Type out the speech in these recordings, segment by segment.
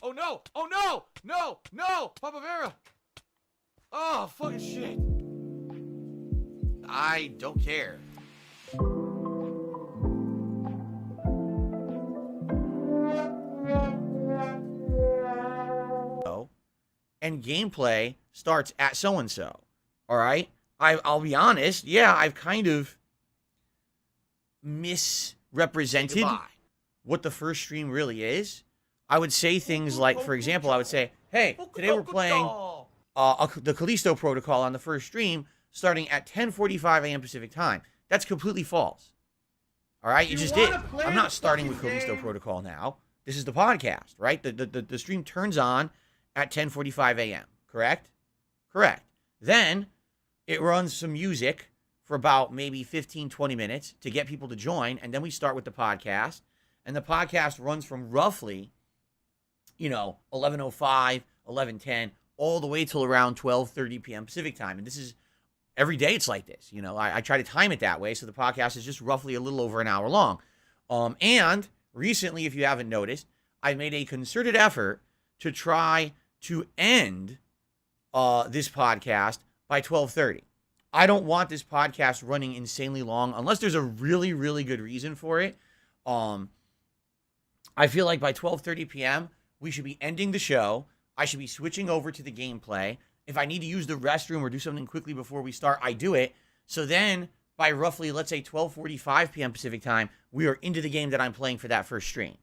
Oh no! Oh no! No! No! Papa Vera! Oh, fucking shit. I don't care. And gameplay starts at so-and-so. All right? I'll be honest. Yeah, I've kind of misrepresented what the first stream really is. I would say things like, for example, I would say, hey, today we're playing the Callisto protocol on the first stream starting at 10:45 a.m. Pacific time. That's completely false. All right? You just did. I'm not starting with Callisto protocol now. This is the podcast, right? The stream turns on at 10:45 a.m., correct? Correct. Then it runs some music for about maybe 15, 20 minutes to get people to join, and then we start with the podcast. And the podcast runs from roughly, 11:05, 11:10, all the way till around 12:30 p.m. Pacific time. And this is every day it's like this. I try to time it that way, so the podcast is just roughly a little over an hour long. And recently, if you haven't noticed, I made a concerted effort to try to end this podcast by 12:30. I don't want this podcast running insanely long unless there's a really, really good reason for it. I feel like by 12:30 p.m., we should be ending the show. I should be switching over to the gameplay. If I need to use the restroom or do something quickly before we start, I do it. So then by roughly, let's say 12:45 p.m. Pacific time, we are into the game that I'm playing for that first stream.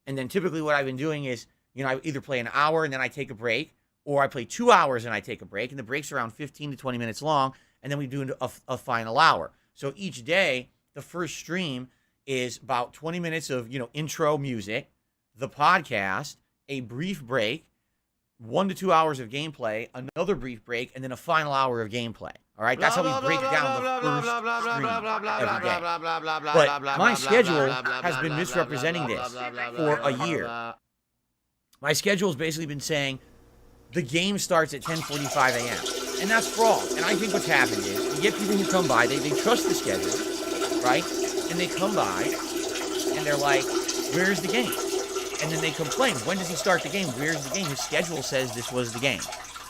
And then typically what I've been doing is, I either play an hour and then I take a break, or I play 2 hours and I take a break, and the break's around 15 to 20 minutes long, and then we do a final hour. So each day, the first stream is about 20 minutes of, intro music, the podcast, a brief break, 1 to 2 hours of gameplay, another brief break, and then a final hour of gameplay. All right? That's how we break down the first stream every day. But my schedule has been misrepresenting this for a year. My schedule has basically been saying the game starts at 10:45 a.m. And that's fraud. And I think what's happened is you get people who come by, they trust the schedule, right? And they come by and they're like, where's the game? And then they complain, when does he start the game? Where's the game? His schedule says this was the game.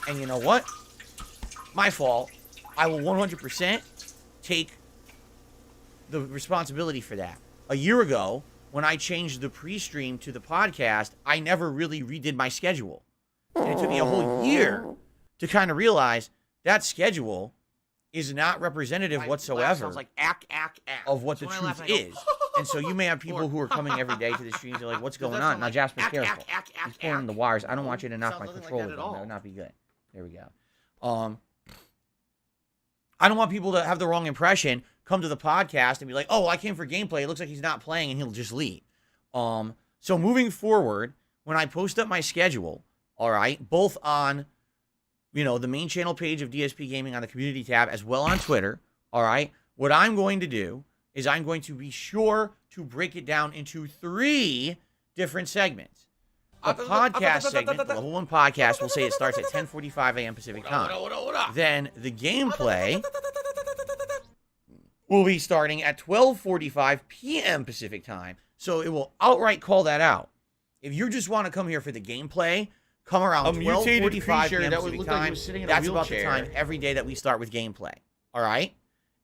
And you know what? My fault. I will 100% take the responsibility for that. A year ago, when I changed the pre-stream to the podcast, I never really redid my schedule. And it took me a whole year to kind of realize that schedule is not representative whatsoever of what the truth is. And so you may have people who are coming every day to the streams. They're like, what's going on? Now, Jasper, careful. He's pulling the wires. I don't want you to knock my controller down. That would not be good. There we go. I don't want people to have the wrong impression, come to the podcast and be like, oh, I came for gameplay. It looks like he's not playing, and he'll just leave. So moving forward, when I post up my schedule, all right, both on, the main channel page of DSP Gaming on the community tab, as well on Twitter, all right, what I'm going to do is I'm going to be sure to break it down into 3 different segments. A podcast segment, the Level 1 podcast, will say it starts at 10:45 a.m. Pacific time. Then the gameplay will be starting at 12:45 p.m. Pacific time. So it will outright call that out. If you just want to come here for the gameplay, come around 12:45 p.m. Pacific time. That's about the time every day that we start with gameplay. All right?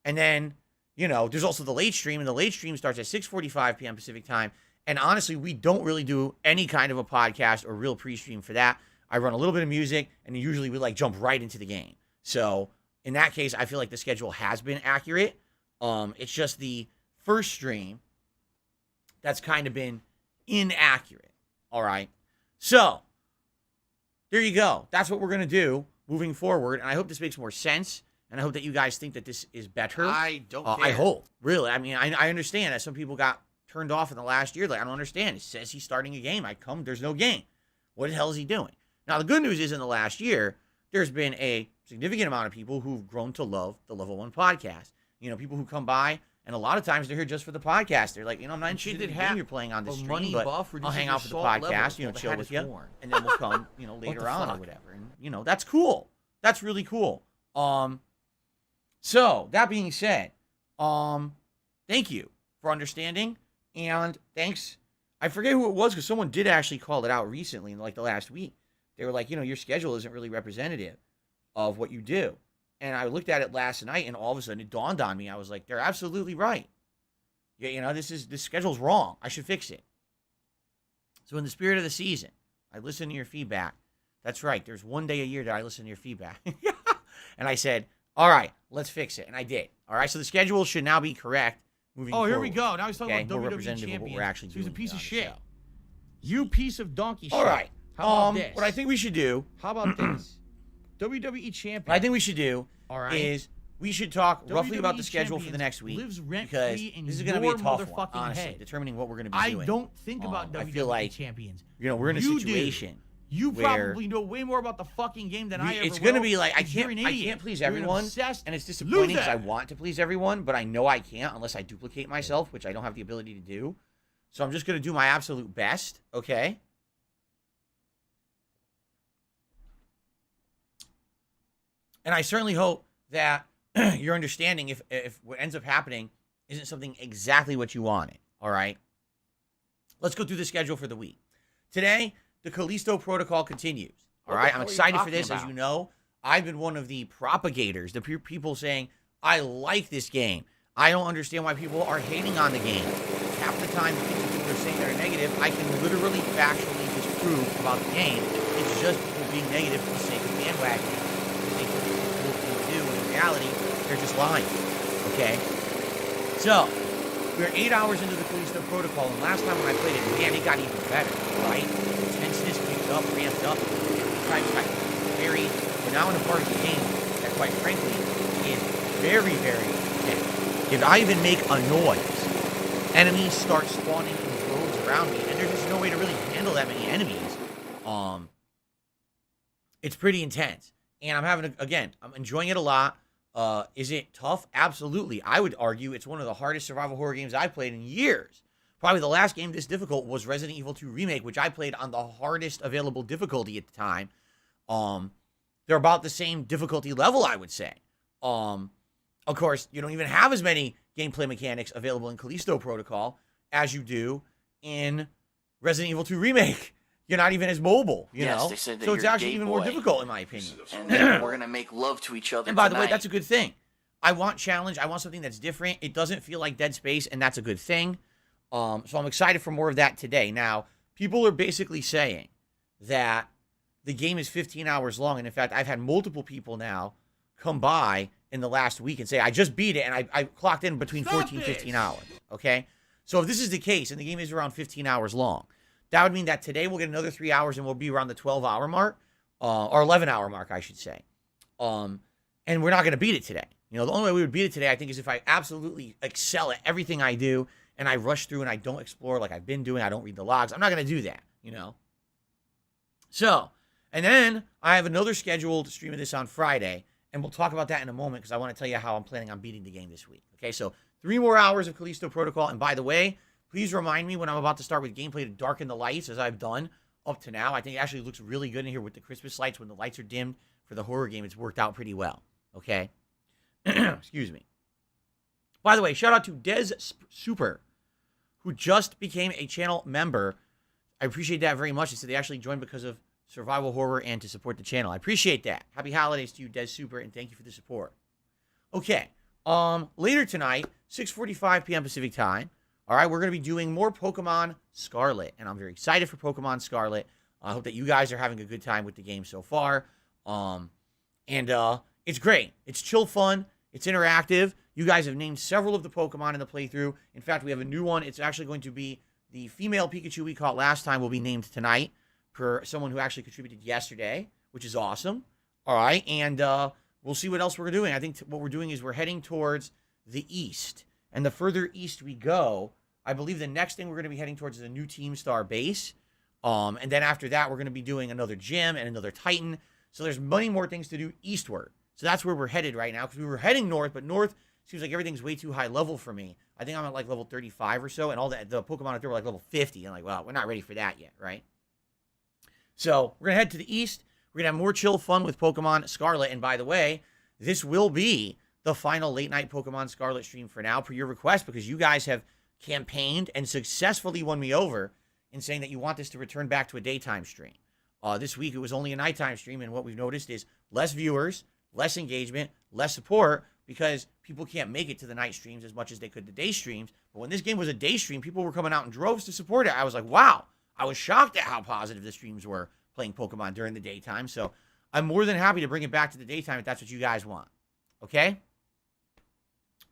And then, there's also the late stream, and the late stream starts at 6:45 p.m. Pacific time. And honestly, we don't really do any kind of a podcast or real pre-stream for that. I run a little bit of music, and usually we jump right into the game. So in that case, I feel like the schedule has been accurate. It's just the first stream that's kind of been inaccurate. All right. So there you go. That's what we're going to do moving forward. And I hope this makes more sense. And I hope that you guys think that this is better. I don't care. I hope. Really. I mean, I understand that some people got turned off in the last year. I don't understand. It says he's starting a game. There's no game. What the hell is he doing? Now, the good news is in the last year, there's been a significant amount of people who've grown to love the Level 1 podcast. People who come by, and a lot of times they're here just for the podcast. They're like, I'm not interested in the game you're playing on the stream, but I'll hang out for the podcast, chill with you, and then we'll come, later on or whatever. And, that's cool. That's really cool. So, that being said, thank you for understanding. And thanks I forget who it was because someone did actually call it out recently in like the last week. They were like, your schedule isn't really representative of what you do. And I looked at it last night, and all of a sudden it dawned on me. I was like, they're absolutely right. Yeah, this schedule's wrong. I should fix it. So in the spirit of the season, I listened to your feedback. That's right. There's one day a year that I listen to your feedback. And I said, all right, let's fix it. And I did. All right, so the schedule should now be correct moving forward. Here we go. Now he's talking about more WWE representative of what we're actually champions. So doing. he's a piece of shit. Show. You piece of donkey shit. All right. How about this? What I think we should do. How about this? WWE champion. What I think we should do All is we should talk roughly about the WWE schedule for the next week. lives Because rent-free in this is going to be a tough your one, motherfucking honestly, head. determining what we're going to be I doing. don't think about WWE I feel like, champions. we're in a You situation. do. You where probably know way more about the fucking game than I ever It's going to will, be like, I 'cause you're an can't idiot. please You're an everyone. obsessed And it's disappointing because I loser. want to please everyone, but I know I can't unless I duplicate myself, which I don't have the ability to do. So I'm just going to do my absolute best, okay? And I certainly hope that you're understanding if what ends up happening isn't something exactly what you wanted, all right? Let's go through the schedule for the week. Today, the Callisto protocol continues, all right? I'm excited for this. As you know, I've been one of the propagators, the people saying, I like this game. I don't understand why people are hating on the game. Half the time, the things that people are saying that are negative, I can literally factually disprove about the game. It's just people being negative for the sake of bandwagoning. They think it's a cool thing to do, when in reality, they're just lying, okay? So, we're 8 hours into the Callisto protocol, and last time when I played it, man, it got even better, right? The tenseness picked up, ramped up, and the times got very, we're now in a part of the game that, quite frankly, is very, very intense. If I even make a noise, enemies start spawning in droves around me, and there's just no way to really handle that many enemies. It's pretty intense. And I'm having, I'm enjoying it a lot. Is it tough? Absolutely. I would argue it's one of the hardest survival horror games I've played in years. Probably the last game this difficult was Resident Evil 2 Remake, which I played on the hardest available difficulty at the time. They're about the same difficulty level, I would say. Of course, you don't even have as many gameplay mechanics available in Callisto Protocol as you do in Resident Evil 2 Remake. You're not even as mobile, you know? They said that so it's you're a actually gay even boy. more difficult, in my opinion. And then we're going to make love to each other And by the way, tonight. that's a good thing. I want challenge. I want something that's different. It doesn't feel like Dead Space, and that's a good thing. So I'm excited for more of that today. Now, people are basically saying that the game is 15 hours long. And in fact, I've had multiple people now come by in the last week and say, I just beat it, and I clocked in between 14 and 15 hours. Okay? So if this is the case, and the game is around 15 hours long, that would mean that today we'll get another 3 hours, and we'll be around the 12-hour mark, or 11-hour mark, I should say. And we're not going to beat it today. You know, the only way we would beat it today, I think, is if I absolutely excel at everything I do, and I rush through and I don't explore like I've been doing. I don't read the logs. I'm not going to do that, you know? So, and then I have another scheduled stream of this on Friday, and we'll talk about that in a moment because I want to tell you how I'm planning on beating the game this week. Okay, so 3 more hours of Callisto Protocol. And by the way, please remind me when I'm about to start with gameplay to darken the lights as I've done up to now. I think it actually looks really good in here with the Christmas lights. When the lights are dimmed for the horror game, it's worked out pretty well. Okay? Excuse me. By the way, shout out to Des Super, who just became a channel member. I appreciate that very much. They said they actually joined because of survival horror and to support the channel. I appreciate that. Happy holidays to you, Des Super, and thank you for the support. Okay. Later tonight, 6:45 p.m. Pacific time. All right, we're going to be doing more Pokemon Scarlet, and I'm very excited for Pokemon Scarlet. I hope that you guys are having a good time with the game so far. It's great. It's chill fun. It's interactive. You guys have named several of the Pokemon in the playthrough. In fact, we have a new one. It's actually going to be the female Pikachu we caught last time will be named tonight for someone who actually contributed yesterday, which is awesome. All right, and we'll see what else we're doing. I think what we're doing is we're heading towards the east. And the further east we go, I believe the next thing we're going to be heading towards is a new Team Star base. And then after that, we're going to be doing another gym and another Titan. So there's many more things to do eastward. So that's where we're headed right now, because we were heading north, but north seems like everything's way too high level for me. I think I'm at like level 35 or so, and all the Pokemon out there were like level 50. And like, well, we're not ready for that yet, right? So we're going to head to the east. We're going to have more chill fun with Pokemon Scarlet. And by the way, this will be the final late night Pokemon Scarlet stream for now, per your request, because you guys have campaigned and successfully won me over in saying that you want this to return back to a daytime stream. This week, it was only a nighttime stream, and what we've noticed is less viewers, less engagement, less support, because people can't make it to the night streams as much as they could the day streams. But when this game was a day stream, people were coming out in droves to support it. I was like, wow. I was shocked at how positive the streams were playing Pokemon during the daytime. So I'm more than happy to bring it back to the daytime if that's what you guys want. Okay?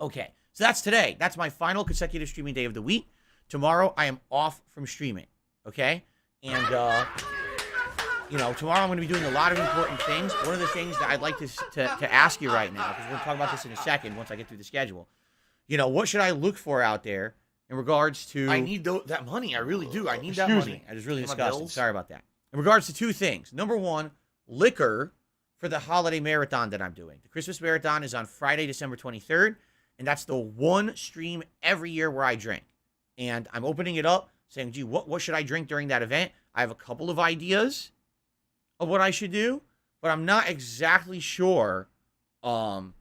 Okay. So that's today. That's my final consecutive streaming day of the week. Tomorrow, I am off from streaming. Okay? And, tomorrow I'm going to be doing a lot of important things. One of the things that I'd like to ask you right now, because we're going to talk about this in a second once I get through the schedule. What should I look for out there in regards to... I need that money. I really do. I need that Excuse money. me. I just really For my disgusted. bills. Sorry about that. In regards to two things. Number one, liquor for the holiday marathon that I'm doing. The Christmas marathon is on Friday, December 23rd, and that's the one stream every year where I drink. And I'm opening it up, saying, gee, what should I drink during that event? I have a couple of ideas of what I should do, but I'm not exactly sure 100%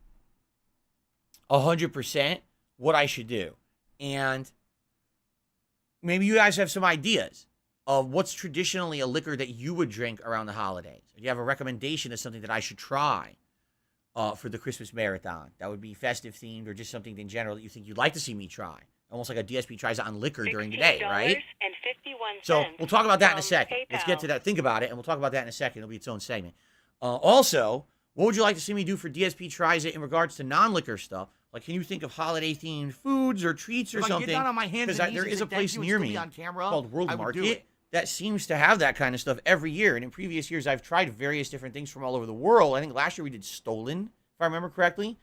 what I should do. And maybe you guys have some ideas of what's traditionally a liquor that you would drink around the holidays. If you have a recommendation of something that I should try for the Christmas marathon, that would be festive themed or just something in general that you think you'd like to see me try. Almost like a DSP tries it on liquor during the day, right? So we'll talk about that in a second. Let's get to that. Think about it, and we'll talk about that in a second. It'll be its own segment. Also, what would you like to see me do for DSP Tries It in regards to non-liquor stuff? Like, can you think of holiday-themed foods or treats or If I something? get down on my hands and Because knees there and is say a place thank you and near still me be on camera, called World I would do Market it. that seems to have that kind of stuff every year. And in previous years, I've tried various different things from all over the world. I think last year we did Stolen, if I remember correctly.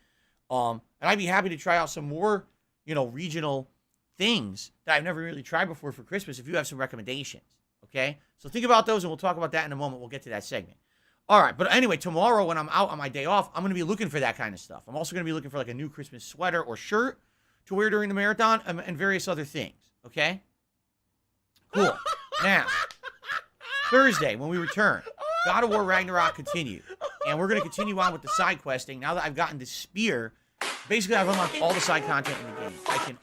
And I'd be happy to try out some more, regional things that I've never really tried before for Christmas if you have some recommendations, okay? So think about those, and we'll talk about that in a moment. We'll get to that segment. All right, but anyway, tomorrow when I'm out on my day off, I'm going to be looking for that kind of stuff. I'm also going to be looking for like a new Christmas sweater or shirt to wear during the marathon and various other things, okay? Cool. Now, Thursday, when we return, God of War Ragnarok continued. And we're going to continue on with the side questing. Now that I've gotten the spear, basically I've unlocked all the side content in the game. I can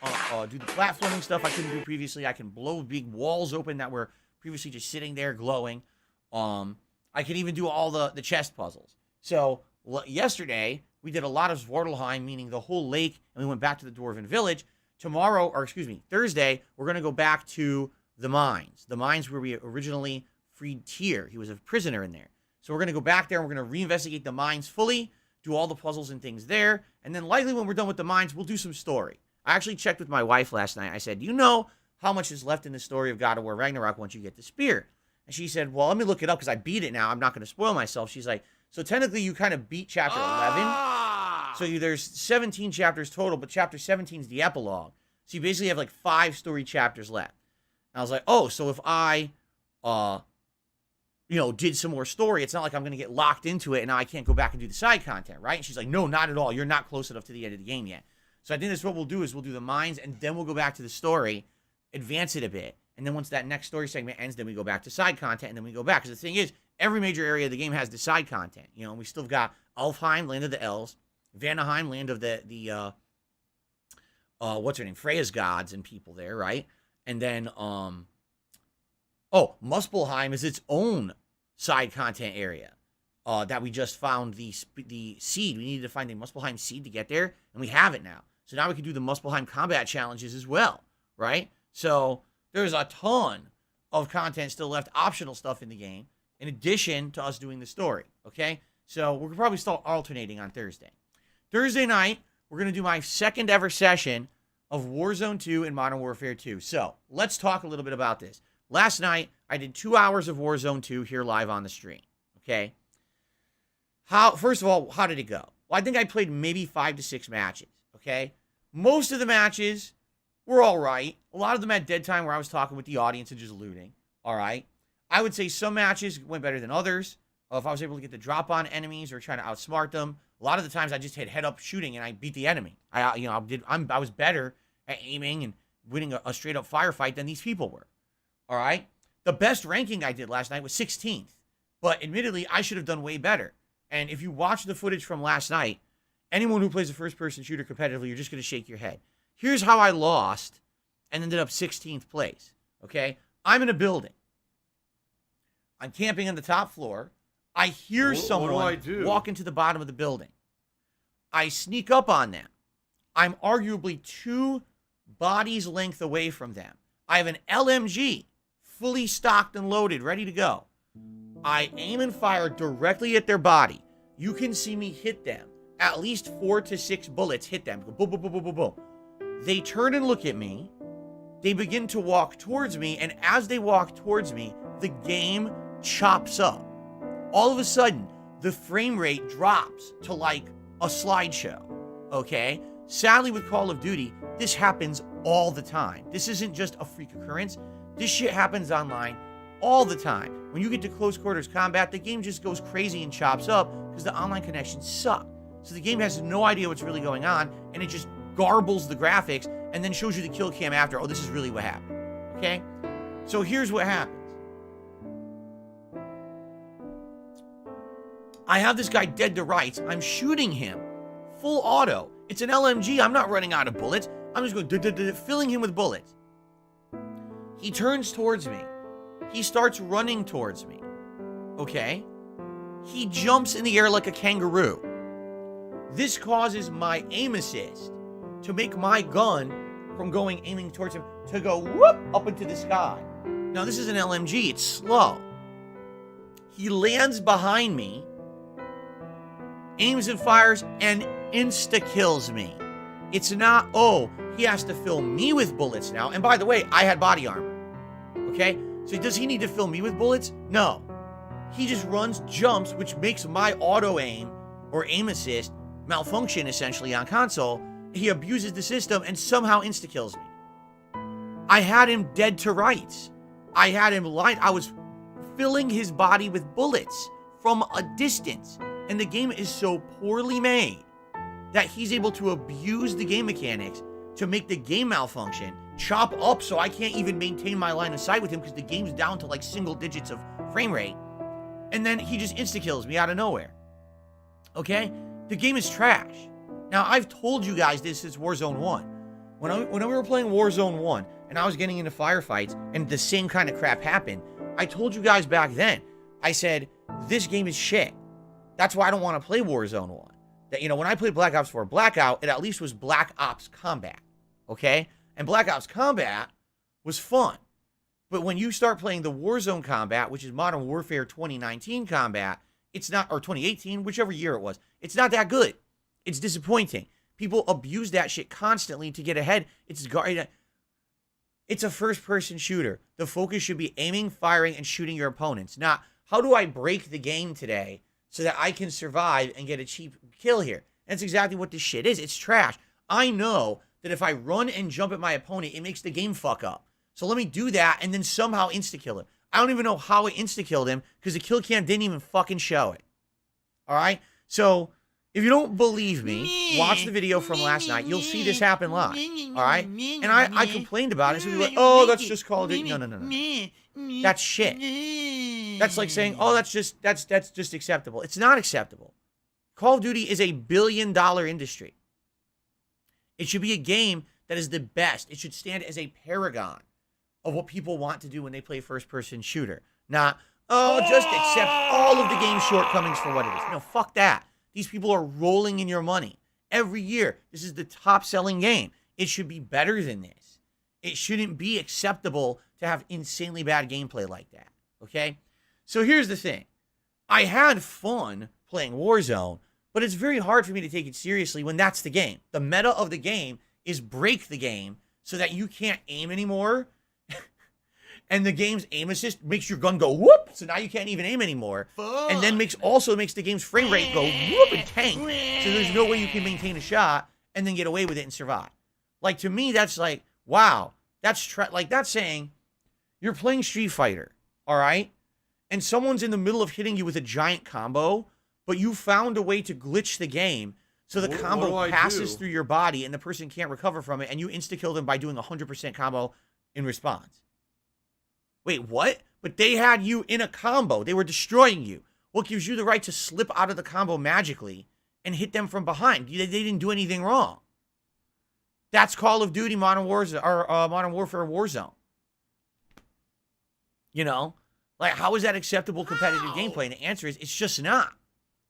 do the platforming stuff I couldn't do previously. I can blow big walls open that were previously just sitting there glowing. I can even do all the chest puzzles. So yesterday, we did a lot of Svartalheim, meaning the whole lake, and we went back to the Dwarven Village. Thursday, we're going to go back to the mines. The mines where we originally freed Tyr. He was a prisoner in there. So we're going to go back there, and we're going to reinvestigate the mines fully, do all the puzzles and things there, and then likely when we're done with the mines, we'll do some story. I actually checked with my wife last night. I said, you know how much is left in the story of God of War Ragnarok once you get the spear? And she said, well, let me look it up because I beat it now. I'm not going to spoil myself. She's like, so technically you kind of beat chapter 11. So there's 17 chapters total, but chapter 17 is the epilogue. So you basically have like 5 story chapters left. And I was like, oh, so if I, did some more story, it's not like I'm going to get locked into it and now I can't go back and do the side content, right? And she's like, no, not at all. You're not close enough to the end of the game yet. So I think that's what we'll do is we'll do the mines and then we'll go back to the story, advance it a bit. And then once that next story segment ends, then we go back to side content and then we go back. Because the thing is, every major area of the game has the side content. And we still got Alfheim, Land of the Elves, Vanaheim, Land of the what's her name? Freya's gods and people there, right? And then, Muspelheim is its own side content area that we just found the seed. We needed to find the Muspelheim seed to get there, and we have it now. So now we can do the Muspelheim combat challenges as well, right? So there's a ton of content still left, optional stuff in the game, in addition to us doing the story, okay? So we're probably still alternating on Thursday. Thursday night, we're going to do my second ever session of Warzone 2 and Modern Warfare 2. So let's talk a little bit about this. Last night, I did 2 hours of Warzone 2 here live on the stream, okay? First of all, how did it go? Well, I think I played maybe 5 to 6 matches, okay? Most of the matches were all right. A lot of them had dead time where I was talking with the audience and just looting, all right? I would say some matches went better than others. If I was able to get the drop on enemies or trying to outsmart them, a lot of the times I just hit head-up shooting and I beat the enemy. I was better at aiming and winning a straight-up firefight than these people were, all right? The best ranking I did last night was 16th, but admittedly, I should have done way better. And if you watch the footage from last night, anyone who plays a first-person shooter competitively, you're just going to shake your head. Here's how I lost and ended up 16th place, okay? I'm in a building. I'm camping on the top floor. I hear someone walk into the bottom of the building. I sneak up on them. I'm arguably 2 bodies length away from them. I have an LMG fully stocked and loaded, ready to go. I aim and fire directly at their body. You can see me hit them. At least 4 to 6 bullets hit them. Boom, boom, boom, boom, boom, boom. They turn and look at me. They begin to walk towards me, and as they walk towards me, the game chops up. All of a sudden, the frame rate drops to like a slideshow, okay? Sadly, with Call of Duty, this happens all the time. This isn't just a freak occurrence. This shit happens online all the time. When you get to close quarters combat, the game just goes crazy and chops up because the online connections suck. So the game has no idea what's really going on, and it just garbles the graphics and then shows you the kill cam after. Oh, this is really what happened, okay? So here's what happens. I have this guy dead to rights. I'm shooting him full auto. It's an LMG. I'm not running out of bullets. I'm just going filling him with bullets. He turns towards me. He starts running towards me. Okay? He jumps in the air like a kangaroo. This causes my aim assist to make my gun from aiming towards him to go whoop up into the sky. Now this is an LMG. It's slow. He lands behind me, aims and fires, and insta-kills me. It's not, oh, he has to fill me with bullets now. And by the way, I had body armor. Okay? So does he need to fill me with bullets? No. He just runs, jumps, which makes my auto aim or aim assist malfunction essentially on console. He abuses the system and somehow insta-kills me. I had him dead to rights. I had him I was filling his body with bullets from a distance. And the game is so poorly made that he's able to abuse the game mechanics to make the game malfunction, chop up so I can't even maintain my line of sight with him because the game's down to like single digits of frame rate. And then he just insta-kills me out of nowhere. Okay? The game is trash. Now, I've told you guys this since Warzone 1. When we were playing Warzone 1 and I was getting into firefights and the same kind of crap happened, I told you guys back then, I said, this game is shit. That's why I don't want to play Warzone 1. That, when I played Black Ops 4 Blackout, it at least was Black Ops Combat. Okay? And Black Ops Combat was fun. But when you start playing the Warzone Combat, which is Modern Warfare 2019 Combat, it's not, or 2018, whichever year it was, it's not that good. It's disappointing. People abuse that shit constantly to get ahead. It's a first-person shooter. The focus should be aiming, firing, and shooting your opponents. Not, how do I break the game today so that I can survive and get a cheap kill here? That's exactly what this shit is. It's trash. I know that if I run and jump at my opponent, it makes the game fuck up. So let me do that and then somehow insta-kill him. I don't even know how I insta-killed him because the kill cam didn't even fucking show it. All right? So if you don't believe me, watch the video from last night. You'll see this happen live. All right? And I complained about it. So you're like, oh, that's just Call of Duty. No. That's shit. That's like saying, oh, that's just acceptable. It's not acceptable. Call of Duty is a billion-dollar industry. It should be a game that is the best. It should stand as a paragon of what people want to do when they play first-person shooter. Not, oh, just accept all of the game's shortcomings for what it is. No, fuck that. These people are rolling in your money. Every year, this is the top-selling game. It should be better than this. It shouldn't be acceptable to have insanely bad gameplay like that, okay? So here's the thing. I had fun playing Warzone, but it's very hard for me to take it seriously when that's the game. The meta of the game is break the game so that you can't aim anymore. And the game's aim assist makes your gun go whoop, so now you can't even aim anymore. And then also makes the game's frame rate go whoop and tank. So there's no way you can maintain a shot and then get away with it and survive. Like, to me, that's like, wow. That's saying you're playing Street Fighter, all right? And someone's in the middle of hitting you with a giant combo, but you found a way to glitch the game so the combo passes through your body and the person can't recover from it, and you insta-kill them by doing a 100% combo in response. Wait, what? But they had you in a combo. They were destroying you. What gives you the right to slip out of the combo magically and hit them from behind? They didn't do anything wrong. That's Call of Duty Modern Warfare Warzone. You know? Like, how is that acceptable competitive gameplay? And the answer is, it's just not.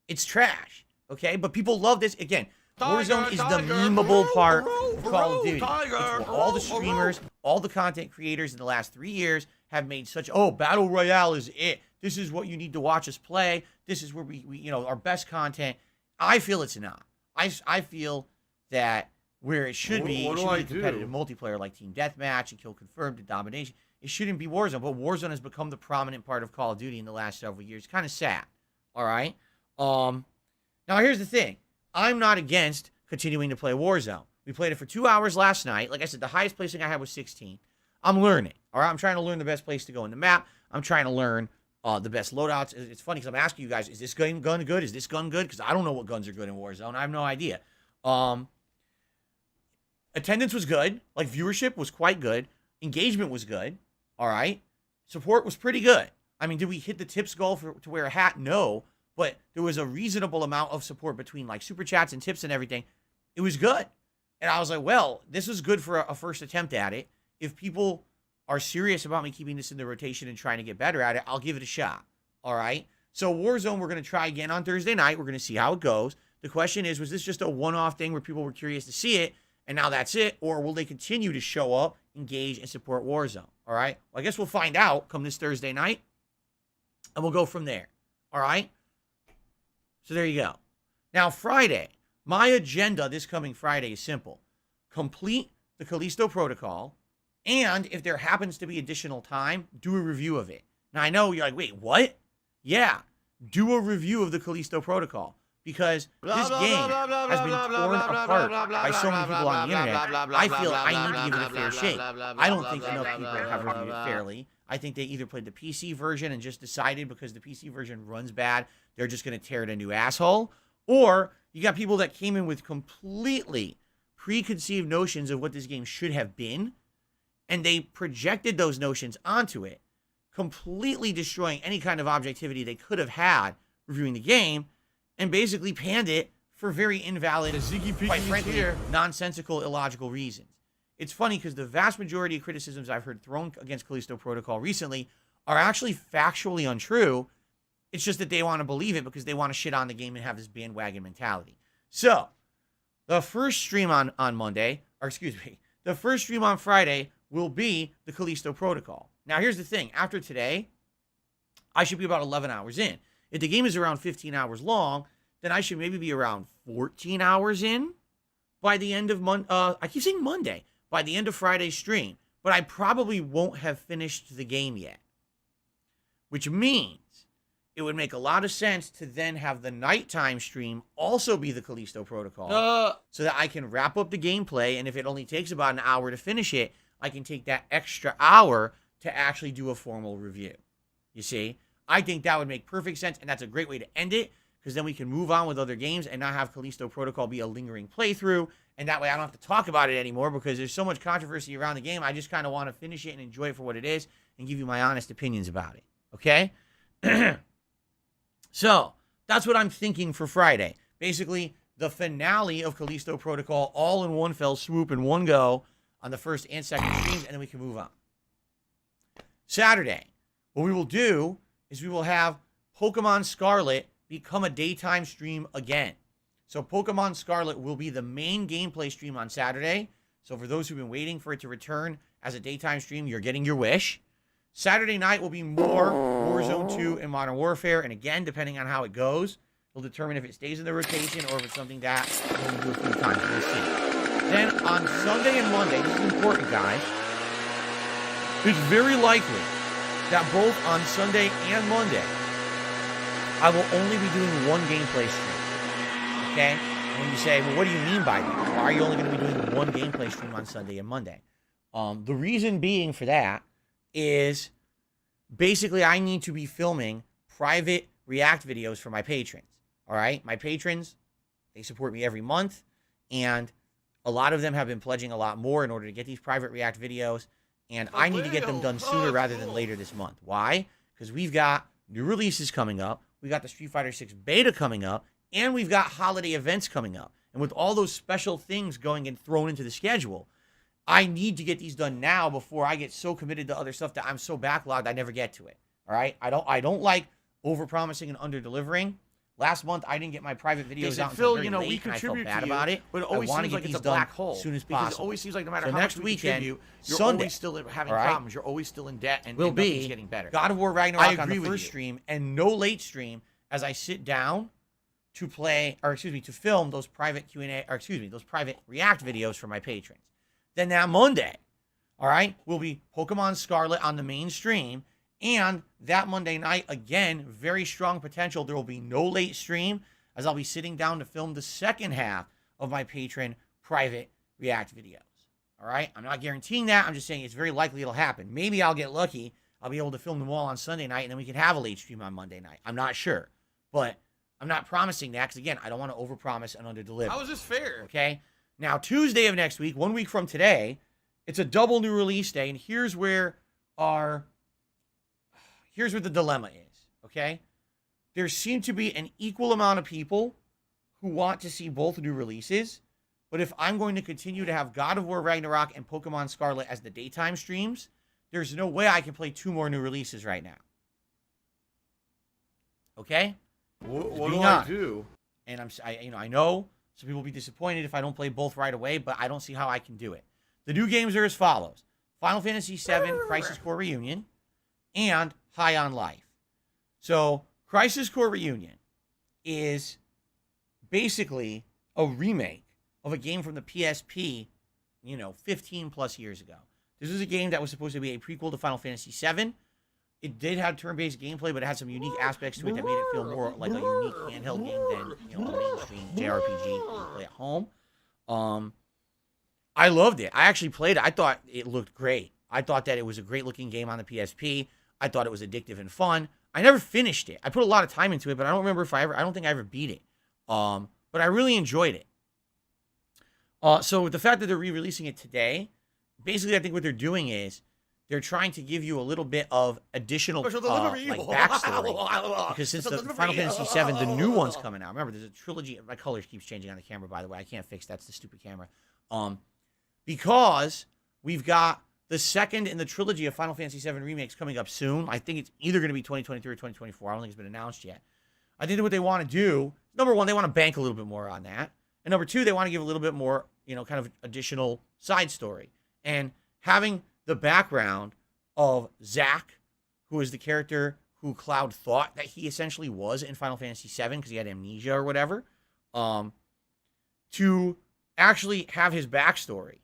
It's trash. Okay? But people love this. Again, Warzone is the memeable part of Call of Duty. It's where all the streamers, all the content creators in the last 3 years have made such, oh, Battle Royale is it. This is what you need to watch us play. This is where we you know, our best content. I feel it's not. I feel that where it should be, it should be competitive multiplayer like Team Deathmatch and Kill Confirmed and Domination. It shouldn't be Warzone, but Warzone has become the prominent part of Call of Duty in the last several years. Kind of sad. All right? Now, here's the thing. I'm not against continuing to play Warzone. We played it for 2 hours last night. Like I said, the highest placing I had was 16. I'm learning. All right? I'm trying to learn the best place to go in the map. I'm trying to learn the best loadouts. It's funny because I'm asking you guys, is this gun good? Is this gun good? Because I don't know what guns are good in Warzone. I have no idea. Attendance was good. Like, viewership was quite good. Engagement was good. All right? Support was pretty good. I mean, did we hit the tips goal to wear a hat? No. But there was a reasonable amount of support between, like, super chats and tips and everything. It was good. And I was like, well, this was good for a first attempt at it. If people are serious about me keeping this in the rotation and trying to get better at it, I'll give it a shot. All right? So Warzone, we're going to try again on Thursday night. We're going to see how it goes. The question is, was this just a one-off thing where people were curious to see it, and now that's it? Or will they continue to show up, engage, and support Warzone? All right? Well, I guess we'll find out come this Thursday night, and we'll go from there. All right? So there you go. Now, Friday. My agenda this coming Friday is simple. Complete the Callisto protocol, and if there happens to be additional time, do a review of it. Now, I know you're like, wait, what? Yeah, do a review of the Callisto protocol. Because this game has been torn apart by so many people on the internet. I feel I need to give it a fair shake. I don't think enough people have reviewed it fairly. I think they either played the PC version and just decided because the PC version runs bad, they're just going to tear it a new asshole. Or you got people that came in with completely preconceived notions of what this game should have been, and they projected those notions onto it, completely destroying any kind of objectivity they could have had reviewing the game, and basically panned it for very invalid, quite frankly, nonsensical, illogical reasons. It's funny because the vast majority of criticisms I've heard thrown against Callisto Protocol recently are actually factually untrue. It's just that they want to believe it because they want to shit on the game and have this bandwagon mentality. So, the first stream on Monday, or excuse me, the first stream on Friday will be the Callisto Protocol. Now, here's the thing. After today, I should be about 11 hours in. If the game is around 15 hours long, then I should maybe be around 14 hours in by the end of I keep saying Monday, by the end of Friday's stream. But I probably won't have finished the game yet. Which means it would make a lot of sense to then have the nighttime stream also be the Callisto Protocol. So that I can wrap up the gameplay, and if it only takes about an hour to finish it, I can take that extra hour to actually do a formal review. You see? I think that would make perfect sense, and that's a great way to end it, because then we can move on with other games and not have Callisto Protocol be a lingering playthrough, and that way I don't have to talk about it anymore, because there's so much controversy around the game. I just kind of want to finish it and enjoy it for what it is and give you my honest opinions about it. Okay? So, that's what I'm thinking for Friday. Basically, the finale of Callisto Protocol all in one fell swoop in one go on the first and second streams, and then we can move on. Saturday, what we will do is we will have Pokemon Scarlet become a daytime stream again. So Pokemon Scarlet will be the main gameplay stream on Saturday. So for those who've been waiting for it to return as a daytime stream, you're getting your wish. Saturday night will be more Warzone 2 and Modern Warfare. And again, depending on how it goes, we'll determine if it stays in the rotation or if it's something that we'll do a few times. We'll see. Then on Sunday and Monday, this is important, guys. It's very likely that both on Sunday and Monday, I will only be doing one gameplay stream. Okay? And when you say, well, what do you mean by that? Why are you only going to be doing one gameplay stream on Sunday and Monday? The reason being for that is basically I need to be filming private React videos for my patrons. All right? My patrons, they support me every month, and a lot of them have been pledging a lot more in order to get these private React videos, and I need to get them done sooner rather than later this month. Why? Because we've got new releases coming up, we got the Street Fighter 6 beta coming up, and we've got holiday events coming up. And with all those special things going and thrown into the schedule, I need to get these done now before I get so committed to other stuff that I'm so backlogged I never get to it. All right? I don't like overpromising and under-delivering. Last month, I didn't get my private videos out until Phil, very you know, late, we and I felt contribute bad to you, about it. but it I always want to seems get like these it's a done black hole as soon as because possible. it always seems like no matter So how next much we weekend, contribute, you're Sunday, always still having all right, problems. You're always still in debt, and will nothing's be getting better. God of War I Ragnarok on agree the with first you. stream and no late stream as I sit down to play, or excuse me, to film those private Q&A, or excuse me, those private React videos for my patrons. Then that Monday, all right, will be Pokemon Scarlet on the main stream. And that Monday night, again, very strong potential. There will be no late stream as I'll be sitting down to film the second half of my patron private React videos. All right, I'm not guaranteeing that. I'm just saying it's very likely it'll happen. Maybe I'll get lucky. I'll be able to film them all on Sunday night, and then we can have a late stream on Monday night. I'm not sure. But I'm not promising that because, again, I don't want to overpromise and underdeliver. How is this fair? Okay? Now, Tuesday of next week, 1 week from today, it's a double new release day, and here's where the dilemma is, okay? There seem to be an equal amount of people who want to see both new releases, but if I'm going to continue to have God of War Ragnarok and Pokemon Scarlet as the daytime streams, there's no way I can play 2 more new releases right now. Okay? What being do I honest. do? And I know some people will be disappointed if I don't play both right away, but I don't see how I can do it. The new games are as follows: Final Fantasy VII Crisis Core Reunion and High on Life. So, Crisis Core Reunion is basically a remake of a game from the PSP, 15 plus years ago. This is a game that was supposed to be a prequel to Final Fantasy VII. It did have turn-based gameplay, but it had some unique aspects to it that made it feel more like a unique handheld game than a mainstream JRPG you play at home. I loved it. I actually played it. I thought it looked great. I thought that it was a great-looking game on the PSP. I thought it was addictive and fun. I never finished it. I put a lot of time into it, but I don't remember if I don't think I ever beat it. But I really enjoyed it. So the fact that they're re-releasing it today, basically I think what they're doing is they're trying to give you a little bit of additional backstory. Because since the Final Fantasy VII, the new one's coming out. Remember, there's a trilogy. My colors keeps changing on the camera, by the way. I can't fix that's the stupid camera. Because we've got the second in the trilogy of Final Fantasy VII remakes coming up soon. I think it's either going to be 2023 or 2024. I don't think it's been announced yet. I think that what they want to do, number one, they want to bank a little bit more on that. And number two, they want to give a little bit more, kind of additional side story. And having the background of Zack, who is the character who Cloud thought that he essentially was in Final Fantasy VII because he had amnesia or whatever, to actually have his backstory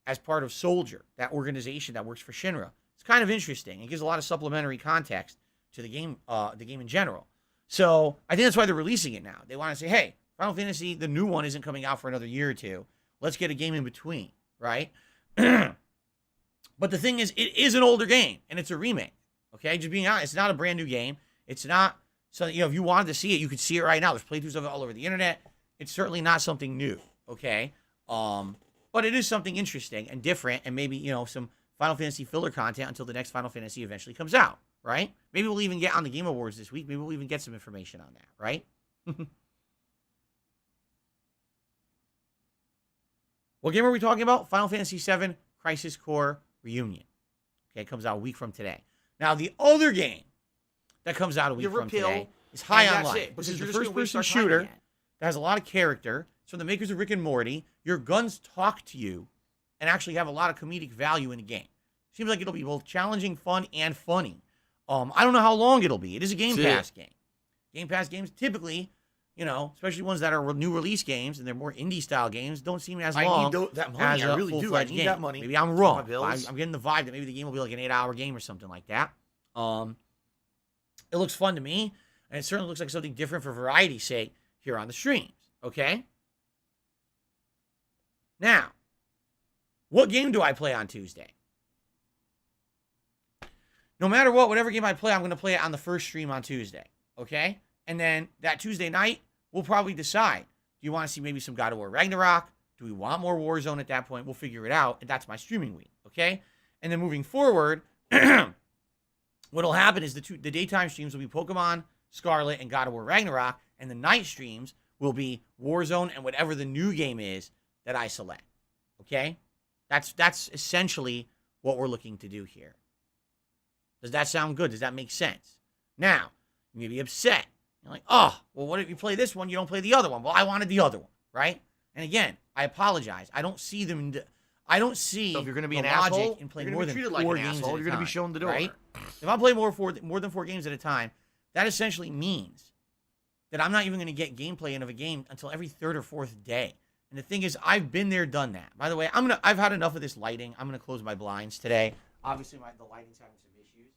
as part of Soldier, that organization that works for Shinra. It's kind of interesting. It gives a lot of supplementary context to the game in general. So I think that's why they're releasing it now. They want to say, hey, Final Fantasy, the new one isn't coming out for another year or two. Let's get a game in between, right? But the thing is, it is an older game, and it's a remake, okay? Just being honest, it's not a brand new game. It's not something, if you wanted to see it, you could see it right now. There's playthroughs of it all over the internet. It's certainly not something new, okay? But it is something interesting and different, and maybe, some Final Fantasy filler content until the next Final Fantasy eventually comes out, right? Maybe we'll even get on the Game Awards this week. Maybe we'll even get some information on that, right? What game are we talking about? Final Fantasy VII Crisis Core Reunion. Okay, it comes out a week from today. Now, the other game that comes out a week from today is High on Life. This is the first-person shooter that has a lot of character. It's from the makers of Rick and Morty. Your guns talk to you and actually have a lot of comedic value in the game. Seems like it'll be both challenging, fun, and funny. I don't know how long it'll be. It is a Game Pass game. Game Pass games typically, especially ones that are new release games and they're more indie-style games, don't seem as long. I need that money. I really do. I need that money. Maybe I'm wrong. I'm getting the vibe that maybe the game will be like an 8-hour game or something like that. It looks fun to me, and it certainly looks like something different for variety's sake here on the streams, okay? Now, what game do I play on Tuesday? No matter what, whatever game I play, I'm going to play it on the first stream on Tuesday, okay? And then that Tuesday night, we'll probably decide. Do you want to see maybe some God of War Ragnarok? Do we want more Warzone at that point? We'll figure it out, and that's my streaming week, okay? And then moving forward, what'll happen is the daytime streams will be Pokemon Scarlet and God of War Ragnarok, and the night streams will be Warzone and whatever the new game is that I select, okay? That's essentially what we're looking to do here. Does that sound good? Does that make sense? Now, you may be upset. You're like, oh, well, what if you play this one, you don't play the other one? Well, I wanted the other one, right? And again, I apologize. I don't see them. I don't see So if you're going to be the an logic asshole, in playing you're more going to be than treated like 4 an games asshole. at a You're going to be time, shown the door. right? If I play more than 4 games at a time, that essentially means that I'm not even going to get gameplay in of a game until every 3rd or 4th day. And the thing is, I've been there, done that. By the way, I've had enough of this lighting. I'm gonna close my blinds today. Obviously, the lighting's having some issues.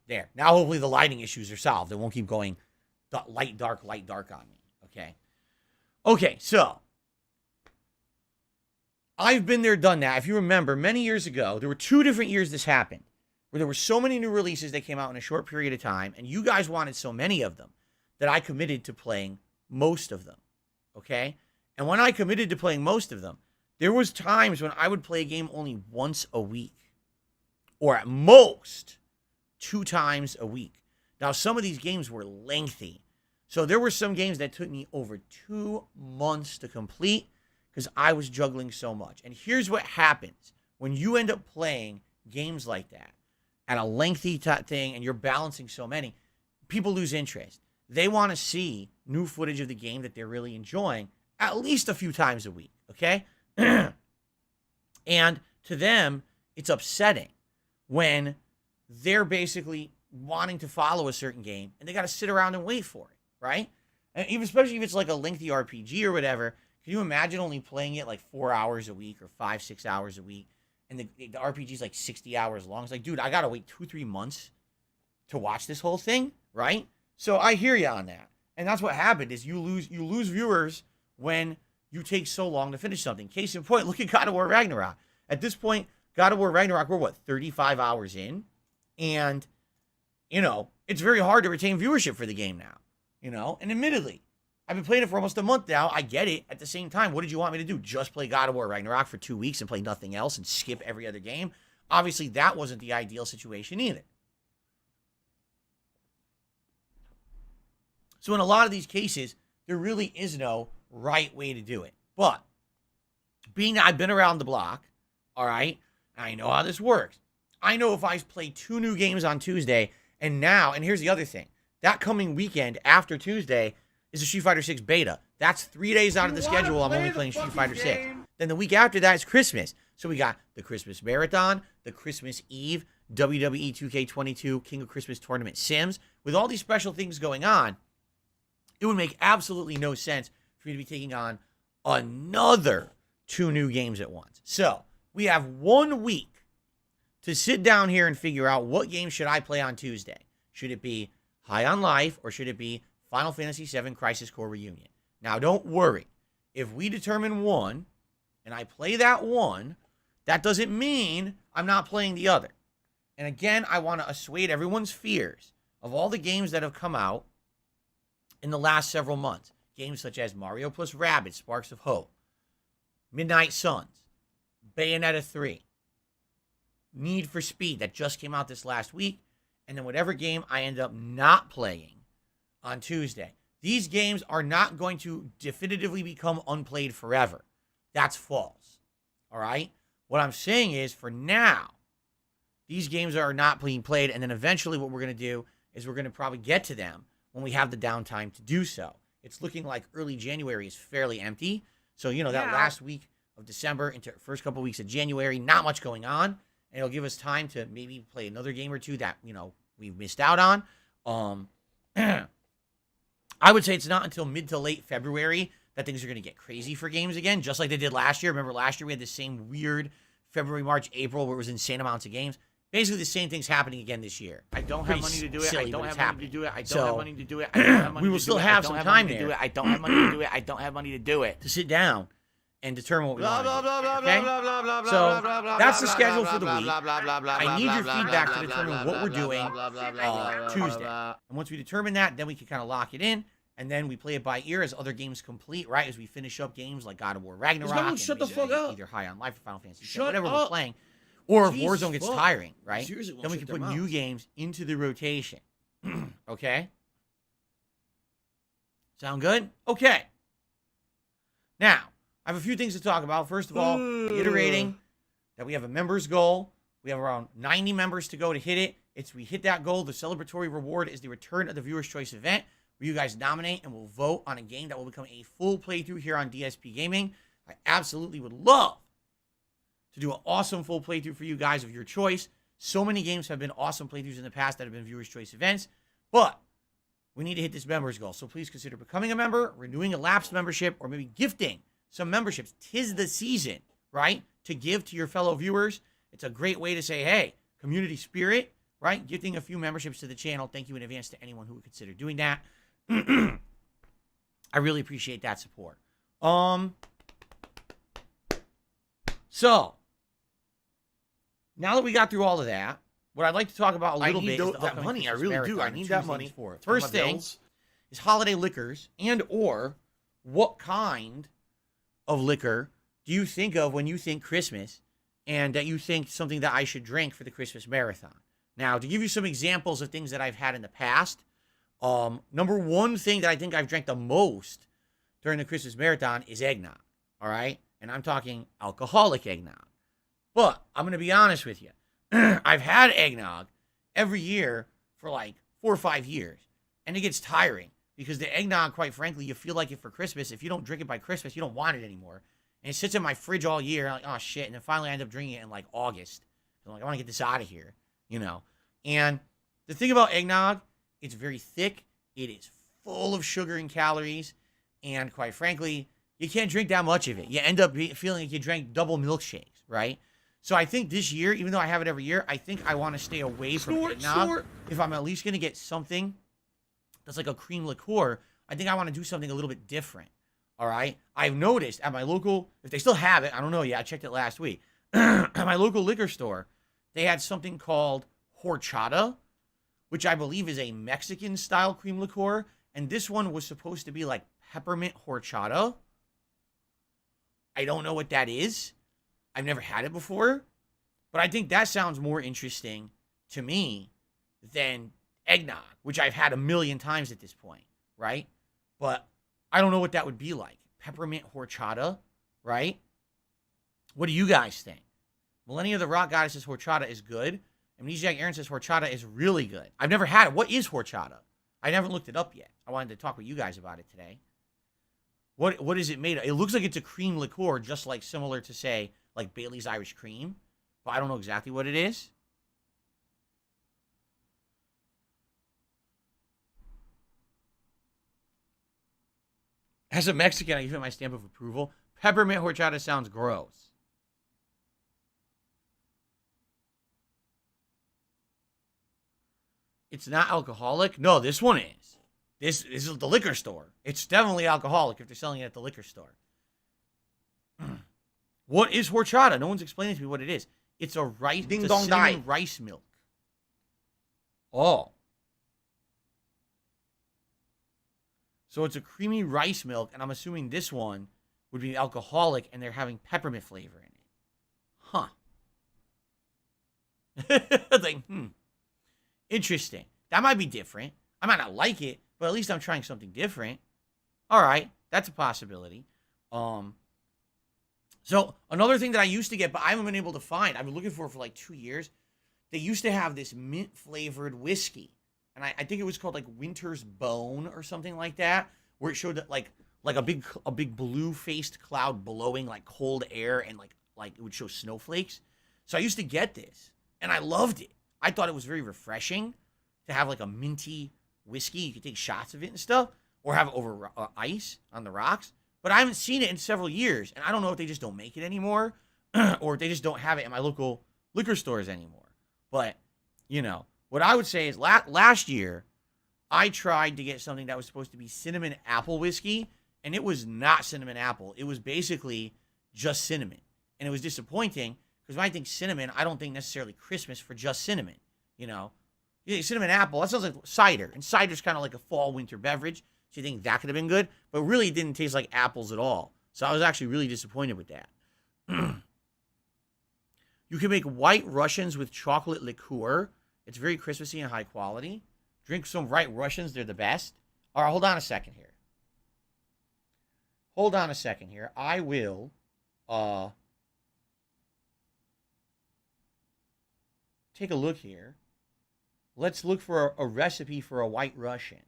There. Now, hopefully, the lighting issues are solved. It won't keep going light, dark on me. Okay. Okay, so I've been there, done that. If you remember, many years ago, there were 2 different years this happened, where there were so many new releases that came out in a short period of time, and you guys wanted so many of them that I committed to playing most of them, okay? And when I committed to playing most of them, there was times when I would play a game only once a week, or at most 2 times a week. Now, some of these games were lengthy, so there were some games that took me over 2 months to complete, because I was juggling so much. And here's what happens when you end up playing games like that at a lengthy thing and you're balancing so many, people lose interest. They want to see new footage of the game that they're really enjoying at least a few times a week, okay? And to them, it's upsetting when they're basically wanting to follow a certain game and they got to sit around and wait for it, right? And even especially if it's like a lengthy RPG or whatever. Can you imagine only playing it like 4 hours a week or 5-6 hours a week, and the RPG is like 60 hours long? It's like, dude, I gotta wait 2-3 months to watch this whole thing, right? So I hear you on that, and that's what happened. Is you lose viewers when you take so long to finish something. Case in point, look at God of War Ragnarok. At this point, God of War Ragnarok, we're 35 hours in, and it's very hard to retain viewership for the game now. And admittedly, I've been playing it for almost a month now. I get it. At the same time, what did you want me to do? Just play God of War Ragnarok for 2 weeks and play nothing else and skip every other game? Obviously, that wasn't the ideal situation either. So in a lot of these cases, there really is no right way to do it. But being that I've been around the block, all right, I know how this works. I know if I play 2 new games on Tuesday, and here's the other thing. That coming weekend after Tuesday is a Street Fighter 6 beta. That's 3 days out of the schedule. I'm only playing Street Fighter 6. Then the week after that is Christmas. So we got the Christmas Marathon, the Christmas Eve, WWE 2K22 King of Christmas Tournament Sims. With all these special things going on, it would make absolutely no sense for me to be taking on another 2 new games at once. So we have 1 week to sit down here and figure out what game should I play on Tuesday. Should it be High on Life, or should it be Final Fantasy VII Crisis Core Reunion? Now, don't worry. If we determine one, and I play that one, that doesn't mean I'm not playing the other. And again, I want to assuage everyone's fears of all the games that have come out in the last several months. Games such as Mario plus Rabbids Sparks of Hope, Midnight Suns, Bayonetta 3, Need for Speed that just came out this last week, and then whatever game I end up not playing on Tuesday. These games are not going to definitively become unplayed forever. That's false. All right? What I'm saying is, for now, these games are not being played, and then eventually what we're going to do is we're going to probably get to them when we have the downtime to do so. It's looking like early January is fairly empty. So, that last week of December into first couple weeks of January, not much going on. And it'll give us time to maybe play another game or two that, we've missed out on. I would say it's not until mid to late February that things are going to get crazy for games again, just like they did last year. Remember last year we had the same weird February, March, April where it was insane amounts of games. Basically the same thing's happening again this year. I don't have money to do it. Silly, I don't have money to do it. I don't So, have money to do it. I don't have money we will to still do it. have I don't some have time money to there. do it. I don't have money to do it. I don't have money to do it. To sit down and determine what we want to do. Okay? So that's the schedule for the week. I need your feedback to determine what we're doing Tuesday. And once we determine that, then we can kind of lock it in. And then we play it by ear as other games complete, right? As we finish up games like God of War Ragnarok. Shut the fuck up. Either High on Life or Final Fantasy VII, Shut whatever up. we're playing. Or if Jeez, Warzone gets fuck. tiring, right? Seriously won't Then we shut can their put new mouths. games into the rotation. Okay? Sound good? Okay. Now, I have a few things to talk about. First of all, reiterating that we have a members goal. We have around 90 members to go to hit it. We hit that goal. The celebratory reward is the return of the Viewer's Choice event, where you guys nominate and will vote on a game that will become a full playthrough here on DSP Gaming. I absolutely would love to do an awesome full playthrough for you guys of your choice. So many games have been awesome playthroughs in the past that have been Viewer's Choice events, but we need to hit this members goal. So please consider becoming a member, renewing a lapsed membership, or maybe gifting some memberships. 'Tis the season, right? To give to your fellow viewers. It's a great way to say, hey, community spirit, right? Gifting a few memberships to the channel. Thank you in advance to anyone who would consider doing that. I really appreciate that support. So, now that we got through all of that, what I'd like to talk about a little bit is the that upcoming money. I Christmas really do. marathon I and need two that things money for it. for First my thing bills. is holiday liquors, and or what kind of liquor do you think of when you think Christmas, and that you think something that I should drink for the Christmas marathon? Now, to give you some examples of things that I've had in the past, number one thing that I think I've drank the most during the Christmas marathon is eggnog, all right? And I'm talking alcoholic eggnog. But I'm going to be honest with you. I've had eggnog every year for like 4 or 5 years, and it gets tiring because the eggnog, quite frankly, you feel like it for Christmas. If you don't drink it by Christmas, you don't want it anymore. And it sits in my fridge all year. I'm like, oh, shit. And then finally I end up drinking it in like August. I'm like, I want to get this out of here, you know. And the thing about eggnog, it's very thick. It is full of sugar and calories. And quite frankly, you can't drink that much of it. You end up feeling like you drank double milkshakes, right? So I think this year, even though I have it every year, I think I want to stay away from eggnog. If I'm at least going to get something that's like a cream liqueur, I think I want to do something a little bit different. All right? I've noticed at my local, if they still have it, I don't know yet, I checked it last week. At my local liquor store, they had something called horchata, which I believe is a Mexican-style cream liqueur. And this one was supposed to be like peppermint horchata. I don't know what that is. I've never had it before, but I think that sounds more interesting to me than eggnog, which I've had a million times at this point, right? But I don't know what that would be like. Peppermint horchata, right? What do you guys think? Millennia the Rock Goddess says horchata is good. Amnesiac Aaron says horchata is really good. I've never had it. What is horchata? I never looked it up yet. I wanted to talk with you guys about it today. What is it made of? It looks like it's a cream liqueur, just like similar to, say, like Bailey's Irish Cream, but I don't know exactly what it is. As a Mexican, I give it my stamp of approval. Peppermint horchata sounds gross. It's not alcoholic? No, this one is. This is the liquor store. It's definitely alcoholic if they're selling it at the liquor store. What is horchata? No one's explaining to me what it is. It's a rice, Ding it's a dong cinnamon die. rice milk. Oh. So it's a creamy rice milk, and I'm assuming this one would be alcoholic, and they're having peppermint flavor in it. Huh. Like, interesting. That might be different. I might not like it, but at least I'm trying something different. All right, that's a possibility. So another thing that I used to get, but I haven't been able to find, I've been looking for like 2 years. They used to have this mint flavored whiskey, and I think it was called like Winter's Bone or something like that, where it showed that like a big blue faced cloud blowing like cold air, and like it would show snowflakes. So I used to get this, and I loved it. I thought it was very refreshing to have like a minty whiskey. You could take shots of it and stuff, or have it over ice on the rocks. But I haven't seen it in several years, and I don't know if they just don't make it anymore, or if they just don't have it in my local liquor stores anymore. But, you know, what I would say is last year, I tried to get something that was supposed to be cinnamon apple whiskey, and it was not cinnamon apple. It was basically just cinnamon. And it was disappointing, because when I think cinnamon, I don't think necessarily Christmas for just cinnamon, you know. You think cinnamon apple, that sounds like cider, and cider's kind of like a fall winter beverage. So you think that could have been good, but really it didn't taste like apples at all. So I was actually really disappointed with that. You can make white Russians with chocolate liqueur. It's very Christmassy and high quality. Drink some white Russians. They're the best. All right, hold on a second here. I will take a look here. Let's look for a recipe for a white Russian.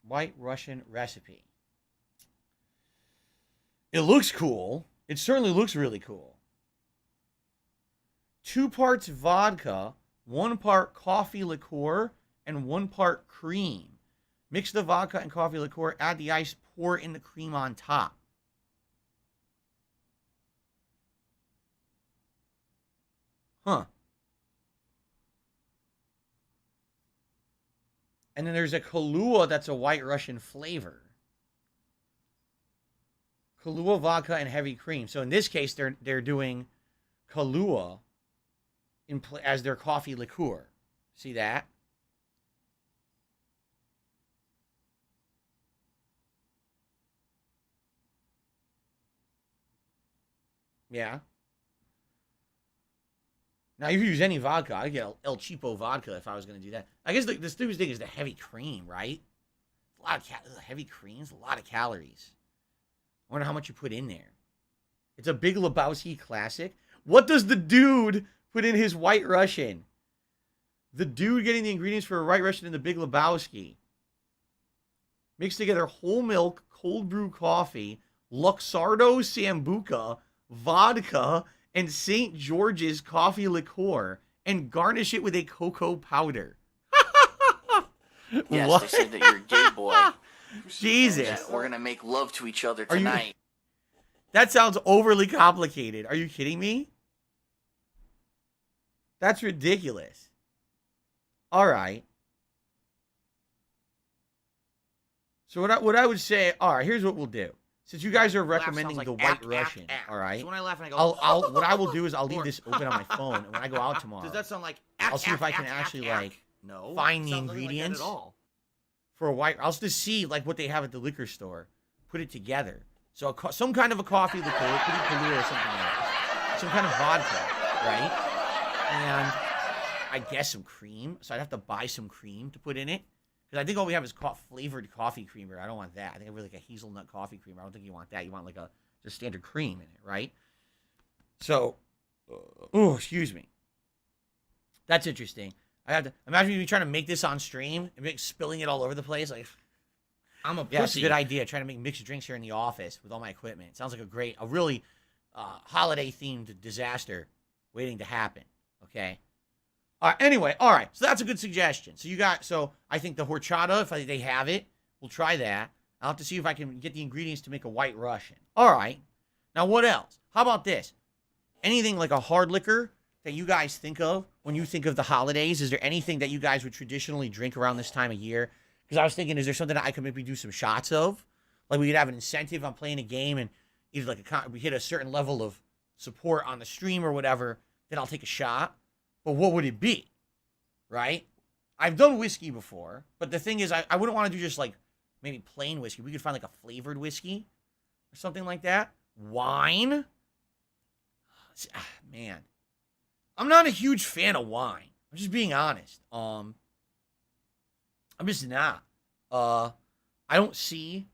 White Russian recipe. It looks cool. It certainly looks really cool. 2 parts vodka, 1 part coffee liqueur, and 1 part cream. Mix the vodka and coffee liqueur, add the ice, pour in the cream on top. Huh. And then there's a Kahlua that's a white Russian flavor. Kahlua vodka and heavy cream. So in this case, they're doing Kahlua as their coffee liqueur. See that? Yeah. Now, if you use any vodka, I'd get El Cheapo vodka if I was going to do that. I guess the stupid thing is the heavy cream, right? A lot of heavy creams, a lot of calories. I wonder how much you put in there. It's a Big Lebowski classic. What does the dude put in his white Russian? The dude getting the ingredients for a white Russian in the Big Lebowski. Mix together whole milk, cold brew coffee, Luxardo Sambuca, vodka, and St. George's coffee liqueur, and garnish it with a cocoa powder. Yes, What? they said that you're a gay boy. Jesus. That we're gonna make love to each other Are you- tonight. That sounds overly complicated. Are you kidding me? That's ridiculous. All right. So what I would say, all right, here's what we'll do. Since you guys are recommending the white Russian, all right, So when I laugh and I go, what I will do is I'll leave this open on my phone, and when I go out tomorrow, does that sound like? I'll see if I can actually like no find it the sounds nothing ingredients. like that at all. for a white. I'll just see like what they have at the liquor store, put it together. So some kind of a coffee liqueur, could be Kahlua or something like that. Some kind of vodka, right? And I guess some cream. So I'd have to buy some cream to put in it. Because I think all we have is flavored coffee creamer. I don't want that. I think I really like a hazelnut coffee creamer. I don't think you want that. You want like a just standard cream in it, right? So, oh, excuse me. That's interesting. I have to imagine you trying to make this on stream and spilling it all over the place. Like, I'm a yeah, it's a pussy. good idea. Trying to make mixed drinks here in the office with all my equipment. It sounds like a really holiday themed disaster waiting to happen. Okay. All right. Anyway, all right. So that's a good suggestion. So I think the horchata, if they have it, we'll try that. I'll have to see if I can get the ingredients to make a white Russian. All right. Now what else? How about this? Anything like a hard liquor that you guys think of when you think of the holidays? Is there anything that you guys would traditionally drink around this time of year? Because I was thinking, is there something that I could maybe do some shots of? Like we could have an incentive on playing a game and either like we hit a certain level of support on the stream or whatever, then I'll take a shot. But what would it be? Right? I've done whiskey before, but the thing is I wouldn't want to do just like maybe plain whiskey. We could find like a flavored whiskey or something like that. Wine? Man. I'm not a huge fan of wine. I'm just being honest. I'm just not. I don't see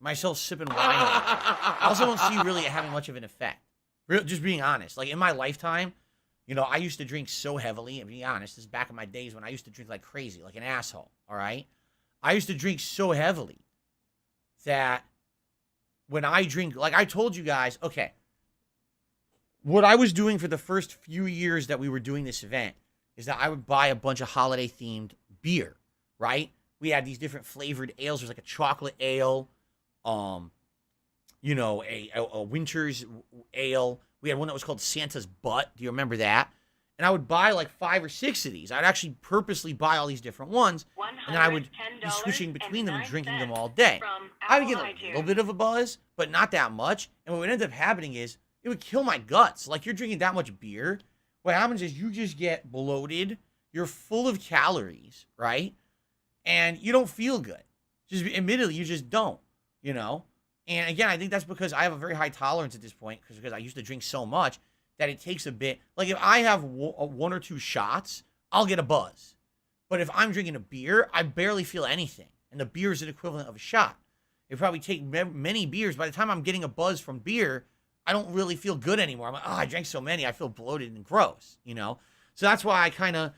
myself sipping wine. I also don't see really it having much of an effect. Just being honest. Like in my lifetime, you know, I used to drink so heavily. And be honest, this is back in my days when I used to drink like crazy, like an asshole. All right. I used to drink so heavily that when I drink, like I told you guys, okay, what I was doing for the first few years that we were doing this event is that I would buy a bunch of holiday themed beer, right? We had these different flavored ales. There's like a chocolate ale, you know, a winter's ale. We had one that was called Santa's Butt. Do you remember that? And I would buy like 5 or 6 of these. I'd actually purposely buy all these different ones, and then I would be switching between them and drinking them all day. I would get a little bit of a buzz, but not that much. And what would end up happening is it would kill my guts. Like, you're drinking that much beer. What happens is you just get bloated. You're full of calories, right? and you don't feel good. Just admittedly, you just don't, you know? And again, I think that's because I have a very high tolerance at this point because I used to drink so much that it takes a bit. Like if I have one or two shots, I'll get a buzz. But if I'm drinking a beer, I barely feel anything. And the beer is an equivalent of a shot. It probably take many beers. By the time I'm getting a buzz from beer, I don't really feel good anymore. I'm like, oh, I drank so many. I feel bloated and gross, you know? So that's why I kind of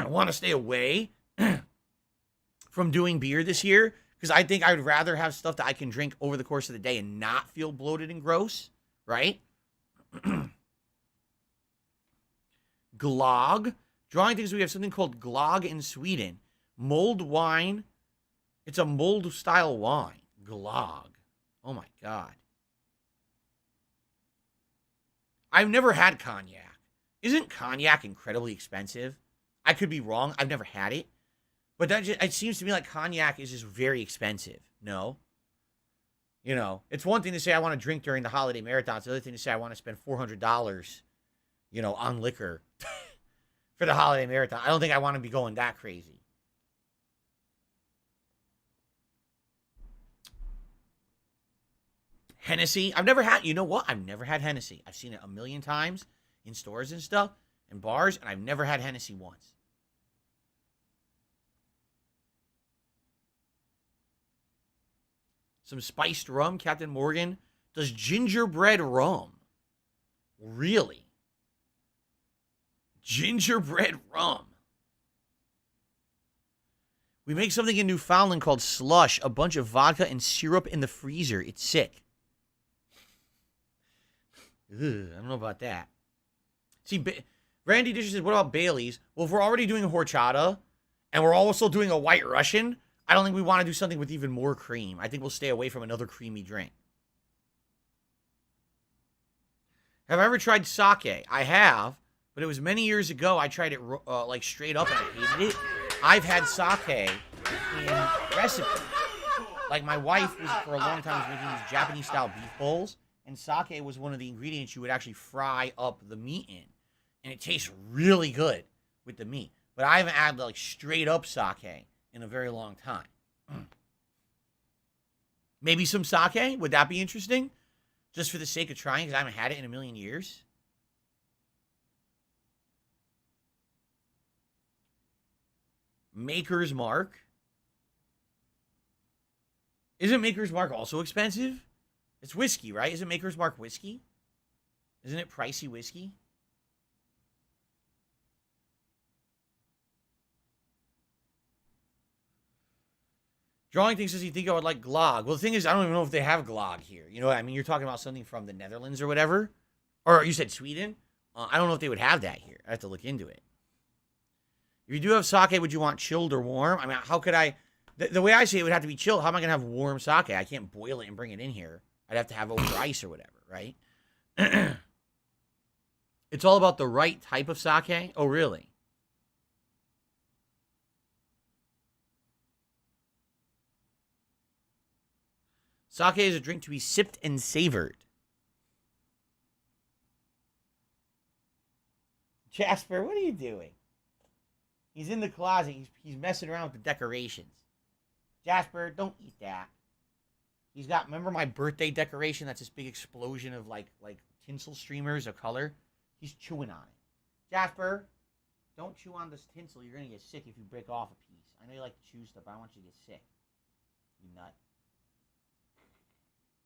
want to stay away from doing beer this year. Because I think I would rather have stuff that I can drink over the course of the day and not feel bloated and gross, right? Glog. Drawing things, we have something called Glog in Sweden. Mulled wine. It's a mulled style wine. Glog. Oh my God. I've never had cognac. Isn't cognac incredibly expensive? I could be wrong. I've never had it. But that just, it seems to me like cognac is just very expensive. No? You know, it's one thing to say I want to drink during the holiday marathon. It's the other thing to say I want to spend $400, you know, on liquor for the holiday marathon. I don't think I want to be going that crazy. Hennessy. I've never had, you know what? I've never had Hennessy. I've seen it a million times in stores and stuff and bars, and I've never had Hennessy once. Some spiced rum, Captain Morgan. Does gingerbread rum. Really? Gingerbread rum. We make something in Newfoundland called slush. A bunch of vodka and syrup in the freezer. It's sick. Ugh, I don't know about that. See, Randy Disher says, what about Bailey's? Well, if we're already doing a horchata and we're also doing a white Russian, I don't think we want to do something with even more cream. I think we'll stay away from another creamy drink. Have I ever tried sake? I have, but it was many years ago. I tried it like straight up and I hated it. I've had sake in recipes. Like my wife was for a long time was making these Japanese style beef bowls, and sake was one of the ingredients you would actually fry up the meat in, and it tastes really good with the meat. But I haven't had like straight up sake in a very long time. Maybe some sake? Would that be interesting? Just for the sake of trying, because I haven't had it in a million years. Maker's Mark. Isn't Maker's Mark also expensive? It's whiskey, right? Isn't Maker's Mark whiskey? Isn't it pricey whiskey? Drawing things, does he think I would like Glog? Well, the thing is, I don't even know if they have Glog here. You know what I mean? You're talking about something from the Netherlands or whatever. Or you said Sweden? I don't know if they would have that here. I have to look into it. If you do have sake, would you want chilled or warm? I mean, how could I... The way I say it would have to be chilled. How am I going to have warm sake? I can't boil it and bring it in here. I'd have to have over ice or whatever, right? It's all about the right type of sake? Oh, really? Sake is a drink to be sipped and savored. Jasper, what are you doing? He's in the closet. He's messing around with the decorations. Jasper, don't eat that. He's got, remember my birthday decoration? That's this big explosion of like tinsel streamers of color. He's chewing on it. Jasper, don't chew on this tinsel. You're going to get sick if you break off a piece. I know you like to chew stuff, but I don't want you to get sick. You nut.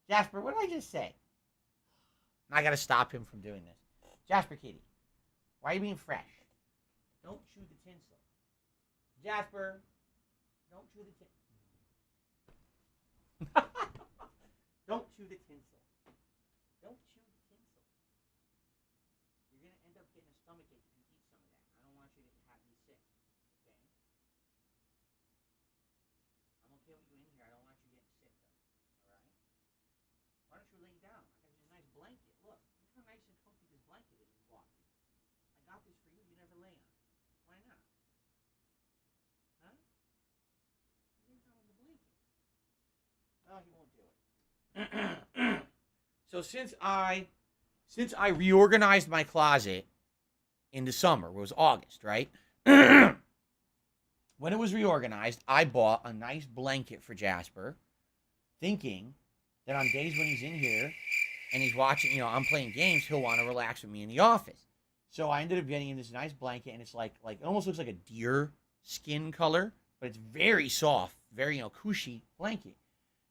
Jasper, what did I just say? I got to stop him from doing this. Jasper Kitty, why are you being fresh? Don't chew the tinsel. Jasper, don't chew the tinsel. Don't chew the tinsel. Don't chew the tinsel. You're going to end up getting a stomachache if you eat some of that. I don't want you to have me sick. Okay? I'm okay with you in here. I don't want you getting sick, though. Alright? Why don't you lay down? I got this nice blanket. Look how nice and comfy this blanket is we bought. I got this for you. You never lay on it. Why not? Huh? Lay down on the blanket. No, he won't do it. So since I reorganized my closet in the summer, it was August, right? when it was reorganized, I bought a nice blanket for Jasper, thinking that on days when he's in here and he's watching, I'm playing games, he'll want to relax with me in the office. So I ended up getting him this nice blanket, and it's like it almost looks like a deer skin color, but it's very soft, very, cushy blanket.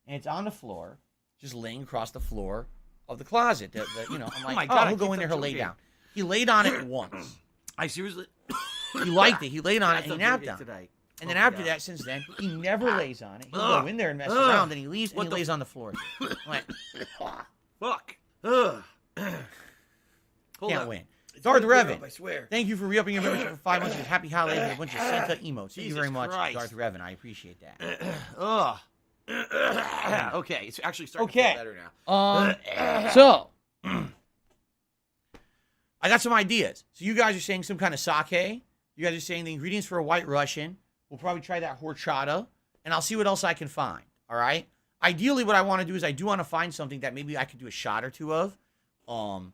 And it's on the floor, just laying across the floor of the closet. I'm like, my God, he'll go in there, he'll lay down. He laid on it once. I seriously. He liked it. He laid on it and he napped on it. Today. And then after that, since then, he never lays on it. He'll go in there and mess around, and he leaves, and he lays on the floor. I'm like, Fuck. can't win. Darth Revan, I swear. thank you for re-upping your membership for 5 months. Happy holidays with a bunch of Santa emotes. Thank you very much, Christ. Darth Revan. I appreciate that. Okay, it's actually starting to feel better now. So, I got some ideas. So you guys are saying some kind of sake. You guys are saying the ingredients for a White Russian. We'll probably try that horchata, and I'll see what else I can find. All right. Ideally, what I want to do is I do want to find something that maybe I could do a shot or two of. So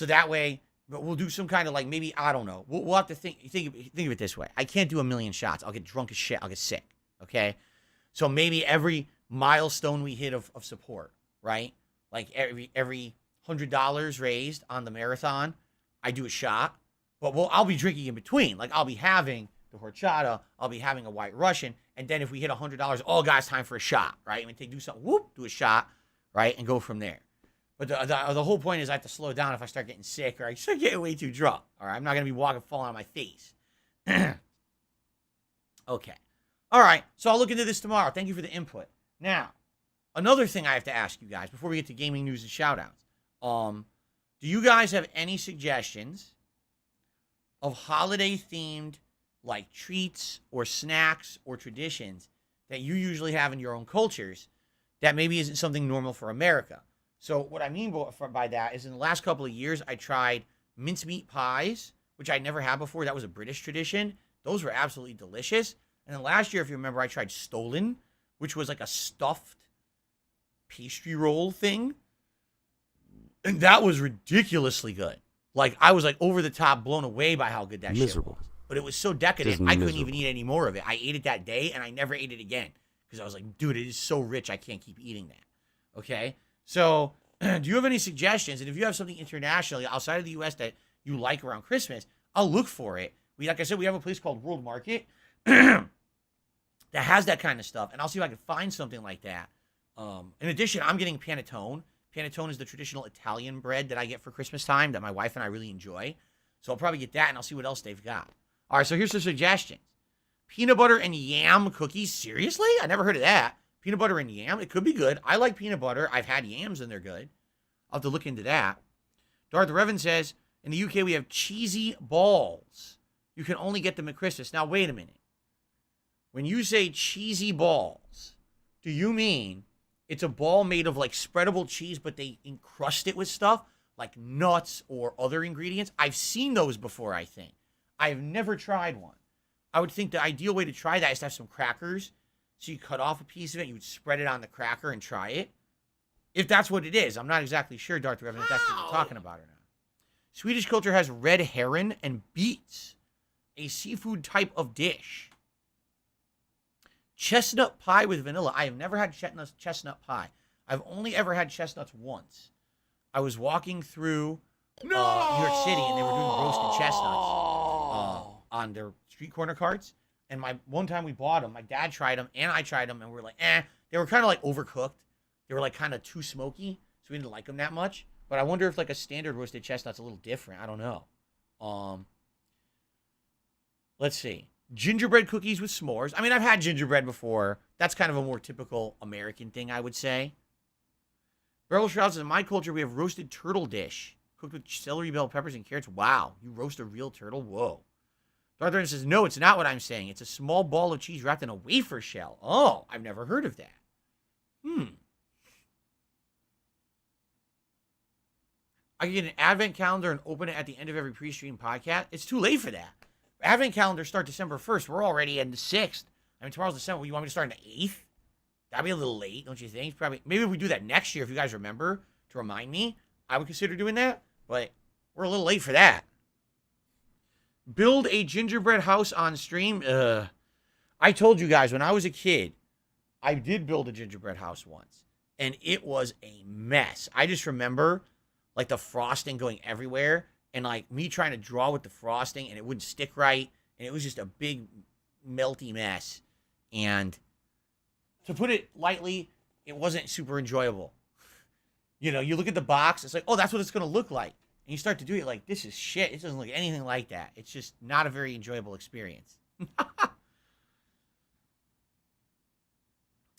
that way, but we'll do some kind of maybe, I don't know. We'll have to think of it this way. I can't do a million shots. I'll get drunk as shit. I'll get sick. Okay. So maybe every milestone we hit of support, right? Like every $100 raised on the marathon, I do a shot. But I'll be drinking in between. Like I'll be having the horchata, I'll be having a White Russian, and then if we hit $100, guys, time for a shot, right? I mean, do something, do a shot, right, and go from there. But the whole point is I have to slow down if I start getting sick or I start getting way too drunk. All right, I'm not gonna be falling on my face. Okay, all right. So I'll look into this tomorrow. Thank you for the input. Now, another thing I have to ask you guys before we get to gaming news and shoutouts. Do you guys have any suggestions of holiday-themed, treats or snacks or traditions that you usually have in your own cultures that maybe isn't something normal for America? So what I mean by that is in the last couple of years, I tried mincemeat pies, which I'd never had before. That was a British tradition. Those were absolutely delicious. And then last year, if you remember, I tried stollen, which was like a stuffed pastry roll thing. And that was ridiculously good. I was over the top blown away by how good that shit was. But it was so decadent, I couldn't even eat any more of it. I ate it that day, and I never ate it again. Because I was like, dude, it is so rich, I can't keep eating that. Okay? So, do you have any suggestions? And if you have something internationally outside of the U.S. that you like around Christmas, I'll look for it. Like I said, we have a place called World Market that has that kind of stuff. And I'll see if I can find something like that. In addition, I'm getting panettone. Panettone is the traditional Italian bread that I get for Christmas time that my wife and I really enjoy. So I'll probably get that, and I'll see what else they've got. All right, so here's some suggestions. Peanut butter and yam cookies. Seriously? I never heard of that. Peanut butter and yam. It could be good. I like peanut butter. I've had yams, and they're good. I'll have to look into that. Darth Revan says, in the UK, we have cheesy balls. You can only get them at Christmas. Now, wait a minute. When you say cheesy balls, do you mean it's a ball made of spreadable cheese, but they encrust it with stuff like nuts or other ingredients? I've seen those before, I think. I've never tried one. I would think the ideal way to try that is to have some crackers. So you cut off a piece of it, you would spread it on the cracker and try it. If that's what it is. I'm not exactly sure, Darth Revan, if that's what you're talking about or not. Swedish culture has red heron and beets, a seafood type of dish. Chestnut pie with vanilla. I have never had chestnut pie. I've only ever had chestnuts once. I was walking through New York City, and they were doing roasted chestnuts on their street corner carts. And one time we bought them. My dad tried them, and I tried them, and we were like, They were kind of overcooked. They were kind of too smoky, so we didn't like them that much. But I wonder if a standard roasted chestnut's a little different. I don't know. Let's see. Gingerbread cookies with s'mores. I mean, I've had gingerbread before. That's kind of a more typical American thing, I would say. Barrel Shrouds, in my culture, we have roasted turtle dish. Cooked with celery, bell peppers, and carrots. Wow, you roast a real turtle? Whoa. Darth Vader says, no, it's not what I'm saying. It's a small ball of cheese wrapped in a wafer shell. Oh, I've never heard of that. I can get an advent calendar and open it at the end of every pre-stream podcast. It's too late for that. Advent calendars start December 1st. We're already in the 6th. I mean, tomorrow's December. You want me to start on the 8th? That'd be a little late, don't you think? Maybe if we do that next year, if you guys remember, to remind me, I would consider doing that. But we're a little late for that. Build a gingerbread house on stream. I told you guys, when I was a kid, I did build a gingerbread house once, and it was a mess. I just remember, like, the frosting going everywhere, and, like, me trying to draw with the frosting, and it wouldn't stick right, and it was just a big, melty mess. And to put it lightly, it wasn't super enjoyable. You know, you look at the box, it's like, oh, that's what it's going to look like. And you start to do it like, this is shit. It doesn't look anything like that. It's just not a very enjoyable experience.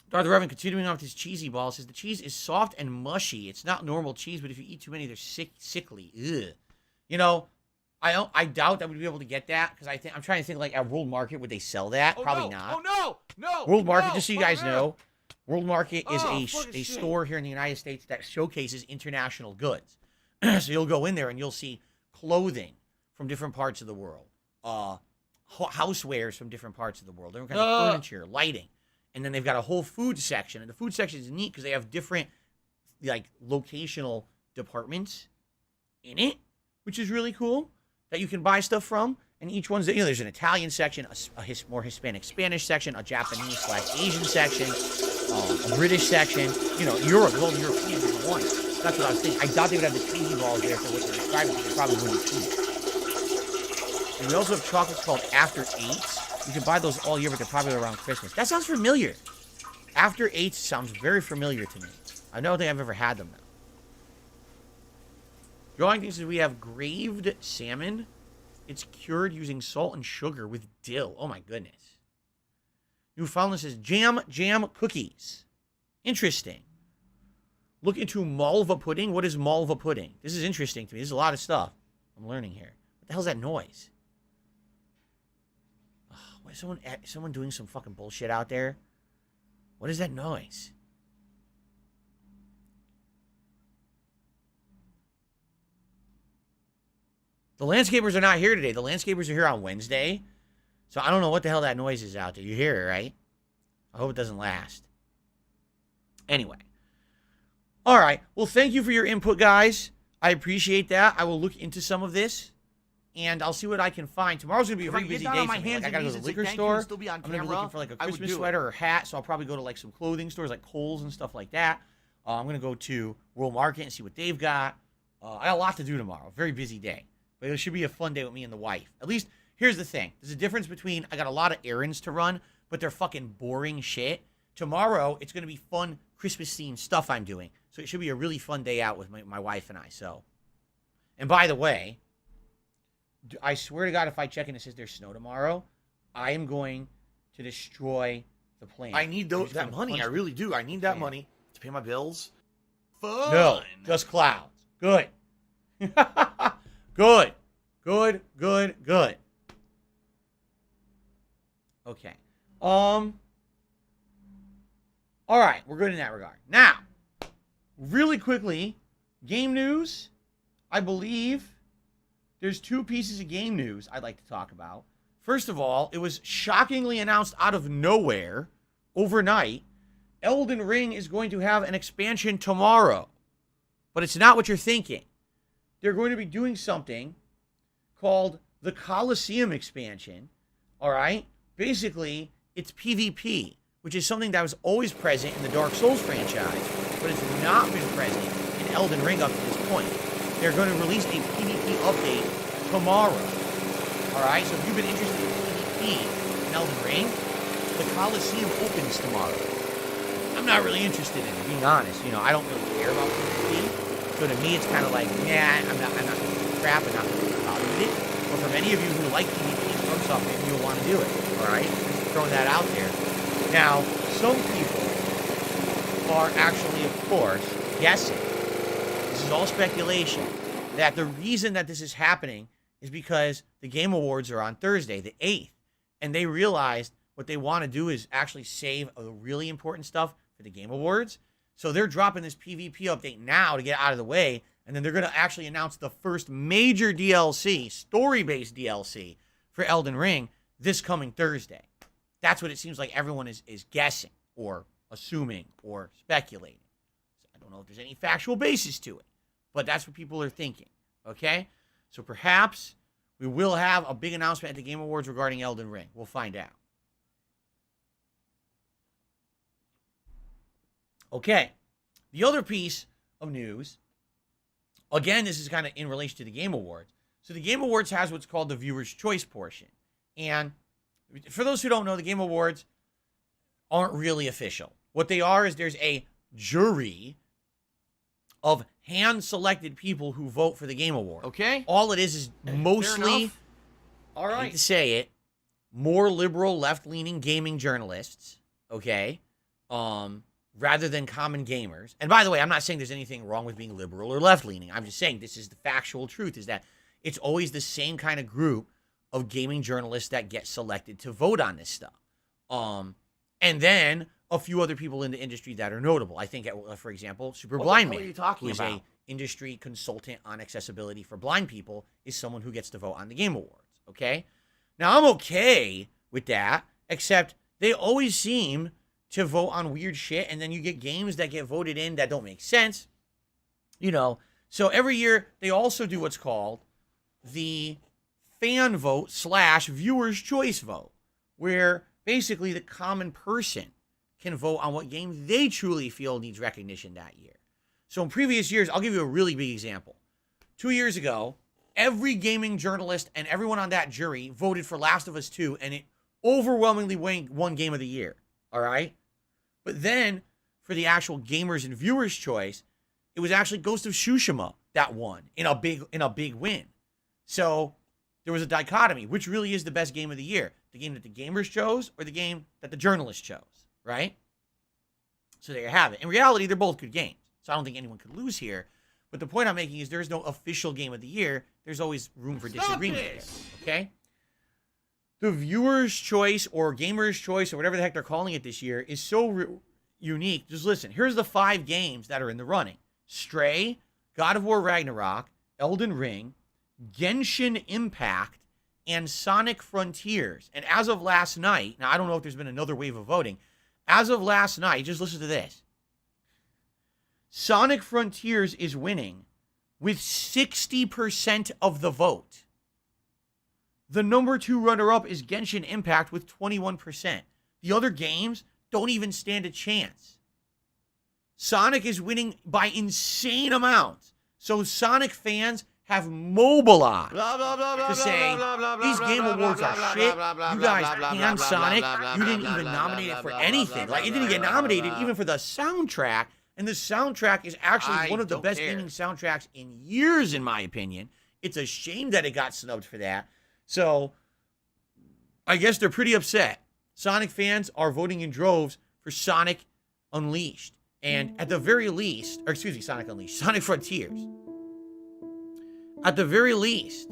Darth Revan, continuing on with his cheesy ball, says the cheese is soft and mushy. It's not normal cheese, but if you eat too many, they're sickly. Ugh. You know, I doubt that we'd be able to get that, because I'm trying to think, like, at World Market, would they sell that? Probably not. Oh, no! World Market, just so you guys know, World Market is a shit. store here in the United States that showcases international goods. So you'll go in there and you'll see clothing from different parts of the world, housewares from different parts of the world, different kinds of furniture, lighting. And then they've got a whole food section. And the food section is neat because they have different, like, locational departments in it, which is really cool, that you can buy stuff from. And each one's, you know, there's an Italian section, a more Hispanic Spanish section, a Japanese/Asian section, a British section, you know, Europe, all the Europeans in one. That's what I was thinking. I doubt they would have the cheesy balls there for what they're describing, because they probably wouldn't eat. And we also have chocolates called After Eights. You can buy those all year, but they're probably around Christmas. That sounds familiar. After Eights sounds very familiar to me. I don't think I've ever had them, though. Drawing things is we have graved salmon. It's cured using salt and sugar with dill. Oh, my goodness. Newfoundland says jam cookies. Interesting. Look into malva pudding. What is malva pudding? This is interesting to me. This is a lot of stuff I'm learning here. What the hell's that noise? Oh, what, is someone doing some fucking bullshit out there? What is that noise? The landscapers are not here today. The landscapers are here on Wednesday. So I don't know what the hell that noise is out there. You hear it, right? I hope it doesn't last. Anyway. All right. Well, thank you for your input, guys. I appreciate that. I will look into some of this, and I'll see what I can find. Tomorrow's going to be a very busy day for me. Like, I got to go to the liquor store. I'm going to be looking for, like, a Christmas sweater or hat, so I'll probably go to, like, some clothing stores like Kohl's and stuff like that. I'm going to go to World Market and see what they've got. I got a lot to do tomorrow. Very busy day. But it should be a fun day with me and the wife. At least, here's the thing. There's a difference between I got a lot of errands to run, but they're fucking boring shit. Tomorrow, it's going to be fun Christmas-themed stuff I'm doing. So it should be a really fun day out with my wife and I. So, and by the way, I swear to God, if I check and it says there's snow tomorrow, I am going to destroy the plane. I need that money. I really do. I need that money to pay my bills. Fun. No, just clouds. Good. Good. Okay. All right, we're good in that regard. Now, really quickly, game news. I believe there's two pieces of game news I'd like to talk about. First of all, it was shockingly announced out of nowhere, overnight, Elden Ring is going to have an expansion tomorrow. But it's not what you're thinking. They're going to be doing something called the Callisto expansion. All right? Basically, it's PvP, which is something that was always present in the Dark Souls franchise, but it's not been present in Elden Ring up to this point. They're going to release a PvP update tomorrow. All right? So if you've been interested in PvP in Elden Ring, the Coliseum opens tomorrow. I'm not really interested in it, being honest. You know, I don't really care about PvP. So to me, it's kind of like, nah, I'm not going to do crap. I'm not going to be bothered with it. But for many of you who like PvP from something, maybe you'll want to do it. All right? Just throwing that out there. Now, some people are actually, of course, guessing. This is all speculation. That the reason that this is happening is because the Game Awards are on Thursday, the 8th. And they realized what they want to do is actually save the really important stuff for the Game Awards. So they're dropping this PvP update now to get out of the way. And then they're going to actually announce the first major DLC, story-based DLC, for Elden Ring this coming Thursday. That's what it seems like everyone is guessing or assuming or speculating. So I don't know if there's any factual basis to it, but that's what people are thinking, okay? So perhaps we will have a big announcement at the Game Awards regarding Elden Ring. We'll find out. Okay. The other piece of news, again, this is kind of in relation to the Game Awards. So the Game Awards has what's called the Viewer's Choice portion. And for those who don't know, the Game Awards aren't really official. What they are is there's a jury of hand-selected people who vote for the Game Award. Okay. All it is mostly, All I hate right. to say it, more liberal, left-leaning gaming journalists, okay, rather than common gamers. And by the way, I'm not saying there's anything wrong with being liberal or left-leaning. I'm just saying this is the factual truth, is that it's always the same kind of group of gaming journalists that get selected to vote on this stuff. And then a few other people in the industry that are notable. I think, for example, Super Blind What Man, are you talking who is about? a industry consultant on accessibility for blind people, is someone who gets to vote on the Game Awards, okay? Now, I'm okay with that, except they always seem to vote on weird shit, and then you get games that get voted in that don't make sense, you know? So every year, they also do what's called the fan vote / viewer's choice vote, where basically the common person can vote on what game they truly feel needs recognition that year. So in previous years, I'll give you a really big example. 2 years ago, every gaming journalist and everyone on that jury voted for Last of Us 2, and it overwhelmingly won Game of the Year, all right? But then, for the actual gamers and viewers' choice, it was actually Ghost of Tsushima that won in a big win. So there was a dichotomy. Which really is the best game of the year? The game that the gamers chose or the game that the journalists chose, right? So there you have it. In reality, they're both good games. So I don't think anyone could lose here. But the point I'm making is there's no official game of the year. There's always room for disagreement there, okay? The viewer's choice or gamer's choice or whatever the heck they're calling it this year is so unique. Just listen. Here's the 5 games that are in the running. Stray, God of War Ragnarok, Elden Ring, Genshin Impact, and Sonic Frontiers. And as of last night, now I don't know if there's been another wave of voting. As of last night, just listen to this. Sonic Frontiers is winning with 60% of the vote. The number 2 runner-up is Genshin Impact with 21%. The other games don't even stand a chance. Sonic is winning by insane amounts. So Sonic fans have mobilized to say these game awards are shit. You guys panned Sonic. You didn't even nominate it for anything. Like, it didn't get nominated even for the soundtrack. And the soundtrack is actually one of the best gaming soundtracks in years, in my opinion. It's a shame that it got snubbed for that. So I guess they're pretty upset. Sonic fans are voting in droves for Sonic Unleashed. And at the very least, or excuse me, Sonic Unleashed, Sonic Frontiers. At the very least,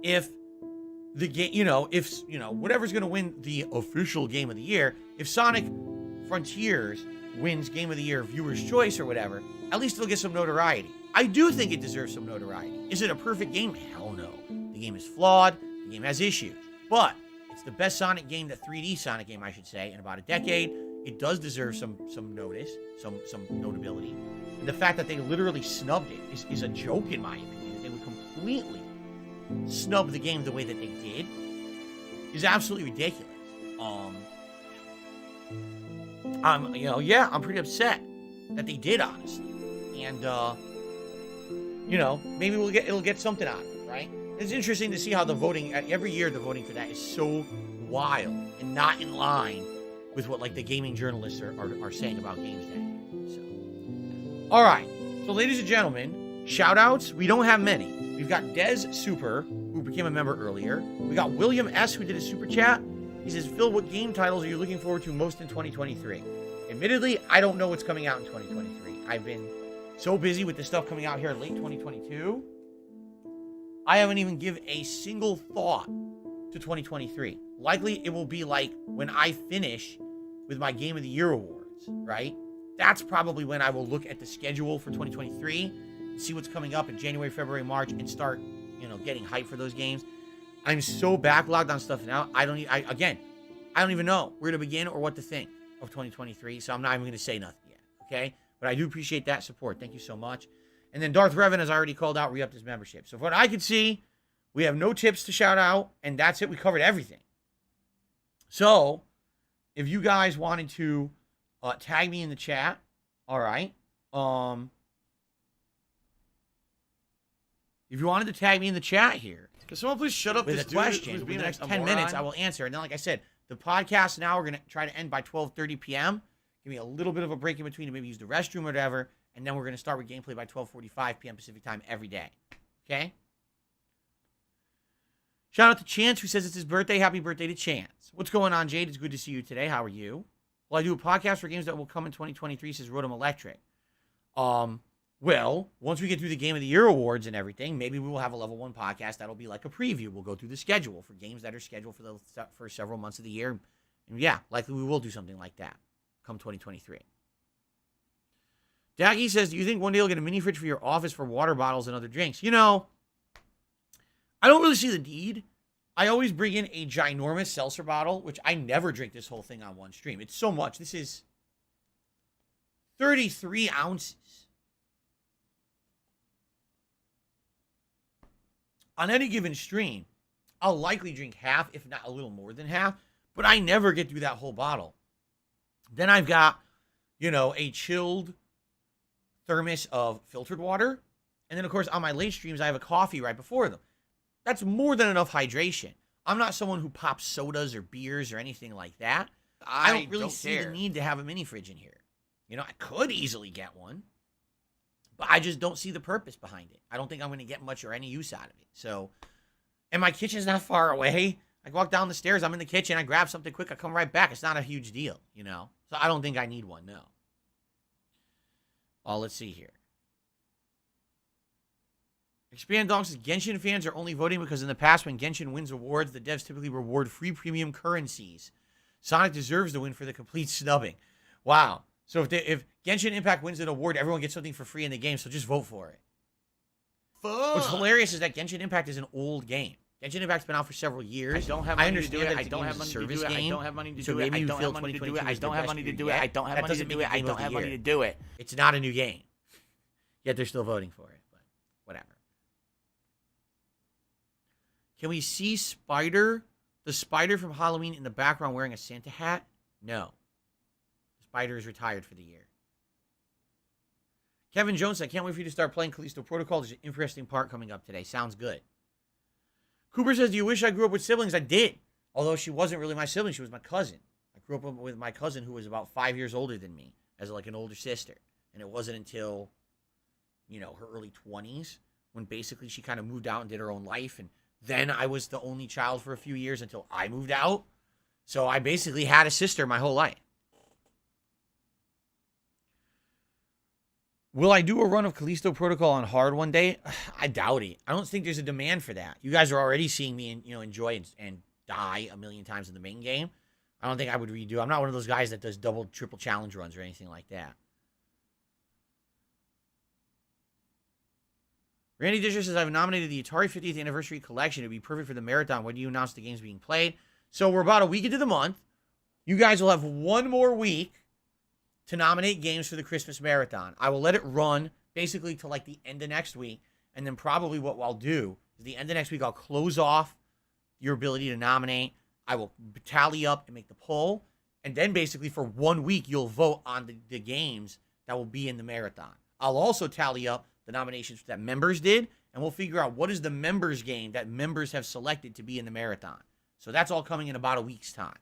if the game, whatever's going to win the official game of the year, if Sonic Frontiers wins Game of the Year, Viewer's Choice or whatever, at least it'll get some notoriety. I do think it deserves some notoriety. Is it a perfect game? Hell no. The game is flawed. The game has issues. But it's the best Sonic game, the 3D Sonic game, I should say, in about a decade. It does deserve some notice, some notability. And the fact that they literally snubbed it is a joke, in my opinion. They would completely snub the game the way that they did is absolutely ridiculous. I'm pretty upset that they did, honestly. And maybe it'll get something out of it, right? It's interesting to see how the voting every year the voting for that is so wild and not in line with what like the gaming journalists are saying about games that year. So, all right. So, ladies and gentlemen, shout outs. We don't have many. We've got Des Super, who became a member earlier. We got William S, who did a super chat. He says, Phil, what game titles are you looking forward to most in 2023? Admittedly, I don't know what's coming out in 2023. I've been so busy with the stuff coming out here in late 2022. I haven't even given a single thought to 2023. Likely, it will be like when I finish with my Game of the Year awards, right? That's probably when I will look at the schedule for 2023, see what's coming up in January, February, March, and start, getting hyped for those games. I'm so backlogged on stuff now. I don't even know where to begin or what to think of 2023, so I'm not even going to say nothing yet, okay? But I do appreciate that support. Thank you so much. And then Darth Revan has already called out, re-upped his membership. So from what I can see, we have no tips to shout out, and that's it. We covered everything. So if you guys wanted to tag me in the chat All right. If you wanted to tag me in the chat here Can someone please shut up with this a dude question, who's with being the next a 10 minutes, moron? I will answer. And then, like I said, the podcast now we're going to try to end by 12:30 p.m. Give me a little bit of a break in between to maybe use the restroom or whatever. And then we're going to start with gameplay by 12:45 p.m. Pacific time every day. Okay? Shout out to Chance, who says it's his birthday. Happy birthday to Chance. What's going on, Jade? It's good to see you today. How are you? Well, I do a podcast for games that will come in 2023, says Rotom Electric. Well, once we get through the Game of the Year awards and everything, maybe we will have a level 1 podcast that'll be like a preview. We'll go through the schedule for games that are scheduled for several months of the year. And yeah, likely we will do something like that come 2023. Daggy says, do you think one day you'll get a mini fridge for your office for water bottles and other drinks? You know, I don't really see the need. I always bring in a ginormous seltzer bottle, which I never drink this whole thing on one stream. It's so much. This is 33 ounces. On any given stream, I'll likely drink half, if not a little more than half, but I never get through that whole bottle. Then I've got, a chilled thermos of filtered water. And then, of course, on my late streams, I have a coffee right before them. That's more than enough hydration. I'm not someone who pops sodas or beers or anything like that. I don't really see the need to have a mini fridge in here. I could easily get one, but I just don't see the purpose behind it. I don't think I'm going to get much or any use out of it. So, and my kitchen's not far away. I walk down the stairs, I'm in the kitchen, I grab something quick, I come right back. It's not a huge deal, So I don't think I need one, no. Let's see here. Expand Dong says, Genshin fans are only voting because in the past when Genshin wins awards, the devs typically reward free premium currencies. Sonic deserves the win for the complete snubbing. Wow. So if Genshin Impact wins an award, everyone gets something for free in the game, so just vote for it. Fuck. What's hilarious is that Genshin Impact is an old game. Genshin Impact's been out for several years. I don't have money to do it. I don't have money to do it. I don't have money to So do it. maybe I you don't feel have money to do it. 2022 I is don't the have best money to year do it. yet. I don't have That money to doesn't do make it. I game of don't the have money year. to do it. It's not a new game. Yet they're still voting for it, but whatever. Can we see the spider from Halloween in the background wearing a Santa hat? No. The spider is retired for the year. Kevin Jones, I can't wait for you to start playing Callisto Protocol. There's an interesting part coming up today. Sounds good. Cooper says, do you wish I grew up with siblings? I did. Although she wasn't really my sibling. She was my cousin. I grew up with my cousin who was about 5 years older than me as like an older sister. And it wasn't until, her early 20s when basically she kind of moved out and did her own life. And then I was the only child for a few years until I moved out. So I basically had a sister my whole life. Will I do a run of Callisto Protocol on hard one day? I doubt it. I don't think there's a demand for that. You guys are already seeing me, enjoy and die a million times in the main game. I don't think I would redo. I'm not one of those guys that does double, triple challenge runs or anything like that. Randy Disher says, I've nominated the Atari 50th Anniversary Collection. It would be perfect for the marathon. When do you announce the games being played? So we're about a week into the month. You guys will have one more week to nominate games for the Christmas marathon. I will let it run basically to like the end of next week. And then probably what I'll do is the end of next week, I'll close off your ability to nominate. I will tally up and make the poll. And then basically for 1 week, you'll vote on the games that will be in the marathon. I'll also tally up the nominations that members did. And we'll figure out what is the members game that members have selected to be in the marathon. So that's all coming in about a week's time.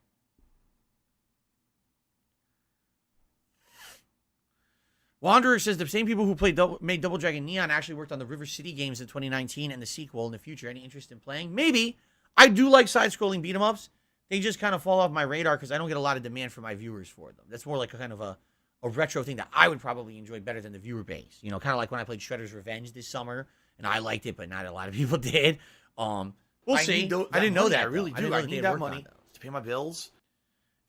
Wanderer says the same people who made Double Dragon Neon actually worked on the River City games in 2019 and the sequel in the future. Any interest in playing? Maybe. I do like side-scrolling beat-em-ups. They just kind of fall off my radar because I don't get a lot of demand from my viewers for them. That's more like a kind of a retro thing that I would probably enjoy better than the viewer base. Kind of like when I played Shredder's Revenge this summer, and I liked it, but not a lot of people did. We'll see. I didn't know that. I really do. I need that money to pay my bills.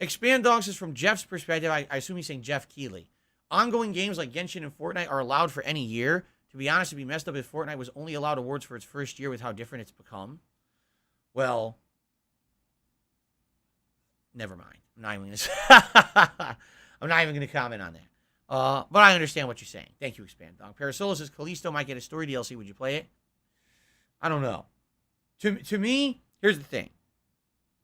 Expand Dogs is from Jeff's perspective. I assume he's saying Jeff Keighley. Ongoing games like Genshin and Fortnite are allowed for any year. To be honest, it'd be messed up if Fortnite was only allowed awards for its first year with how different it's become. Well, never mind. I'm not even going to comment on that. But I understand what you're saying. Thank you, Expand Dog. Parasola says Callisto might get a story DLC. Would you play it? I don't know. To me, here's the thing.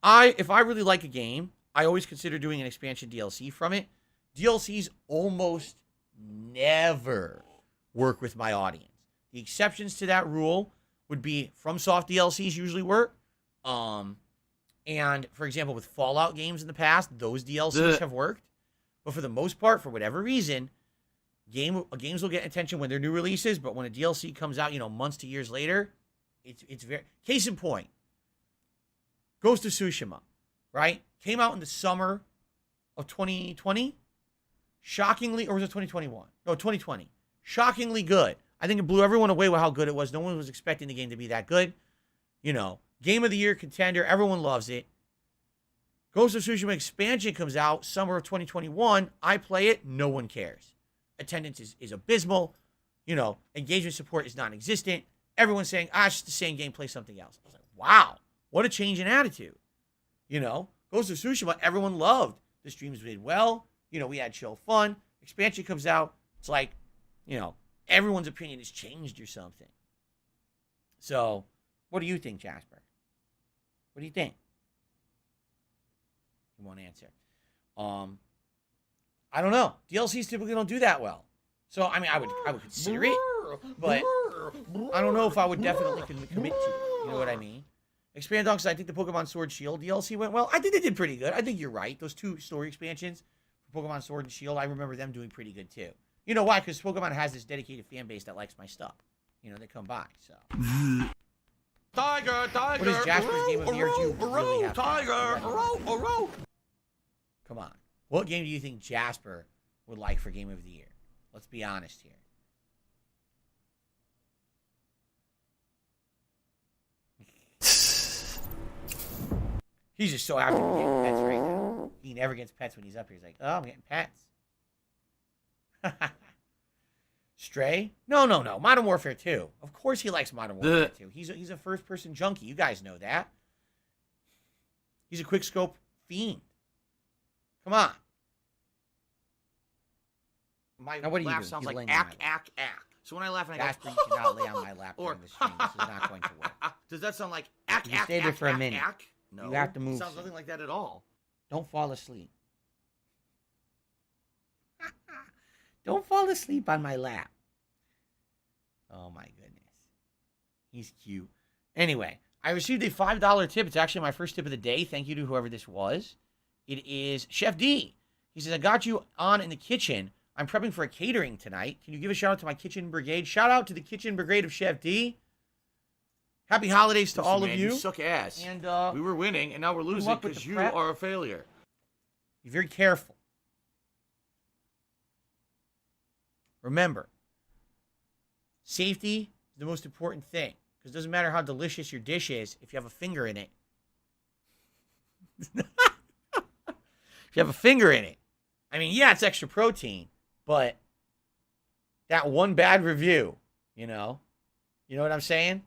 If I really like a game, I always consider doing an expansion DLC from it. DLCs almost never work with my audience. The exceptions to that rule would be FromSoft DLCs usually work. And for example, with Fallout games in the past, those DLCs have worked. But for the most part, for whatever reason, games will get attention when they're new releases, but when a DLC comes out, months to years later, it's very... Case in point, Ghost of Tsushima, right? Came out in the summer of 2020. Shockingly, or was it 2021? No, 2020. Shockingly good. I think it blew everyone away with how good it was. No one was expecting the game to be that good. Game of the Year contender. Everyone loves it. Ghost of Tsushima expansion comes out summer of 2021. I play it. No one cares. Attendance is abysmal. Engagement support is non-existent. Everyone's saying, it's just the same game, play something else. I was like, wow, what a change in attitude. Ghost of Tsushima, everyone loved. The streams did well. We had chill fun. Expansion comes out. It's like, everyone's opinion has changed or something. So, what do you think, Jasper? What do you think? He won't answer. I don't know. DLCs typically don't do that well. So, I mean, I would consider it, but I don't know if I would definitely commit to it. You know what I mean? Expand Dunks, I think the Pokemon Sword Shield DLC went well. I think they did pretty good. I think you're right. Those 2 story expansions for Pokemon Sword and Shield, I remember them doing pretty good too. You know why? Because Pokemon has this dedicated fan base that likes my stuff. They come by, so. Tiger, What is Jasper's game of the year? Do you really have Tiger, Come on. What game do you think Jasper would like for game of the year? Let's be honest here. He's just so happy to be getting pets right now. He never gets pets when he's up here. He's like, oh, I'm getting pets. Stray? No. Modern Warfare 2. Of course he likes Modern Warfare 2. He's a first-person junkie. You guys know that. He's a quick-scope fiend. Come on. My Now, what are you laugh doing? sounds He's like laying ack, on my ack, ack. So when I laugh and I Jasper, go, you cannot lay on my lap or during the stream. This is not going to work. Does that sound like ack, You ack, stay there ack, for a ack, minute. ack? No. You have to move It sounds soon. nothing like that at all. Don't fall asleep. Don't fall asleep on my lap. Oh my goodness. He's cute. Anyway, I received a $5 tip. It's actually my first tip of the day. Thank you to whoever this was. It is Chef D. He says, I got you on in the kitchen. I'm prepping for a catering tonight. Can you give a shout out to my kitchen brigade? Shout out to the kitchen brigade of Chef D. Happy holidays to all of you. You suck ass. And we were winning, and now we're losing luck with because the you prep. are a failure. be very careful. Remember, safety is the most important thing. Because it doesn't matter how delicious your dish is if you have a finger in it. If you have a finger in it. I mean, yeah, it's extra protein, but that one bad review, you know what I'm saying?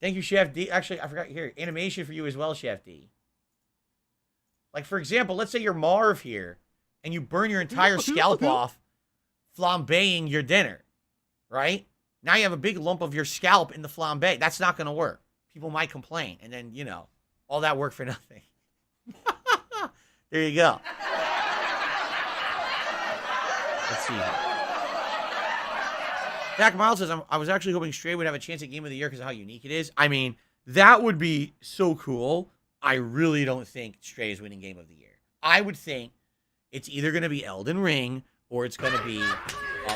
Thank you, Chef D. Actually, I forgot here. Animation for you as well, Chef D. Like, for example, let's say you're Marv here, and you burn your entire scalp off flambeing your dinner, right? Now you have a big lump of your scalp in the flambe. That's not going to work. People might complain, and then, all that work for nothing. There you go. Let's see. Zach Miles says, I was actually hoping Stray would have a chance at Game of the Year because of how unique it is. I mean, that would be so cool. I really don't think Stray is winning Game of the Year. I would think it's either going to be Elden Ring or it's going to be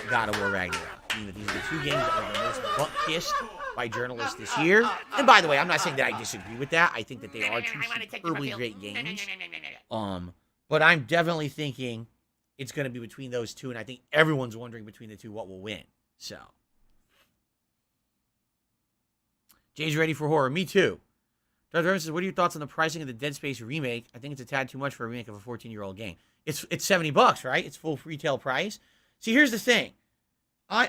God of War Ragnarok. These are the two games that were the most butt-kissed by journalists this year. And by the way, I'm not saying that I disagree with that. I think that they are two superbly great games. But I'm definitely thinking it's going to be between those two, and I think everyone's wondering between the two what will win. So, Jay's ready for horror. Me too. Dr. Evans says, what are your thoughts on the pricing of the Dead Space remake? I think it's a tad too much for a remake of a 14-year-old game. It's $70, right? It's full retail price. See, here's the thing.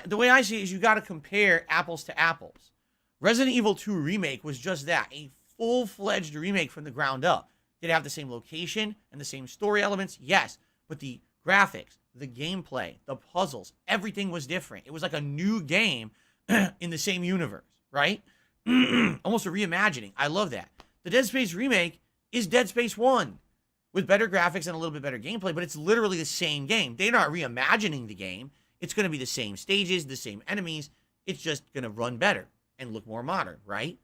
The way I see it is you got to compare apples to apples. Resident Evil 2 remake was just that, a full-fledged remake from the ground up. Did it have the same location and the same story elements? Yes, but the graphics, the gameplay, the puzzles, everything was different. It was like a new game in the same universe, right? Almost a reimagining. I love that. The Dead Space remake is Dead Space 1 with better graphics and a little bit better gameplay, but it's literally the same game. They're not reimagining the game. It's going to be the same stages, the same enemies. It's just going to run better and look more modern, right?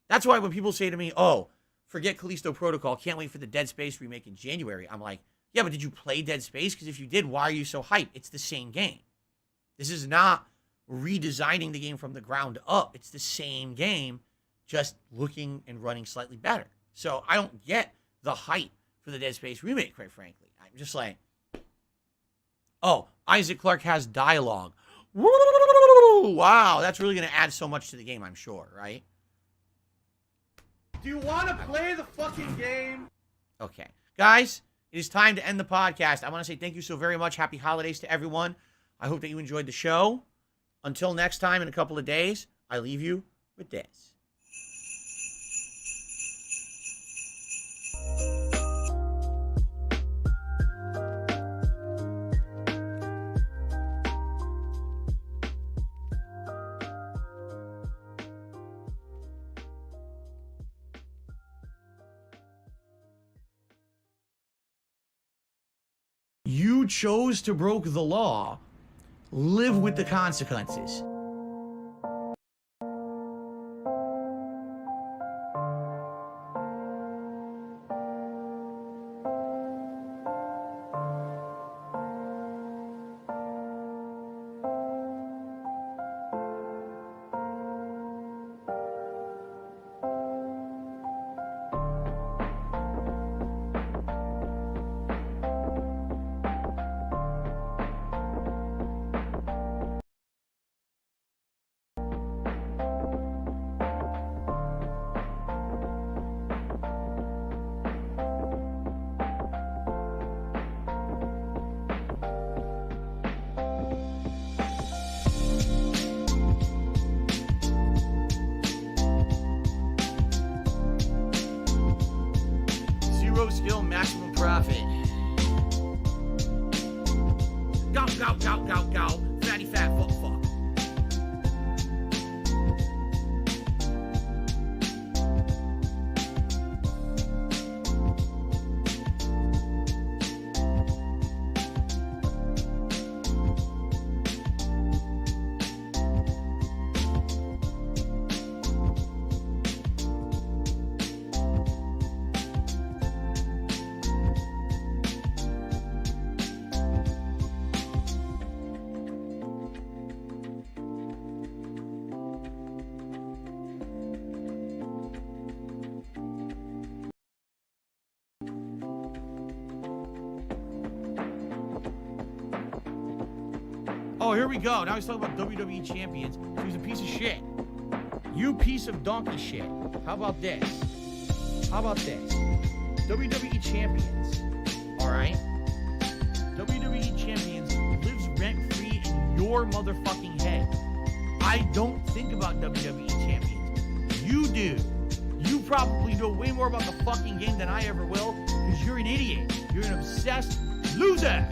That's why when people say to me, oh, forget Callisto Protocol, can't wait for the Dead Space remake in January, I'm like, yeah, but did you play Dead Space? Because if you did, why are you so hyped? It's the same game. This is not redesigning the game from the ground up. It's the same game, just looking and running slightly better. So I don't get the hype for the Dead Space remake, quite frankly. I'm just like, oh, Isaac Clarke has dialogue. Woo! Wow, that's really going to add so much to the game, I'm sure, right? Do you want to play the fucking game? Okay. Guys, it is time to end the podcast. I want to say thank you so very much. Happy holidays to everyone. I hope that you enjoyed the show. Until next time in a couple of days, I leave you with this. You chose to broke the law. Live with the consequences. Zero skill, maximum profit. Go, go, go, go, go. Fatty fat fuck fuck. Oh, here we go. Now he's talking about WWE champions. So he's a piece of shit. You piece of donkey shit. How about this? How about this? WWE champions. Alright? WWE champions lives rent-free in your motherfucking head. I don't think about WWE champions. You do. You probably know way more about the fucking game than I ever will, because you're an idiot. You're an obsessed loser.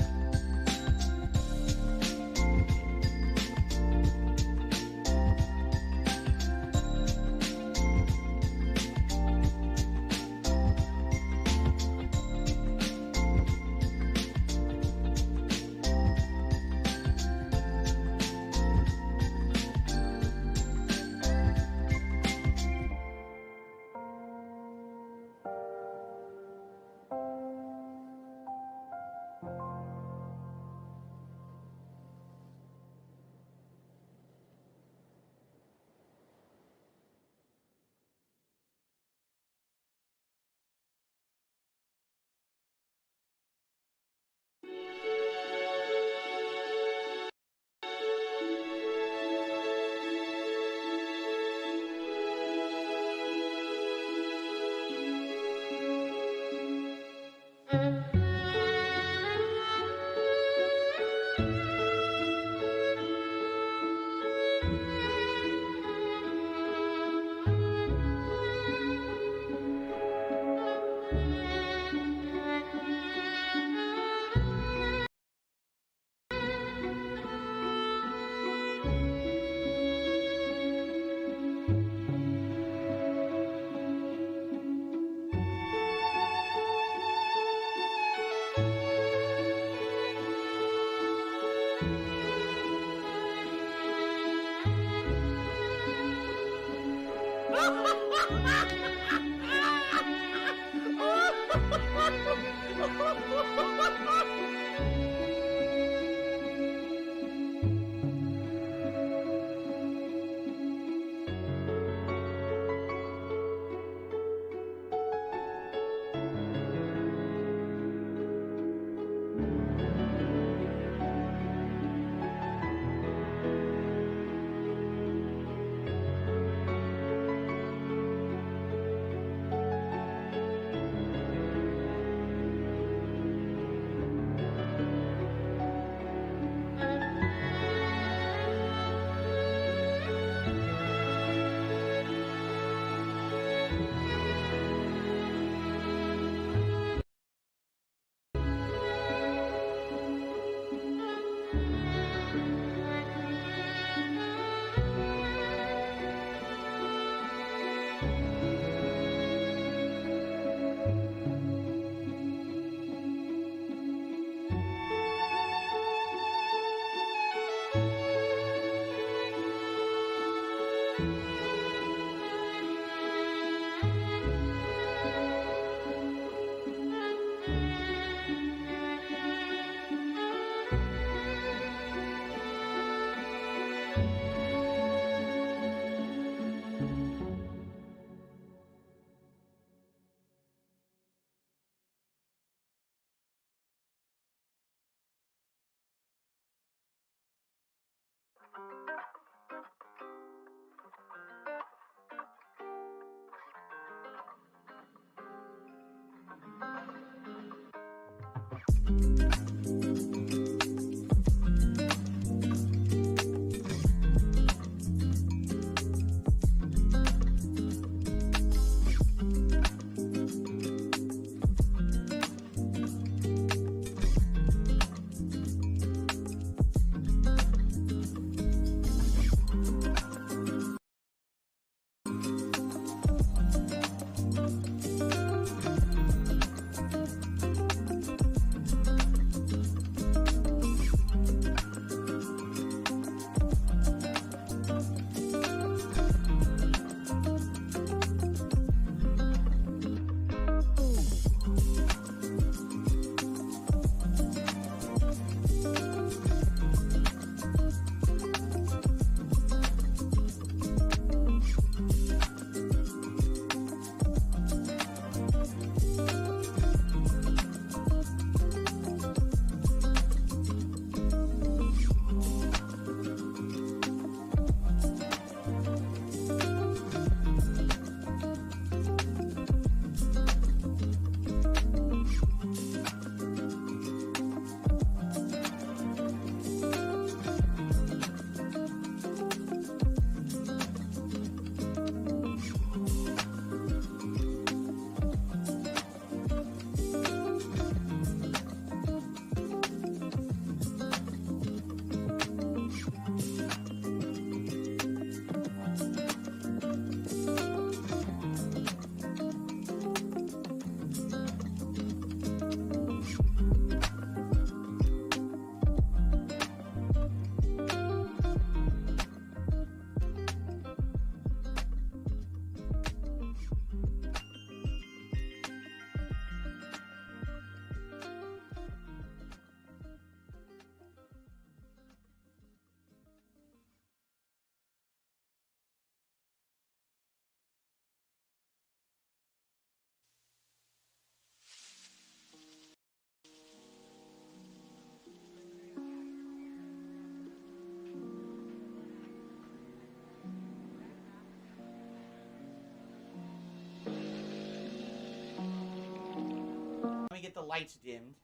Let me get the lights dimmed.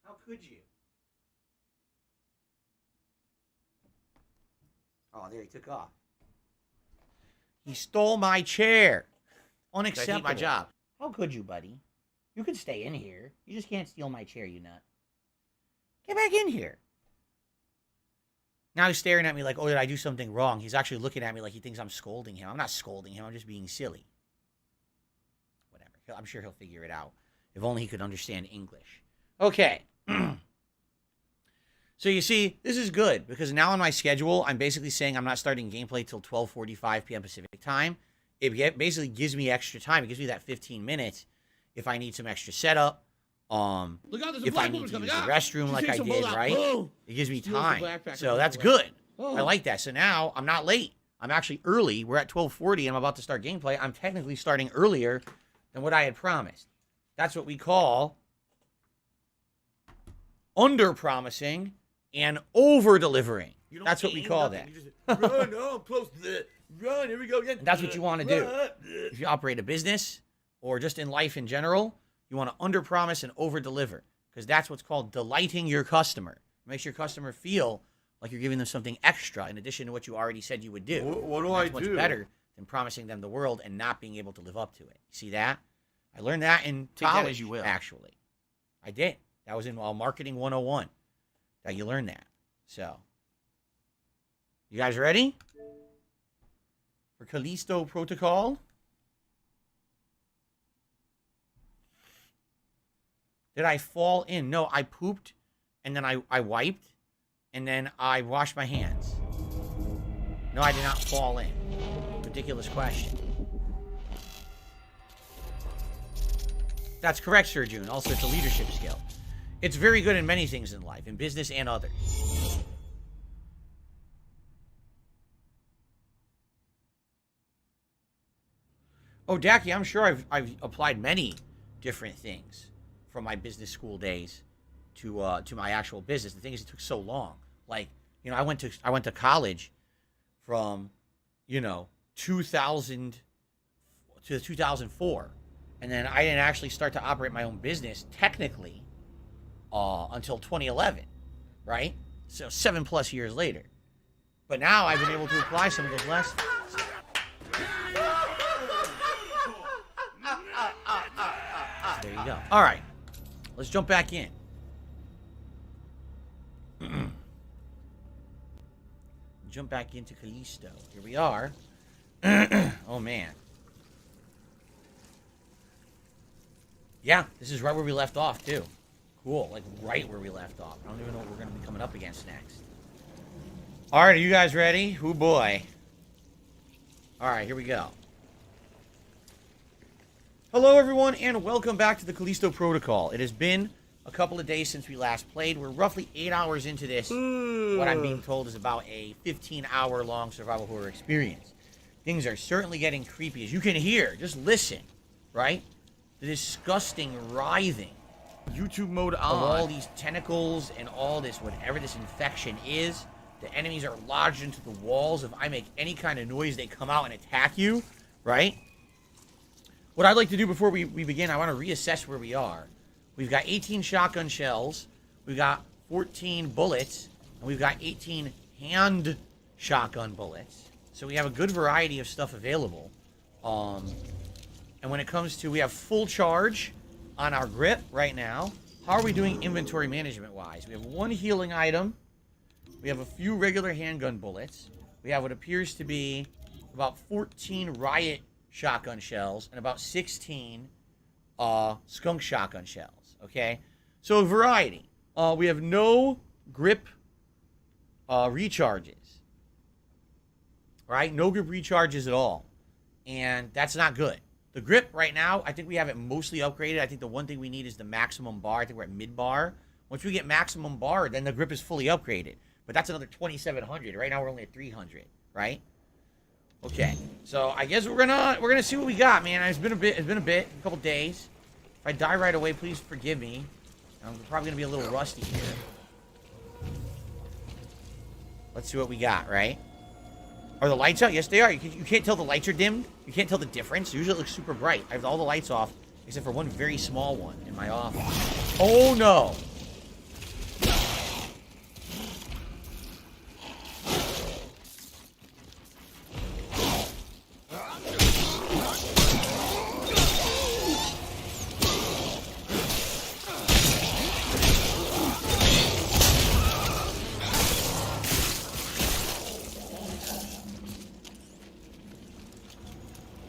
How could you? Oh, there he took off. He stole my chair. Unacceptable. My job. How could you, buddy? You could stay in here. You just can't steal my chair, you nut. Get back in here. Now he's staring at me like, oh, did I do something wrong? He's actually looking at me like he thinks I'm scolding him. I'm not scolding him. I'm just being silly. Whatever. I'm sure he'll figure it out. If only he could understand English. Okay. So you see, this is good because now on my schedule, I'm basically saying I'm not starting gameplay till 12:45 p.m. Pacific time. It basically gives me extra time. It gives me that 15 minutes if I need some extra setup. If I need to use the restroom like I did, right? It gives me time. So that's good. I like that. So now I'm not late. I'm actually early. We're at 12:40 and I'm about to start gameplay. I'm technically starting earlier than what I had promised. That's what we call under-promising and over-delivering. That's what we call that. Run, oh, I'm close to the run. Here we go again. And that's what you want to do. If you operate a business or just in life in general, you want to under-promise and over-deliver because that's what's called delighting your customer. It makes your customer feel like you're giving them something extra in addition to what you already said you would do. What do I do? Much better than promising them the world and not being able to live up to it. See that? I learned that in college, as you will. Actually. I did. That was in Marketing 101 that you learned that. So, you guys ready for Callisto Protocol? Did I fall in? No, I pooped, and then I wiped, and then I washed my hands. No, I did not fall in. Ridiculous question. That's correct, Sir June. Also, it's a leadership skill. It's very good in many things in life, in business and others. Oh, Dacky, I'm sure I've applied many different things from my business school days to my actual business. The thing is, it took so long. Like, you know, I went to college from, you know, 2000 to 2004, and then I didn't actually start to operate my own business technically until 2011, right? So 7+ years later. But now I've been able to apply some of those lessons. There you go. All right, let's jump back in. Jump back into Callisto. Here we are. Oh man. Yeah, this is right where we left off too. Cool, like right where we left off. I don't even know what we're going to be coming up against next. All right, are you guys ready? Oh boy. All right, here we go. Hello everyone, and welcome back to the Callisto Protocol. It has been a couple of days since we last played. We're roughly 8 hours into this. What I'm being told is about a 15-hour long survival horror experience. Things are certainly getting creepy, as you can hear. Just listen, right? The disgusting writhing YouTube mode on. of all these tentacles and all this, whatever this infection is. The enemies are lodged into the walls. If I make any kind of noise, they come out and attack you, right? What I'd like to do before we begin, I want to reassess where we are. We've got 18 shotgun shells, we've got 14 bullets, and we've got 18 hand shotgun bullets. So we have a good variety of stuff available. And when it comes to, we have full charge on our grip right now. How are we doing inventory management-wise? We have 1 healing item. We have a few regular handgun bullets. We have what appears to be about 14 riot shotgun shells and about 16 skunk shotgun shells, okay? So variety. We have no grip recharges, right? No grip recharges at all, and that's not good. The grip right now, I think we have it mostly upgraded. I think the one thing we need is the maximum bar. I think we're at mid bar. Once we get maximum bar, then the grip is fully upgraded. But that's another 2,700. Right now we're only at 300, right? Okay, so I guess we're gonna see what we got, man. It's been a couple days. If I die right away, please forgive me. I'm probably gonna be a little rusty here. Let's see what we got, right? Are the lights out? Yes, they are. You can't tell the lights are dimmed. You can't tell the difference. Usually it looks super bright. I have all the lights off, except for one very small one in my office. Oh no!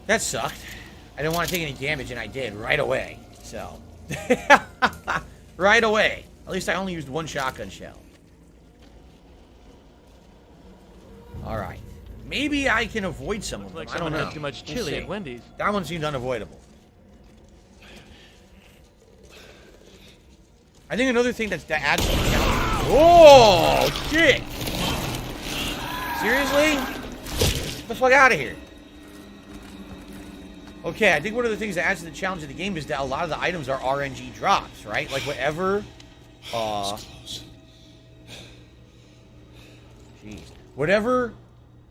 That sucked. I didn't want to take any damage, and I did right away. So, right away. At least I only used 1 shotgun shell. All right. Maybe I can avoid some of them. Looks I like don't someone know. had too much We'll chili see. at Wendy's. That one seemed unavoidable. I think another thing that adds to the challenge. Oh, shit! Seriously? Get the fuck out of here. Okay, I think one of the things that adds to the challenge of the game is that a lot of the items are RNG drops, right? Like whatever, whatever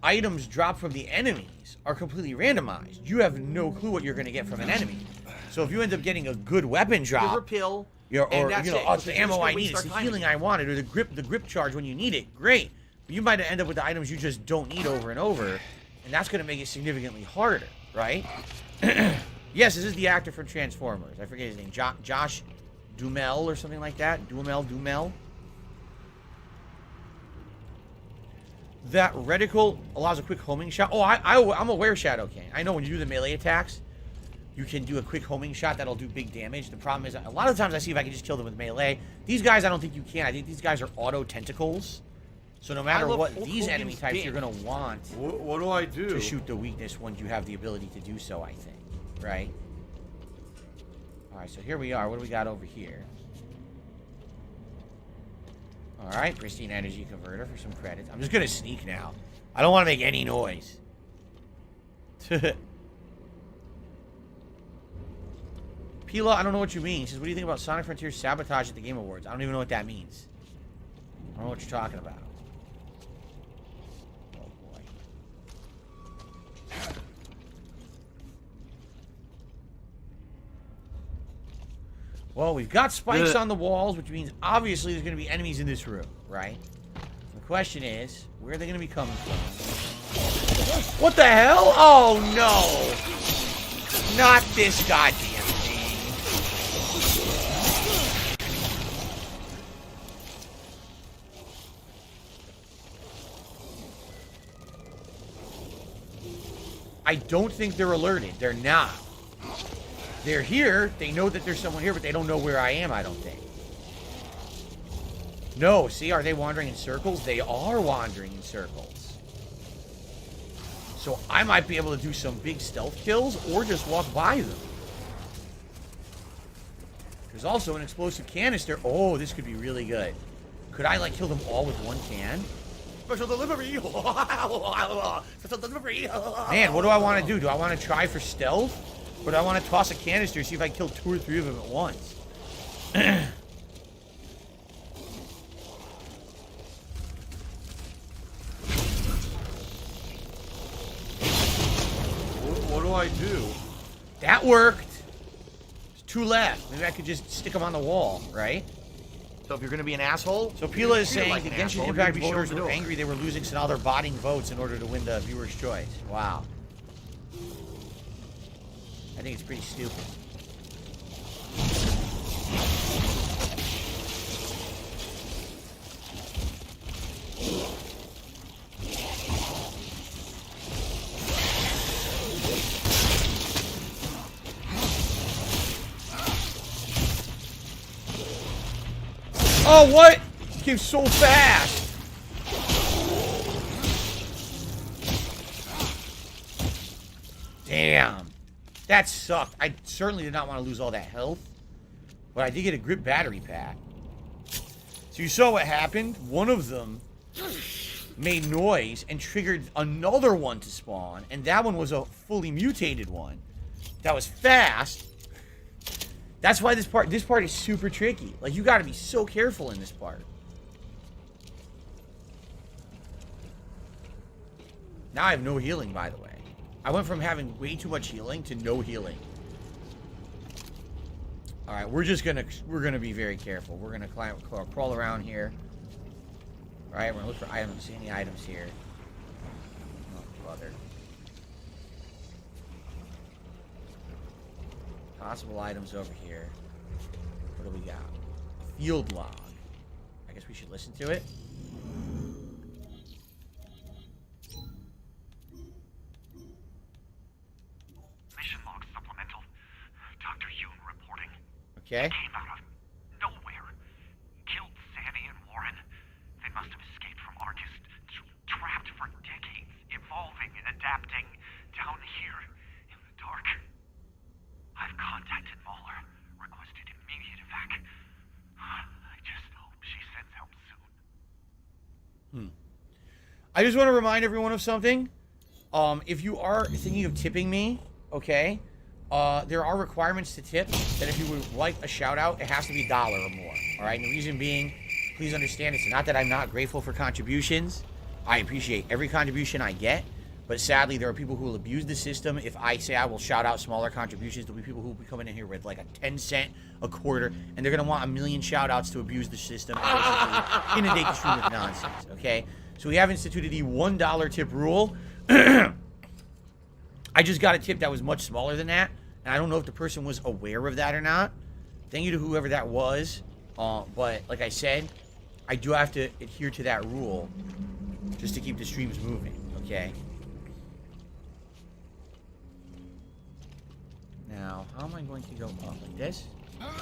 items drop from the enemies are completely randomized. You have no clue what you're going to get from an enemy. So if you end up getting a good weapon drop, Give a pill. or and that's you know, it, oh, it's because the ammo it's gonna I need, waste it's our the time healing again. I wanted, or the grip charge when you need it. Great, but you might end up with the items you just don't need over and over, and that's going to make it significantly harder, right? Yes, this is the actor from Transformers. I forget his name. Josh Duhamel or something like that. Duhamel. That reticle allows a quick homing shot. Oh, I'm aware, Shadow King. I know when you do the melee attacks, you can do a quick homing shot that'll do big damage. The problem is, a lot of times I see if I can just kill them with melee. These guys, I don't think you can. I think these guys are auto tentacles. So no matter love what Hulk these enemy Hogan's types, dick. you're going to want What do I do? to shoot the weakness when you have the ability to do so, I think. Right? Alright, so here we are. What do we got over here? Alright, pristine energy converter for some credits. I'm just going to sneak now. I don't want to make any noise. Pila, I don't know what you mean. He says, what do you think about Sonic Frontiers sabotage at the Game Awards? I don't even know what that means. I don't know what you're talking about. Oh, boy. Well, we've got spikes on the walls, which means obviously there's going to be enemies in this room, right? The question is, where are they going to be coming from? What the hell? Oh, no. Not this goddamn thing. I don't think they're alerted. They're not. They're here. They know that there's someone here, but they don't know where I am, I don't think. No, see, are they wandering in circles? They are wandering in circles. So I might be able to do some big stealth kills or just walk by them. There's also an explosive canister. Oh, this could be really good. Could I, like, kill them all with one can? Special delivery. Special delivery. Man, what do I want to do? Do I want to try for stealth? Or do I want to toss a canister and see if I can kill 2 or 3 of them at once? What do I do? That worked. There's 2 left. Maybe I could just stick them on the wall, right? So if you're going to be an asshole... So Pila is saying like the an Genshin asshole, Impact you're gonna be voters shown to were do it. angry they were losing, so now they're botting votes in order to win the viewer's choice. Wow. I think it's pretty stupid. Oh, what? It came so fast. Damn. That sucked. I certainly did not want to lose all that health. But I did get a grip battery pack. So you saw what happened? One of them made noise and triggered another one to spawn. And that one was a fully mutated one. That was fast. That's why this part is super tricky. Like, you gotta be so careful in this part. Now I have no healing, by the way. I went from having way too much healing to no healing. Alright, we're gonna be very careful. We're gonna crawl around here. Alright, we're gonna look for items. See any items here? Oh, brother. Possible items over here. What do we got? Field log. I guess we should listen to it. Mission log supplemental. Dr. Yoon reporting. Okay. Came out of nowhere. Killed Sammy and Warren. They must have escaped from Arcus. Trapped for decades. Evolving and adapting. Down here. In the dark. I've contacted Mahler. Requested immediate evac. I just hope she sends help soon. I just want to remind everyone of something. If you are thinking of tipping me, okay, there are requirements to tip that if you would like a shout out, it has to be $1 or more. All right. And the reason being, please understand, it's not that I'm not grateful for contributions. I appreciate every contribution I get. But sadly, there are people who will abuse the system. If I say I will shout out smaller contributions, there'll be people who will be coming in here with like a 10 cent, a quarter, and they're going to want 1,000,000 shout outs to abuse the system and basically inundate the stream with nonsense, okay? So we have instituted the $1 tip rule. I just got a tip that was much smaller than that, and I don't know if the person was aware of that or not. Thank you to whoever that was, but like I said, I do have to adhere to that rule just to keep the streams moving, okay? Now, how am I going to go up? Like this?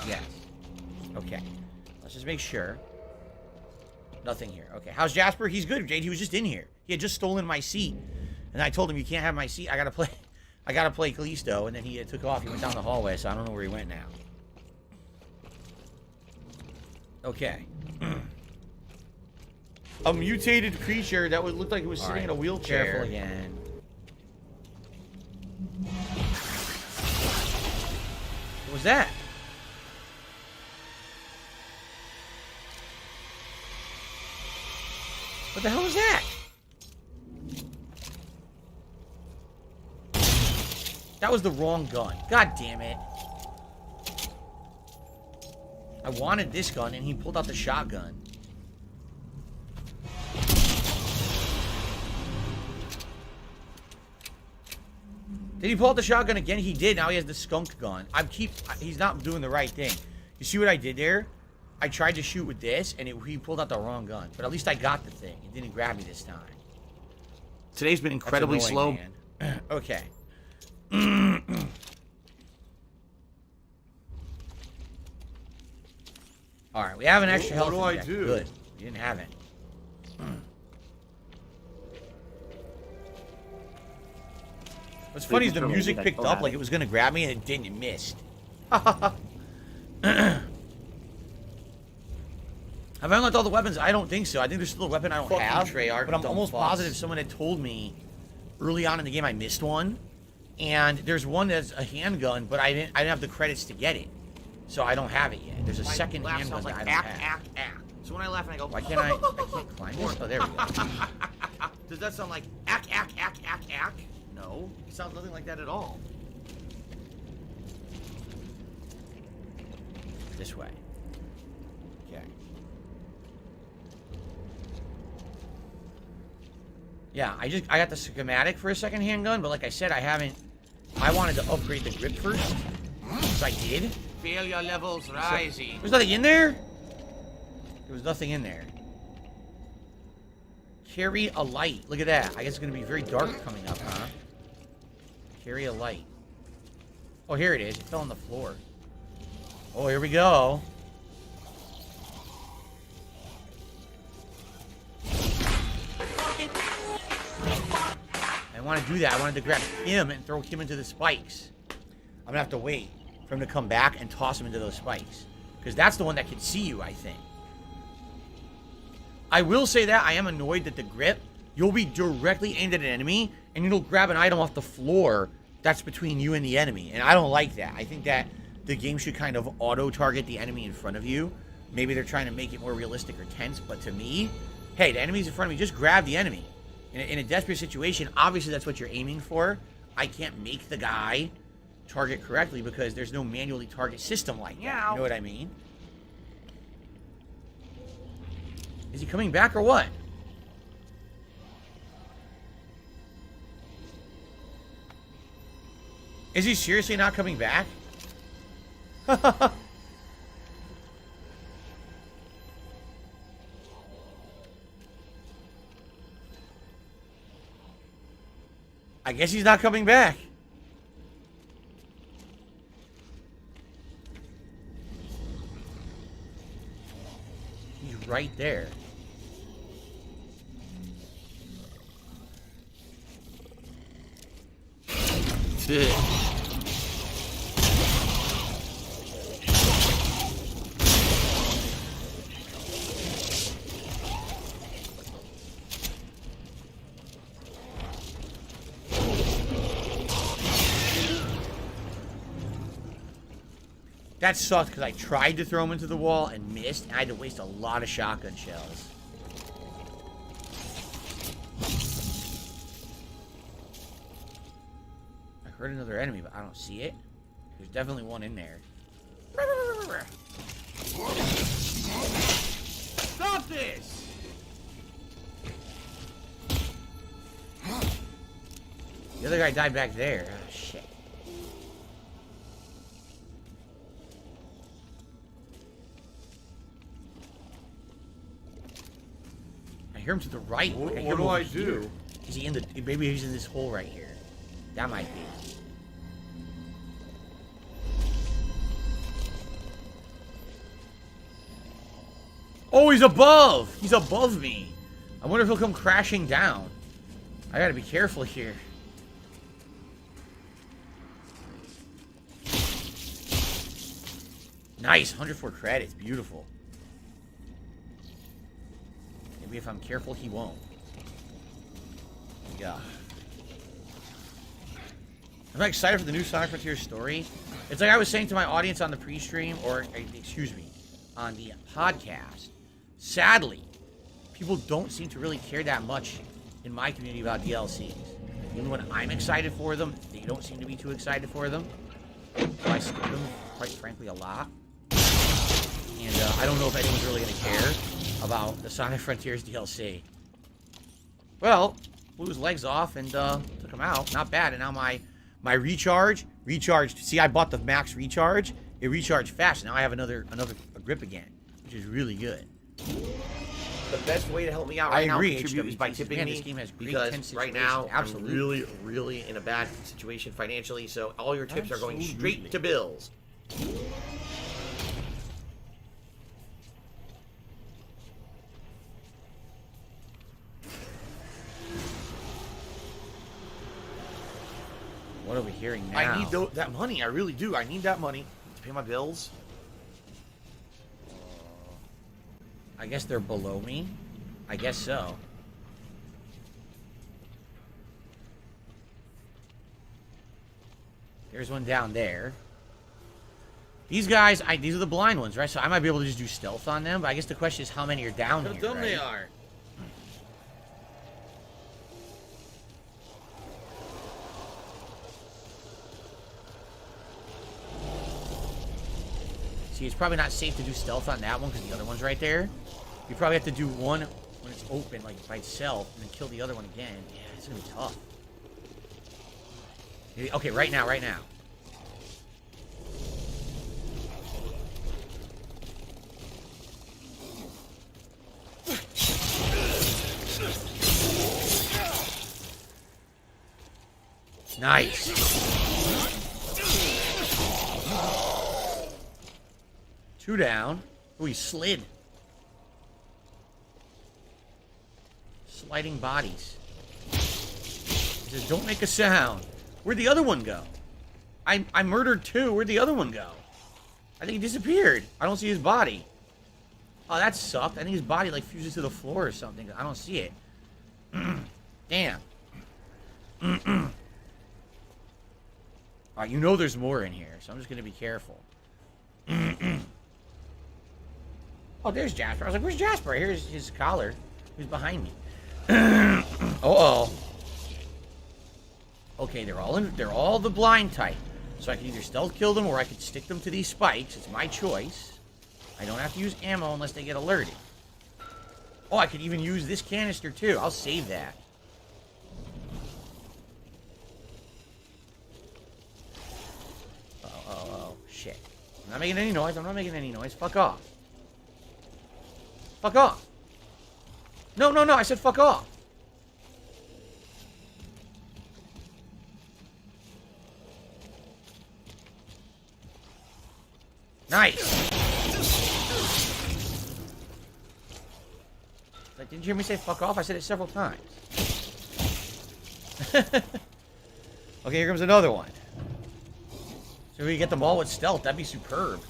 Yes. Okay. Let's just make sure. Nothing here. Okay. How's Jasper? He's good, Jade. He was just in here. He had just stolen my seat. And I told him, you can't have my seat. I gotta play Callisto. And then he took off. He went down the hallway, so I don't know where he went now. Okay. A mutated creature that would look like it was sitting in a wheelchair. Careful again. Was that? What the hell was that? That was the wrong gun. God damn it. I wanted this gun, and he pulled out the shotgun. Did he pull out the shotgun again? He did. Now he has the skunk gun. He's not doing the right thing. You see what I did there? I tried to shoot with this, and he pulled out the wrong gun. But at least I got the thing. It didn't grab me this time. Today's been incredibly slow. Man. Okay. Alright, we have an extra health. What do I injector. do? Good. You didn't have it. What's funny is the music picked up like it was going to grab me, and it didn't. It missed. Have I unlocked all the weapons? I don't think so. I think there's still a weapon I don't have. Treyarch, But I'm almost positive someone had told me early on in the game I missed one. And there's one that's a handgun, but I didn't have the credits to get it. So I don't have it yet. There's a second handgun that I don't have. So when I laugh and I go, Why can't I can't climb this? Oh, there we go. does that sound like ack? No, it sounds nothing like that at all. This way. Okay. Yeah, I got the schematic for a second handgun, but like I said, I wanted to upgrade the grip first. So I did. Failure levels rising. There's nothing in there? There was nothing in there. Carry a light. Look at that. I guess it's going to be very dark coming up, huh? Carry a light. Oh, here it is. It fell on the floor. Oh, here we go. I want to do that. I wanted to grab him and throw him into the spikes. I'm going to have to wait for him to come back and toss him into those spikes. Because that's the one that can see you, I think. I will say that I am annoyed that the grip, you'll be directly aimed at an enemy, and it'll grab an item off the floor that's between you and the enemy. And I don't like that. I think that the game should kind of auto-target the enemy in front of you. Maybe they're trying to make it more realistic or tense, but to me, hey, the enemy's in front of me, just grab the enemy. In a desperate situation, obviously that's what you're aiming for. I can't make the guy target correctly because there's no manually target system like that. You know what I mean? Is he coming back or what? Is he seriously not coming back? I guess he's not coming back. He's right there. That sucked because I tried to throw him into the wall and missed, and I had to waste a lot of shotgun shells. I heard another enemy, but I don't see it. There's definitely one in there. Stop this! The other guy died back there. Oh, shit. I hear him to the right. What, I hear what him do over I here. do? Is he in the... Maybe he's in this hole right here. That might be. Oh, he's above! He's above me. I wonder if he'll come crashing down. I gotta be careful here. Nice, 104 credits. Beautiful. Maybe if I'm careful, he won't. Yeah. I'm excited for the new Sonic Frontiers story. It's like I was saying to my audience on the pre-stream, or excuse me, on the podcast. Sadly, people don't seem to really care that much in my community about DLCs. Even when I'm excited for them, they don't seem to be too excited for them. So I skip them, quite frankly, a lot. And I don't know if anyone's really going to care about the Sonic Frontiers DLC. Well, blew his legs off and took him out. Not bad. And now my recharged. See, I bought the max recharge. It recharged fast. Now I have another grip again, which is really good. The best way to help me out right now, agree, contribute, is by HWTs. tipping Man, me, this game has great because 10 right now situations. I'm Absolutely. really in a bad situation financially. So all your tips are going Absolutely. straight to bills. What are we hearing now? I need that money. I really do. I need that money to pay my bills. I guess they're below me. I guess so. There's one down there. These guys, these are the blind ones, right? So I might be able to just do stealth on them, but I guess the question is how many are down How here, dumb right? they are. See, it's probably not safe to do stealth on that one because the other one's right there. You probably have to do one when it's open, like by itself, and then kill the other one again. Yeah, it's gonna be tough. Okay, right now. Nice. Two down. Oh, he slid. Sliding bodies. He says, don't make a sound. Where'd the other one go? I murdered two. Where'd the other one go? I think he disappeared. I don't see his body. Oh, that sucked. I think his body, like, fuses to the floor or something. I don't see it. Damn. Alright, you know there's more in here, so I'm just gonna be careful. Oh, there's Jasper. I was like, where's Jasper? Here's his collar. He's behind me. Uh-oh. Okay, they're all the blind type. So I can either stealth kill them or I could stick them to these spikes. It's my choice. I don't have to use ammo unless they get alerted. Oh, I could even use this canister too. I'll save that. Oh, shit. I'm not making any noise. Fuck off. Fuck off. No, I said fuck off. Nice. Like, didn't you hear me say fuck off? I said it several times. Okay, here comes another one. So we get them all with stealth. That'd be superb.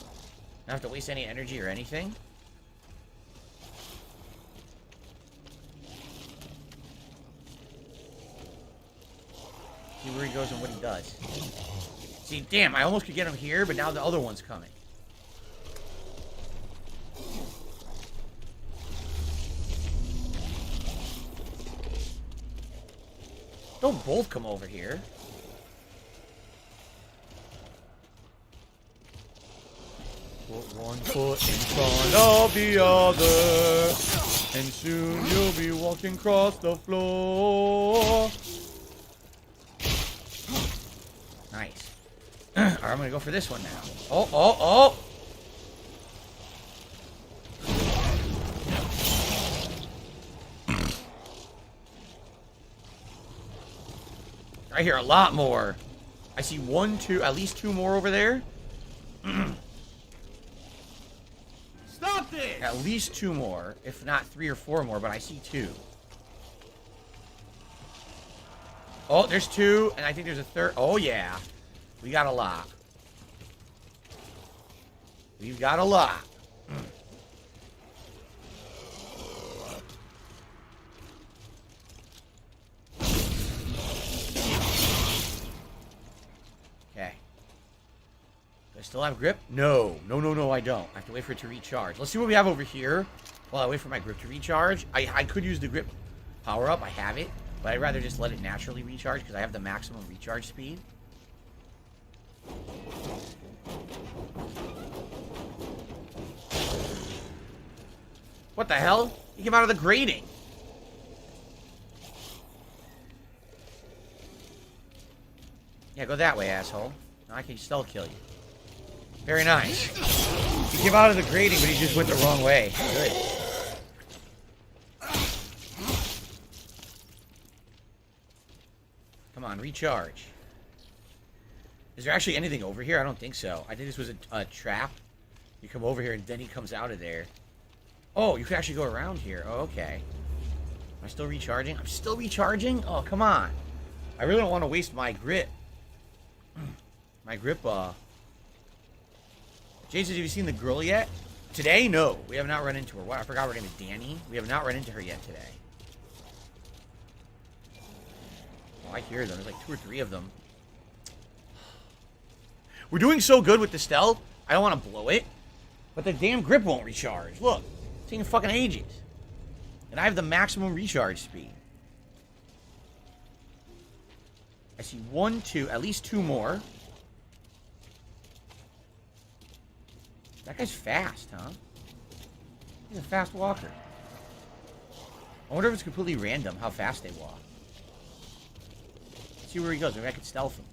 Not have to waste any energy or anything. See where he goes and what he does. See, damn, I almost could get him here, but now the other one's coming. Don't both come over here. Put one foot in front of the other, and soon you'll be walking across the floor. Nice. Alright, I'm gonna go for this one now. Oh! I hear a lot more. I see one, two, at least two more over there. Stop this! At least two more, if not three or four more, but I see two. Oh, there's two, and I think there's a third. Oh, yeah. We got a lot. We've got a lot. Okay. still have grip? No. No, I don't. I have to wait for it to recharge. Let's see what we have over here while I wait for my grip to recharge. I could use the grip power-up. I have it. But I'd rather just let it naturally recharge because I have the maximum recharge speed. What the hell? He came out of the grating. Yeah, go that way, asshole. Now I can still kill you. Very nice. He came out of the grating, but he just went the wrong way. Good. Come on, recharge. Is there actually anything over here? I don't think so. I think this was a trap. You come over here, and then he comes out of there. Oh, you can actually go around here. Oh, okay. Am I still recharging? I'm still recharging? Oh, come on. I really don't want to waste my grip. My grip, Jason, have you seen the girl yet? Today? No. We have not run into her. What? I forgot her name is Danny. We have not run into her yet today. Oh, I hear them. There's like 2 or 3 of them. We're doing so good with the stealth. I don't want to blow it. But the damn grip won't recharge. Look. It's taking fucking ages. And I have the maximum recharge speed. I see 1, 2, at least 2 more. That guy's fast, huh? He's a fast walker. I wonder if it's completely random how fast they walk. Let's see where he goes. Maybe I could stealth him.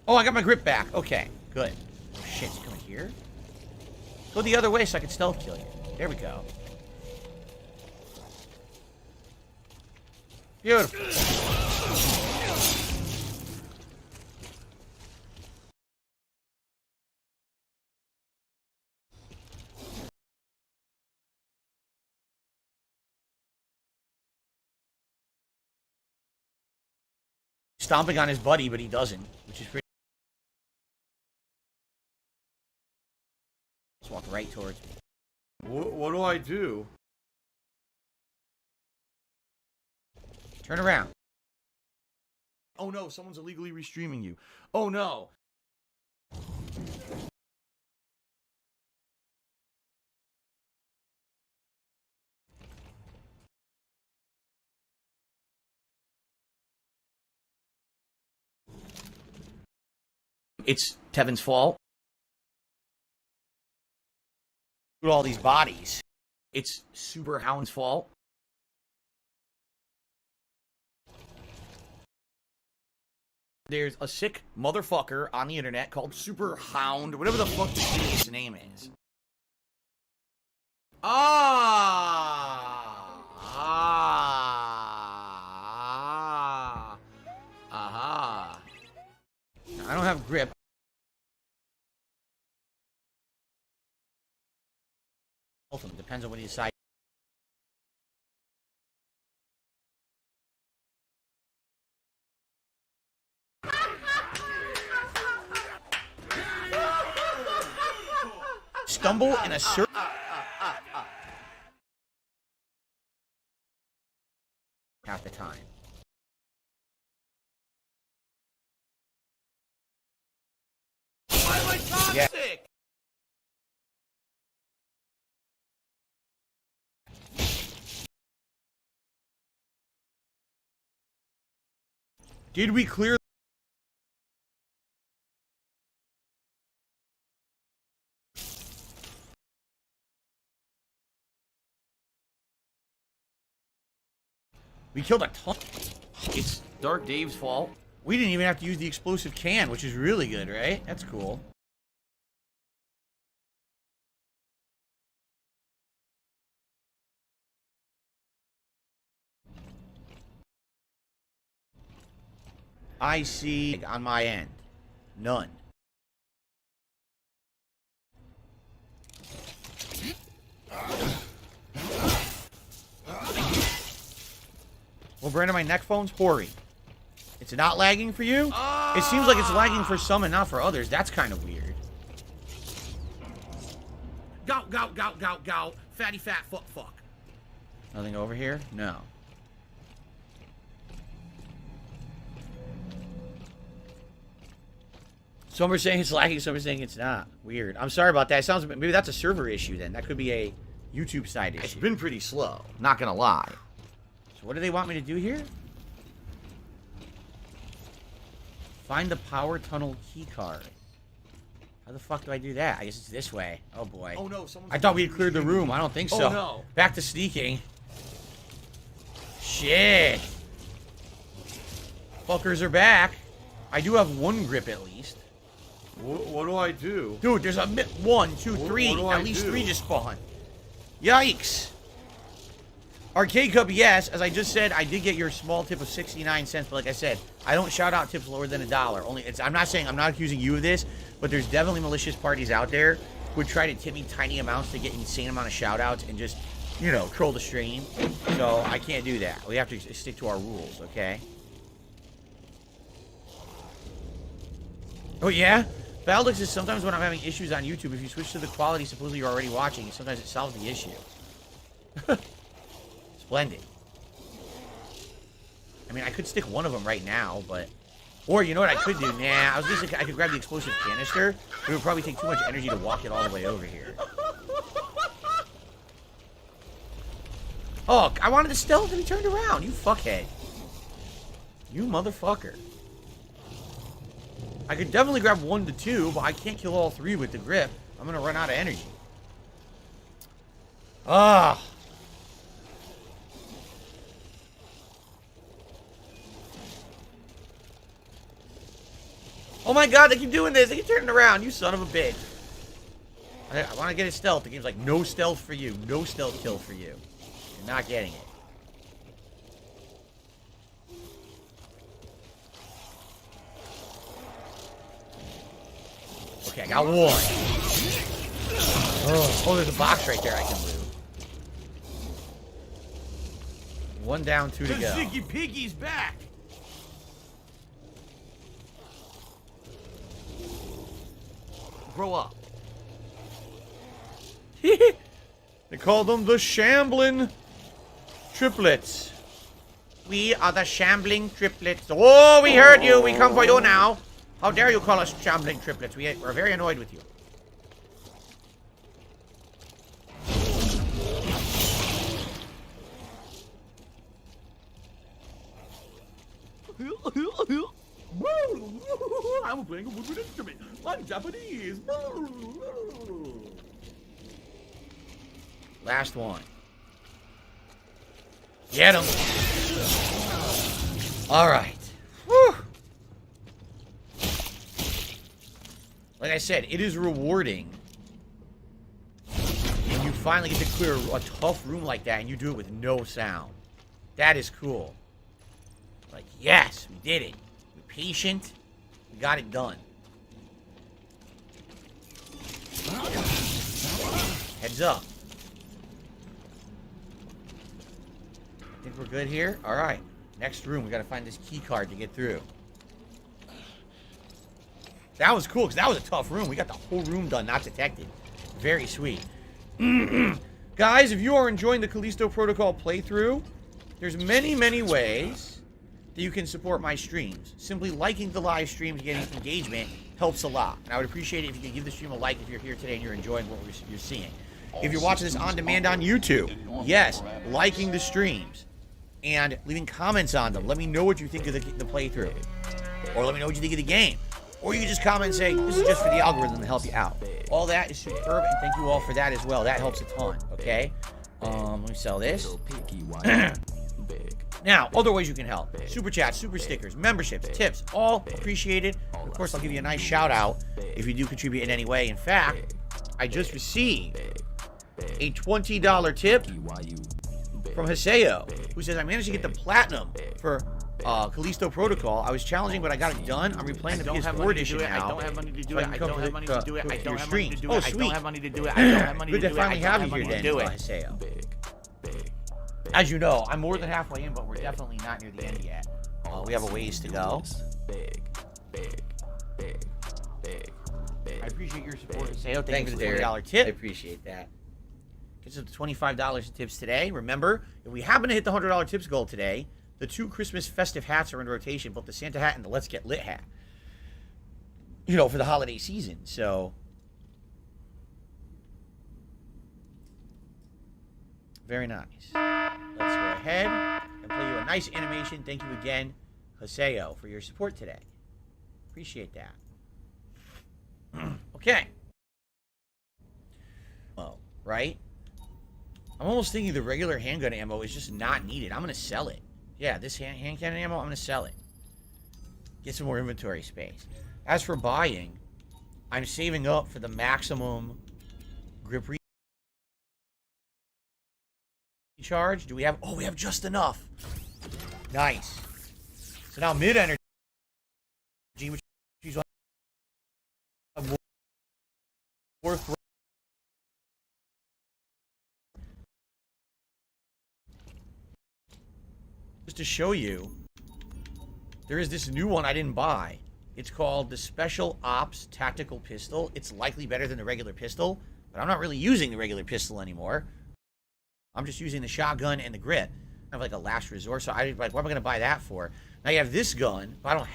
Oh, I got my grip back. Okay, good. Oh, shit, he's coming here? Go the other way so I can stealth kill you. There we go. Beautiful. Stomping on his buddy, but he doesn't, which is pretty. Just walk right towards me. What do I do? Turn around. Oh no, someone's illegally restreaming you. Oh no. It's Tevin's fault. Look at all these bodies. It's Super Hound's fault. There's a sick motherfucker on the internet called Super Hound, whatever the fuck his name is. Aha. I don't have grip. Depends on what you decide. Stumble in a circle. Half the time. Why am I toxic? Did we clear? We killed a ton. It's Dark Dave's fault. We didn't even have to use the explosive can, which is really good, right? That's cool. I see on my end. None. Well, Brandon, my neck phone's hoary. It's not lagging for you? It seems like it's lagging for some and not for others. That's kind of weird. Gout, gout, gout, gout, gout. Fatty, fat, fuck, fuck. Nothing over here? No. Some are saying it's lagging, some are saying it's not. Weird. I'm sorry about that. It sounds maybe that's a server issue then. That could be a YouTube side issue. It's been pretty slow, not gonna lie. So what do they want me to do here? Find the power tunnel key card. How the fuck do I do that? I guess it's this way. Oh boy. Oh no, I thought we had cleared the room. I don't think so. Oh no. Back to sneaking. Shit. Fuckers are back. I do have one grip at least. What do I do? Dude, there's a 1, 2, 3. what do I At least do? 3 just spawned. Yikes. Arcade Cup, yes. As I just said, I did get your small tip of 69 cents. But like I said, I don't shout out tips lower than $1. I'm not accusing you of this, but there's definitely malicious parties out there who would try to tip me tiny amounts to get an insane amount of shout outs and just, you know, troll the stream. So I can't do that. We have to stick to our rules, okay? Oh, yeah? Valdix is sometimes when I'm having issues on YouTube, if you switch to the quality supposedly you're already watching, sometimes it solves the issue. Splendid. I mean, I could stick one of them right now, but... Or, you know what I could do? Nah, I was gonna say I could grab the explosive canister, but it would probably take too much energy to walk it all the way over here. Oh, I wanted to stealth and he turned around. You fuckhead. You motherfucker. I could definitely grab 1 to 2, but I can't kill all 3 with the grip. I'm gonna run out of energy. Ah. Oh my god, they keep doing this. They keep turning around. You son of a bitch. I want to get a stealth. The game's like, no stealth for you. No stealth kill for you. You're not getting it. Okay, I got 1. Oh, there's a box right there I can loot. 1 down, 2 to go. Ziggy Piggy's back. Grow up. They call them the Shambling Triplets. We are the Shambling Triplets. Oh, we heard you. We come for you now. How dare you call us Shambling Triplets? We're very annoyed with you. I'm playing a woodwind instrument. I'm Japanese. Last one. Get him. All right. Whew. Like I said, it is rewarding when you finally get to clear a tough room like that and you do it with no sound. That is cool. Like, yes, we did it. We're patient. We got it done. Heads up. I think we're good here. All right. Next room, we got to find this key card to get through. That was cool, because that was a tough room. We got the whole room done, not detected. Very sweet. Guys, if you are enjoying the Callisto Protocol playthrough, there's many, many ways that you can support my streams. Simply liking the live stream to get engagement helps a lot. And I would appreciate it if you could give the stream a like if you're here today and you're enjoying what you're seeing. If you're watching this on demand on YouTube, yes, liking the streams and leaving comments on them. Let me know what you think of the playthrough. Or let me know what you think of the game. Or you can just comment and say, this is just for the algorithm to help you out. All that is superb, and thank you all for that as well. That helps a ton, okay? Let me sell this. Now, other ways you can help. Super chats, super stickers, memberships, tips, all appreciated. Of course, I'll give you a nice shout out if you do contribute in any way. In fact, I just received a $20 tip from Haseo, who says, I managed to get the platinum for Callisto Protocol. I was challenging, but I got it done. I'm replaying the PS4 edition now. I don't have money to do it. I don't have money to do it. I don't have money to do Oh, it. I sweet. don't have money to do it. I don't have money to Good do to it. finally have you here then, do it. Haseo. As you know, I'm more than halfway in, but we're definitely not near the end yet. We have a ways to go. I appreciate your support, Haseo. Thank you for the $20 tip. I appreciate that. Gets us $25 in tips today. Remember, if we happen to hit the $100 tips goal today, the 2 Christmas festive hats are in rotation, both the Santa hat and the Let's Get Lit hat. you know, for the holiday season. So, very nice. Let's go ahead and play you a nice animation. Thank you again, Haseo, for your support today. Appreciate that. Okay. Oh, right? I'm almost thinking the regular handgun ammo is just not needed. I'm going to sell it. Yeah, this hand cannon ammo, I'm going to sell it. Get some more inventory space. As for buying, I'm saving up for the maximum grip recharge. Do we have... Oh, we have just enough. Nice. So now mid-energy, which is worth... Just to show you, there is this new one I didn't buy. It's called the Special Ops Tactical Pistol. It's likely better than the regular pistol, but I'm not really using the regular pistol anymore. I'm just using the shotgun and the grip. I have like a last resort, so I like, what am I going to buy that for? Now you have this gun, but I don't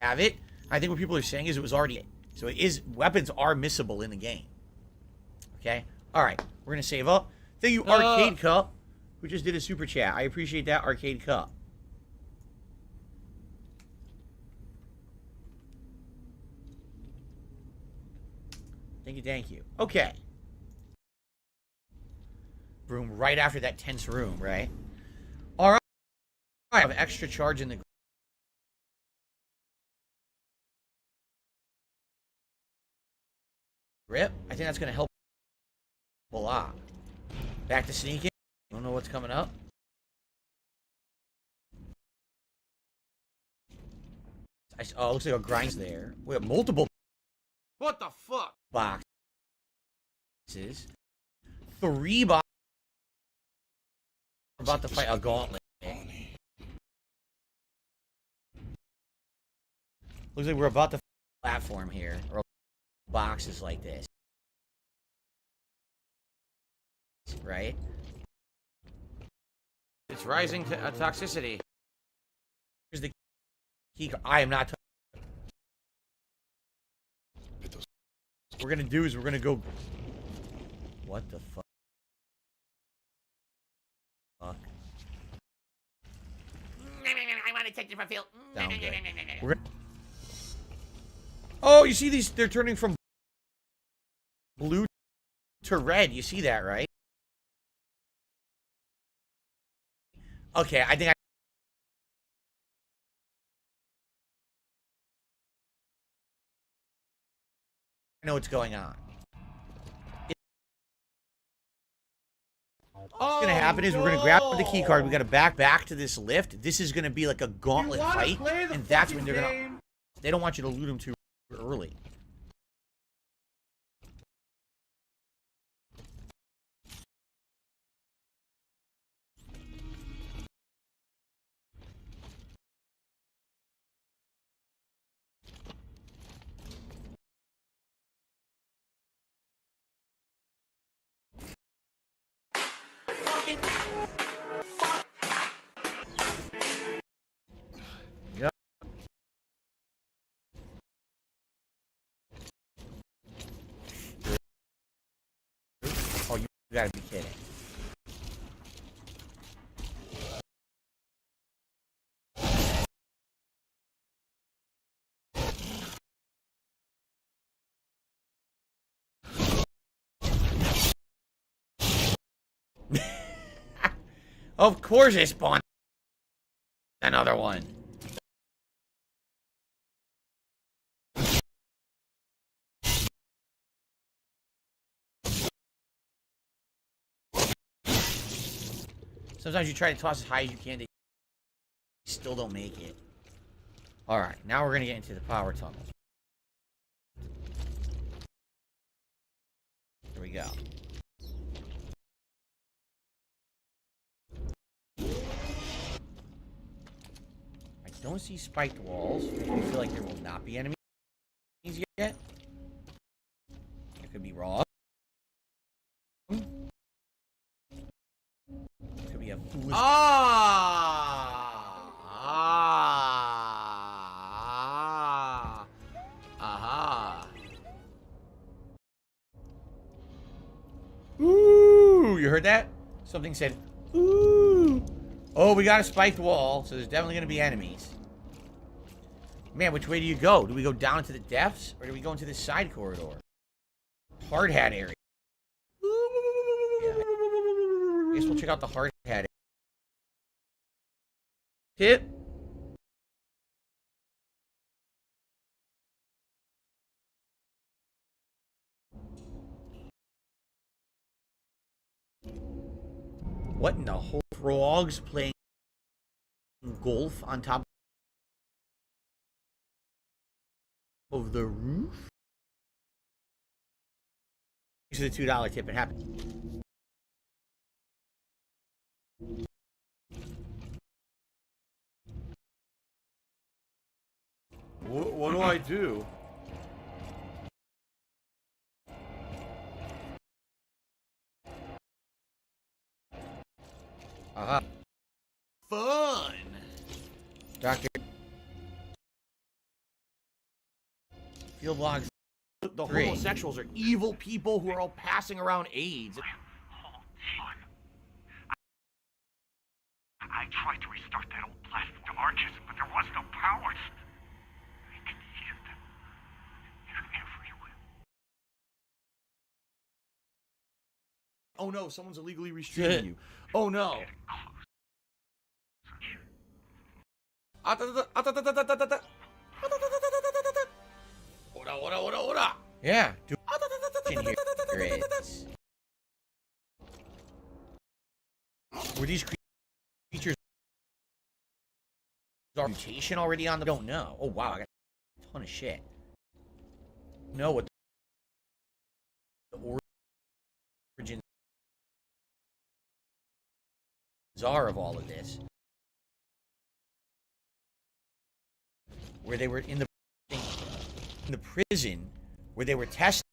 have it. I think what people are saying is it was already... So it is... Weapons are missable in the game. Okay? Alright, we're going to save up. Thank you, Arcade Cup, who just did a super chat. I appreciate that, Arcade Cup. Thank you, thank you. Okay. Room right after that tense room, right? Alright. I have extra charge in the... grip. I think that's going to help a lot. Back to sneaking. Don't know what's coming up. Oh, looks like a grind's there. We have multiple... What the fuck? Boxes. 3 boxes. We're about to fight a gauntlet. Looks like we're about to fight a platform here. Or boxes like this. Right? It's rising to toxicity. Here's the key. I am not... What we're gonna do is we're gonna go... What the fuck? I want to take different feel. Down good. We're gonna... Oh, you see these? They're turning from blue to red. You see that, right? Okay, I think I know what's going on. What's gonna happen is we're gonna grab the key card. We gotta back to this lift. This is gonna be like a gauntlet fight, and that's when they're gonna. They don't want you to loot them too early. Yep. Oh, you gotta be kidding. Of course it spawned another one. Sometimes you try to toss as high as you can, they still don't make it. Alright, now we're gonna get into the power tunnel. Here we go. I don't see spiked walls. I feel like there will not be enemies yet. I could be wrong. Could be a foolish... Aha! you heard that? Something said, ooh. Oh, we got a spiked wall, so there's definitely going to be enemies. Man, which way do you go? Do we go down into the depths, or do we go into this side corridor? Hard hat area. Yeah. I guess we'll check out the hard hat. Tip. What in the whole frogs playing golf on top of the roof? To the $2 tip, it happened. What do I do? Aha. Fun. Doctor. Field logs. The 3. homosexuals are evil people who are all passing around AIDS. Hold on. I tried to restart that old platform to Arcus, but there was no power. I can hear them. They're everywhere. Oh no, someone's illegally restraining you. Oh no. Yeah. Can hear it. Were these creatures mutation already on the? Don't know. Oh wow, I got a ton of shit. Know what the origins are of all of this. Where they were in the prison, where they were testing.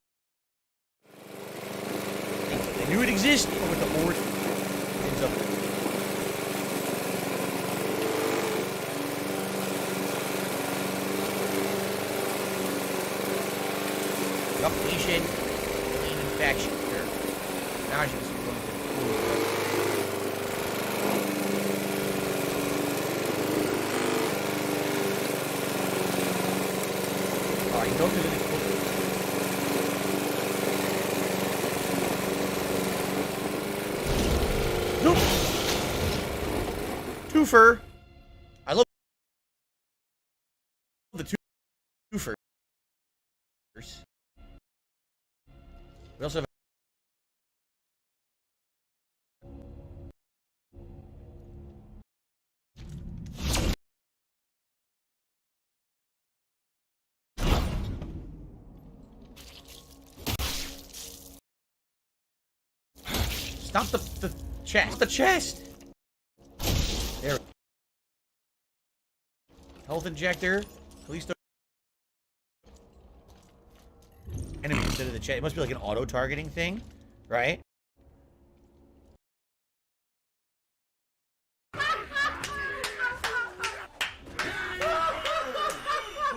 They knew it existed, but with the origins of patient, alien infection. Sure. Now you can see going to the pool. Alright, go through the pool. Nope. Twofer. I love the twofers. We also have stop the chest. The chest. There. Health injector. Callisto. Enemy instead of the chest. It must be like an auto targeting thing, right?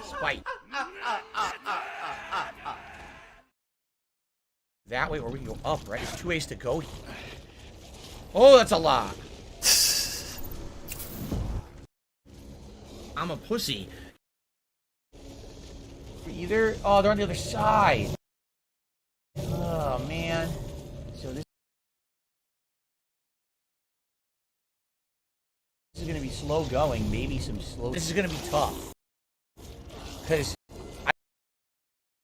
Spike. That way, or we can go up, right? There's 2 ways to go here. Oh, that's a lot. I'm a pussy. Either. Oh, they're on the other side. Oh, man. So this is going to be slow going. Maybe some slow. This is going to be tough. Because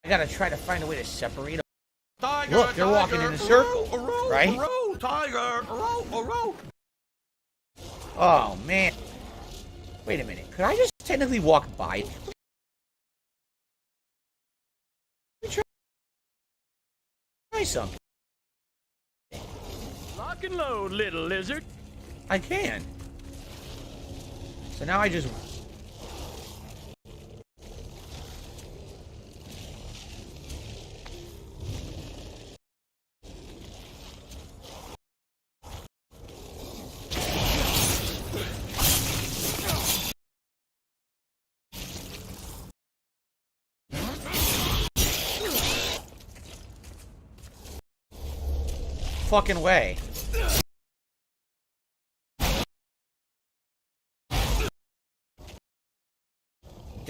I got to try to find a way to separate them. Tiger, Look, they're walking in a circle, right? Tiger, Oh, man. Wait a minute. Could I just technically walk by? Let me try something. Lock and load, little lizard. I can. So now I just... fucking way.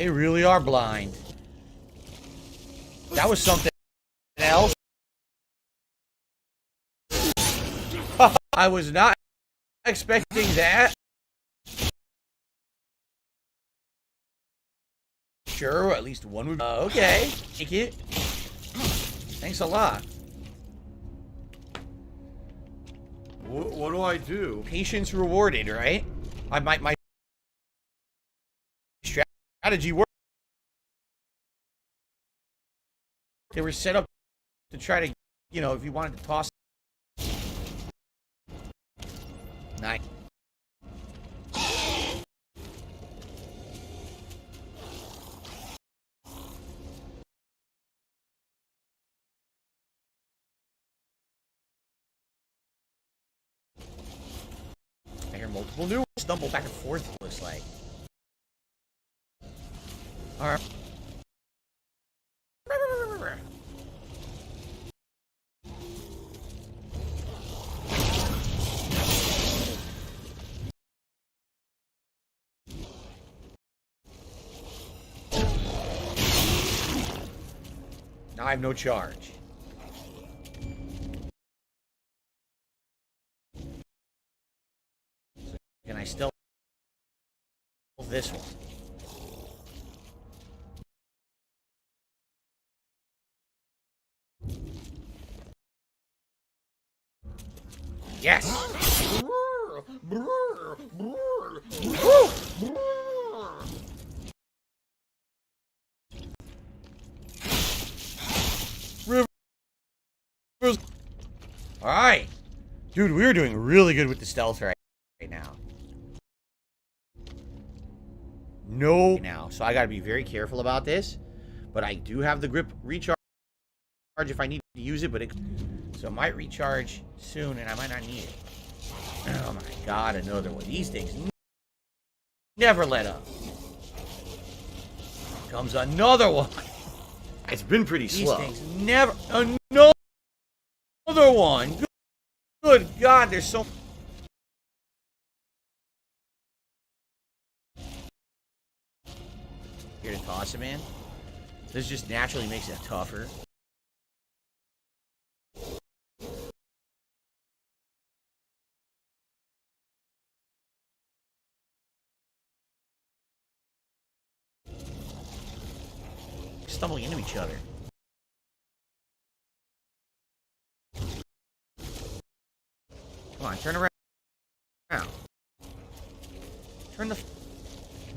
They really are blind. That was something else. I was not expecting that. Sure, at least one would. Okay, take it. Thanks a lot. What do I do? Patience rewarded, right? My strategy worked. They were set up to try to, you know, if you wanted to toss. Nice. I hear multiple new ones stumble back and forth, it looks like. Alright. Now I have no charge. Can I still this one? Yes. All right, dude, we're doing really good with the stealth right now. No, now, so I got to be very careful about this. But I do have the grip recharge if I need to use it. But so it might recharge soon, and I might not need it. Oh my god, another one. These things never let up. Comes another one. It's been pretty slow. These things never. Another one. Good God, there's so. Here to toss him in. This just naturally makes it tougher. Stumbling into each other. Come on, turn around. Turn the.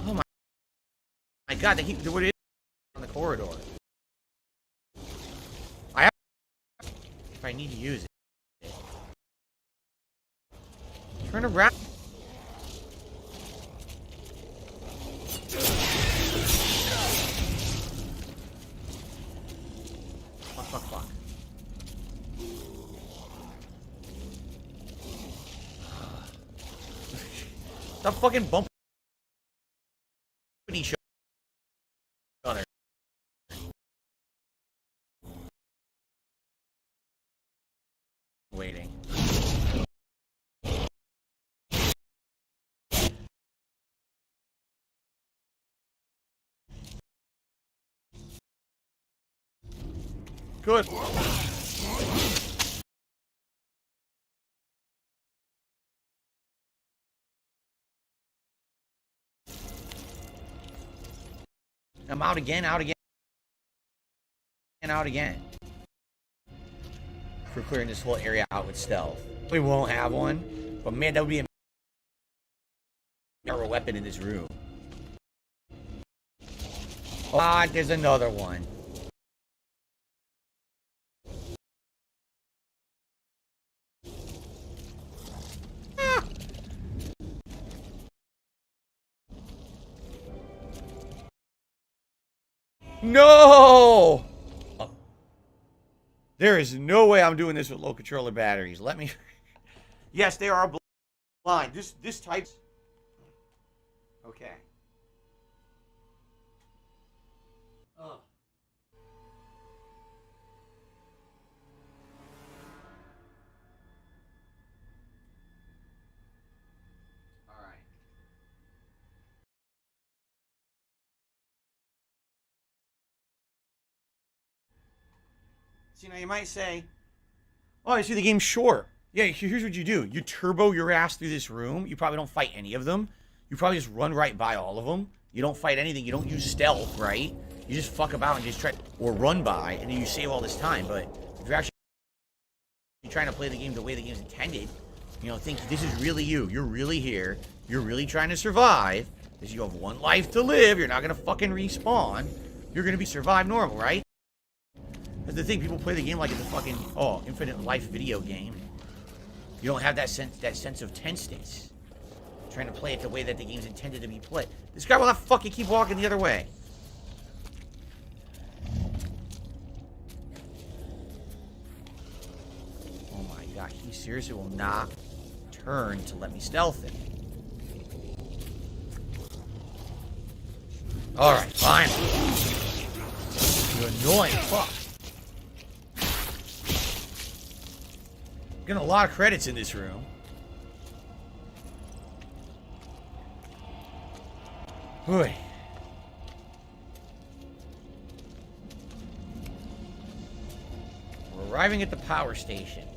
Oh my god, they keep doing it on the corridor. I have. If I need to use it. Turn around. Fuck. Stop fucking bumping each other. Waiting. Good. I'm out again, out again. For clearing this whole area out with stealth. We won't have one, but man, that would be a powerful weapon in this room. Ah, there's another one. No! There is no way I'm doing this with low controller batteries. Let me. Yes, they are blind. This type. Okay. See, now you might say, oh, I see the game's short. Yeah, here's what you do. You turbo your ass through this room. You probably don't fight any of them. You probably just run right by all of them. You don't fight anything. You don't use stealth, right? You just fuck about and just try, or run by, and then you save all this time. But if you're actually trying to play the game the way the game's intended, you know, think this is really you. You're really here. You're really trying to survive. Because you have one life to live. You're not going to fucking respawn. You're going to be survive normal, right? That's the thing. People play the game like it's a fucking, infinite life video game. You don't have that sense of tenseness. Trying to play it the way that the game's intended to be played. This guy will not fucking keep walking the other way. Oh my god, he seriously will not turn to let me stealth him. Alright, fine. You annoying fuck. Getting a lot of credits in this room. Boy. We're arriving at the power station.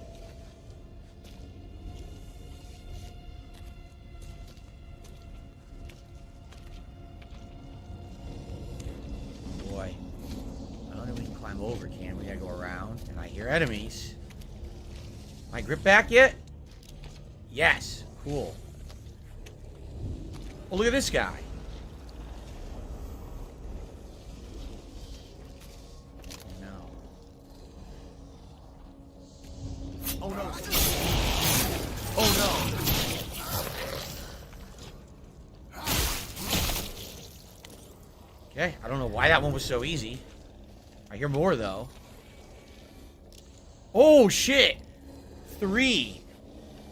Boy. I don't think we can climb over, can we? Gotta go around. And I hear enemies. My grip back yet? Yes. Cool. Oh, look at this guy. Oh no. Oh no. Okay, I don't know why that one was so easy. I hear more though. Oh shit! 3.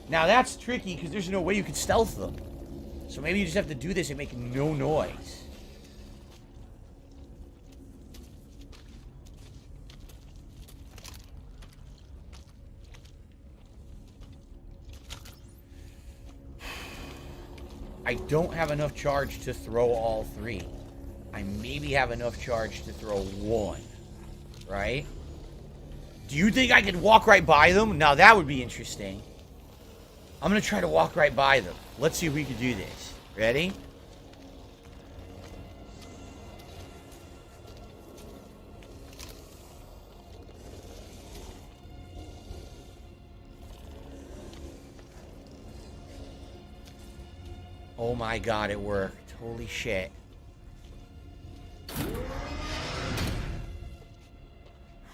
Now that's tricky because there's no way you could stealth them. So maybe you just have to do this and make no noise. I don't have enough charge to throw all 3. I maybe have enough charge to throw 1. Right? Do you think I could walk right by them? Now that would be interesting. I'm going to try to walk right by them. Let's see if we can do this. Ready? Oh my god, it worked. Holy shit.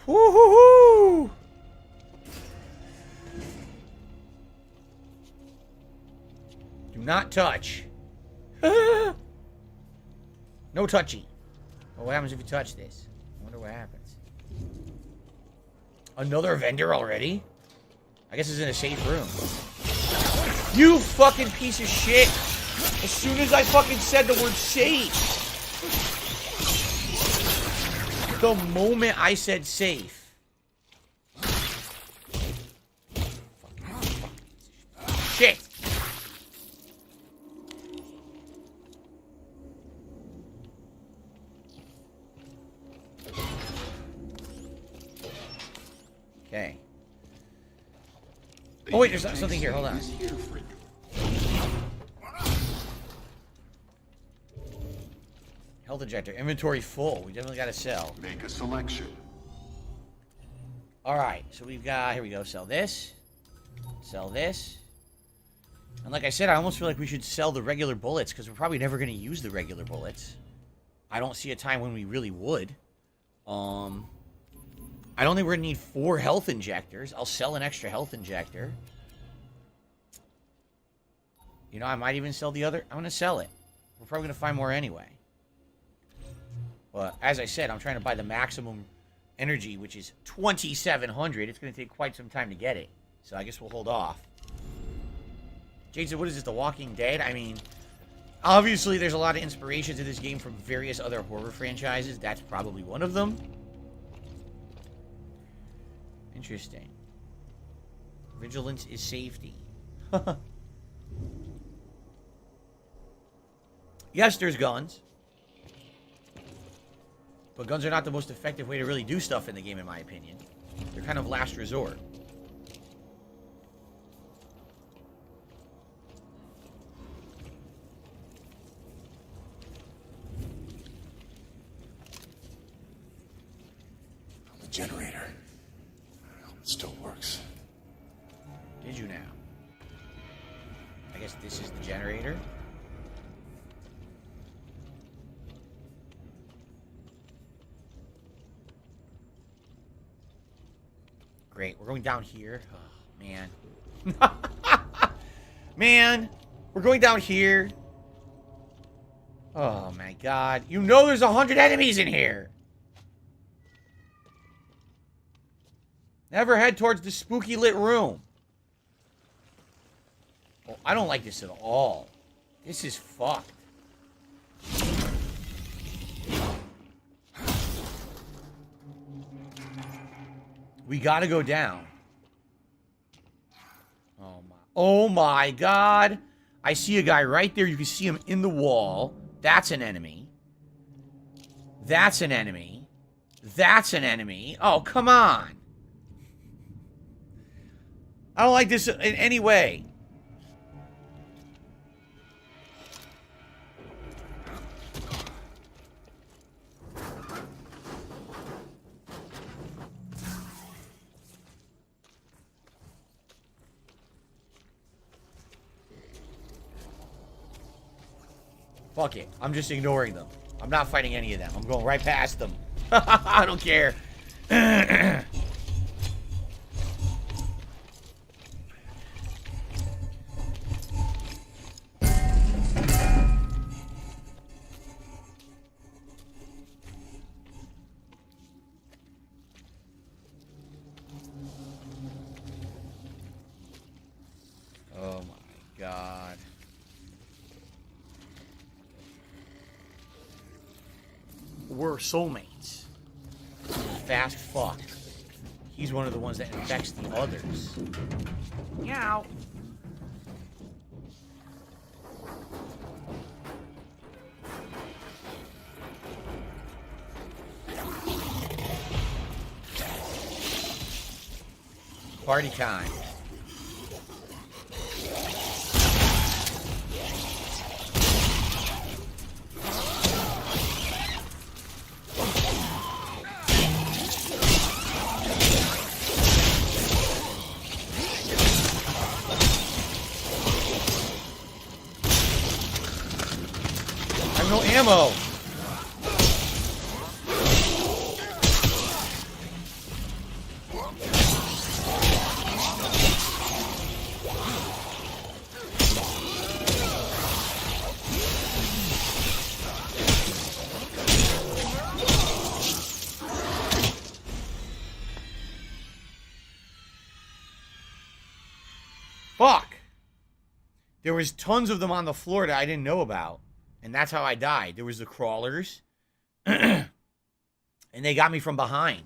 Woo-hoo-hoo! Do not touch. No touchy. Well, what happens if you touch this? I wonder what happens. Another vendor already? I guess it's in a safe room. You fucking piece of shit! As soon as I fucking said the word safe. The moment I said safe. Shit. Okay. Oh wait, there's something here. Hold on. Health ejector. Inventory full. We definitely got to sell. Make a selection. Alright, so we've got... Here we go. Sell this. Sell this. And like I said, I almost feel like we should sell the regular bullets, because we're probably never going to use the regular bullets. I don't see a time when we really would. I don't think we're going to need 4 health injectors. I'll sell an extra health injector. You know, I might even sell the other... I'm going to sell it. We're probably going to find more anyway. But, as I said, I'm trying to buy the maximum energy, which is 2,700. It's going to take quite some time to get it. So, I guess we'll hold off. Jade said, what is this, The Walking Dead? I mean, obviously there's a lot of inspiration to this game from various other horror franchises. That's probably one of them. Interesting. Vigilance is safety. Yes, there's guns. But guns are not the most effective way to really do stuff in the game, in my opinion. kind of last resort. The generator. I hope it still works. Did you now? I guess this is the generator. Great, we're going down here. Oh, man. Man, we're going down here. Oh, my God. You know there's 100 enemies in here. Never head towards the spooky lit room. Oh, I don't like this at all. This is fucked. We gotta go down. Oh my God. I see a guy right there. You can see him in the wall. That's an enemy. That's an enemy. That's an enemy. Oh, come on. I don't like this in any way. Fuck it. I'm just ignoring them. I'm not fighting any of them. I'm going right past them. I don't care. Oh my God. We're soulmates. Fast fuck. He's one of the ones that infects the others. Meow. Party time. No ammo. Fuck. There was tons of them on the floor that I didn't know about. And that's how I died. There was the crawlers. And they got me from behind.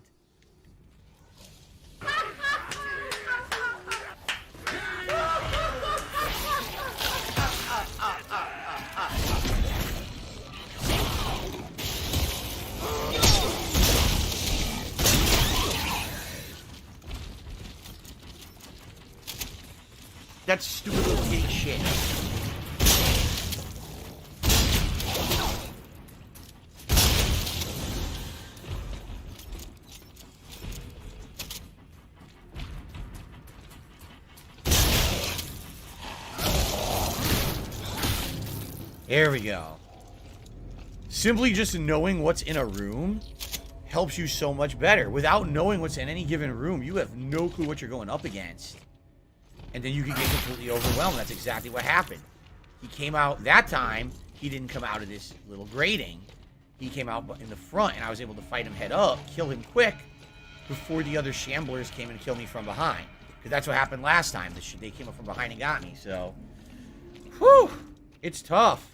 That's stupid little gay shit. There we go. Simply just knowing what's in a room helps you so much better. Without knowing what's in any given room, you have no clue what you're going up against. And then you can get completely overwhelmed. That's exactly what happened. He came out that time. He didn't come out of this little grating. He came out in the front, and I was able to fight him head up, kill him quick, before the other shamblers came and killed me from behind. Because that's what happened last time. They came up from behind and got me. So, whew, it's tough.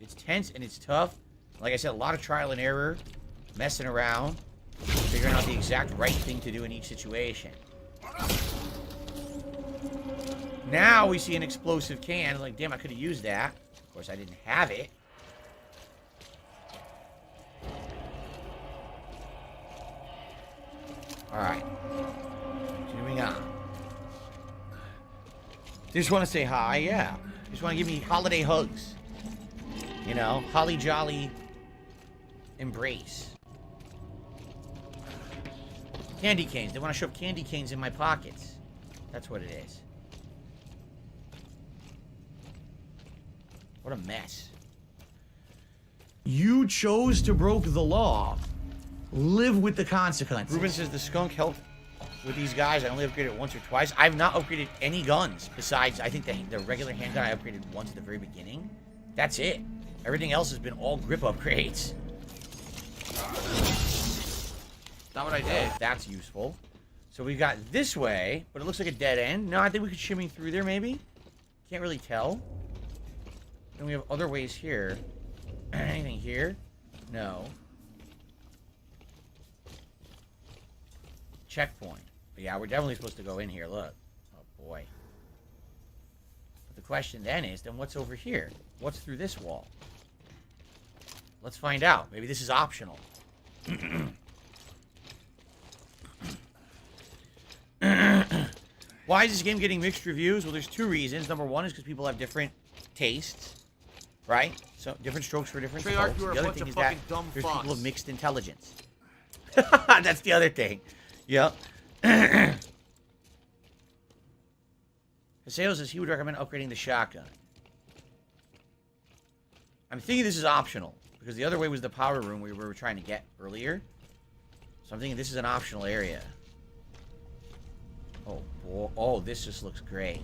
It's tense and it's tough. Like I said, a lot of trial and error, messing around, figuring out the exact right thing to do in each situation. Now we see an explosive can. Like, damn, I could have used that. Of course, I didn't have it. Alright. They just want to say hi, yeah. They just want to give me holiday hugs. You know, holly jolly embrace. Candy canes. They want to shove candy canes in my pockets. That's what it is. What a mess. You chose to broke the law. Live with the consequences. Ruben says the skunk helped with these guys. I only upgraded once or twice. I've not upgraded any guns besides, I think, the regular handgun I upgraded once at the very beginning. That's it. Everything else has been all grip upgrades. Not what I did. That's useful. So we got this way, but it looks like a dead end. No, I think we could shimmy through there, maybe. Can't really tell. Then we have other ways here. Anything here? No. Checkpoint. But yeah, we're definitely supposed to go in here. Look. Oh, boy. But the question then is, then what's over here? What's through this wall? Let's find out. Maybe this is optional. Why is this game getting mixed reviews? Well, there's two reasons. Number one is because people have different tastes. Right? So, different strokes for different folks. The other thing is that there's people of mixed intelligence. That's the other thing. Yep. Haseo says he would recommend upgrading the shotgun. I'm thinking this is optional, because the other way was the power room we were trying to get earlier. So I'm thinking this is an optional area. Oh, boy. Oh, this just looks great.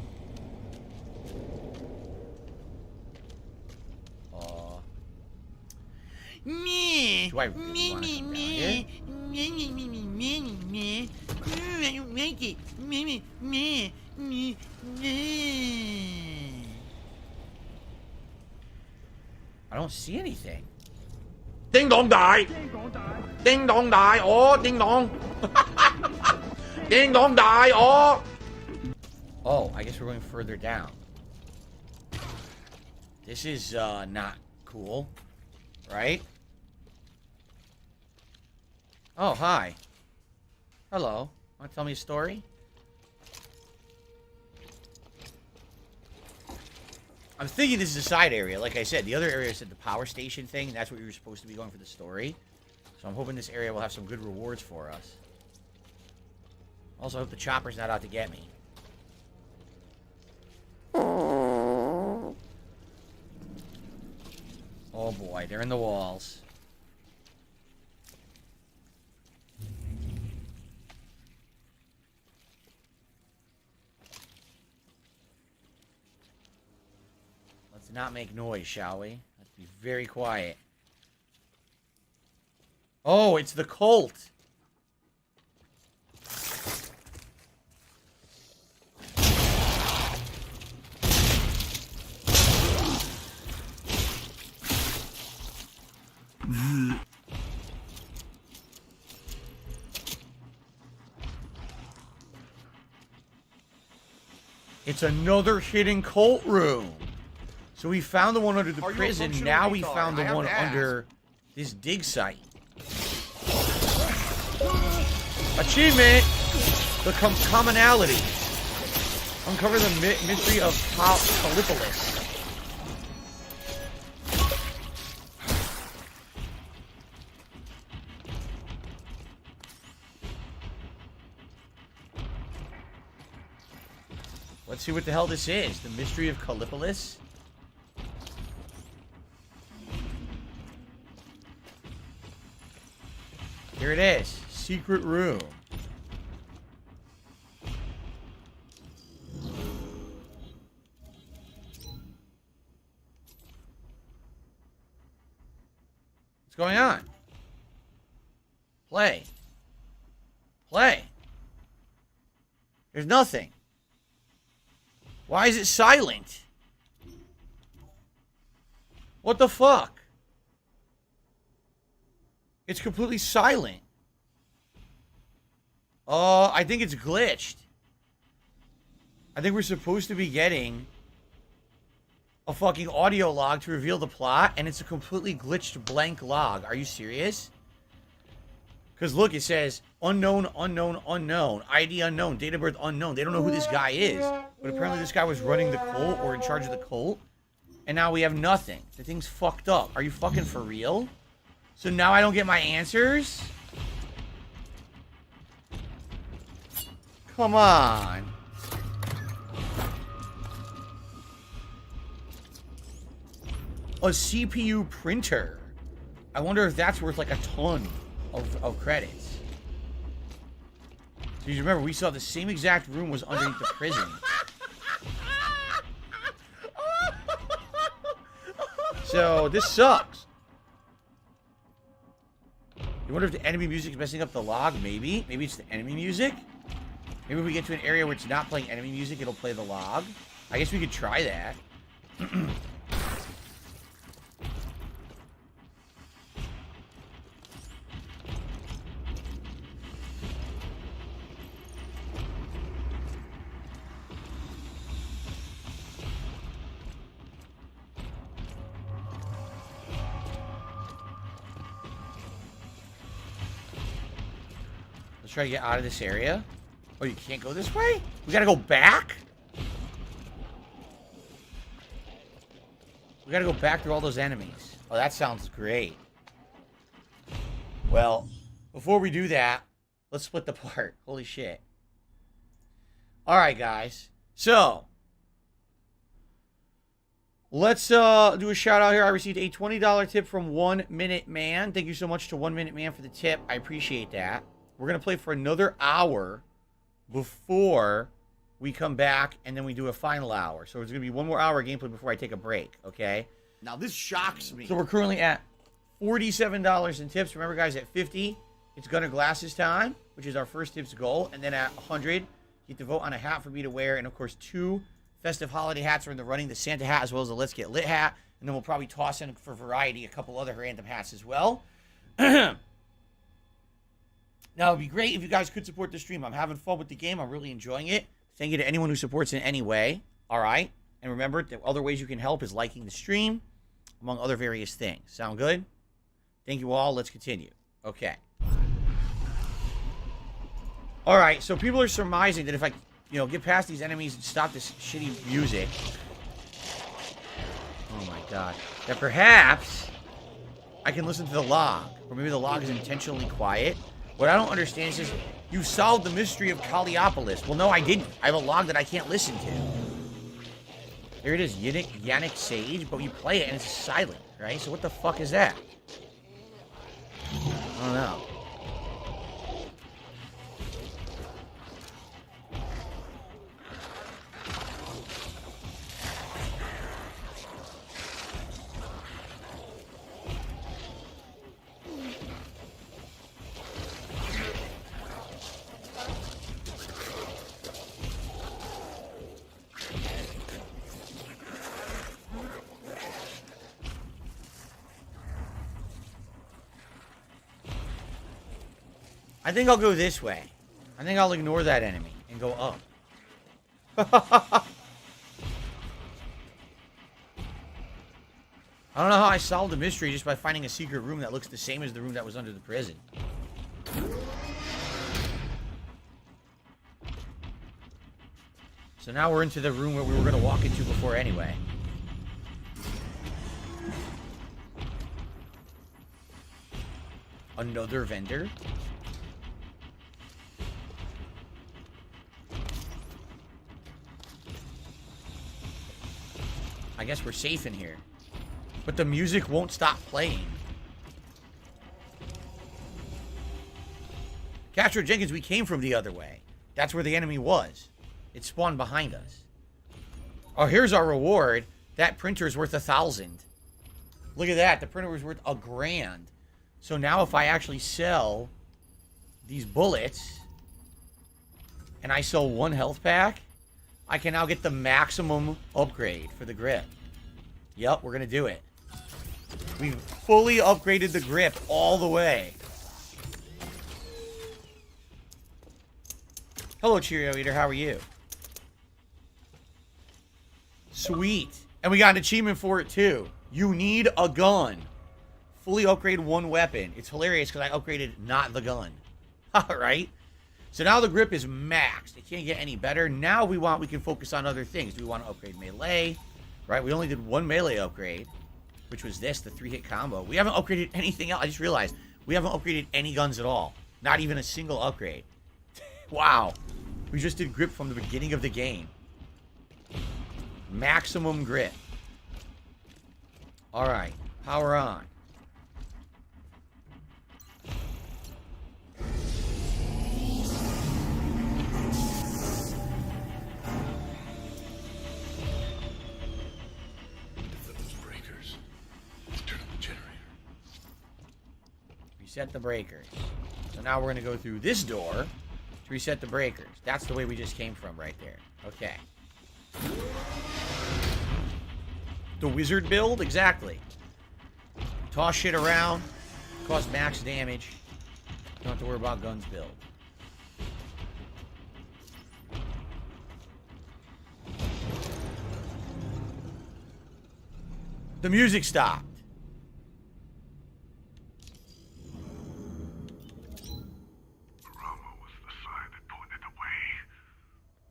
Me. Do I really want to come down here? I don't like it. I don't see anything. Ding dong die. Ding dong die. Oh, ding dong. Ding dong die. Oh. Oh, I guess we're going further down. This is not cool, right? Oh, hi. Hello. Want to tell me a story? I'm thinking this is a side area. Like I said, the other area said the power station thing. That's what we were supposed to be going for the story. So I'm hoping this area will have some good rewards for us. Also, I hope the chopper's not out to get me. Oh boy, they're in the walls. Let's not make noise, shall we? Let's be very quiet. Oh, it's the cult. It's another hidden cult room. So we found the one under the prison. Now we found the one under this dig site. Achievement! The commonality. Uncover the mystery of Callisto. Let's see what the hell this is. The mystery of Callisto. Here it is. Secret room. What's going on? Play. Play. There's nothing. Why is it silent? What the fuck? It's completely silent. I think it's glitched. I think we're supposed to be getting a fucking audio log to reveal the plot, and it's a completely glitched blank log. Are you serious? Because look, it says unknown, unknown, unknown. ID unknown. Date of birth unknown. They don't know who this guy is. But apparently this guy was running the cult or in charge of the cult. And now we have nothing. The thing's fucked up. Are you fucking for real? So now I don't get my answers? Come on. A CPU printer. I wonder if that's worth like a ton of credits. So you remember, we saw the same exact room was underneath the prison. So this sucks. You wonder if the enemy music is messing up the log? Maybe. Maybe it's the enemy music. Maybe if we get to an area where it's not playing enemy music, it'll play the log. I guess we could try that. Let's try to get out of this area. Oh, you can't go this way? We gotta go back? We gotta go back through all those enemies. Oh, that sounds great. Well, before we do that, let's split the part. Holy shit. Alright, guys. So, let's do a shout out here. I received a $20 tip from 1 Minute Man. Thank you so much to 1 Minute Man for the tip. I appreciate that. We're going to play for another hour before we come back, and then we do a final hour. So it's going to be 1 more hour of gameplay before I take a break, okay? Now this shocks me. So we're currently at $47 in tips. Remember, guys, at 50, it's Gunner Glasses time, which is our first tips goal. And then at 100, you get to vote on a hat for me to wear. And, of course, 2 festive holiday hats are in the running, the Santa hat as well as the Let's Get Lit hat. And then we'll probably toss in, for variety, a couple other random hats as well. Now, it'd be great if you guys could support the stream. I'm having fun with the game. I'm really enjoying it. Thank you to anyone who supports in any way. All right? And remember, the other ways you can help is liking the stream, among other various things. Sound good? Thank you all. Let's continue. Okay. All right. So people are surmising that if I, get past these enemies and stop this shitty music. Oh, my God. That perhaps I can listen to the log. Or maybe the log is intentionally quiet. What I don't understand is just, you solved the mystery of Callisto. Well, no, I didn't. I have a log that I can't listen to. Here it is, Yannick Sage, but you play it and it's silent, right? So what the fuck is that? I don't know. I think I'll go this way. I think I'll ignore that enemy and go up. I don't know how I solved the mystery just by finding a secret room that looks the same as the room that was under the prison. So now we're into the room where we were going to walk into before anyway. Another vendor? I guess we're safe in here. But the music won't stop playing. Castro Jenkins, we came from the other way. That's where the enemy was. It spawned behind us. Oh, here's our reward. That printer is worth 1,000. Look at that. The printer was worth $1,000. So now if I actually sell these bullets and I sell 1 health pack, I can now get the maximum upgrade for the grip. Yep, we're going to do it. We've fully upgraded the grip all the way. Hello, Cheerio Eater. How are you? Sweet. And we got an achievement for it, too. You need a gun. fully upgrade one weapon. It's hilarious because I upgraded not the gun. Alright? So now the grip is maxed. It can't get any better. Now we can focus on other things. Do we want to upgrade melee? Right? We only did one melee upgrade, which was this, the 3-hit combo. We haven't upgraded anything else. I just realized we haven't upgraded any guns at all. Not even a single upgrade. Wow. We just did grip from the beginning of the game. Maximum grip. Alright. Power on. Reset the breakers. So now we're going to go through this door to reset the breakers. That's the way we just came from right there. Okay. The wizard build? Exactly. Toss shit around. Cause max damage. Don't have to worry about guns build. The music stopped. Rama was the sign that pointed the way.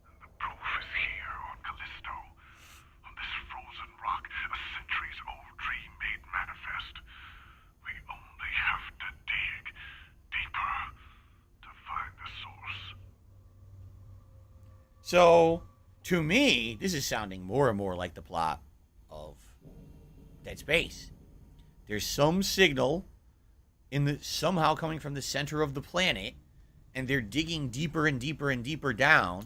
And the proof is here on Callisto. On this frozen rock, a centuries-old dream made manifest. We only have to dig deeper to find the source. So, to me, this is sounding more and more like the plot of Dead Space. There's some signal somehow coming from the center of the planet, and they're digging deeper and deeper and deeper down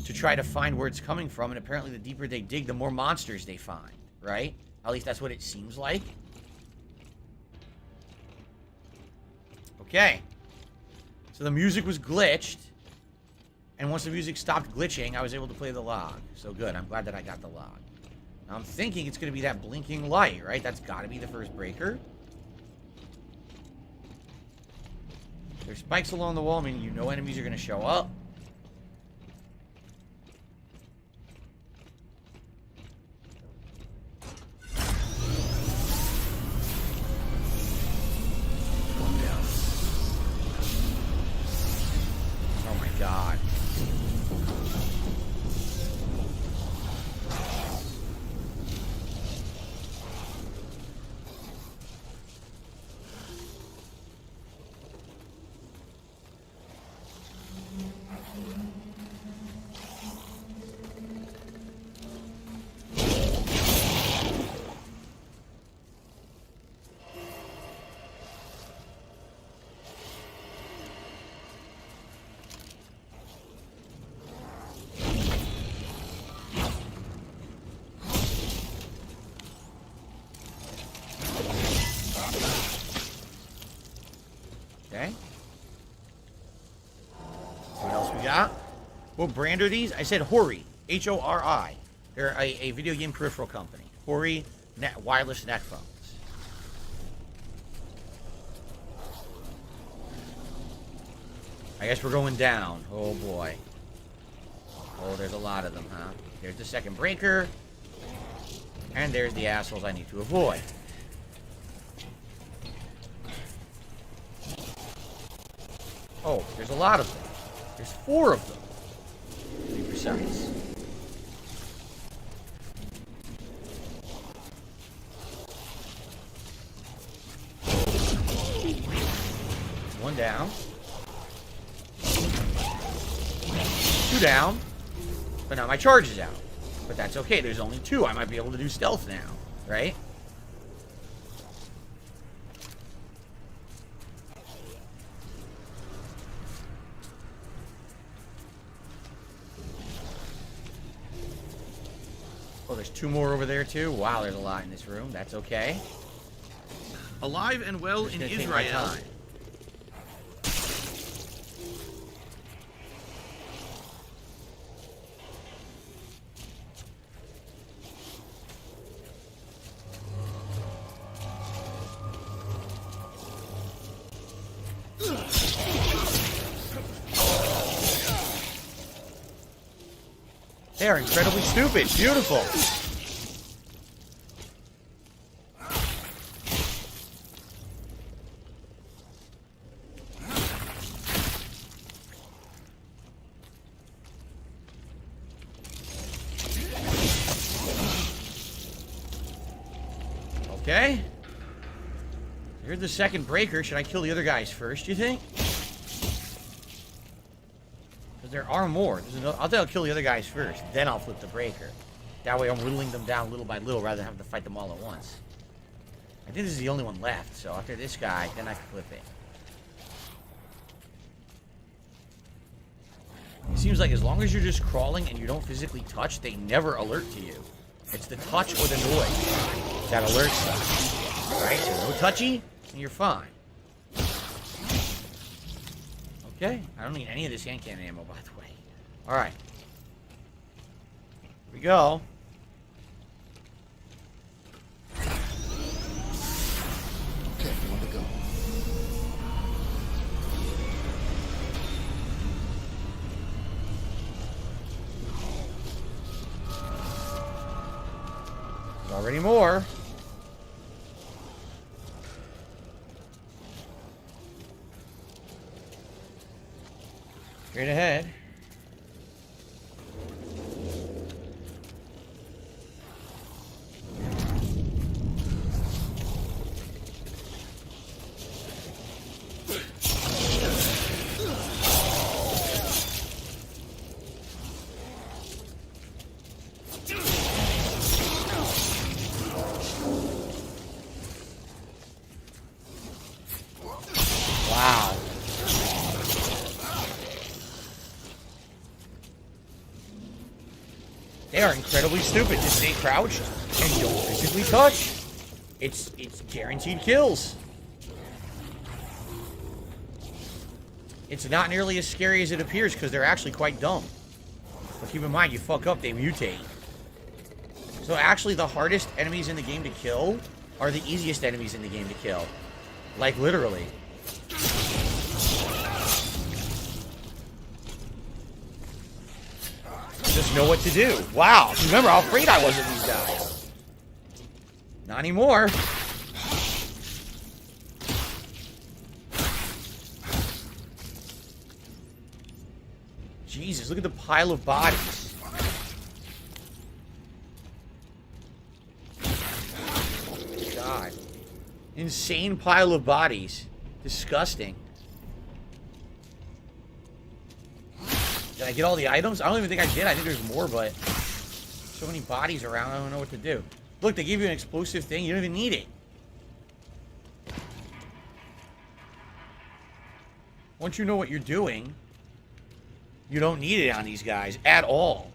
to try to find where it's coming from, and apparently the deeper they dig, the more monsters they find, right? At least that's what it seems like. Okay. So the music was glitched, and once the music stopped glitching, I was able to play the log. So good, I'm glad that I got the log. Now I'm thinking it's going to be that blinking light, right? That's got to be the first breaker. There's spikes along the wall, meaning you know enemies are going to show up. One down. Oh my god. Okay. What else we got? What brand are these? I said Hori. H-O-R-I. They're a video game peripheral company. Hori wireless neck phones. I guess we're going down. Oh boy. Oh, there's a lot of them, huh? There's the second breaker. And there's the assholes I need to avoid. Oh, there's a lot of them. There's 4 of them, to be precise. One down. 2 down. But now my charge is out. But that's okay, there's only 2. I might be able to do stealth now, right? Oh, there's 2 more over there, too? Wow, there's a lot in this room. That's okay. Alive and well in Israel. They are incredibly stupid. Beautiful. Okay. Here's the second breaker. Should I kill the other guys first, you think? Because there are more. I think I'll kill the other guys first. Then I'll flip the breaker. That way I'm whittling them down little by little rather than having to fight them all at once. I think this is the only one left. So after this guy, then I can flip it. It seems like as long as you're just crawling and you don't physically touch, they never alert to you. It's the touch or the noise that alerts them. Alright, so no touchy, and you're fine. Okay, I don't need any of this hand cannon ammo, by the way. Alright. Here we go. Okay, one to go. There's already more. Straight ahead. Wow. They are incredibly stupid. Just stay crouched and don't physically touch. It's guaranteed kills. It's not nearly as scary as it appears because they're actually quite dumb. But keep in mind, you fuck up, they mutate. So actually, the hardest enemies in the game to kill are the easiest enemies in the game to kill. Like, literally. Just know what to do. Wow. Remember how afraid I was of these guys. Not anymore. Jesus, look at the pile of bodies. God. Insane pile of bodies. Disgusting. Did I get all the items? I don't even think I did. I think there's more, but so many bodies around, I don't know what to do. Look, they give you an explosive thing. You don't even need it. Once you know what you're doing, you don't need it on these guys at all.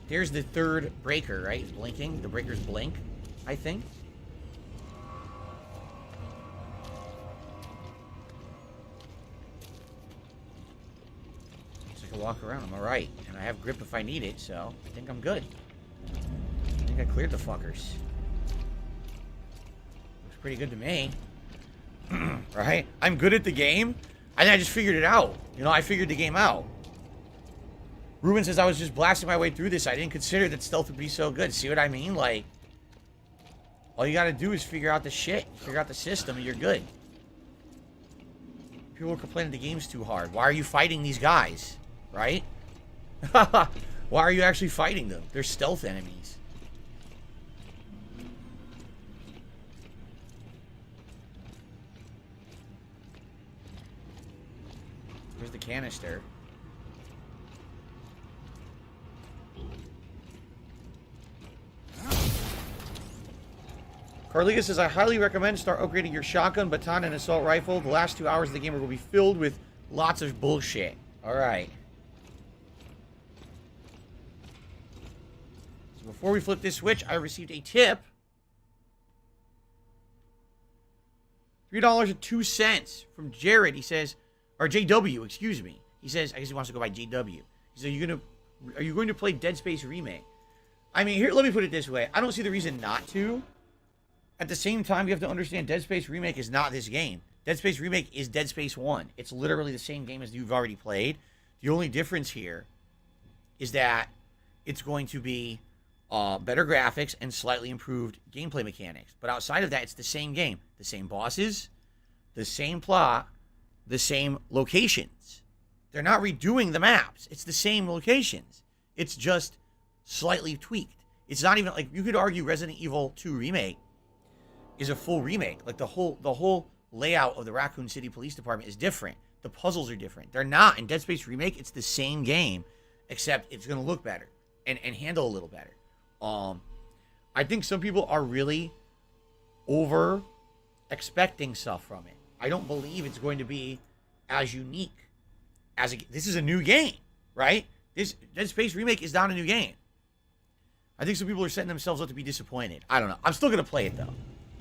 There's the third breaker, right? It's blinking. The breakers blink, I think. Walk around. I'm alright. And I have grip if I need it, so I think I'm good. I think I cleared the fuckers. Looks pretty good to me. Right? I'm good at the game. I think I just figured it out. You know, I figured the game out. Ruben says I was just blasting my way through this. I didn't consider that stealth would be so good. See what I mean? Like, all you gotta do is figure out the shit. Figure out the system and you're good. People are complaining the game's too hard. Why are you fighting these guys? Right? Why are you actually fighting them? They're stealth enemies. Here's the canister. Carliga says, I highly recommend start upgrading your shotgun, baton, and assault rifle. The last 2 hours of the game will be filled with lots of bullshit. Alright. So before we flip this switch, I received a tip. $3.02 from Jared. He says, or JW, excuse me. He says, I guess he wants to go by JW. He says, are you going to play Dead Space Remake? I mean, here, let me put it this way. I don't see the reason not to. At the same time, you have to understand Dead Space Remake is not this game. Dead Space Remake is Dead Space 1. It's literally the same game as you've already played. The only difference here is that it's going to be better graphics and slightly improved gameplay mechanics. But outside of that, it's the same game. The same bosses, the same plot, the same locations. They're not redoing the maps. It's the same locations. It's just slightly tweaked. It's not even like, you could argue Resident Evil 2 Remake is a full remake. Like the whole layout of the Raccoon City Police Department is different. The puzzles are different. They're not in Dead Space Remake. It's the same game, except it's gonna look better and handle a little better. I think some people are really over expecting stuff from it. I don't believe it's going to be as unique as this is a new game, right? This Dead Space Remake is not a new game. I think some people are setting themselves up to be disappointed. I don't know. I'm still gonna play it though.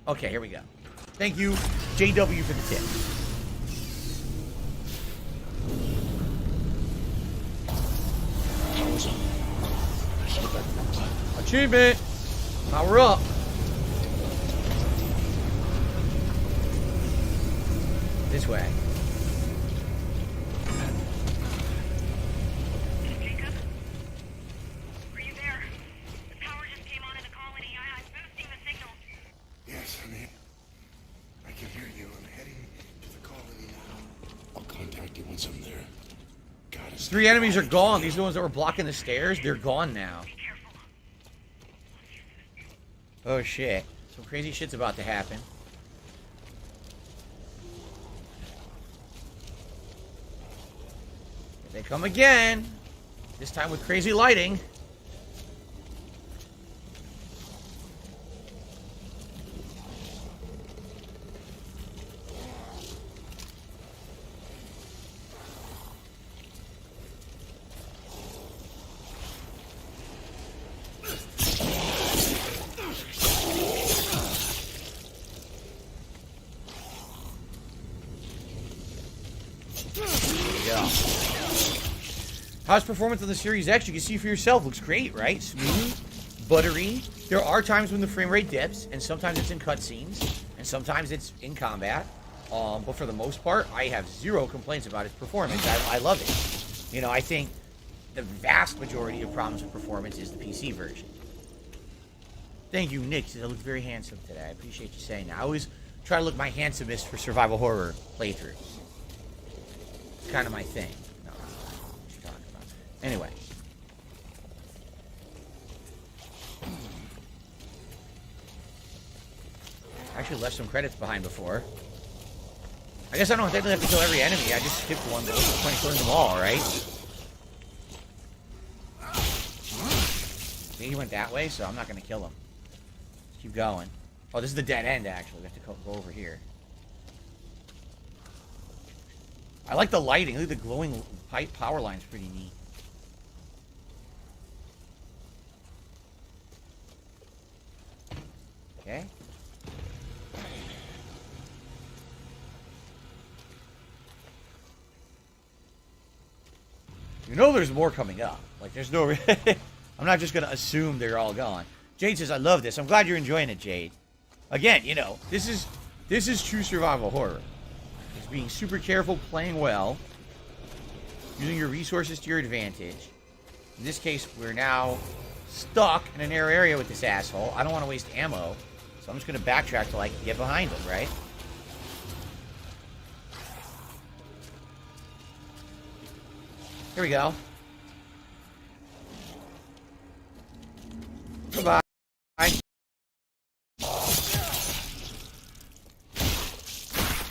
Okay, here we go. Thank you, JW, for the tip. Achievement! Power up! This way. Jacob? Are you there? The power just came on in the colony. I'm boosting the signal. Yes, honey. I can hear you. I'm heading to the colony now. I'll contact you once I'm there. God, it's 3 enemies are gone. These are the ones that were blocking the stairs. They're gone now. Be careful. Oh shit. Some crazy shit's about to happen. Here they come again. This time with crazy lighting. How's performance on the Series X? You can see for yourself. Looks great, right? Smooth, buttery. There are times when the frame rate dips, and sometimes it's in cutscenes, and sometimes it's in combat. But for the most part, I have zero complaints about its performance. I love it. You know, I think the vast majority of problems with performance is the PC version. Thank you, Nick. You look very handsome today. I appreciate you saying that. I always try to look my handsomest for survival horror playthroughs. It's kind of my thing. No, what you talking about? Anyway. I actually left some credits behind before. I guess I don't technically have to kill every enemy. I just skipped one, but what's the point of killing them all, right? See, he went that way, so I'm not going to kill him. Let's keep going. Oh, this is the dead end, actually. We have to go over here. I like the lighting. Look at the glowing pipe power line's pretty neat. Okay. You know there's more coming up. Like, there's no... I'm not just going to assume they're all gone. Jade says, I love this. I'm glad you're enjoying it, Jade. Again, you know, this is true survival horror. It's being super careful, playing well, using your resources to your advantage. In this case, we're now stuck in a narrow area with this asshole. I don't want to waste ammo, so I'm just going to backtrack till I can get behind him, right? Here we go. Goodbye.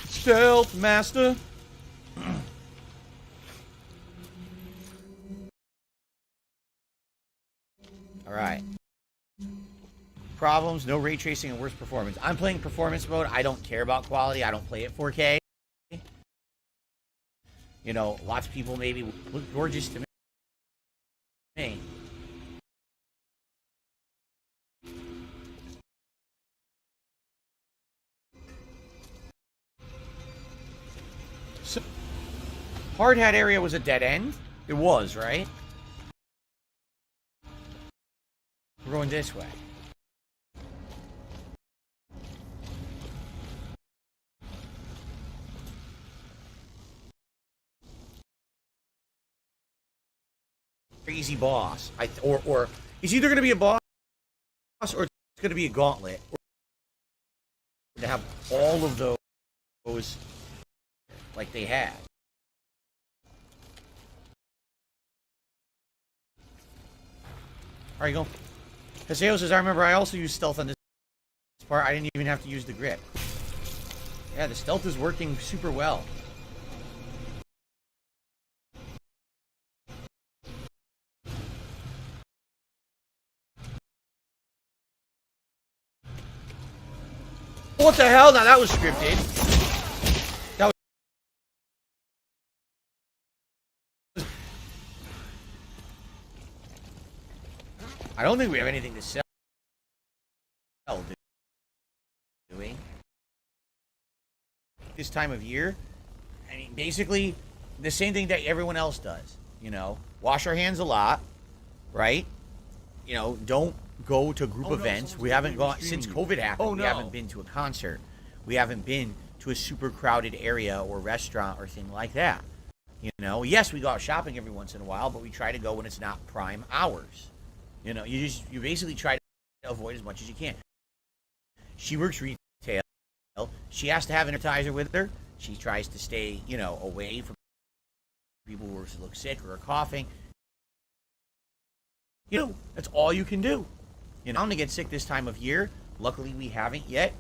Stealth master. All right. Problems, no ray tracing, and worse performance. I'm playing performance mode. I don't care about quality. I don't play at 4K. You know, lots of people maybe look gorgeous to me. So, hard hat area was a dead end? It was, right? We're going this way. Easy boss. Or it's either going to be a boss or it's going to be a gauntlet. Or to have all of those like they had. Alright, go. Paseo says, I remember I also used stealth on this part, I didn't even have to use the grip. Yeah, the stealth is working super well. What the hell? Now that was scripted. That was... I don't think we have anything to sell, do we? This time of year, I mean, basically the same thing that everyone else does. You know, wash our hands a lot, right? You know, don't go to group events. We haven't gone since COVID happened. We haven't been to a concert. We haven't been to a super crowded area or restaurant or thing like that. You know, yes, we go out shopping every once in a while, but we try to go when it's not prime hours. You know, you basically try to avoid as much as you can. She works retail. She has to have an sanitizer with her. She tries to stay, you know, away from people who look sick or are coughing. You know, that's all you can do. You know, I'm gonna get sick this time of year. Luckily, we haven't yet.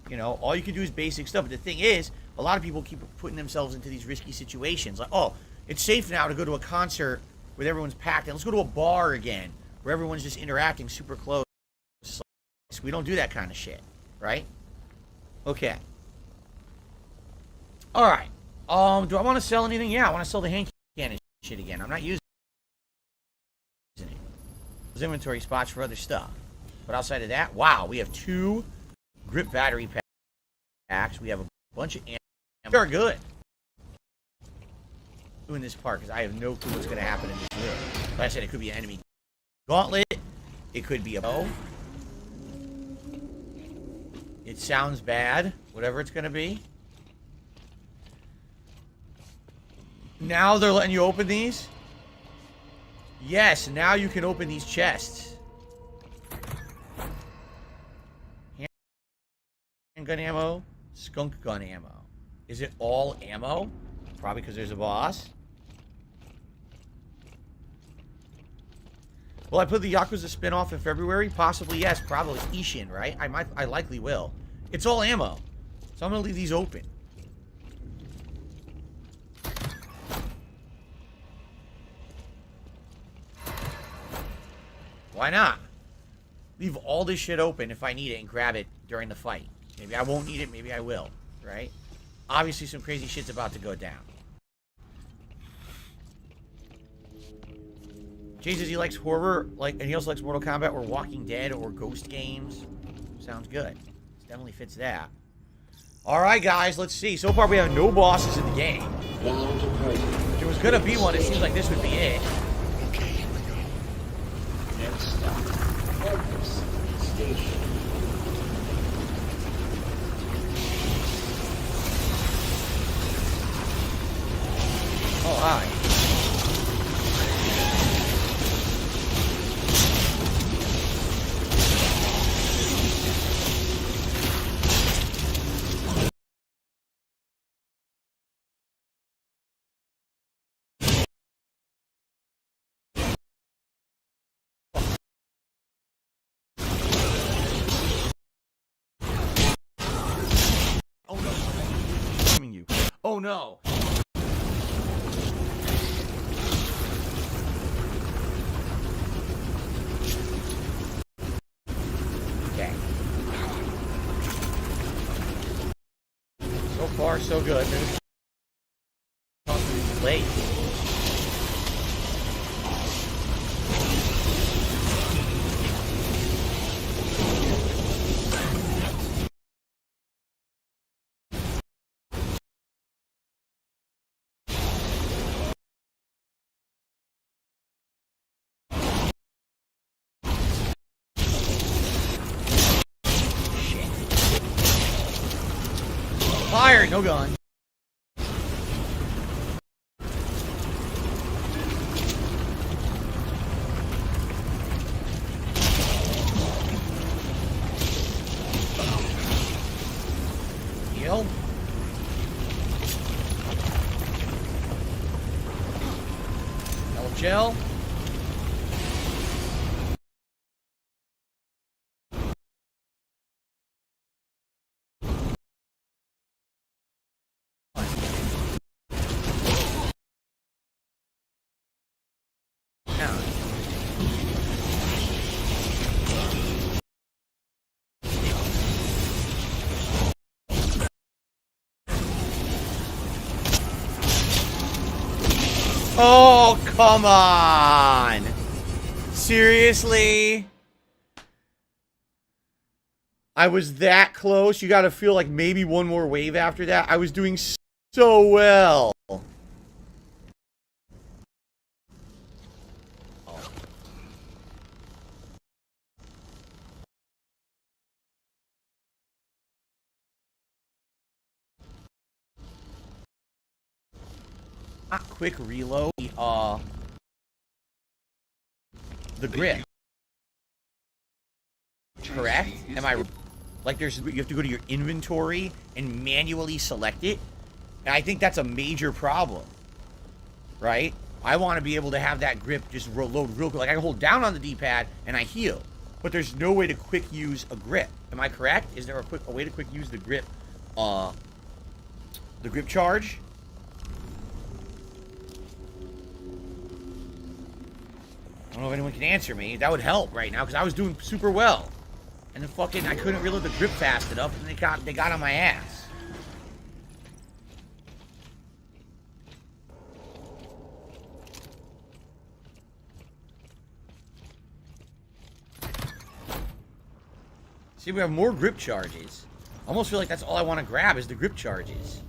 You know, all you can do is basic stuff. But the thing is, a lot of people keep putting themselves into these risky situations. Like, oh, it's safe now to go to a concert where everyone's packed, and let's go to a bar again where everyone's just interacting super close. We don't do that kind of shit, right? Okay. All right. Do I want to sell anything? Yeah, I want to sell the hand cannon shit again. I'm not using it. There's inventory spots for other stuff. But outside of that, wow, we have 2 grip battery packs. We have a bunch of ammo. They're good. Doing this part because I have no clue what's going to happen in this room. Like I said, it could be an enemy gauntlet. It could be a bow. It sounds bad. Whatever it's going to be. Now they're letting you open these? Yes, now you can open these chests. Handgun ammo, skunk gun ammo. Is it all ammo? Probably because there's a boss. Will I put the Yakuza spin-off in February? Possibly, yes. Probably Ishin, right? I likely will. It's all ammo. So I'm going to leave these open. Why not? Leave all this shit open if I need it and grab it during the fight. Maybe I won't need it, maybe I will, right? Obviously some crazy shit's about to go down. Jay says he likes horror, and he also likes Mortal Kombat or Walking Dead or Ghost games. Sounds good. This definitely fits that. Alright guys, let's see. So far we have no bosses in the game. If there was gonna be one, it seems like this would be it. Okay, here we go. Next stop, Everest Station. Oh, hi. Oh no! Streaming you. Oh no! Okay. So far, so good. Late. Fire! No gun. Heal. Yellow gel. Oh, come on. Seriously? I was that close. You got to feel like maybe one more wave after that. I was doing so well. Not quick reload. The grip. Correct? Am I like you have to go to your inventory and manually select it? And I think that's a major problem. Right? I want to be able to have that grip just load real quick. Like I can hold down on the D-pad and I heal. But there's no way to quick use a grip. Am I correct? Is there a way to quick use the grip charge? I don't know if anyone can answer me. That would help right now because I was doing super well. And then fucking I couldn't reload the grip fast enough and they got on my ass. See, we have more grip charges. I almost feel like that's all I want to grab is the grip charges.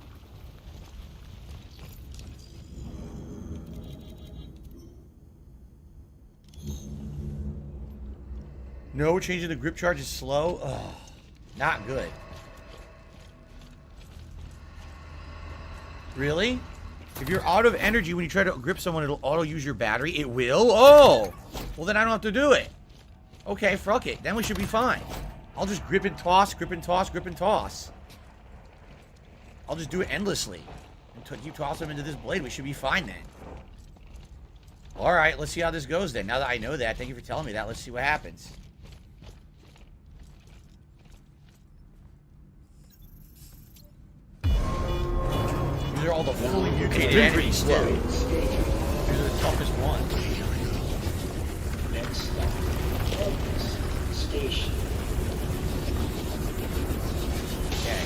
No, changing the grip charge is slow. Ugh, not good. Really? If you're out of energy when you try to grip someone, it'll auto-use your battery? It will? Oh! Well, then I don't have to do it. Okay, fuck it. Then we should be fine. I'll just grip and toss, grip and toss, grip and toss. I'll just do it endlessly. And keep tossing them into this blade. We should be fine then. Alright, let's see how this goes then. Now that I know that, thank you for telling me that. Let's see what happens. These are all the fully mutated enemies, too. These are the toughest ones. Next stop, Elvis Station. Okay.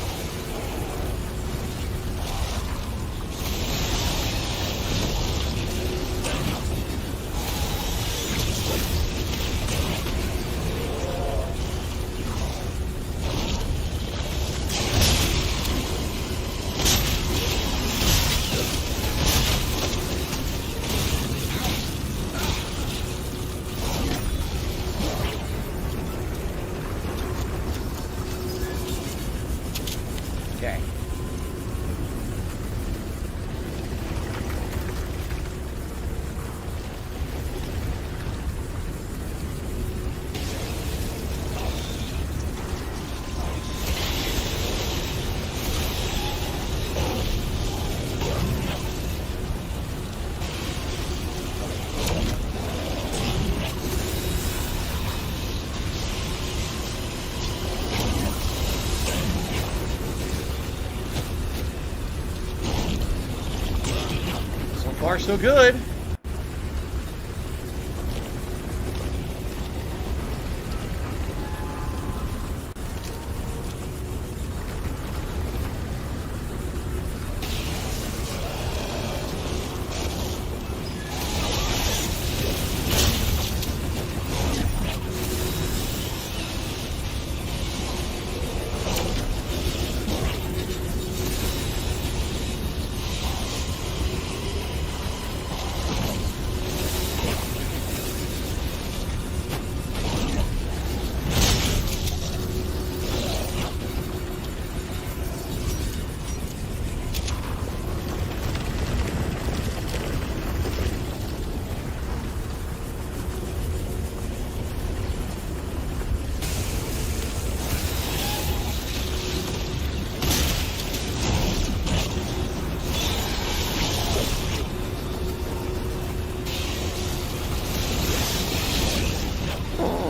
Okay. So far, so good.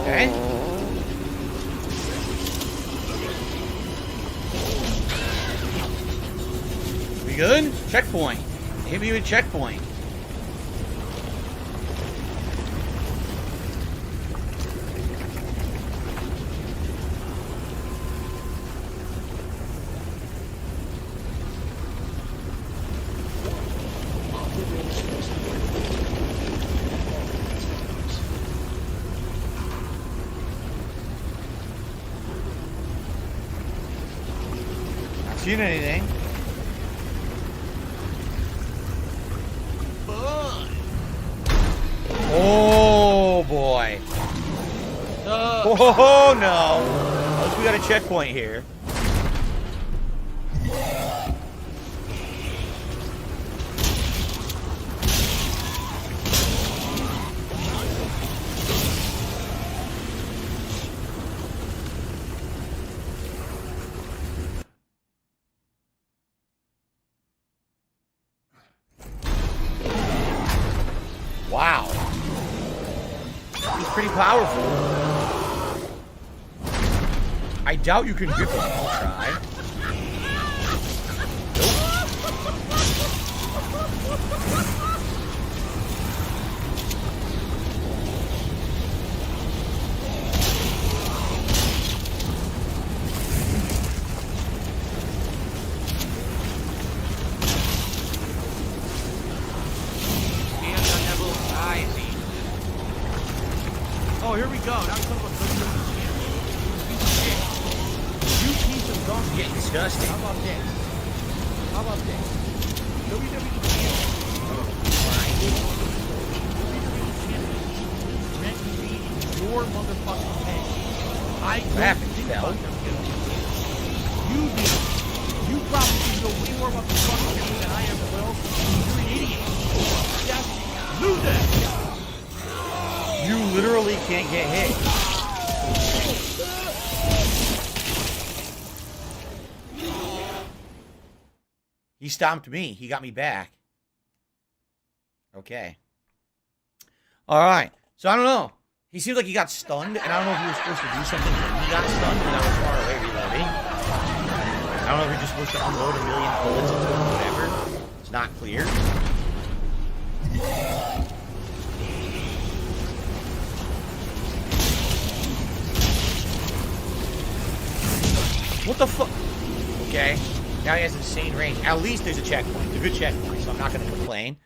Okay. We good? Checkpoint. Hit me with checkpoint. seen anything. Oh boy. Oh no. At least we got a checkpoint here. Wow. He's pretty powerful. I doubt you can grip him. I'll try. Oh, here we go. Now we're talking about you piece of gunk. Getting disgusting. How about this? How about this? WWE meant to be in your motherfucking head. I What happened, think Phil? about them, you do. You probably know way more about the fucking game than I am, Will. You're an idiot. Yes, lose it. You literally can't get hit. He stomped me. He got me back. Okay. All right. So I don't know. He seems like he got stunned, and I don't know if he was supposed to do something when he got stunned, because I was far away reloading. I don't know if you're just supposed to unload a million bullets into him or whatever. It's not clear. What the fuck? Okay. Now he has insane range. At least there's a checkpoint. It's a good checkpoint, so I'm not going to complain.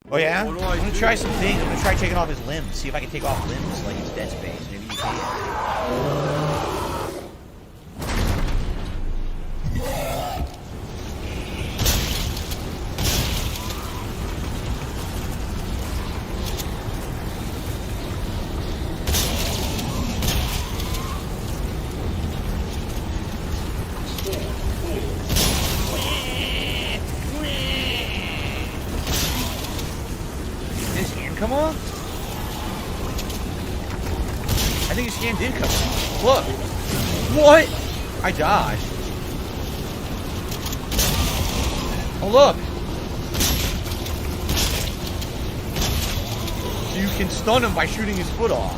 Oh, yeah? I'm going to try some things. I'm going to try taking off his limbs. See if I can take off limbs like it's Dead Space. Maybe you can. Come on. I think his hand did come off. Look. What? I dodged. Oh, look. So you can stun him by shooting his foot off.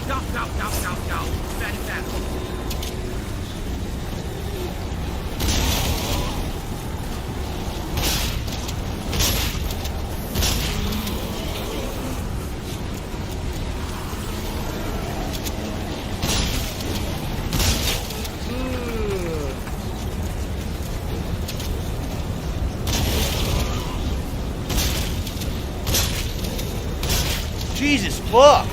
Go, go, go, go, go. Very fast. Jesus fuck!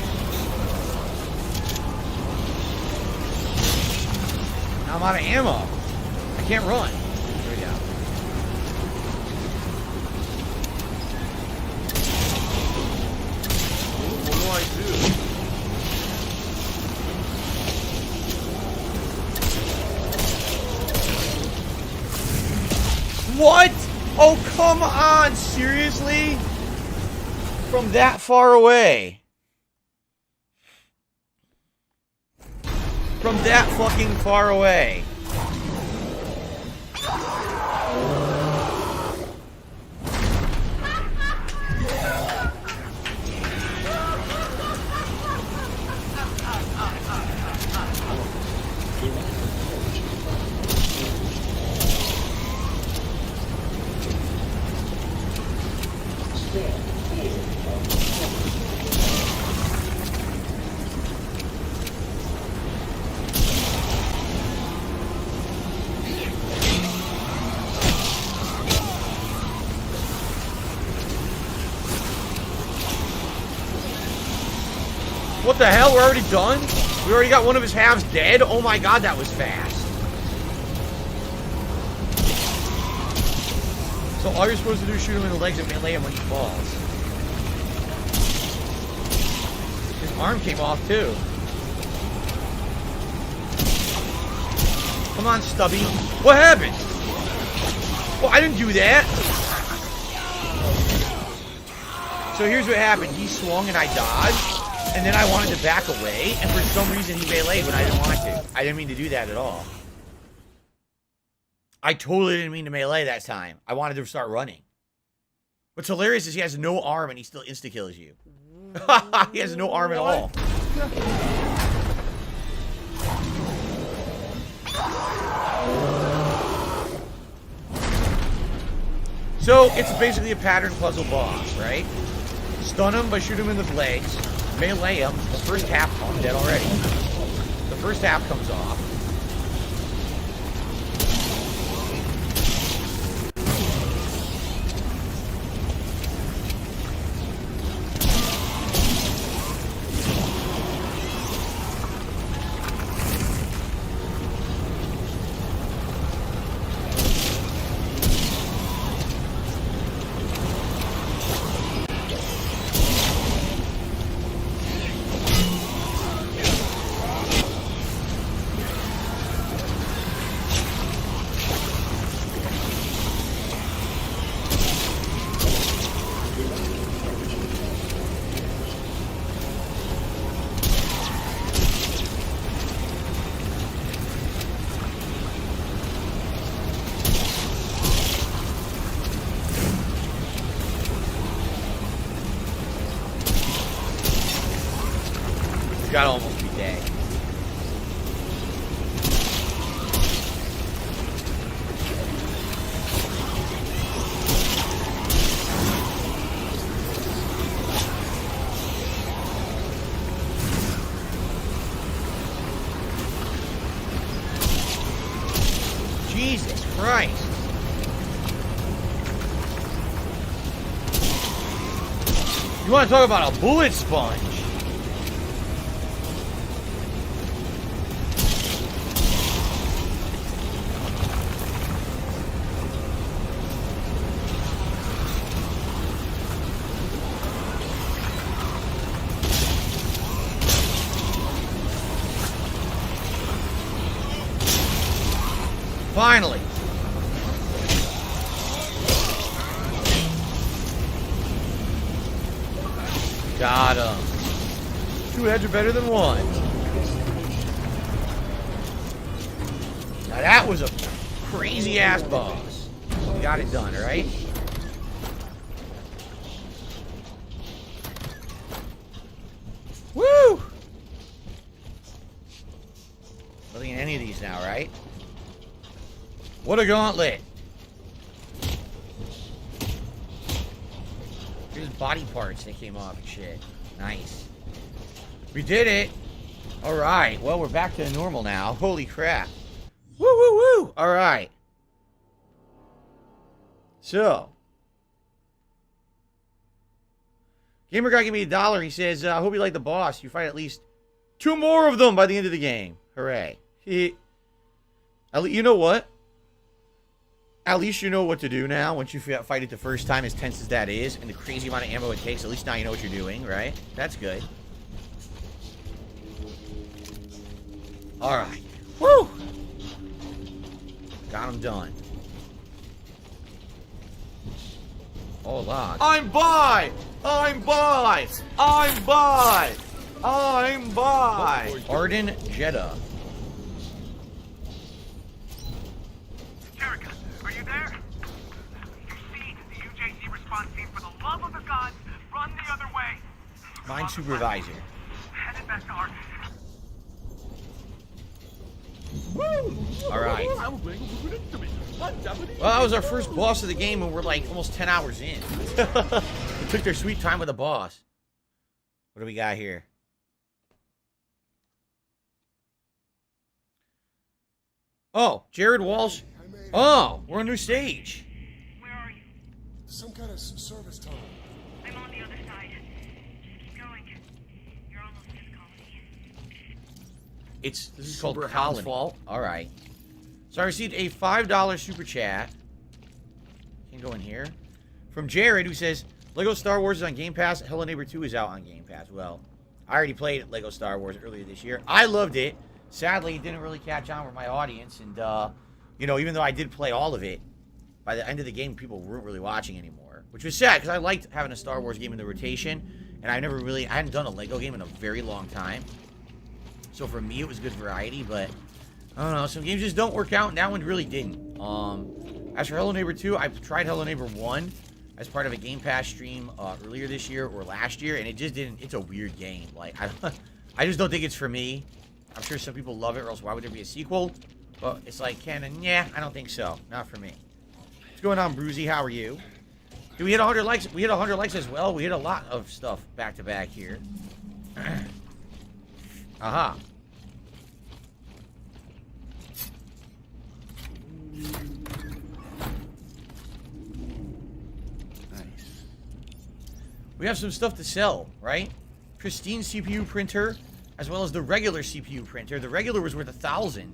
Now I'm out of ammo. I can't run. There we go. What do I do? What? Oh, come on! Seriously? From that far away. From that fucking far away. What the hell? We're already done? We already got one of his halves dead? Oh my god, that was fast. So all you're supposed to do is shoot him in the legs and melee him when he falls. His arm came off too. Come on, Stubby. What happened? Oh, I didn't do that. So here's what happened. He swung and I dodged, and then I wanted to back away, and for some reason he meleeed when I didn't want to. I didn't mean to do that at all. I totally didn't mean to melee that time. I wanted to start running. What's hilarious is he has no arm and he still insta-kills you. He has no arm at all. So, it's basically a pattern puzzle boss, right? Stun him by shooting him in the legs. Melee him. The first half, oh, I'm dead already. The first half comes off. Gotta almost be dead. Jesus Christ. You want to talk about a bullet sponge? Finally. Got him. Two heads are better than one. Now that was a crazy ass boss. We got it done, right? Woo! Nothing in any of these now, right? What a gauntlet. Here's body parts that came off and shit. Nice. We did it. Alright. Well, we're back to normal now. Holy crap. Woo, woo, woo. Alright. So. Gamer guy gave me $1. He says, I hope you like the boss. You fight at least 2 more of them by the end of the game. Hooray. You know what? At least you know what to do now once you fight it the first time, as tense as that is, and the crazy amount of ammo it takes. At least now you know what you're doing, right? That's good. Alright. Woo! Got him done. Oh, log. I'm by! I'm by! I'm by! I'm by! Arden Jeddah. Jerica, are you there? You see the UJC response team, for the love of the gods, run the other way. Mine supervisor. Headed back to Argus. Alright. Well, that was our first boss of the game, and we're like almost 10 hours in. We took their sweet time with the boss. What do we got here? Oh, Jared Walsh. Oh, we're on a new stage. Where are you? Some kind of service tunnel. I'm on the other side. Just keep going. You're almost physical. This is called Super Hound's Colony. fault. All right. So I received a $5 super chat. Can't go in here. From Jared, who says, Lego Star Wars is on Game Pass. Hello Neighbor 2 is out on Game Pass. Well, I already played Lego Star Wars earlier this year. I loved it. Sadly, it didn't really catch on with my audience. And, you know, even though I did play all of it, by the end of the game, people weren't really watching anymore. Which was sad, because I liked having a Star Wars game in the rotation. And I hadn't done a Lego game in a very long time. So for me, it was good variety, but I don't know. Some games just don't work out, and that one really didn't. As for Hello Neighbor 2, I tried Hello Neighbor 1 as part of a Game Pass stream earlier this year or last year, and it just didn't. It's a weird game. Like, I just don't think it's for me. I'm sure some people love it, or else why would there be a sequel? But it's like, canon, yeah, I don't think so. Not for me. What's going on, Bruzy? How are you? Did we hit 100 likes? We hit 100 likes as well. We hit a lot of stuff back to back here. Aha. Nice. We have some stuff to sell, right? Pristine CPU printer, as well as the regular CPU printer. The regular was worth $1,000.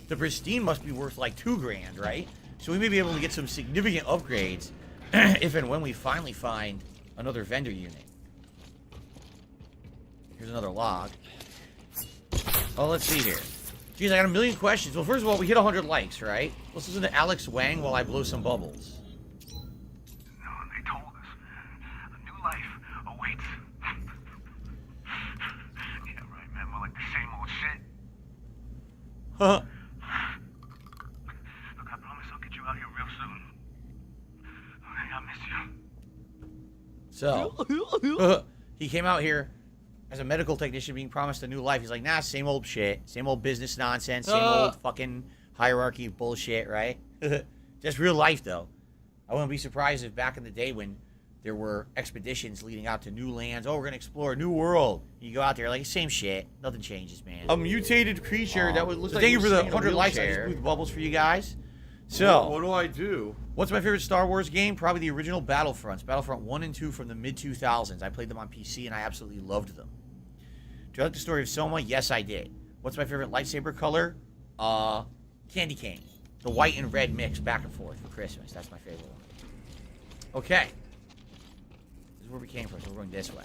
The Pristine must be worth like $2 grand, right? So we may be able to get some significant upgrades if and when we finally find another vendor unit. Here's another log. Oh, let's see here. Geez, I got a million questions. Well, first of all, we hit 100 likes, right? Let's listen to Alex Wang while I blow some bubbles. No, they told us a new life awaits. Yeah, right, man. More like the same old shit. Huh. Look, I promise I'll get you out here real soon. Okay, I miss you. So, he came out here as a medical technician being promised a new life. He's like, nah, same old shit. Same old business nonsense. Same old fucking hierarchy bullshit, right? Just real life, though. I wouldn't be surprised if back in the day when there were expeditions leading out to new lands, oh, we're going to explore a new world. You go out there, like, same shit. Nothing changes, man. A mutated creature that would look So like thank you for the sitting in a 100 likes. I just wheelchair. blew the bubbles for you guys. So, What do I do? what's my favorite Star Wars game? Probably the original Battlefronts. Battlefront 1 and 2 from the mid-2000s. I played them on PC, and I absolutely loved them. Do you like the story of Soma? Yes, I did. What's my favorite lightsaber color? Candy cane. The white and red mix back and forth for Christmas. That's my favorite one. Okay. This is where we came from, so we're going this way.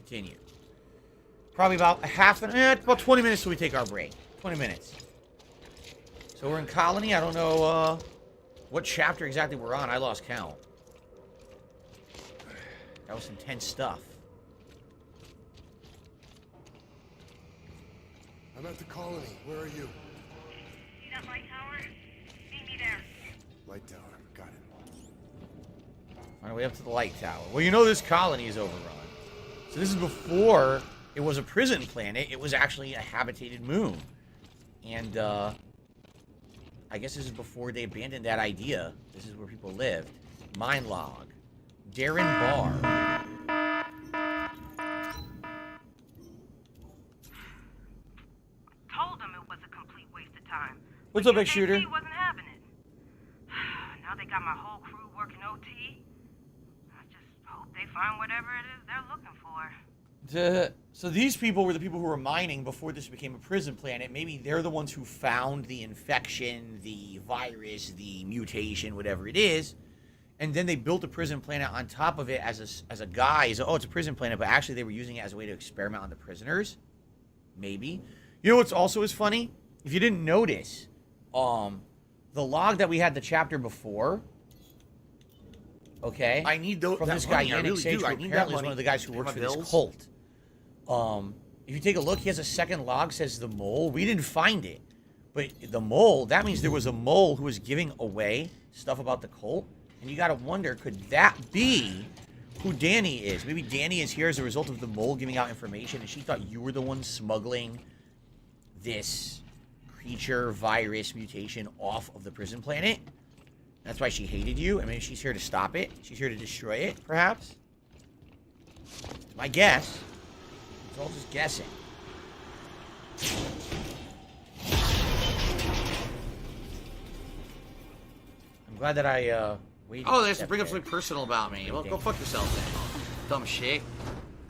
Continue. Probably about about 20 minutes till we take our break. 20 minutes. So we're in Colony. I don't know what chapter exactly we're on. I lost count. That was intense stuff. I'm at the colony. Where are you? See that light tower? Meet me there. Light tower. Got it. On our way up to the light tower. Well, you know this colony is overrun. So this is before it was a prison planet. It was actually a habitated moon. And, I guess this is before they abandoned that idea. This is where people lived. Mine log. Darren Barr. Told them it was a complete waste of time. What's up, X-Shooter? UKC wasn't having it. Now they got my whole crew working OT. I just hope they find whatever it is they're looking for. So these people were the people who were mining before this became a prison planet. Maybe they're the ones who found the infection, the virus, the mutation, whatever it is. And then they built a prison planet on top of it as a guise. Oh, it's a prison planet, but actually they were using it as a way to experiment on the prisoners. Maybe. You know what's also is funny? If you didn't notice, the log that we had the chapter before, okay? I need those From this guy, Yannick Sage, who apparently is one of the guys who works for this cult. If you take a look, he has a second log, says the mole. We didn't find it. But the mole, that means there was a mole who was giving away stuff about the cult. And you gotta wonder, could that be who Danny is? Maybe Danny is here as a result of the mole giving out information, and she thought you were the one smuggling this creature, virus, mutation off of the prison planet. That's why she hated you. I mean, she's here to stop it. She's here to destroy it, perhaps. My guess. It's all just guessing. I'm glad that I Waiting. Oh, they have to step bring up there. something personal about me. Well, go fuck yourself then. Dumb shit.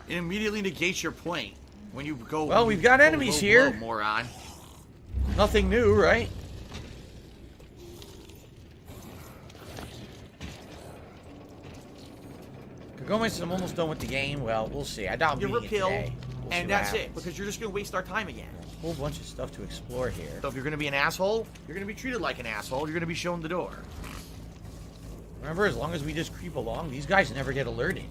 It immediately negates your point when you go. Well, we've got enemies here. Blow, moron. Nothing new, right? Kagome says I'm almost done with the game. Well, we'll see. I doubt You're beating it killed, today. We'll see and what that's it. happens. Because you're just gonna waste our time again. A whole bunch of stuff to explore here. So if you're gonna be an asshole, you're gonna be treated like an asshole. You're gonna be shown the door. Remember, as long as we just creep along, these guys never get alerted.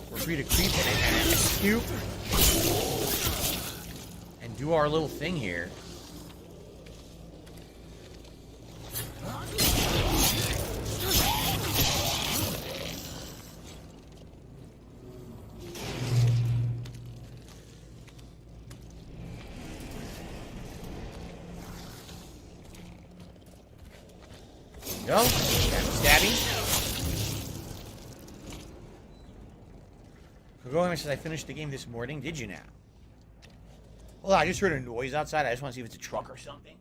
We're free to creep and scoop and do our little thing here. Go. Stabby. Kagome says I finished the game this morning. Did you now? Hold on, I just heard a noise outside. I just want to see if it's a truck or something.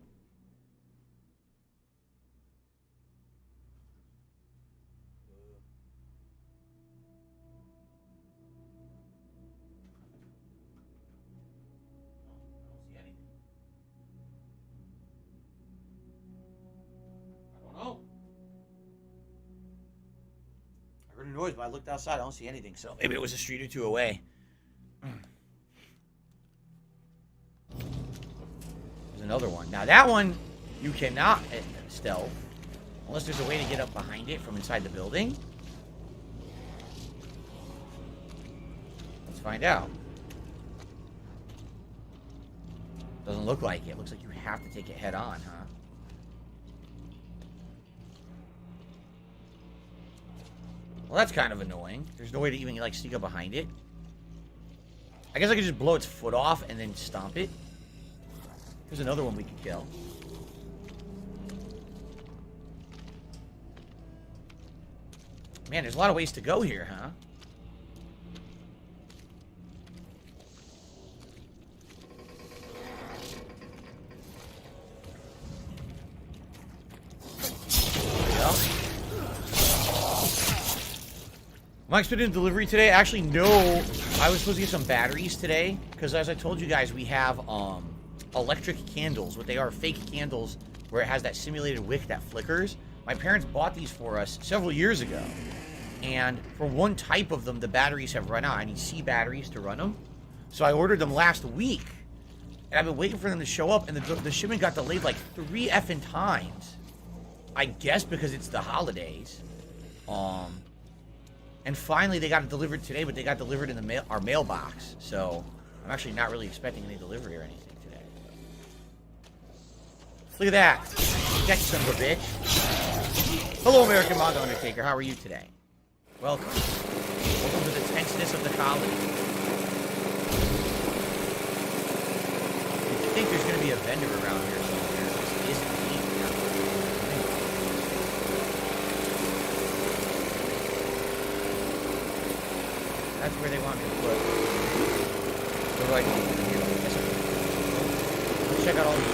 I heard a noise, but I looked outside. I don't see anything. So maybe it was a street or two away. There's another one. Now that one, you cannot stealth unless there's a way to get up behind it from inside the building. Let's find out. Doesn't look like it. Looks like you have to take it head on, huh? Well, that's kind of annoying. There's no way to even, like, sneak up behind it. I guess I could just blow its foot off and then stomp it. Here's another one we could kill. Man, there's a lot of ways to go here, huh? Am I expecting a delivery today? Actually, no. I was supposed to get some batteries today because, as I told you guys, we have electric candles. What they are, fake candles where it has that simulated wick that flickers. My parents bought these for us several years ago, and for one type of them, the batteries have run out. I need C batteries to run them, so I ordered them last week, and I've been waiting for them to show up, and the shipment got delayed like 3 effing times. I guess because it's the holidays. And finally, they got it delivered today, but they got delivered in the our mailbox. So I'm actually not really expecting any delivery or anything today. Look at that. Catch son of a bitch. Hello, American Manga Undertaker. How are you today? Welcome. Welcome to the tenseness of the colony. I think there's going to be a vendor around here somewhere. This isn't me. That's where they want me to put. So like, let's check out all these.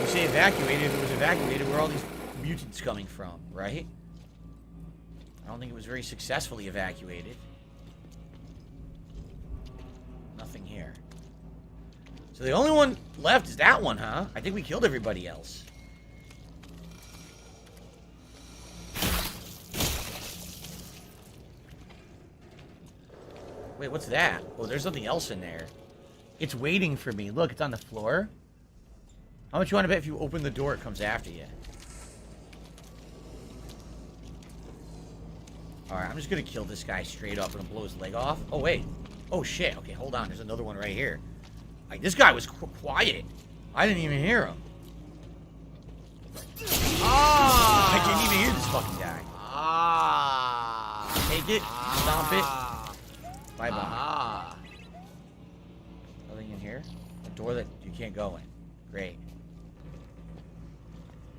You say evacuated. If it was evacuated, where are all these mutants coming from, right? I don't think it was very successfully evacuated. Nothing here. So the only one left is that one, huh? I think we killed everybody else. Wait, what's that? Oh, there's something else in there. It's waiting for me. Look, it's on the floor. How much you want to bet if you open the door, it comes after you? Alright, I'm just gonna kill this guy straight up. I'm gonna blow his leg off. Oh, wait. Oh, shit. Okay, hold on. There's another one right here. Like, this guy was quiet. I didn't even hear him. I didn't even hear this fucking guy. Take it. Stomp it. Bye-bye. Nothing in here? A door that you can't go in. Great.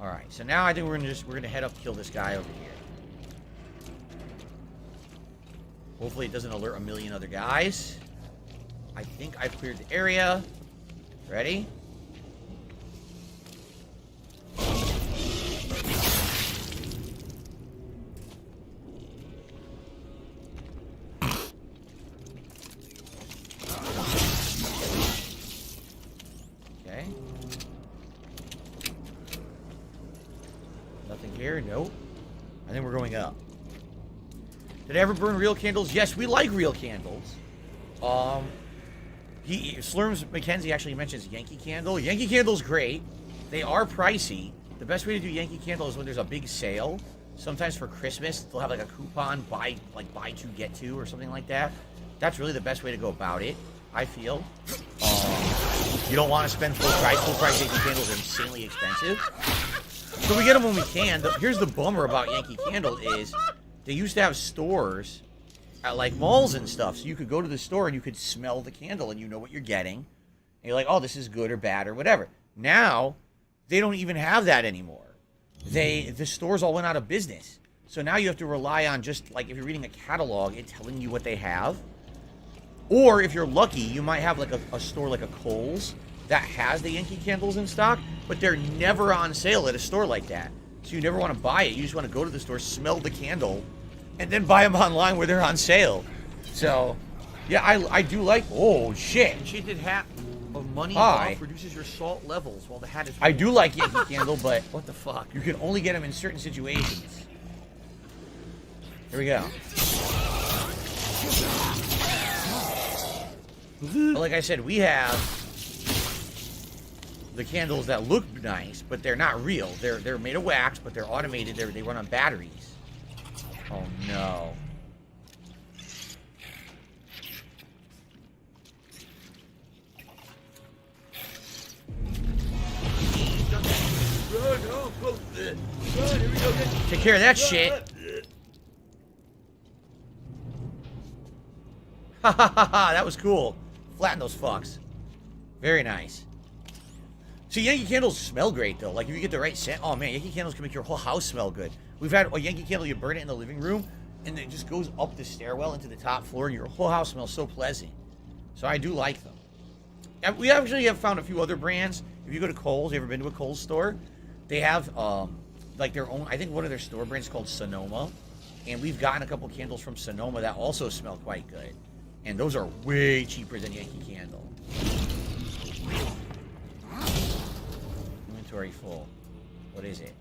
All right, so now I think we're gonna head up, kill this guy over here. Hopefully it doesn't alert a million other guys. I think I've cleared the area. Ready? Okay. Nothing here? Nope. I think we're going up. Did I ever burn real candles? Yes, we like real candles. Slurms McKenzie actually mentions Yankee Candle. Yankee Candle's great. They are pricey. The best way to do Yankee Candle is when there's a big sale. Sometimes for Christmas, they'll have like a coupon, buy two, get two, or something like that. That's really the best way to go about it, I feel. You don't want to spend full price. Full price Yankee Candles are insanely expensive. So we get them when we can. Here's the bummer about Yankee Candle is they used to have stores at like malls and stuff, so you could go to the store and you could smell the candle and you know what you're getting. And you're like, oh, this is good or bad or whatever. Now, they don't even have that anymore. The stores all went out of business. So now you have to rely on just, like, if you're reading a catalog, it telling you what they have. Or, if you're lucky, you might have, like, a store like a Kohl's that has the Yankee Candles in stock, but they're never on sale at a store like that. So you never want to buy it. You just want to go to the store, smell the candle, and then buy them online where they're on sale. So, yeah, I do like... Oh, shit. Enchanted hat of money Hi. reduces your salt levels while the hat is... I do like Yankee Candle, but... What the fuck? You can only get them in certain situations. Here we go. But like I said, we have the candles that look nice, but they're not real. They're made of wax, but they're automated. They run on batteries. Oh no. Take care of that shit. Ha ha ha ha, that was cool. Flatten those fucks. Very nice. See, Yankee Candles smell great, though. Like, if you get the right scent, oh man, Yankee Candles can make your whole house smell good. We've had a Yankee Candle, you burn it in the living room, and it just goes up the stairwell into the top floor, and your whole house smells so pleasant. So I do like them. And we actually have found a few other brands. If you go to Kohl's, you ever been to a Kohl's store? They have, like, their own, I think one of their store brands is called Sonoma. And we've gotten a couple candles from Sonoma that also smell quite good. And those are way cheaper than Yankee Candle. Inventory full. What is it?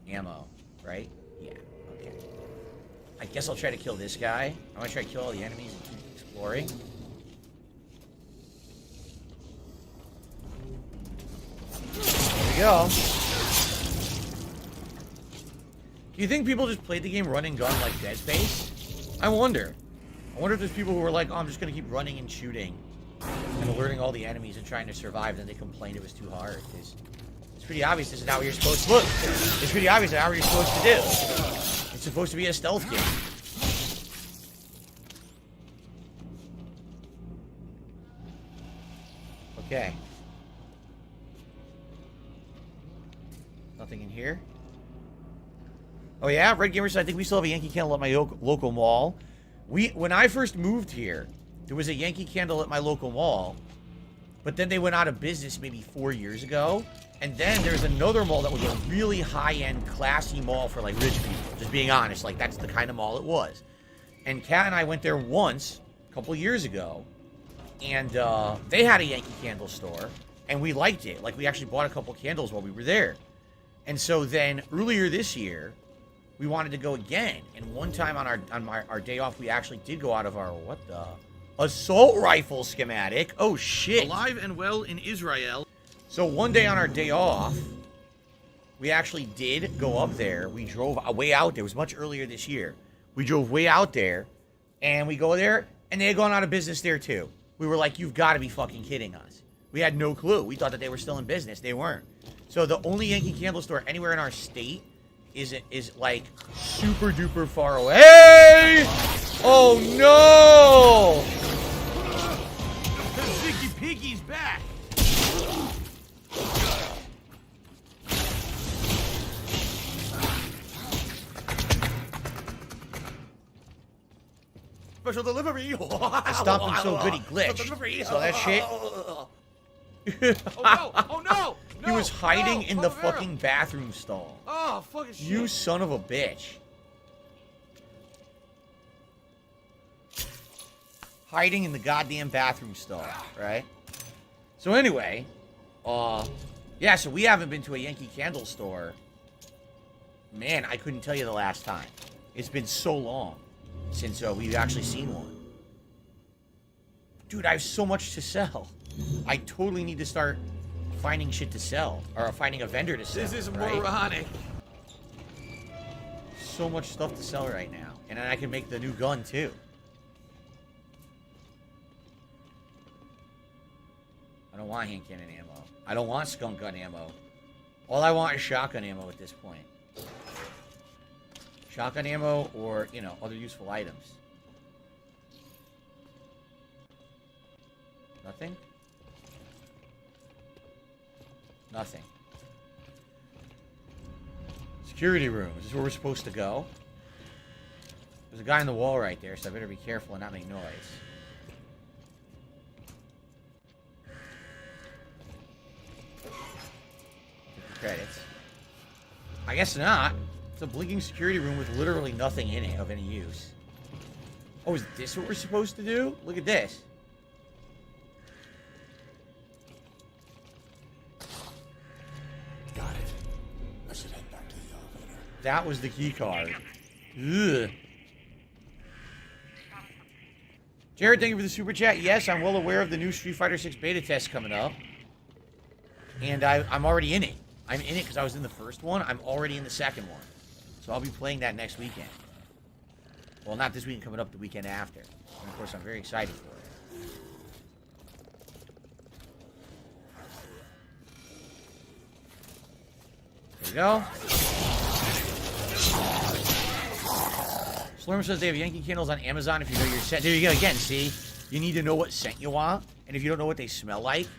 Ammo, right? Yeah, okay. I guess I'll try to kill this guy. I'm gonna try to kill all the enemies and keep exploring. There we go. Do you think people just played the game run and gun like Dead Space? I wonder. I wonder if there's people who are like, oh, I'm just gonna keep running and shooting and alerting all the enemies and trying to survive, and then they complain it was too hard. It's pretty obvious this is not what you're supposed to look. It's pretty obvious not what you're supposed to do. It's supposed to be a stealth game. Okay. Nothing in here. Oh yeah, Red Gamer said I think we still have a Yankee Candle at my local mall. When I first moved here, there was a Yankee Candle at my local mall, but then they went out of business maybe 4 years ago. And then there's another mall that was a really high-end, classy mall for, like, rich people. Just being honest, like, that's the kind of mall it was. And Kat and I went there once, a couple years ago, and they had a Yankee Candle store, and we liked it. Like, we actually bought a couple candles while we were there. And so then, earlier this year, we wanted to go again. And one time on our day off, we actually did go out of our, what the? Assault rifle schematic. Oh, shit. Alive and well in Israel. So one day on our day off, we actually did go up there. We drove way out there. It was much earlier this year. We drove way out there, and we go there, and they had gone out of business there too. We were like, you've got to be fucking kidding us. We had no clue. We thought that they were still in business. They weren't. So the only Yankee Candle store anywhere in our state is like super duper far away. Hey! Oh no! The Ziggy Piggy's back. Special delivery. I stopped him so good he glitched. Saw that shit? Oh no! Oh no! He was hiding in the Panamera. fucking bathroom stall. Oh, fucking shit. You son of a bitch. Hiding in the goddamn bathroom stall, right? So anyway, yeah, so we haven't been to a Yankee Candle store. Man, I couldn't tell you the last time. It's been so long since we've actually seen one. Dude, I have so much to sell. I totally need to start finding shit to sell. Or finding a vendor to sell. This is right? moronic. So much stuff to sell right now. And then I can make the new gun, too. I don't want hand cannon ammo. I don't want skunk gun ammo. All I want is shotgun ammo at this point. Shotgun ammo or, you know, other useful items. Nothing? Nothing. Security room. Is this where we're supposed to go? There's a guy on the wall right there, so I better be careful and not make noise. Credits. I guess not. It's a blinking security room with literally nothing in it of any use. Oh, is this what we're supposed to do? Look at this. Got it. I should head back to the elevator. That was the key card. Ugh. Jared, thank you for the super chat. Yes, I'm well aware of the new Street Fighter 6 beta test coming up. And I'm already in it. I'm in it because I was in the first one. I'm already in the second one. So I'll be playing that next weekend. Well, not this weekend, coming up the weekend after. And of course, I'm very excited for it. There we go. Slurm says they have Yankee candles on Amazon if you know your scent. There you go. Again, see? You need to know what scent you want. And if you don't know what they smell like.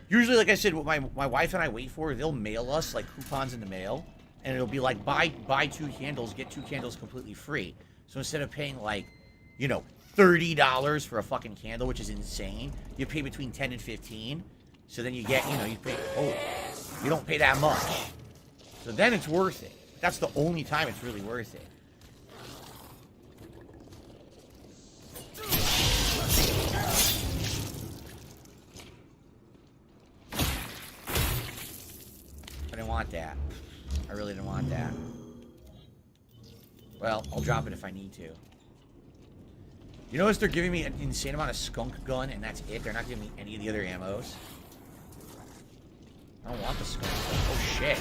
Usually, like I said, what my wife and I wait for, they'll mail us, like, coupons in the mail. And it'll be like, buy 2 candles, get 2 candles completely free. So instead of paying, like, you know, $30 for a fucking candle, which is insane, you pay between 10 and 15. So then you get, you know, you pay, you don't pay that much. So then it's worth it. That's the only time it's really worth it. I didn't want that. I really didn't want that. Well, I'll drop it if I need to. You notice they're giving me an insane amount of skunk gun, and that's it? They're not giving me any of the other ammos? I don't want the skunk gun. Oh, shit.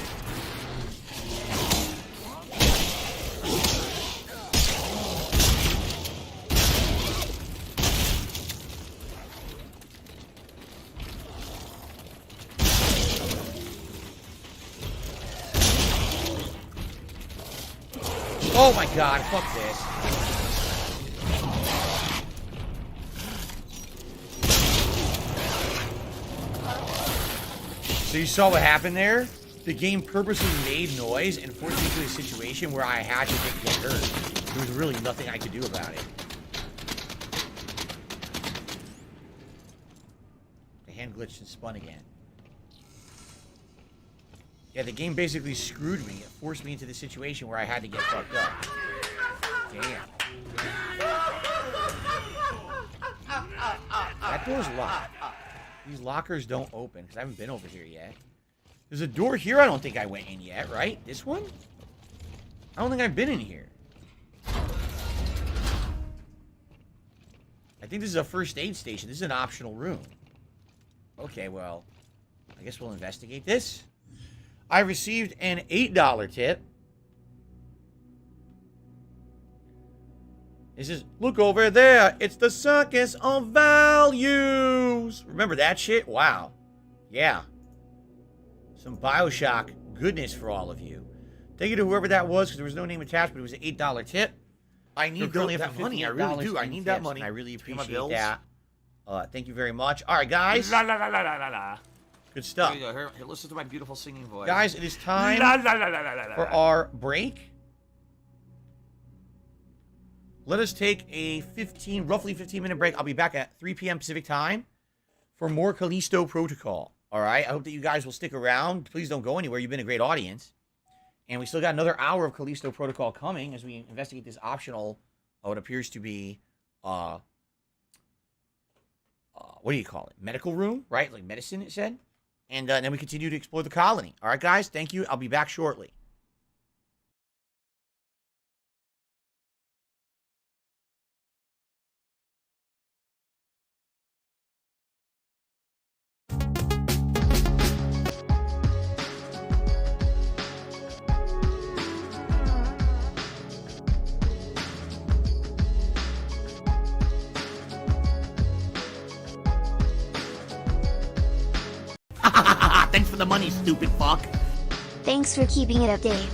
Oh my god, fuck this. So you saw what happened there? The game purposely made noise and forced me to a situation where I had to get hurt. There was really nothing I could do about it. The hand glitched and spun again. Yeah, the game basically screwed me. It forced me into the situation where I had to get fucked up. Damn. That door's locked. These lockers don't open, because I haven't been over here yet. There's a door here I don't think I went in yet, right? This one? I don't think I've been in here. I think this is a first aid station. This is an optional room. Okay, well, I guess we'll investigate this. I received an $8 tip. It says, look over there. It's the circus of values. Remember that shit? Wow. Yeah. Some Bioshock goodness for all of you. Thank you to whoever that was, because there was no name attached, but it was an $8 tip. I need that money. I really do. I need that money. I really appreciate that. Thank you very much. All right, guys. La la la la la la. Good stuff. Here you go. Here, listen to my beautiful singing voice. Guys, it is time La la la la la la. for our break. let us take a roughly 15-minute break. I'll be back at 3 p.m. Pacific time for more Callisto Protocol. All right? I hope that you guys will stick around. Please don't go anywhere. You've been a great audience. And we still got another hour of Callisto Protocol coming as we investigate this optional, what appears to be, what do you call it? Medical room, right? Like medicine, it said. And then we continue to explore the colony. All right, guys? Thank you. I'll be back shortly. Thanks for the money, stupid fuck. Thanks for keeping it up, Dave.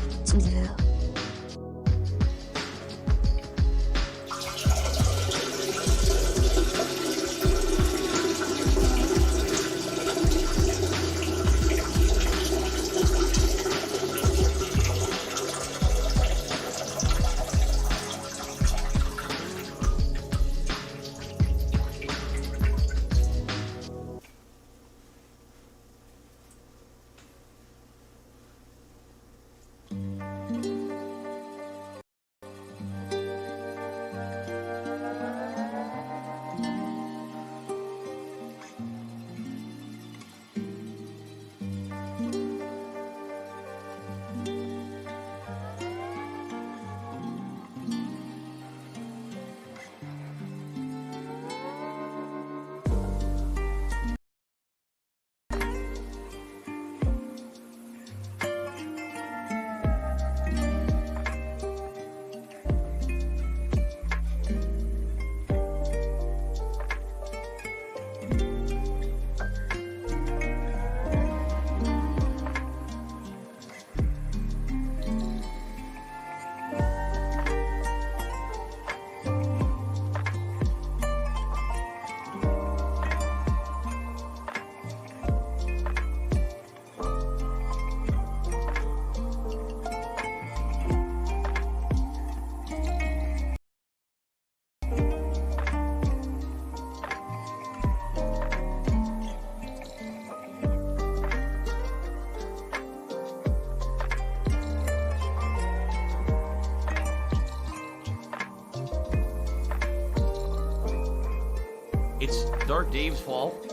It's Dark Dave's fault.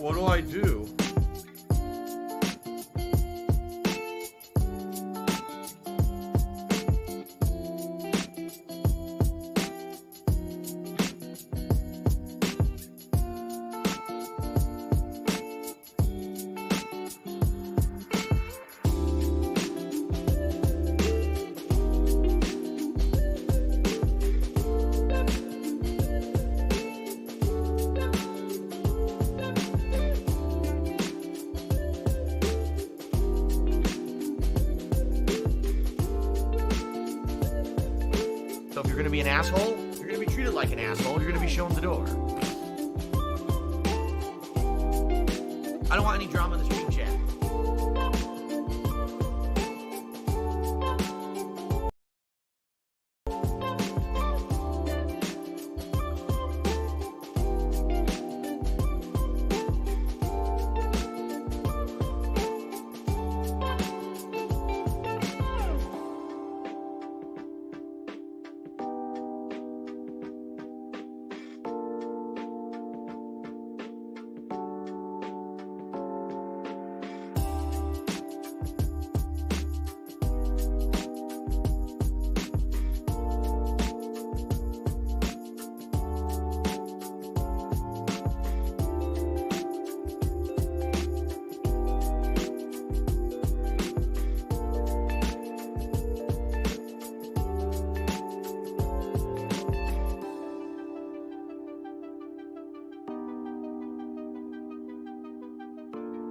What do I do? So if you're gonna be an asshole, you're gonna be treated like an asshole. You're gonna be shown the door. I don't want any drama in the stream chat.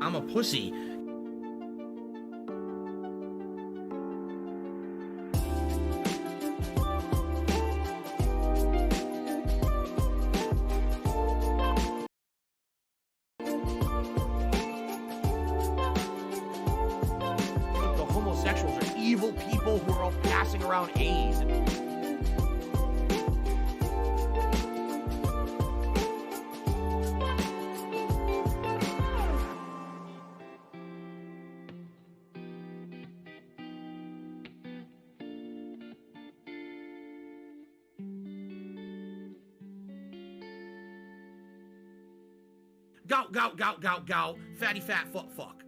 I'm a pussy. The homosexuals are evil people who are all passing around AIDS. Gout, gout, gout, gout, gout. Fatty, fat, fuck, fuck.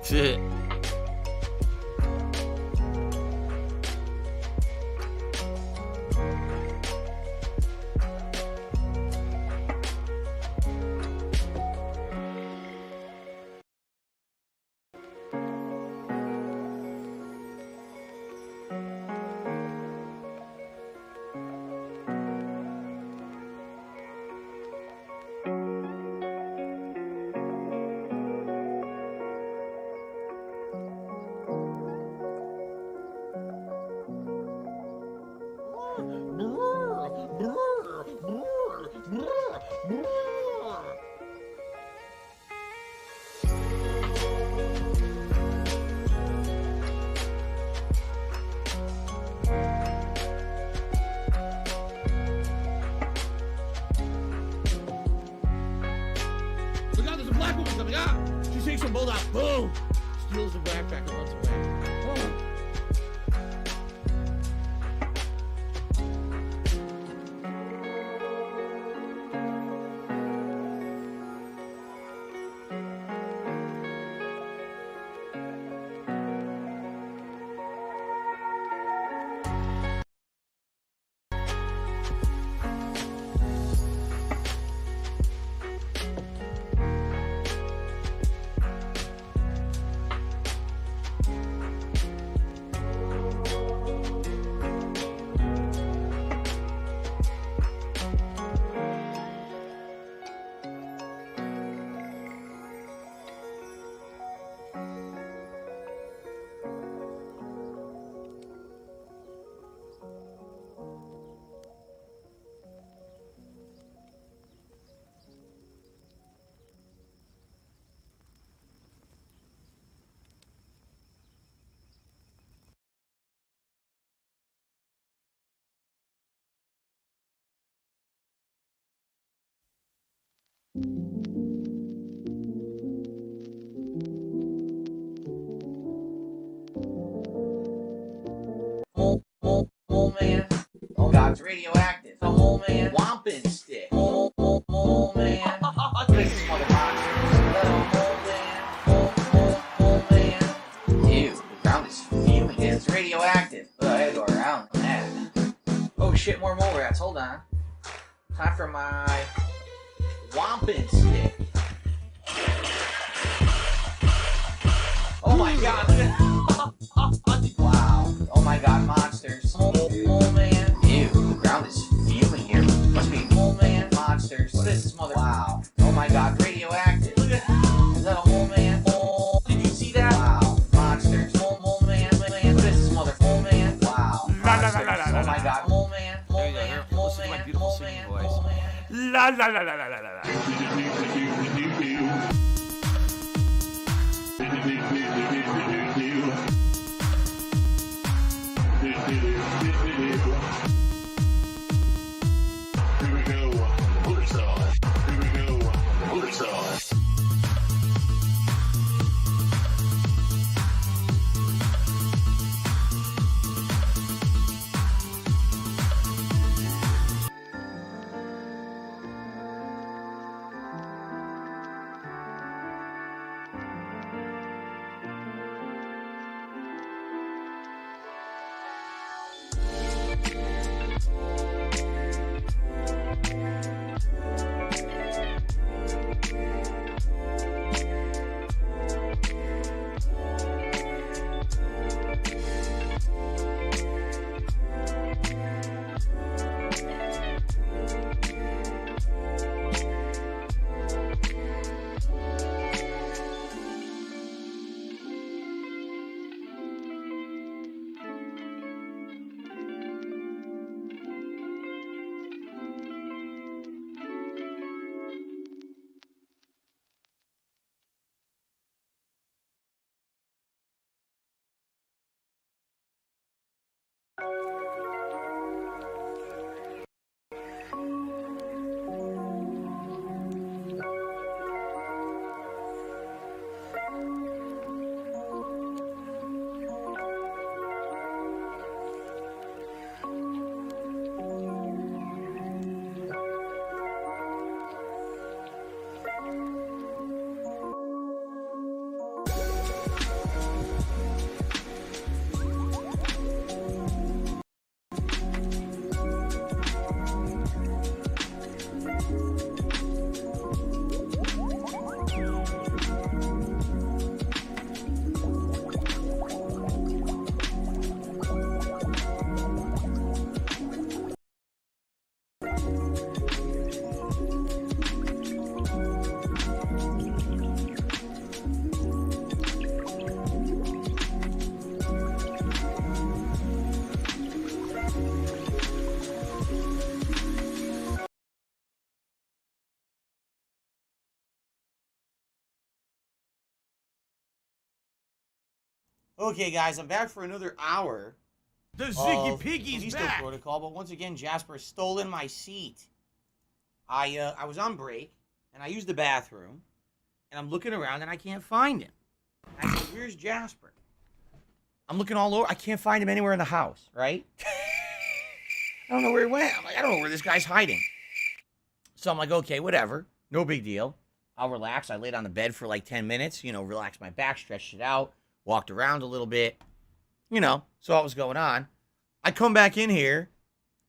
Shit. Look out, there's a black woman coming up. She takes some bolt out. Boom. Steals the backpack and runs away. Oh. Oh man. Oh god, it's radioactive. Oh man. Wampin stick. Oh man. This is one of oh man. Ew, the ground is fuming. It's radioactive. I gotta go around that. Oh shit, more mole rats. Hold on. Time for my Wampin stick. Oh my god, look at wow. Oh my god, monsters. Oh man. Ew, the ground is fuming here. Must be man monsters. What is this mother? Wow. Oh my god, radioactive. Look at is that a mole man? Oh, did you see that? Wow. Monsters. Mole man. What is this mother? Man. Wow. Monsters. Oh my god, mole man. Mole man. Mole man. Mole man. Mole man. La la la la la la la. Okay, guys, I'm back for another hour. The Ziggy of Piggy's Callisto back. Protocol, but once again, Jasper stole in my seat. I was on break, and I used the bathroom, and I'm looking around, and I can't find him. I said, where's Jasper? I'm looking all over. I can't find him anywhere in the house, right? I don't know where he went. I'm like, I don't know where this guy's hiding. So I'm like, okay, whatever. No big deal. I'll relax. I laid on the bed for like 10 minutes, you know, relaxed my back, stretched it out, walked around a little bit, you know, saw what was going on. I come back in here,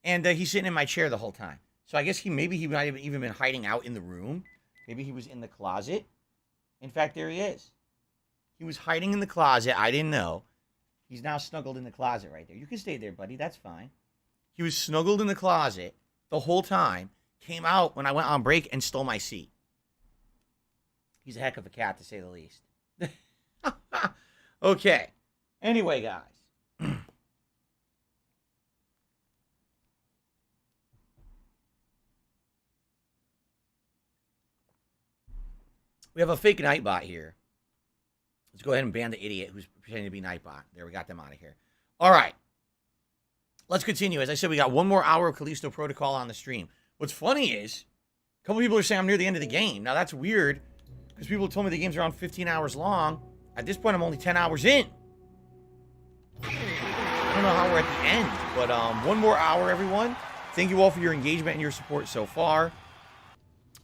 and he's sitting in my chair the whole time. So I guess maybe he might have even been hiding out in the room. Maybe he was in the closet. In fact, there he is. He was hiding in the closet. I didn't know. He's now snuggled in the closet right there. You can stay there, buddy. That's fine. He was snuggled in the closet the whole time, came out when I went on break and stole my seat. He's a heck of a cat, to say the least. Okay. Anyway, guys. We have a fake Nightbot here. Let's go ahead and ban the idiot who's pretending to be Nightbot. There, we got them out of here. All right. Let's continue. As I said, we got one more hour of Callisto Protocol on the stream. What's funny is, a couple people are saying I'm near the end of the game. Now, that's weird, because people told me the game's around 15 hours long. At this point, I'm only 10 hours in. I don't know how we're at the end, but one more hour, everyone. Thank you all for your engagement and your support so far.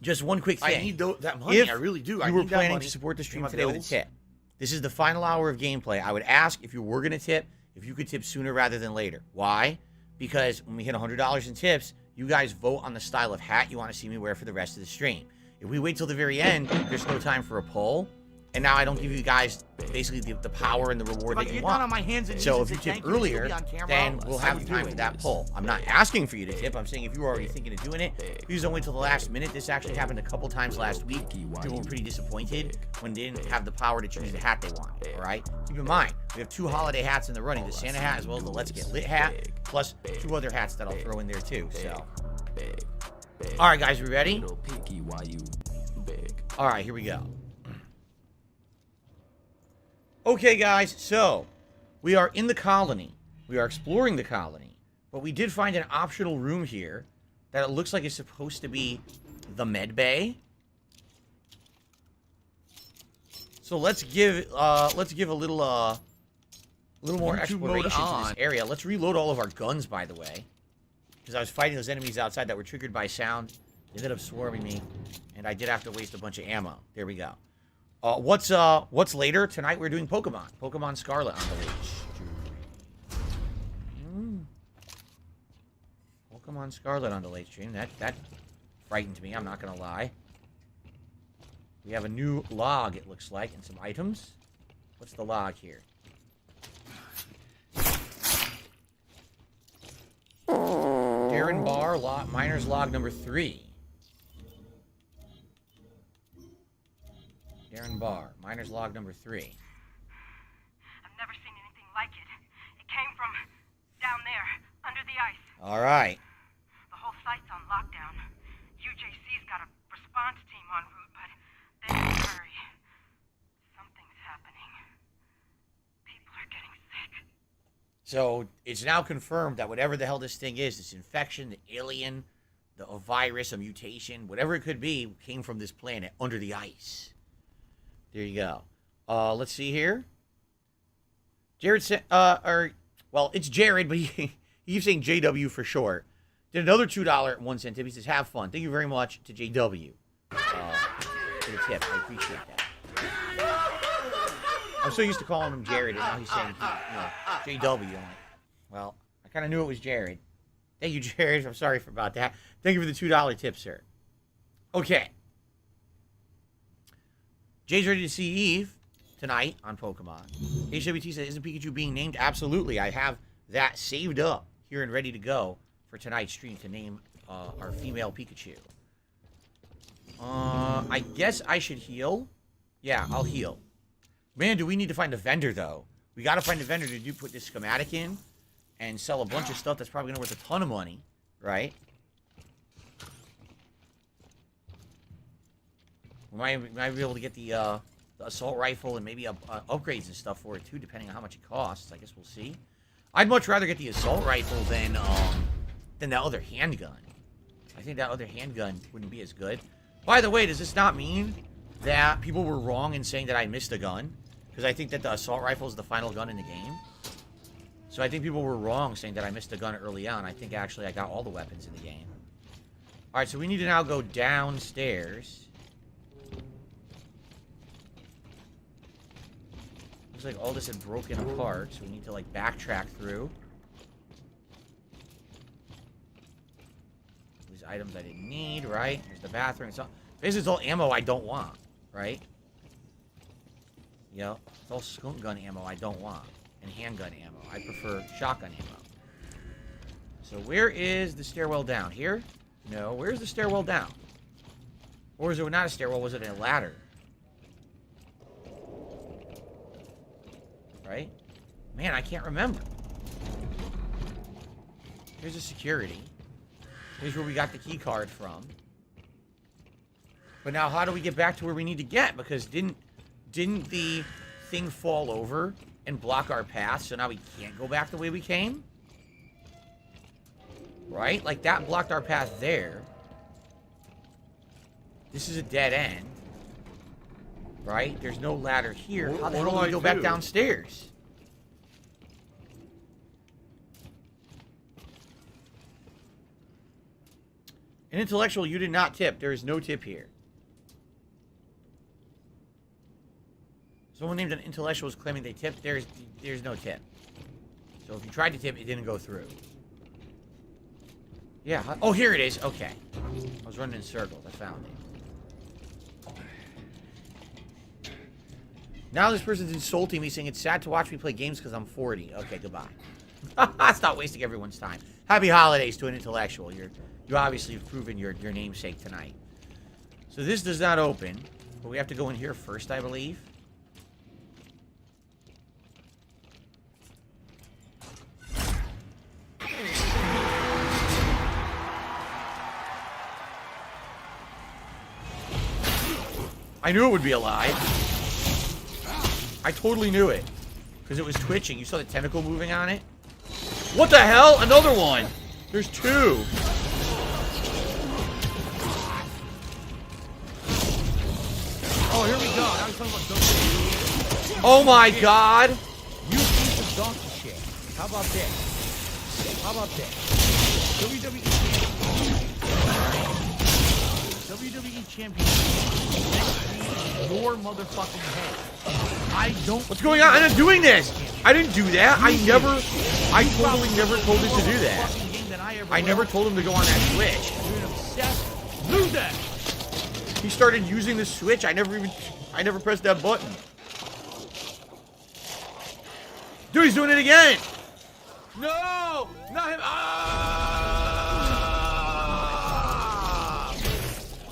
Just one quick thing. I need that money. If I really do. I you were need that planning money to support the stream my today with a bills. tip, this is the final hour of gameplay. I would ask if you were going to tip, if you could tip sooner rather than later. Why? Because when we hit $100 in tips, you guys vote on the style of hat you want to see me wear for the rest of the stream. If we wait till the very end, there's no time for a poll. And now I don't give you guys basically the power and the reward that you want. On my hands and So knees if you and tip thank you, earlier, you'll be on camera. then we'll I have would time do for it. that poll. I'm not asking for you to tip. I'm saying if you were already thinking of doing it, please don't wait till the last minute. This actually happened a couple times last week. People were pretty disappointed when they didn't have the power to choose the hat they wanted. All right? Keep in mind, we have 2 holiday hats in the running, the Santa hat as well as the Let's Get Lit hat, plus 2 other hats that I'll throw in there too. So, all right, guys, we ready? All right, here we go. Okay, guys, so we are in the colony. We are exploring the colony, but we did find an optional room here that it looks like is supposed to be the med bay. So let's give a little more exploration to this area. Let's reload all of our guns, by the way, because I was fighting those enemies outside that were triggered by sound. They ended up swarming me, and I did have to waste a bunch of ammo. There we go. What's later? Tonight we're doing Pokemon Scarlet on the late stream. Pokemon Scarlet on the late stream. That frightened me, I'm not gonna lie. We have a new log, it looks like, and some items. What's the log here? Darren Barr, miner's log number 3. Darren Barr, miner's log number 3. I've never seen anything like it. It came from down there, under the ice. All right. The whole site's on lockdown. UJC's got a response team en route, but they need to hurry. Something's happening. People are getting sick. So it's now confirmed that whatever the hell this thing is, this infection, the alien, a virus, a mutation, whatever it could be, came from this planet under the ice. There you go. Let's see here. Jared said, well, it's Jared, but he keeps saying JW for short. Did another $2.01 tip. He says, have fun. Thank you very much to JW for the tip. I appreciate that. I'm so used to calling him Jared, and now he's saying, JW. I'm like, well, I kind of knew it was Jared. Thank you, Jared. I'm sorry about that. Thank you for the $2 tip, sir. Okay. Jay's ready to see Eve tonight on Pokemon. HWT said, isn't Pikachu being named? Absolutely. I have that saved up here and ready to go for tonight's stream to name our female Pikachu. I guess I should heal. Yeah, I'll heal. Man, do we need to find a vendor, though. We got to find a vendor to put this schematic in and sell a bunch of stuff that's probably going to worth a ton of money, right? We might be able to get the the assault rifle and maybe upgrades and stuff for it too, depending on how much it costs. I guess we'll see. I'd much rather get the assault rifle than that other handgun. I think that other handgun wouldn't be as good. By the way, does this not mean that people were wrong in saying that I missed a gun? Because I think that the assault rifle is the final gun in the game. So I think people were wrong saying that I missed a gun early on. I think actually I got all the weapons in the game. Alright, so we need to now go downstairs. Looks like all this had broken apart, so we need to, like, backtrack through. These items I didn't need, right? Here's the bathroom. So basically, it's all ammo I don't want, right? Yep. It's all skunk gun ammo I don't want. And handgun ammo. I prefer shotgun ammo. So where is the stairwell down? Here? No. Where's the stairwell down? Or is it not a stairwell? Was it a ladder? Right? Man, I can't remember. Here's the security. Here's where we got the key card from. But now how do we get back to where we need to get? Because didn't the thing fall over and block our path, so now we can't go back the way we came? Right? Like, that blocked our path there. This is a dead end. Right? There's no ladder here. How the hell do we go back downstairs? An intellectual, you did not tip. There is no tip here. Someone named an intellectual is claiming they tipped. There's no tip. So if you tried to tip, it didn't go through. Yeah. Oh, here it is. Okay. I was running in circles. I found it. Now this person's insulting me, saying it's sad to watch me play games because I'm 40. Okay, goodbye. Stop wasting everyone's time. Happy holidays to an intellectual. You obviously have proven your namesake tonight. So this does not open, but we have to go in here first, I believe. I knew it would be alive. I totally knew it. Because it was twitching. You saw the tentacle moving on it? What the hell? Another one! There's two! Oh, here we go. Now we're talking about donkey. Oh my god! You piece of donkey shit. How about this? How about this? WWE champion. Your motherfucking head. I don't. What's going on? I'm not doing this! I didn't do that. I totally never told him to do that. I never told him to go on that switch. You're an obsessed loser. He started using the switch. I never pressed that button. Dude, he's doing it again! No! Not him!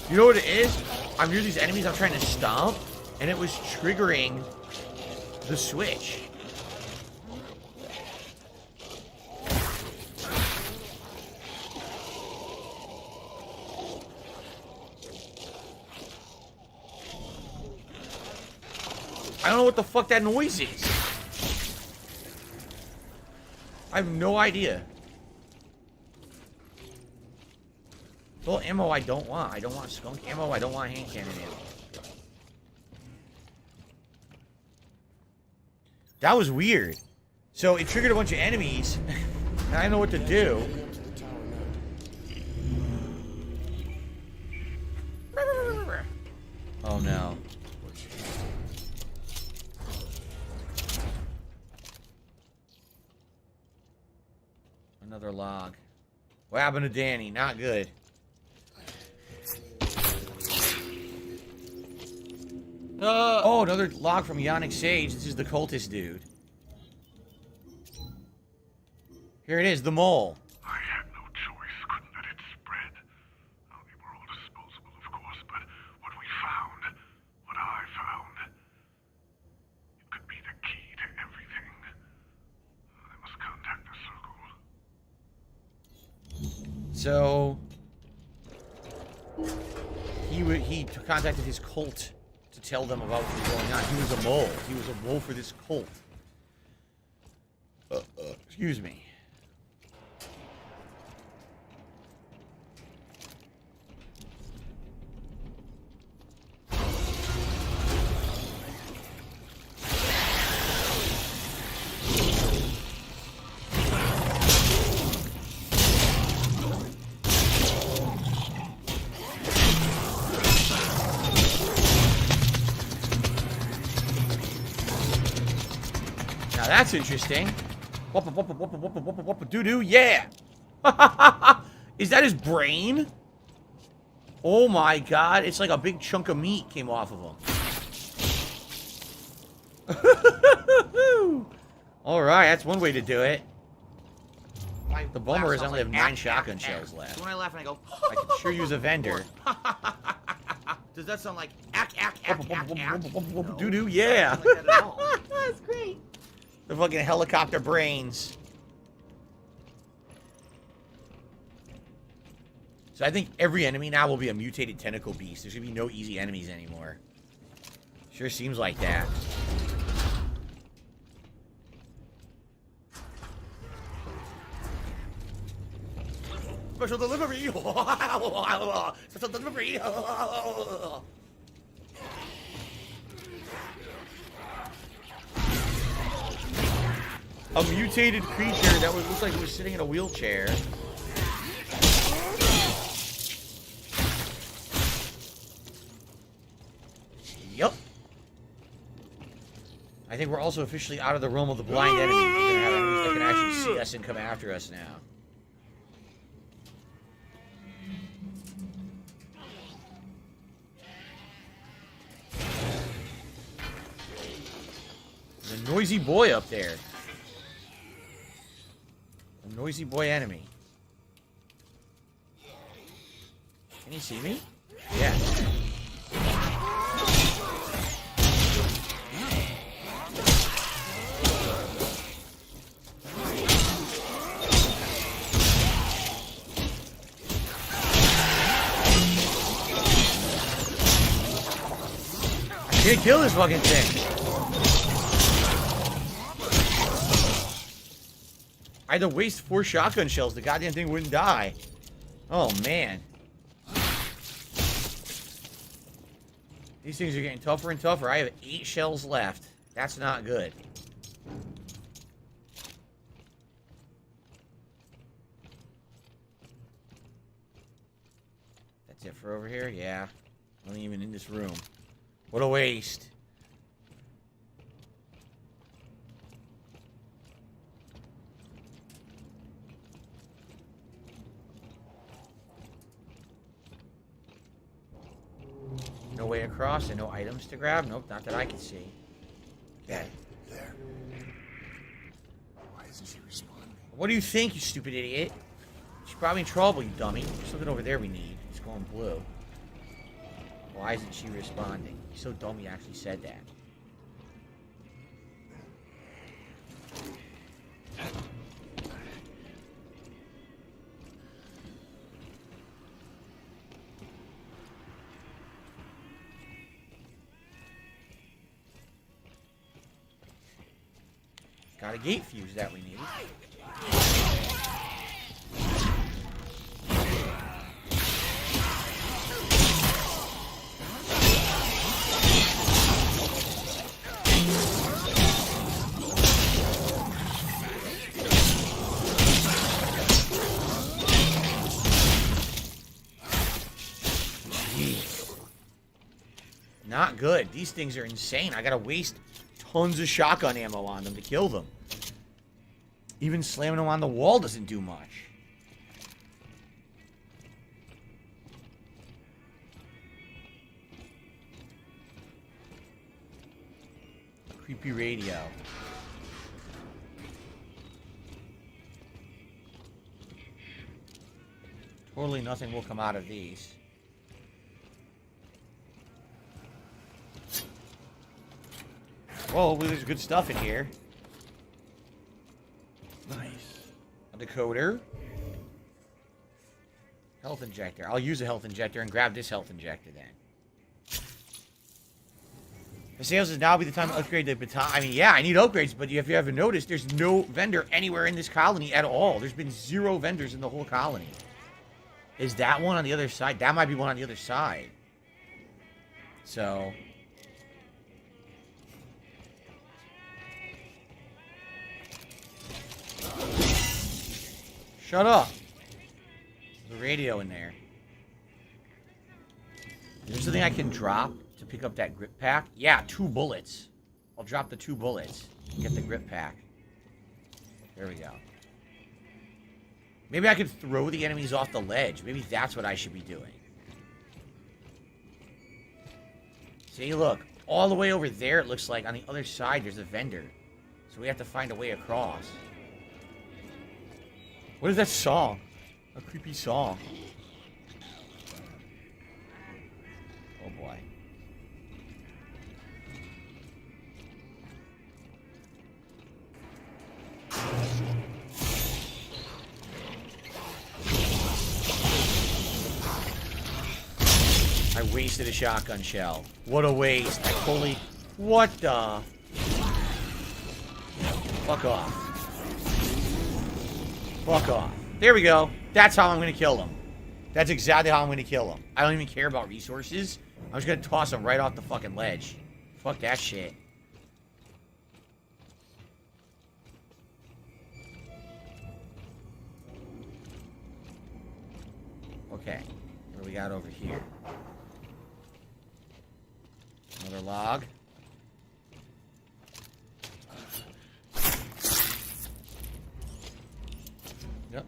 You know what it is? I'm near these enemies I'm trying to stomp, and it was triggering the switch. I don't know what the fuck that noise is. I have no idea. Well, ammo I don't want. I don't want skunk ammo. I don't want hand cannon ammo. That was weird. So it triggered a bunch of enemies, and I didn't know what to do. Oh no. Another log. What happened to Danny? Not good. Oh, another log from Yannick Sage. This is the cultist dude. Here it is, the mole. I had no choice. Couldn't let it spread. Oh, we were all disposable, of course, but what we found, what I found, it could be the key to everything. I must contact the Circle. So he contacted his cult to tell them about what was going on. He was a mole. He was a mole for this cult. Excuse me. Now that's interesting. Whoppa, whoppa, whoppa, whoppa, whoppa, whoppa, doo-doo, yeah! Is that his brain? Oh my god, it's like a big chunk of meat came off of him. Alright, that's one way to do it. The bummer is I only have 9 shotgun shells left. So when I laugh and I go, I could sure use a vendor. does that sound like ack, ack, ack, ack, ack? No, Doo-doo, yeah! it doesn't sound like that at all. That's great. The fucking helicopter brains. So I think every enemy now will be a mutated tentacle beast. There's gonna be no easy enemies anymore. Sure seems like that. Special delivery! Special delivery! A mutated creature that looks like it was sitting in a wheelchair. Yup. I think we're also officially out of the realm of the blind enemy. We're gonna have enemies that can actually see us and come after us now. There's a noisy boy up there. A noisy boy enemy. Can he see me? Yeah. I can't kill this fucking thing. I had to waste 4 shotgun shells. The goddamn thing wouldn't die. Oh, man. These things are getting tougher and tougher. I have 8 shells left. That's not good. That's it for over here? Yeah. Not even in this room. What a waste. No way across and no items to grab? Nope, not that I can see. There. Why isn't she responding? What do you think, you stupid idiot? She's probably in trouble, you dummy. There's something over there we need. It's going blue. Why isn't she responding? You're so dumb you actually said that. Got a gate fuse that we need. Jeez. Not good. These things are insane. I gotta waste tons of shotgun ammo on them to kill them. Even slamming them on the wall doesn't do much. Creepy radio. Totally nothing will come out of these. Whoa, there's good stuff in here. Nice. A decoder. Health injector. I'll use a health injector and grab this health injector then. The sales is now be the time to upgrade the baton. I mean, yeah, I need upgrades, but if you haven't noticed, there's no vendor anywhere in this colony at all. There's been 0 vendors in the whole colony. Is that one on the other side? That might be one on the other side. So... Shut up. There's a radio in there. Is there something I can drop to pick up that grip pack? Yeah, 2 bullets. I'll drop the 2 bullets. Get the grip pack. There we go. Maybe I could throw the enemies off the ledge. Maybe that's what I should be doing. See, look. All the way over there, it looks like on the other side, there's a vendor. So we have to find a way across. What is that song? A creepy song. Oh boy. I wasted a shotgun shell. What a waste. I totally... What the... Fuck off. Fuck off. There we go. That's how I'm going to kill him. That's exactly how I'm going to kill him. I don't even care about resources. I'm just going to toss him right off the fucking ledge. Fuck that shit. Okay. What do we got over here? Another log. Yep.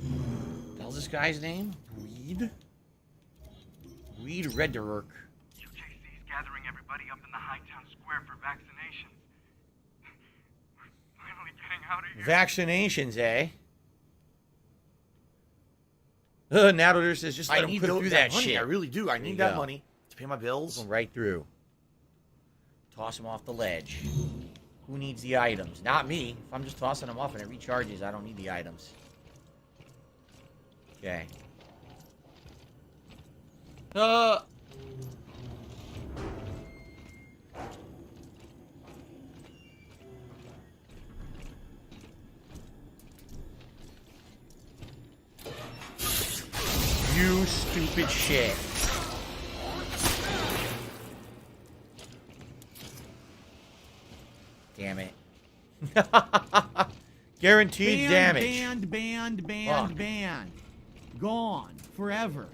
What the hell's this guy's name? Reed? Reed Redderk. UJC's gathering everybody up in the Hightown Square for vaccinations. We're finally getting out of here. Vaccinations, eh? Natter says, just let him put through that money. shit. I really do. I need that money to pay my bills. Going right through. Toss him off the ledge. Who needs the items? Not me. If I'm just tossing them off and it recharges, I don't need the items. Okay. You stupid shit. Damn it. Guaranteed damage. Banned. Gone. Forever.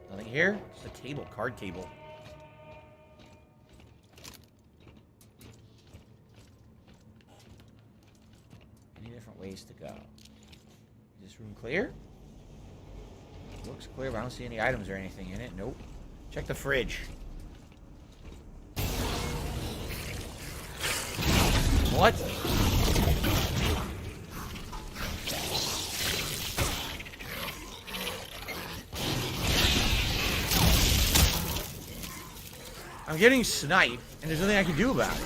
Nothing here? Just a table, card table. Any different ways to go? Is this room clear? Looks clear, but I don't see any items or anything in it. Nope. Check the fridge. What? I'm getting sniped, and there's nothing I can do about it.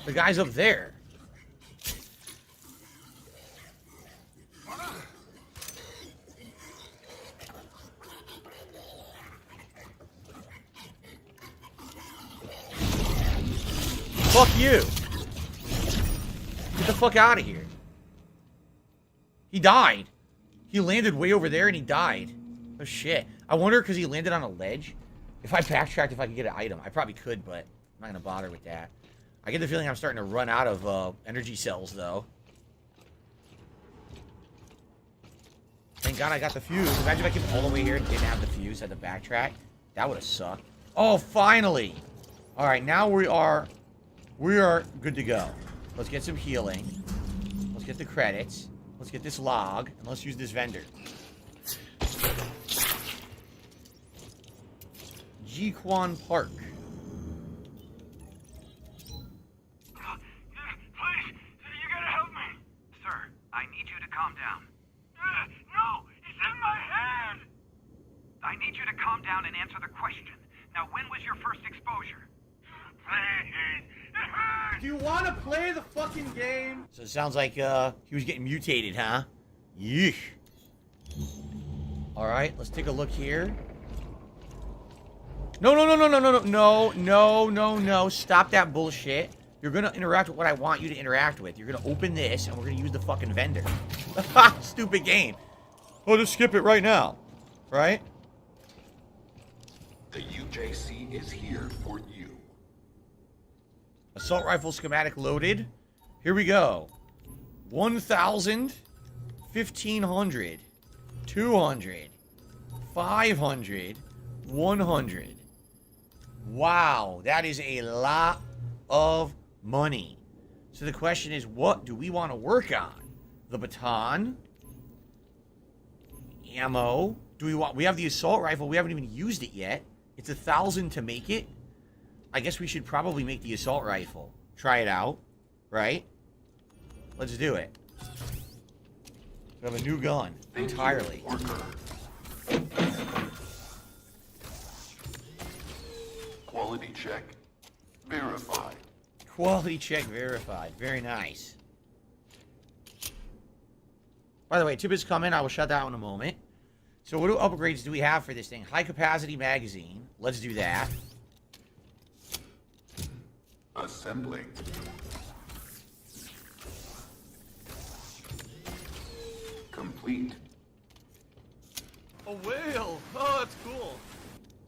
The guy's up there. Fuck you. Get the fuck out of here. He died. He landed way over there and he died. Oh shit. I wonder because he landed on a ledge. If I backtracked, if I could get an item. I probably could, but I'm not going to bother with that. I get the feeling I'm starting to run out of energy cells, though. Thank God I got the fuse. Imagine if I came all the way here and didn't have the fuse, had to backtrack. That would have sucked. Oh, finally! Alright, now we are good to go. Let's get some healing. Let's get the credits. Let's get this log. And let's use this vendor. Jiquan Park. Please, you gotta help me. Sir, I need you to calm down. No, it's in my head. I need you to calm down and answer the question. Now, when was your first exposure? Please, it hurts. Do you want to play the fucking game? So it sounds like he was getting mutated, huh? Yeesh. All right, let's take a look here. No, no, no, no, no, no, no, no, no, no, no. Stop that bullshit. You're going to interact with what I want you to interact with. You're going to open this, and we're going to use the fucking vendor. Stupid game. Oh, just skip it right now. Right? The UJC is here for you. Assault rifle schematic loaded. Here we go. 1,000, 1,500, 200, 500, 100. Wow, that is a lot of money. So the question is, what do we want to work on? The baton? Ammo? Do we want... We have the assault rifle. We haven't even used it yet. It's 1,000 to make it. I guess we should probably make the assault rifle. Try it out. Right? Let's do it. We have a new gun. Entirely. Quality check verified. Quality check verified. Very nice. By the way, tip is coming. I will shut that out in a moment. So what upgrades do we have for this thing? High capacity magazine. Let's do that. Assembling. Complete. A whale. Oh, that's cool.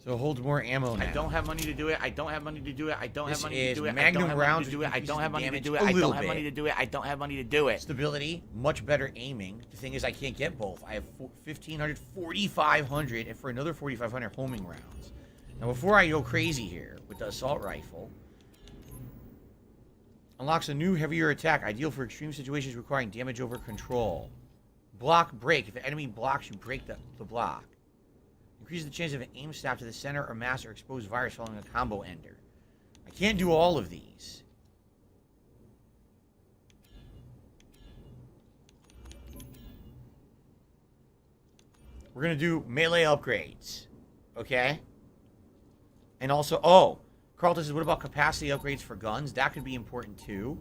So it holds more ammo now. I don't have money to do it. I don't have money to do it. I don't have This money to is do it. Magnum I don't have rounds money to do it. I don't have money to damage do it. a I little don't have money bit. to do it. I don't have money to do it. Stability, much better aiming. The thing is, I can't get both. I have 1,500, 4,500, and for another 4,500 homing rounds. Now, before I go crazy here with the assault rifle, unlocks a new heavier attack, ideal for extreme situations requiring damage over control. Block break. If an enemy blocks, you break the block. Increases the chance of an aim stab to the center or mass or exposed virus following a combo ender. I can't do all of these. We're going to do melee upgrades. Okay? And also, oh, Carlton says, what about capacity upgrades for guns? That could be important too.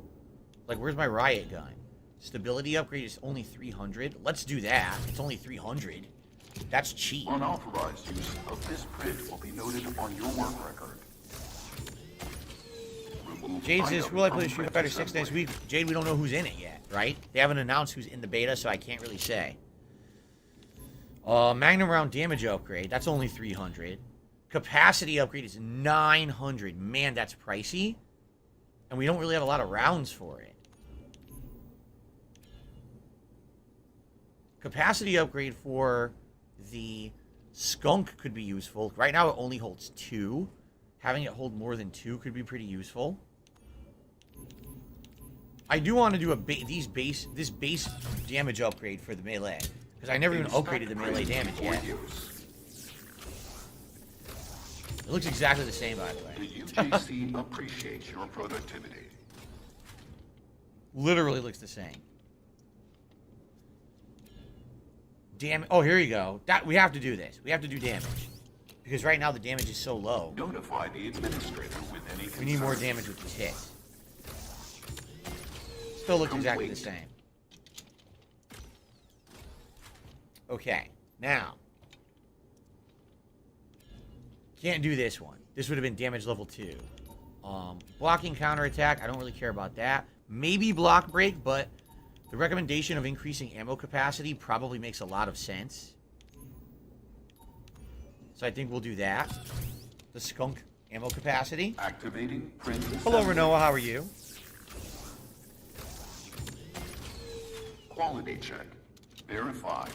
Like, where's my riot gun? Stability upgrade is only 300. Let's do that. It's only 300. That's cheap. Unauthorized use of this print will be noted on your work record. Remove Jade says, item will I play from Street print Fighter 6 next assembly. week? Jade, we don't know who's in it yet, right? They haven't announced who's in the beta, so I can't really say. Magnum round damage upgrade. That's only 300. Capacity upgrade is 900. Man, that's pricey. And we don't really have a lot of rounds for it. Capacity upgrade for the skunk could be useful. Right now it only holds 2. Having it hold more than 2 could be pretty useful. I do want to do this base damage upgrade for the melee. Because I never even upgraded the melee damage yet. It looks exactly the same, by the way. The UJC appreciates your productivity. Literally looks the same. Damn. Oh, here you go. We have to do this. We have to do damage. Because right now the damage is so low. Notify the administrator with any We need more damage with these hits. Still looks exactly the same. Okay. Now. Can't do this one. This would have been damage level 2. Blocking counterattack. I don't really care about that. Maybe block break, but the recommendation of increasing ammo capacity probably makes a lot of sense. So I think we'll do that. The skunk ammo capacity. Activating print Hello, assembly. Renoa. How are you? Quality check verified.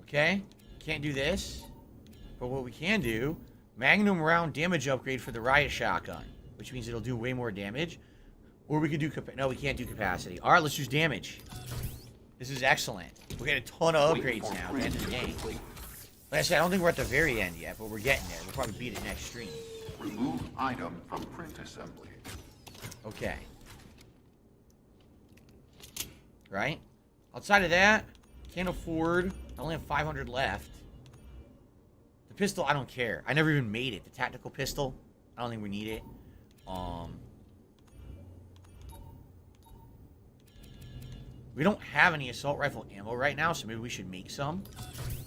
Okay. Can't do this. But what we can do, Magnum round damage upgrade for the riot shotgun, which means it'll do way more damage. Or we could do... No, we can't do capacity. All right, let's use damage. This is excellent. We're getting a ton of upgrades now at the end of the game. Like I said, I don't think we're at the very end yet, but we're getting there. We'll probably beat it next stream. Remove item from print assembly. Okay. Right? Outside of that, can't afford... I only have 500 left. The pistol, I don't care. I never even made it. The tactical pistol, I don't think we need it. We don't have any assault rifle ammo right now, so maybe we should make some.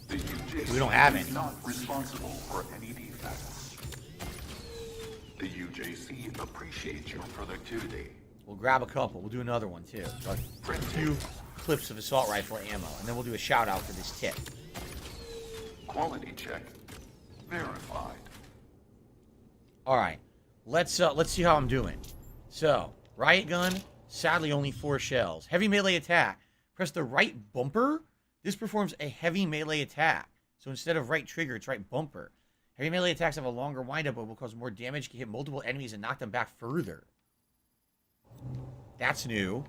We don't have any. Not responsible for any defects. The UJC appreciates your productivity. We'll grab a couple. We'll do another one, too. A few clips of assault rifle ammo, and then we'll do a shout-out for this tip. Quality check verified. All right. Let's see how I'm doing. So, riot gun, sadly only 4 shells. Heavy melee attack. Press the right bumper. This performs a heavy melee attack. So instead of right trigger, it's right bumper. Heavy melee attacks have a longer windup, but will cause more damage, can hit multiple enemies, and knock them back further. That's new.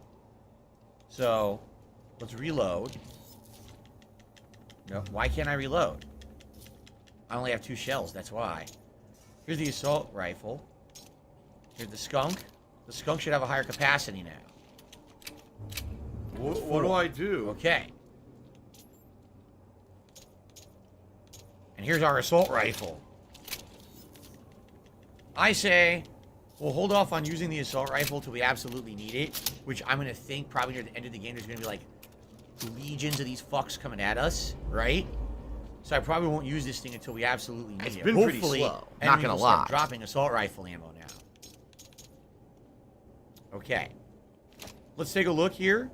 So, let's reload. No, why can't I reload? I only have 2 shells, that's why. Here's the assault rifle. Here's the skunk. The skunk should have a higher capacity now. What do I do? Okay. And here's our assault rifle. I say we'll hold off on using the assault rifle till we absolutely need it, which I'm going to think probably near the end of the game there's going to be like legions of these fucks coming at us, right? So I probably won't use this thing until we absolutely need it. It's been pretty slow, not gonna lie. Dropping assault rifle ammo now. Okay. Let's take a look here.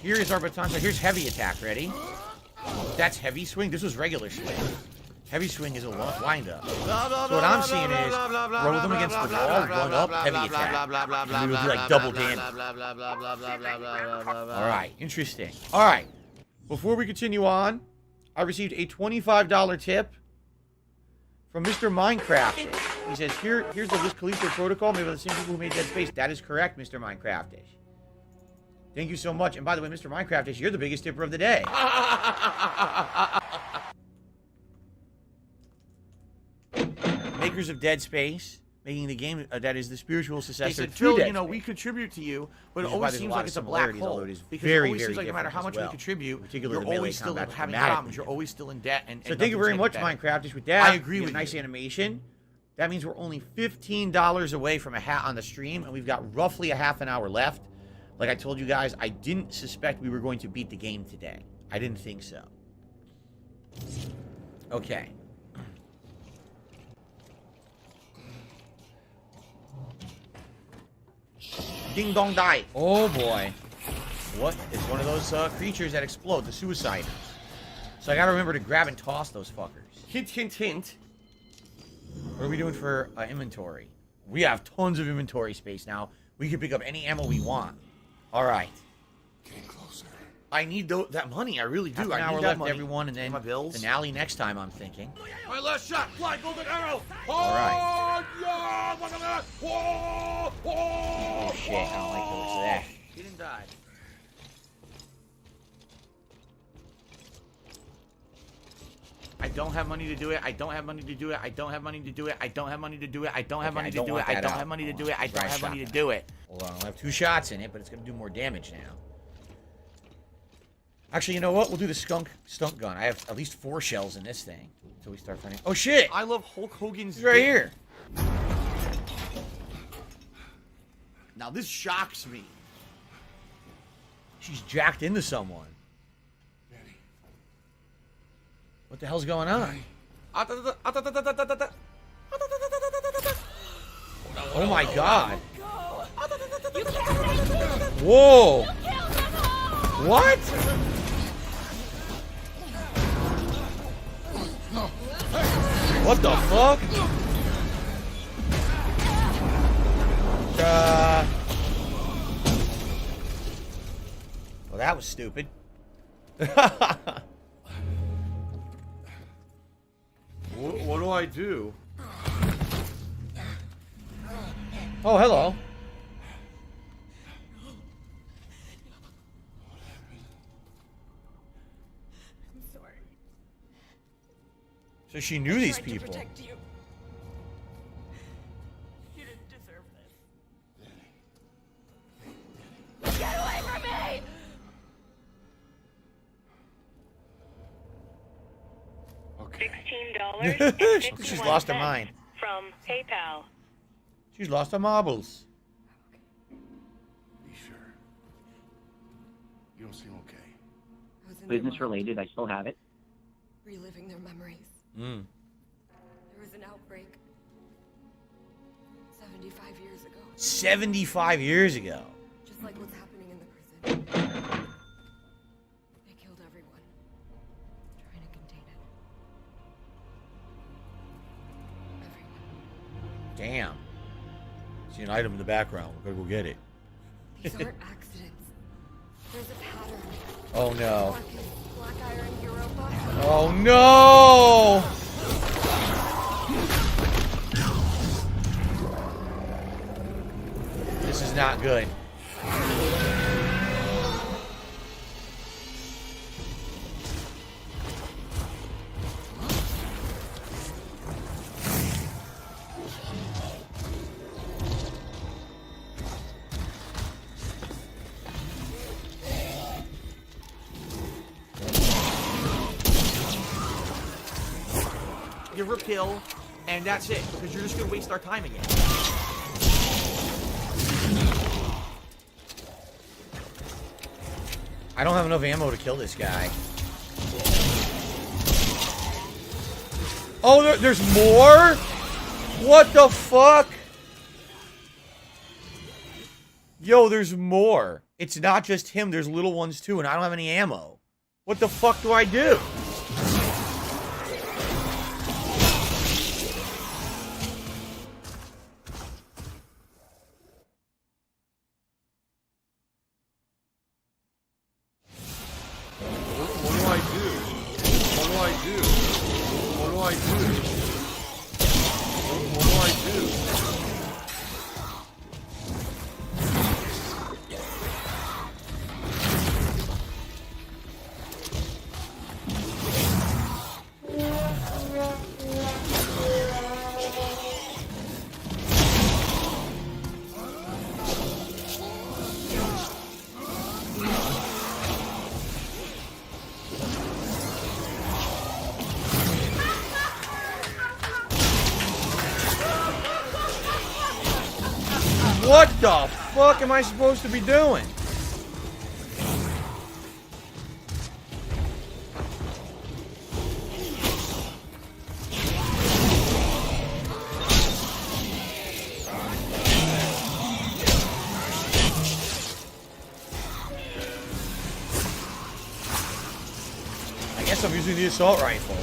Here is our baton. So here's heavy attack. Ready? That's heavy swing. This was regular swing. Heavy swing is a wind up. So what I'm seeing is roll them against the wall, run up, heavy attack. And we will do like double damage. Alright, interesting. Alright. Before we continue on, I received a $25 tip from Mr. Minecraftish. He says, here's the Callisto protocol made by the same people who made Dead Space. That is correct, Mr. Minecraftish. Thank you so much. And by the way, Mr. Minecraftish, you're the biggest tipper of the day. Makers of Dead Space, making the game that is the spiritual successor to Phil, Dead you know, Space. we contribute to you, but it Which is why always there's a seems lot like of it's a black similarities, hole. although it is Because very, it always very seems like no matter different how as much well. we contribute, Particularly you're the melee always still combat's having dramatically problems. You're always still in debt. And So thank you very much, Minecraft. Minecraftish. With that, I agree we have with a nice you. animation. That means we're only $15 away from a hat on the stream, and we've got roughly a half an hour left. Like I told you guys, I didn't suspect we were going to beat the game today. I didn't think so. Okay. Ding dong die. Oh boy. What? It's one of those creatures that explode, the suiciders. So I gotta remember to grab and toss those fuckers. Hint, hint, hint. What are we doing for inventory? We have tons of inventory space now. We can pick up any ammo we want. Alright. Getting closer. I need that money. I really do. Half an I hour need left, that money. Everyone, and then My bills. finale next time, I'm thinking. My last shot. Fly, golden arrow. Alright. Yeah, look at that. Whoa, whoa. Oh, shit. I don't like the looks of that. He didn't die. I don't have money to do it. I don't have money to do it. I don't have money to do it. I don't have money to do it. I don't have money to do it. I don't have money to do it. I don't have money to do it. Hold on. I'll have 2 shots in it, but it's going to do more damage now. Actually, you know what? We'll do the stunk gun. I have at least 4 shells in this thing until we start finding. Oh, shit! I love Hulk Hogan's He's right dick. here. Now this shocks me. She's jacked into someone. What the hell's going on? Oh my god. Whoa. What? What the fuck? Well, that was stupid. What do I do? Oh, hello. I'm sorry. So she knew these I tried to people. protect you. You didn't deserve this. Get away from me! $16. She's lost her mind. From PayPal. She's lost her marbles. Be sure. business related. I still have it. Reliving their memories. Mm. There was an outbreak 75 years ago. 75 years ago. Just like what's happening in the prison. They killed everyone, trying to contain it. Damn. See an item in the background. We're gonna go get it. These aren't accidents. There's a pattern. Oh no. Marcus, Black Iron, Europa. Oh no! This is not good. Give her a kill, and that's it, because you're just gonna waste our time again. I don't have enough ammo to kill this guy. Oh, there's more? What the fuck? Yo, there's more. It's not just him, there's little ones too, and I don't have any ammo. What the fuck do I do? What the fuck am I supposed to be doing? I guess I'm using the assault rifle.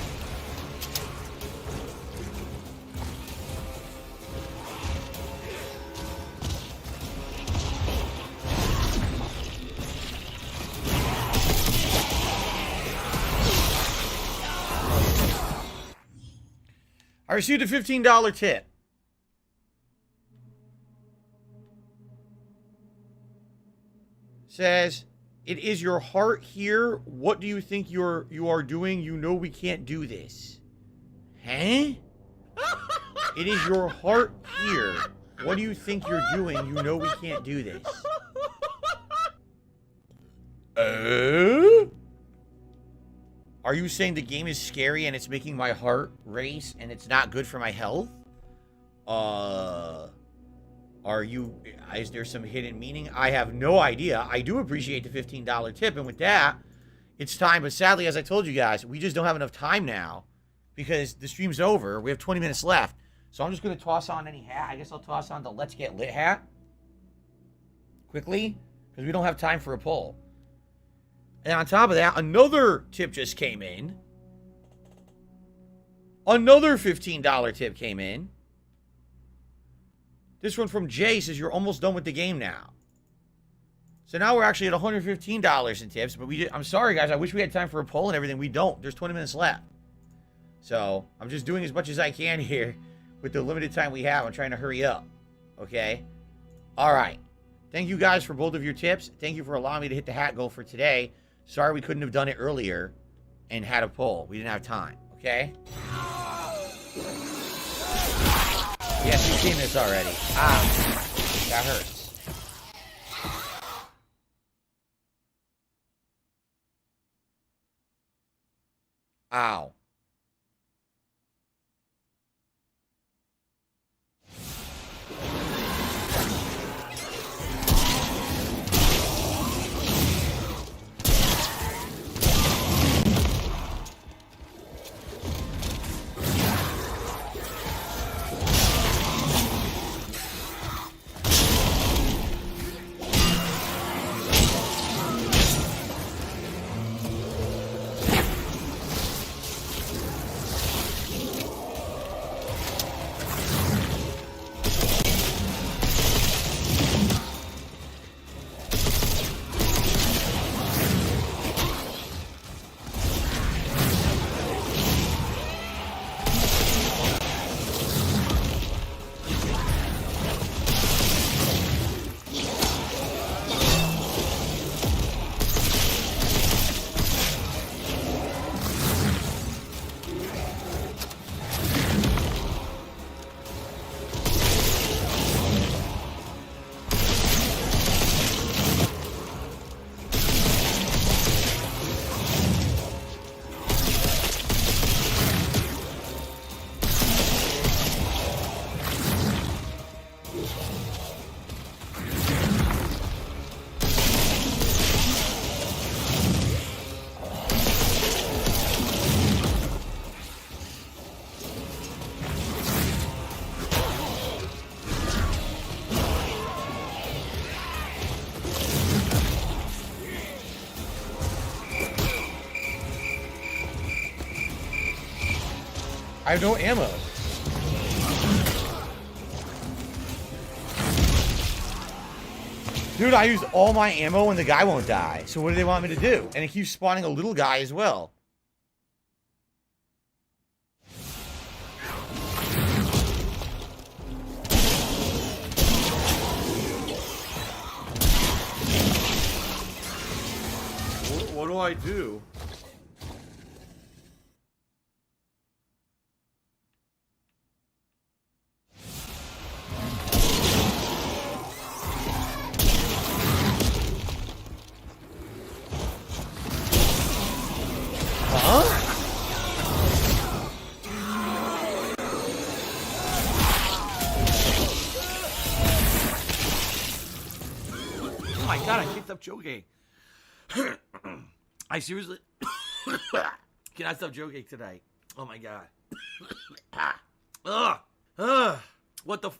I received a $15 tip. Says, it is your heart here. What do you think you are doing? You know we can't do this. Huh? It is your heart here. What do you think you're doing? You know we can't do this. Are you saying the game is scary and it's making my heart race and it's not good for my health? Is there some hidden meaning? I have no idea. I do appreciate the $15 tip, and with that, it's time. But sadly, as I told you guys, we just don't have enough time now because the stream's over. We have 20 minutes left. So I'm just going to toss on any hat. I guess I'll toss on the Let's Get Lit hat quickly because we don't have time for a poll. And on top of that, another tip just came in. Another $15 tip came in. This one from Jay says, you're almost done with the game now. So now we're actually at $115 in tips. But I'm sorry, guys. I wish we had time for a poll and everything. We don't. There's 20 minutes left. So I'm just doing as much as I can here with the limited time we have. I'm trying to hurry up. Okay? All right. Thank you guys for both of your tips. Thank you for allowing me to hit the hat goal for today. Sorry we couldn't have done it earlier and had a poll. We didn't have time. Okay? Yes, you've seen this already. Ah, that hurts. Ow. I have no ammo. Dude, I used all my ammo and the guy won't die. So what do they want me to do? And it keeps spawning a little guy as well. What do I do? Oh my god, I picked up joking. I seriously cannot stop joking tonight. Oh my god. What the Hold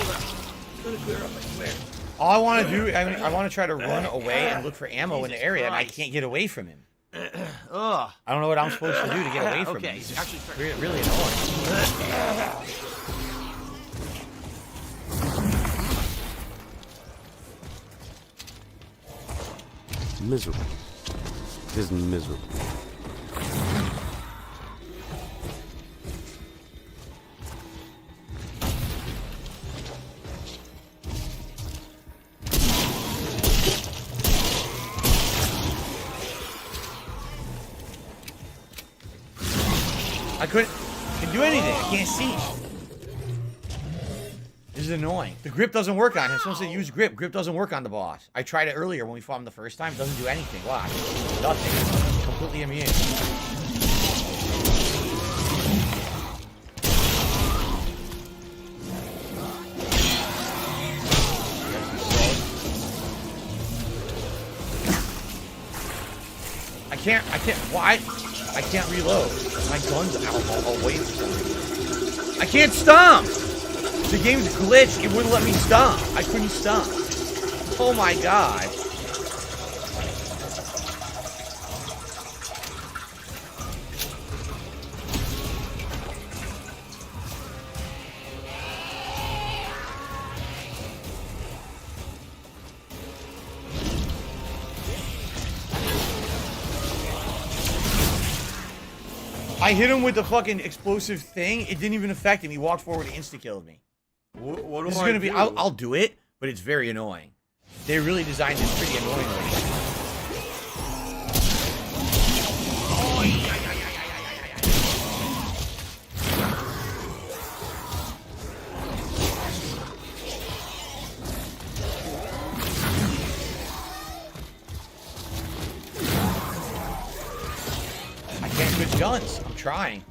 on. It's gonna clear up, I swear. All I want to do, I want to try to run away and look for ammo in the area, and I can't get away from him. I don't know what I'm supposed to do to get away from him. He's actually really annoying. Miserable. Just miserable. I couldn't do anything. I can't see. This is annoying. The grip doesn't work on him. I'm supposed to use grip. Grip doesn't work on the boss. I tried it earlier when we fought him the first time. It doesn't do anything. Watch. Nothing. Completely immune. I can't, why? I can't reload. My gun's out away from me. I can't stomp! The game's glitched. It wouldn't let me stomp. I couldn't stomp. Oh my god. I hit him with the fucking explosive thing. It didn't even affect him. He walked forward and insta-killed me. What do This is I gonna be. do? I'll do it, but it's very annoying. They really designed this pretty annoyingly. I can't switch guns. I'm trying.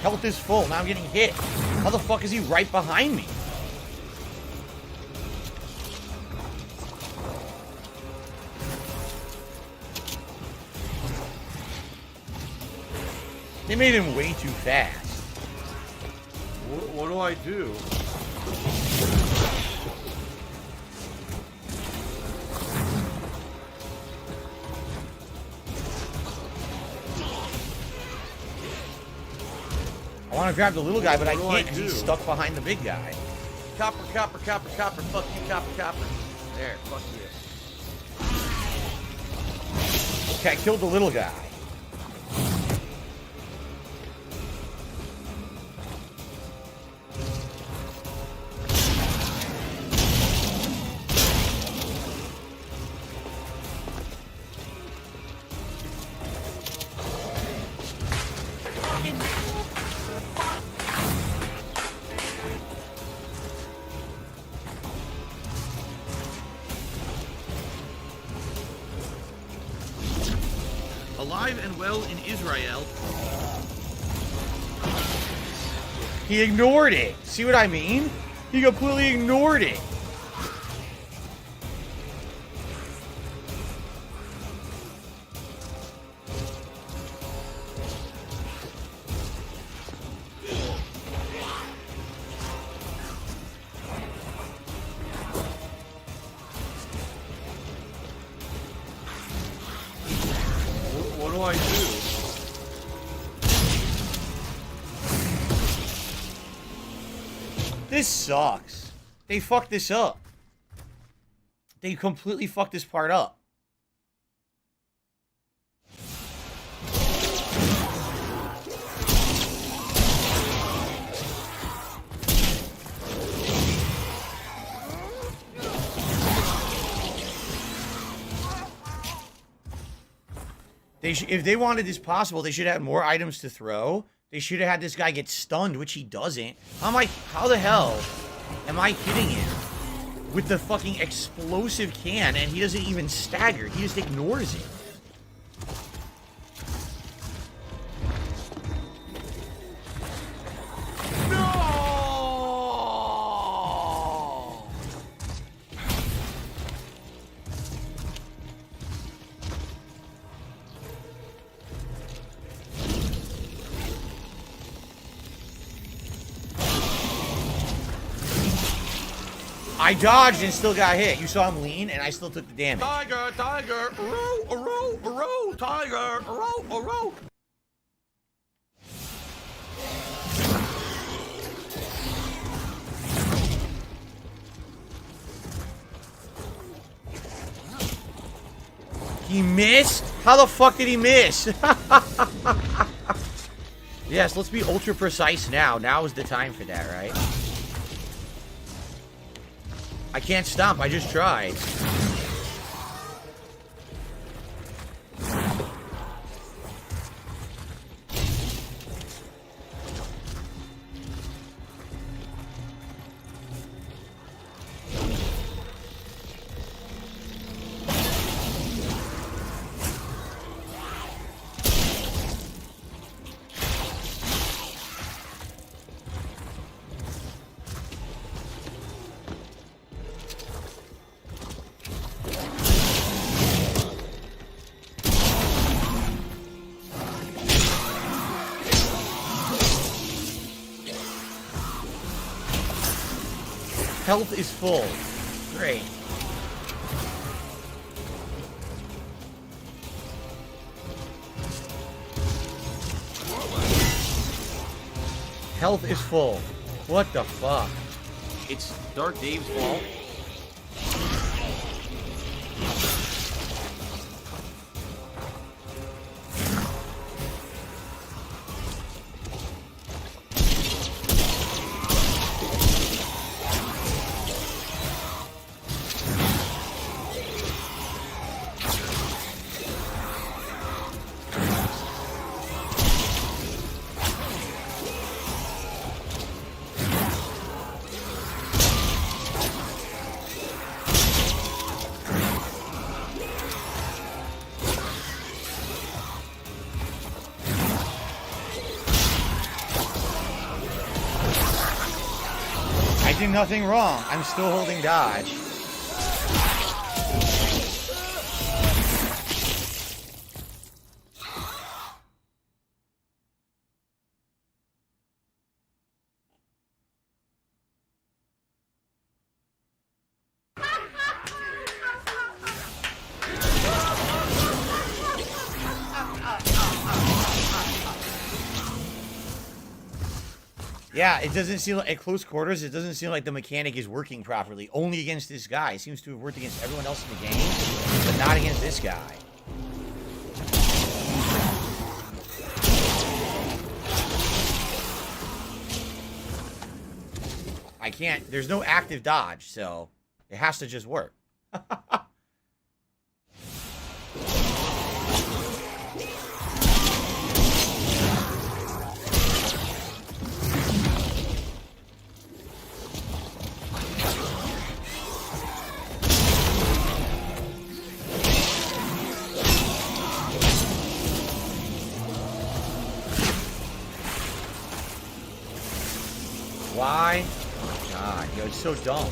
Health is full. Now I'm getting hit. How the fuck is he right behind me? They made him way too fast. What do I do? I want to grab the little guy, but I What do can't because do? he's stuck behind the big guy. Copper, copper, copper, copper. Fuck you, copper, copper. There, fuck you. Okay, I killed the little guy. Alive and well in Israel. He ignored it. See what I mean? He completely ignored it. What do I do? This sucks. They fucked this up. They completely fucked this part up. If they wanted this possible, they should have had more items to throw. They should have had this guy get stunned, which he doesn't. How the hell am I hitting him with the fucking explosive can and he doesn't even stagger? He just ignores it. I dodged and still got hit. You saw him lean, and I still took the damage. Tiger, tiger, row, tiger, row. He missed? How the fuck did he miss? Yes, let's be ultra precise now. Now is the time for that, right? I can't stomp, I just tried. Health is full. Great. Health is full. What the fuck? It's Dark Dave's fault. I did nothing wrong. I'm still holding dodge. Yeah, it doesn't seem like, at close quarters, it doesn't seem like the mechanic is working properly. Only against this guy. It seems to have worked against everyone else in the game, but not against this guy. I can't, there's no active dodge, so it has to just work. Why guy. Oh my god, yo, it's so dumb.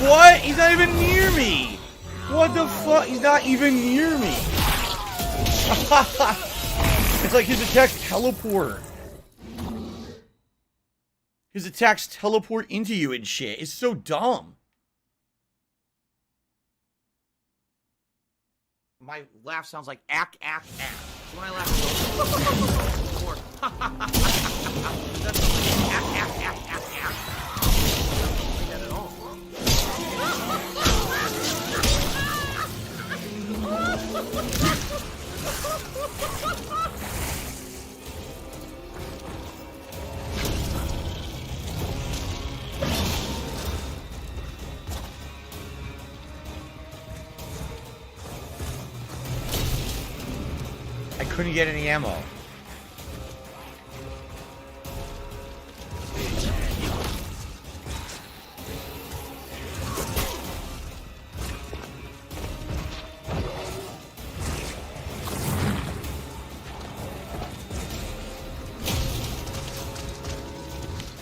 What? He's not even near me. What the fuck? He's not even near me. It's like his attacks teleport. His attacks teleport into you and shit. It's so dumb. My laugh sounds like ack, ack, ack. So when I laugh, that's like ack, ack, ack, ack, ack. Not at all. I couldn't get any ammo.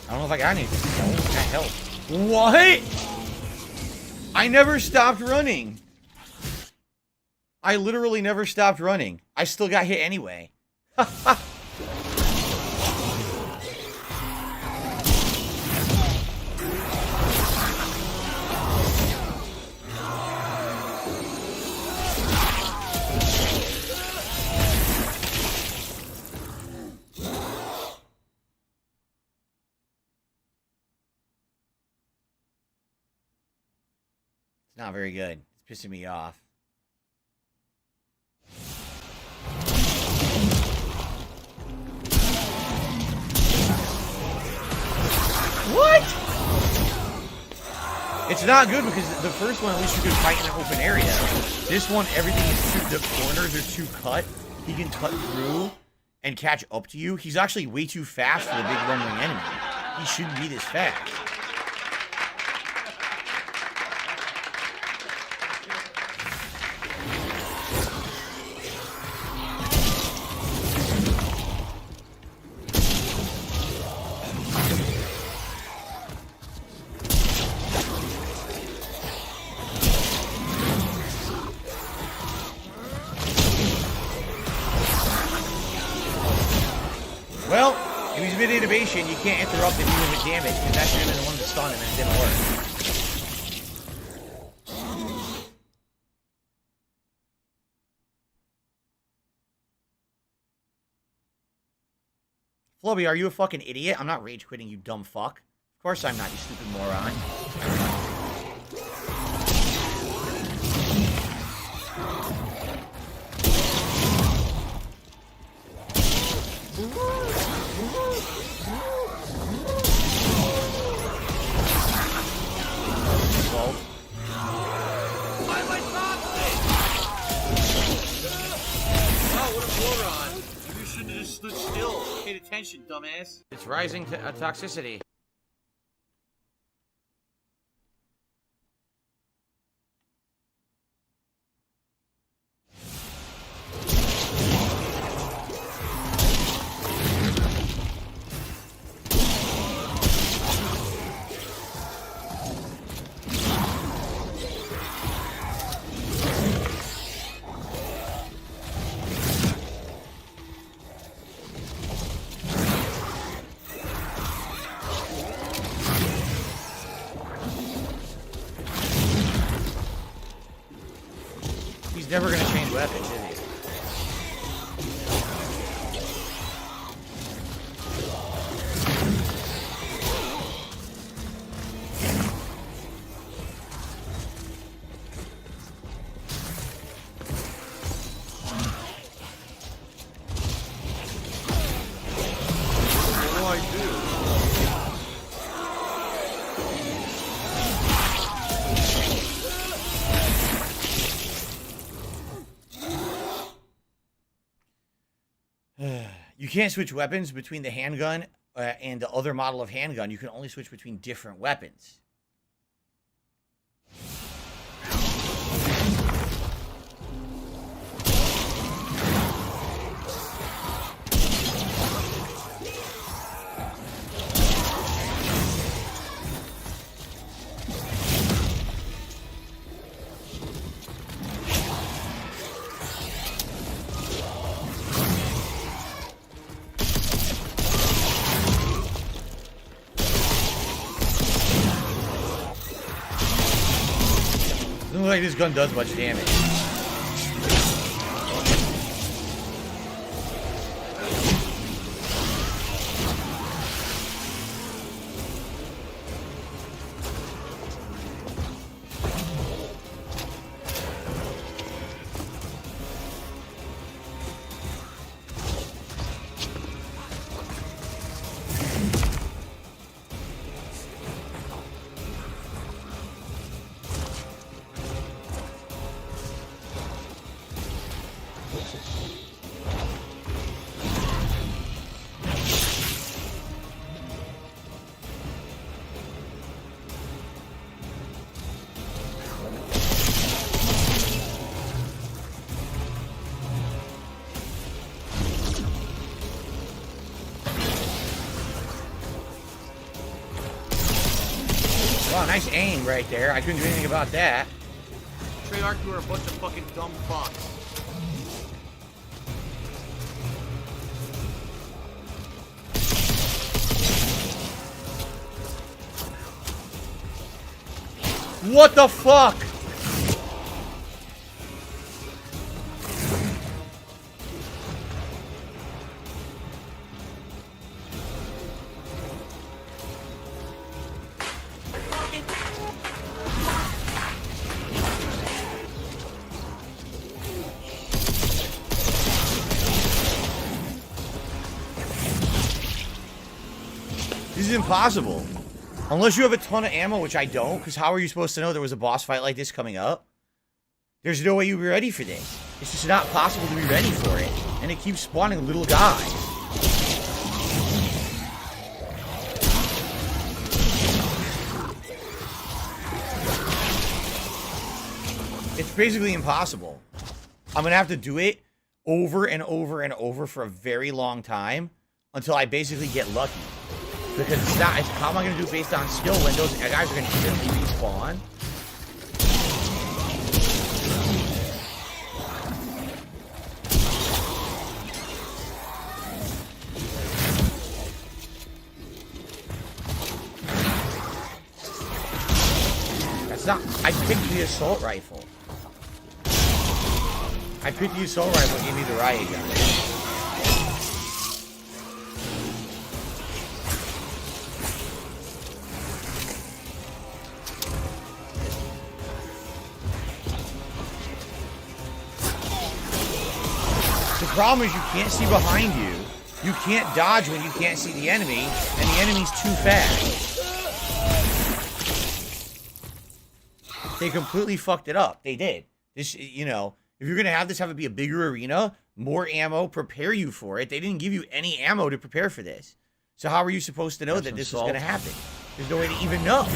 I don't know if I got anything. Can't help. What? I never stopped running. I literally never stopped running. I still got hit anyway. It's not very good. It's pissing me off. What? It's not good because the first one, at least you could fight in an open area. This one, everything is too, the corners are too cut. He can cut through and catch up to you. He's actually way too fast for the big rumbling enemy. He shouldn't be this fast. Well, if he's mid-innovation, you can't interrupt if he was damage, because that should have been the one to stun him and it didn't work. Flubby, are you a fucking idiot? I'm not rage quitting, you dumb fuck. Of course I'm not, you stupid moron. Why am I toxic? Wow, what a moron. You shouldn't have just stood still. Paid attention, dumbass. It's rising to toxicity. He's never gonna change weapons, is he? You can't switch weapons between the handgun and the other model of handgun. You can only switch between different weapons. Doesn't look like this gun does much damage. Wow, nice aim right there. I couldn't do anything about that. Treyarch, you are a bunch of fucking dumb fucks. What the fuck? This is impossible. Unless you have a ton of ammo, which I don't, because how are you supposed to know there was a boss fight like this coming up? There's no way you'd be ready for this. It's just not possible to be ready for it. And it keeps spawning little guys. It's basically impossible. I'm going to have to do it over and over and over for a very long time until I basically get lucky. Because it's not, how am I going to do it based on skill when those guys are going to instantly respawn? That's not, I picked the assault rifle. I picked the assault rifle and gave me the riot gun. The problem is you can't see behind you. You can't dodge when you can't see the enemy, and the enemy's too fast. They completely fucked it up. They did. This, you know, if you're gonna have this have it be a bigger arena, more ammo, prepare you for it. They didn't give you any ammo to prepare for this. So how are you supposed to know that this was gonna happen? There's no way to even know.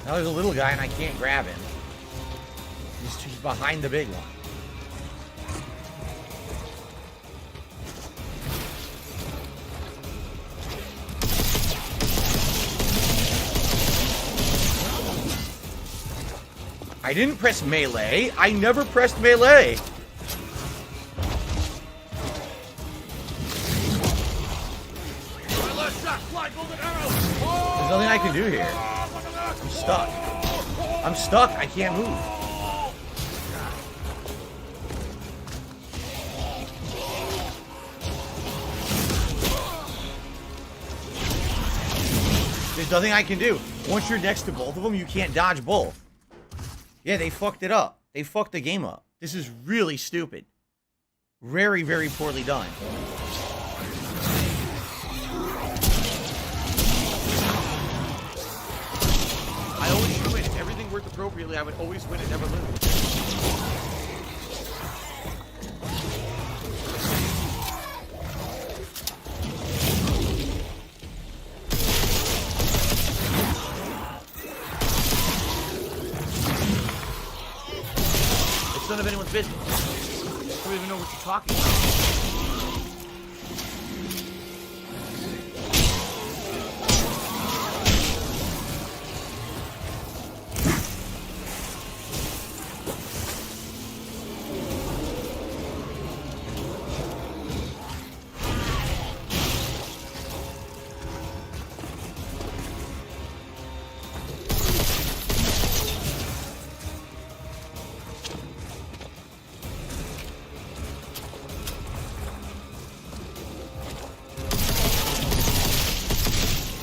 Now there's a little guy and I can't grab him. He's behind the big one. I didn't press melee. I never pressed melee. Let's shot. Fly, golden arrow. There's nothing I can do here. I'm stuck. I'm stuck. I can't move. There's nothing I can do. Once you're next to both of them, you can't dodge both. Yeah, they fucked it up. They fucked the game up. This is really stupid. Very, very poorly done. I always win. If everything worked appropriately, I would always win and never lose. It's none of anyone's business. I don't even know what you're talking about.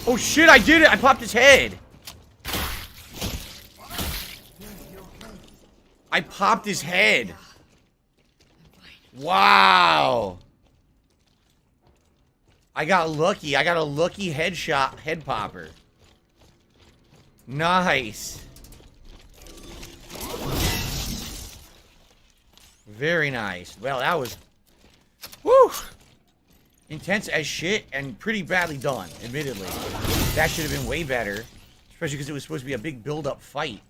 Oh shit, I did it! I popped his head! I popped his head! Wow! I got lucky. I got a lucky headshot, head popper. Nice. Very nice. Well, that was... Woo! Intense as shit and pretty badly done, admittedly. That should have been way better. Especially because it was supposed to be a big build-up fight.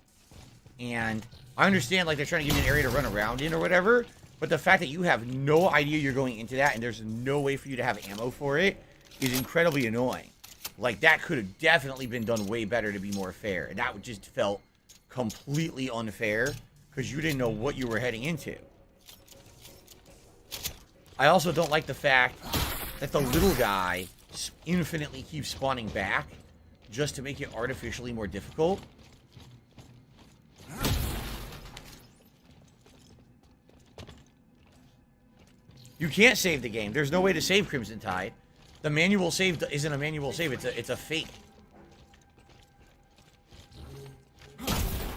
And I understand, like, they're trying to give you an area to run around in or whatever. But the fact that you have no idea you're going into that and there's no way for you to have ammo for it is incredibly annoying. Like, that could have definitely been done way better to be more fair. And that just felt completely unfair because you didn't know what you were heading into. I also don't like the fact that the little guy infinitely keeps spawning back just to make it artificially more difficult. You can't save the game. There's no way to save Crimson Tide. The manual save isn't a manual save. It's a fake.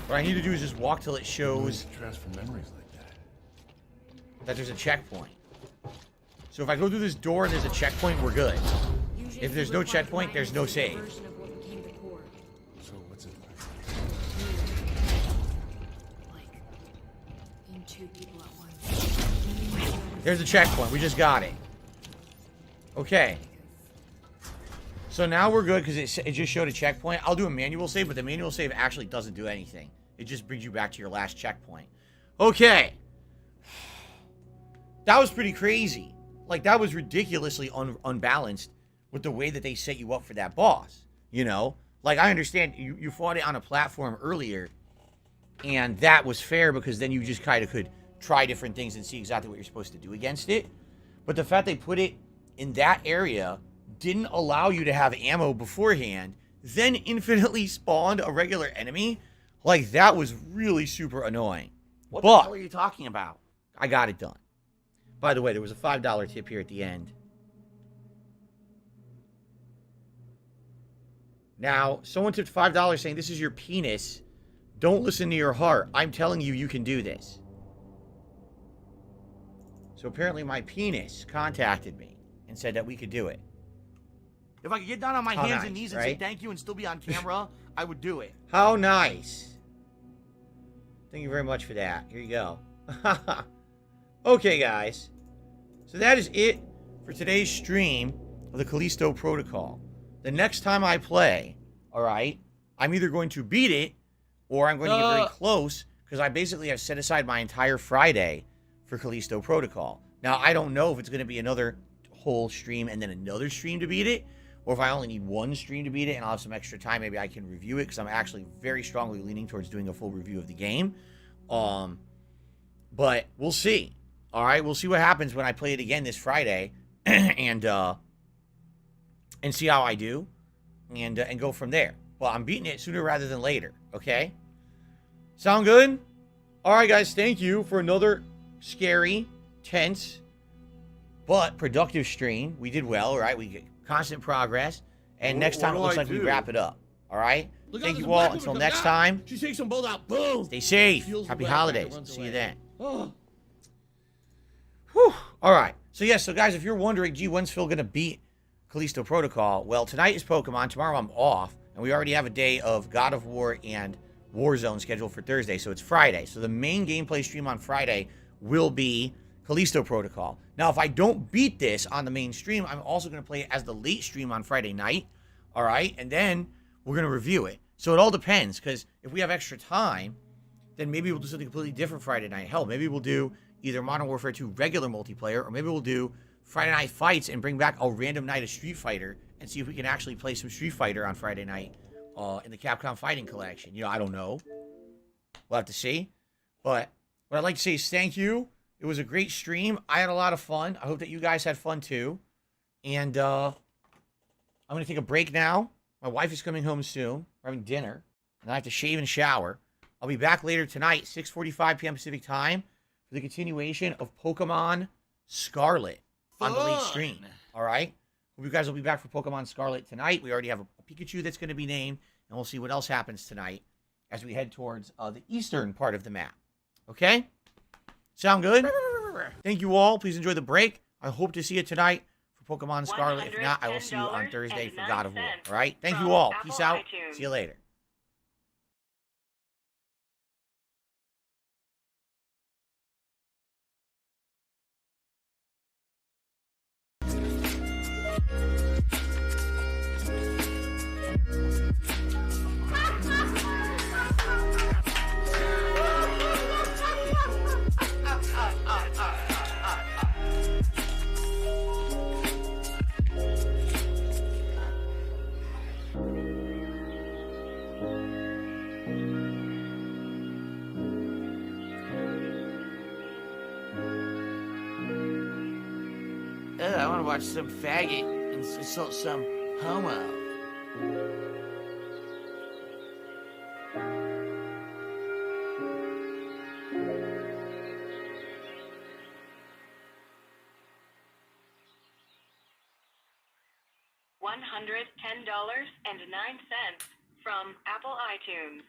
What I need to do is just walk till it shows Transfer memories like that. that there's a checkpoint. So if I go through this door and there's a checkpoint, we're good. If there's no checkpoint, there's no save. So what's it like? There's a checkpoint. We just got it. Okay. So now we're good because it just showed a checkpoint. I'll do a manual save, but the manual save actually doesn't do anything. It just brings you back to your last checkpoint. Okay. That was pretty crazy. Like, that was ridiculously unbalanced with the way that they set you up for that boss. You know? Like, I understand you fought it on a platform earlier, and that was fair because then you just kind of could try different things and see exactly what you're supposed to do against it. But the fact they put it in that area didn't allow you to have ammo beforehand, then infinitely spawned a regular enemy, like, that was really super annoying. What the hell are you talking about? I got it done. By the way, there was a $5 tip here at the end. Now, someone tipped $5 saying, this is your penis. Don't listen to your heart. I'm telling you, you can do this. So apparently my penis contacted me and said that we could do it. If I could get down on my hands and knees and say thank you and still be on camera, I would do it. How nice. Thank you very much for that. Here you go. Okay, guys. So that is it for today's stream of the Callisto Protocol. The next time I play, alright, I'm either going to beat it or I'm going to get very close because I basically have set aside my entire Friday for Callisto Protocol. Now, I don't know if it's going to be another whole stream and then another stream to beat it, or if I only need one stream to beat it and I'll have some extra time, maybe I can review it because I'm actually very strongly leaning towards doing a full review of the game. But we'll see. All right, we'll see what happens when I play it again this Friday, and and see how I do, and go from there. Well, I'm beating it sooner rather than later. Okay. Sound good? All right, guys. Thank you for another scary, tense, but productive stream. We did well, right? We get constant progress, and next time it looks like we wrap it up. All right. Thank you all. Until next time. She takes them both out. Boom. Stay safe. Steals the Happy backpack holidays. and runs See away. you then. Oh. Whew. All right. So guys, if you're wondering, gee, when's Phil gonna beat Callisto Protocol? Well, tonight is Pokemon. Tomorrow I'm off, and we already have a day of God of War and Warzone scheduled for Thursday, so it's Friday. So the main gameplay stream on Friday will be Callisto Protocol. Now, if I don't beat this on the main stream, I'm also going to play it as the late stream on Friday night, all right? And then we're going to review it. So it all depends, because if we have extra time, then maybe we'll do something completely different Friday night. Hell, maybe we'll do either Modern Warfare 2 regular multiplayer, or maybe we'll do Friday Night Fights and bring back a random night of Street Fighter and see if we can actually play some Street Fighter on Friday night in the Capcom Fighting Collection. You know, I don't know. We'll have to see. But what I'd like to say is thank you. It was a great stream. I had a lot of fun. I hope that you guys had fun too. And I'm going to take a break now. My wife is coming home soon. We're having dinner. And I have to shave and shower. I'll be back later tonight, 6:45 p.m. Pacific time, for the continuation of Pokemon Scarlet on the late stream. All right? Hope you guys will be back for Pokemon Scarlet tonight. We already have a Pikachu that's going to be named, and we'll see what else happens tonight as we head towards the eastern part of the map. Okay? Sound good? Thank you all. Please enjoy the break. I hope to see you tonight for Pokemon Scarlet. If not, I will see you on Thursday for God of War. All right? Thank you all. Peace out. See you later. I want to watch some faggot and insult some homo. $110.09 from Apple iTunes.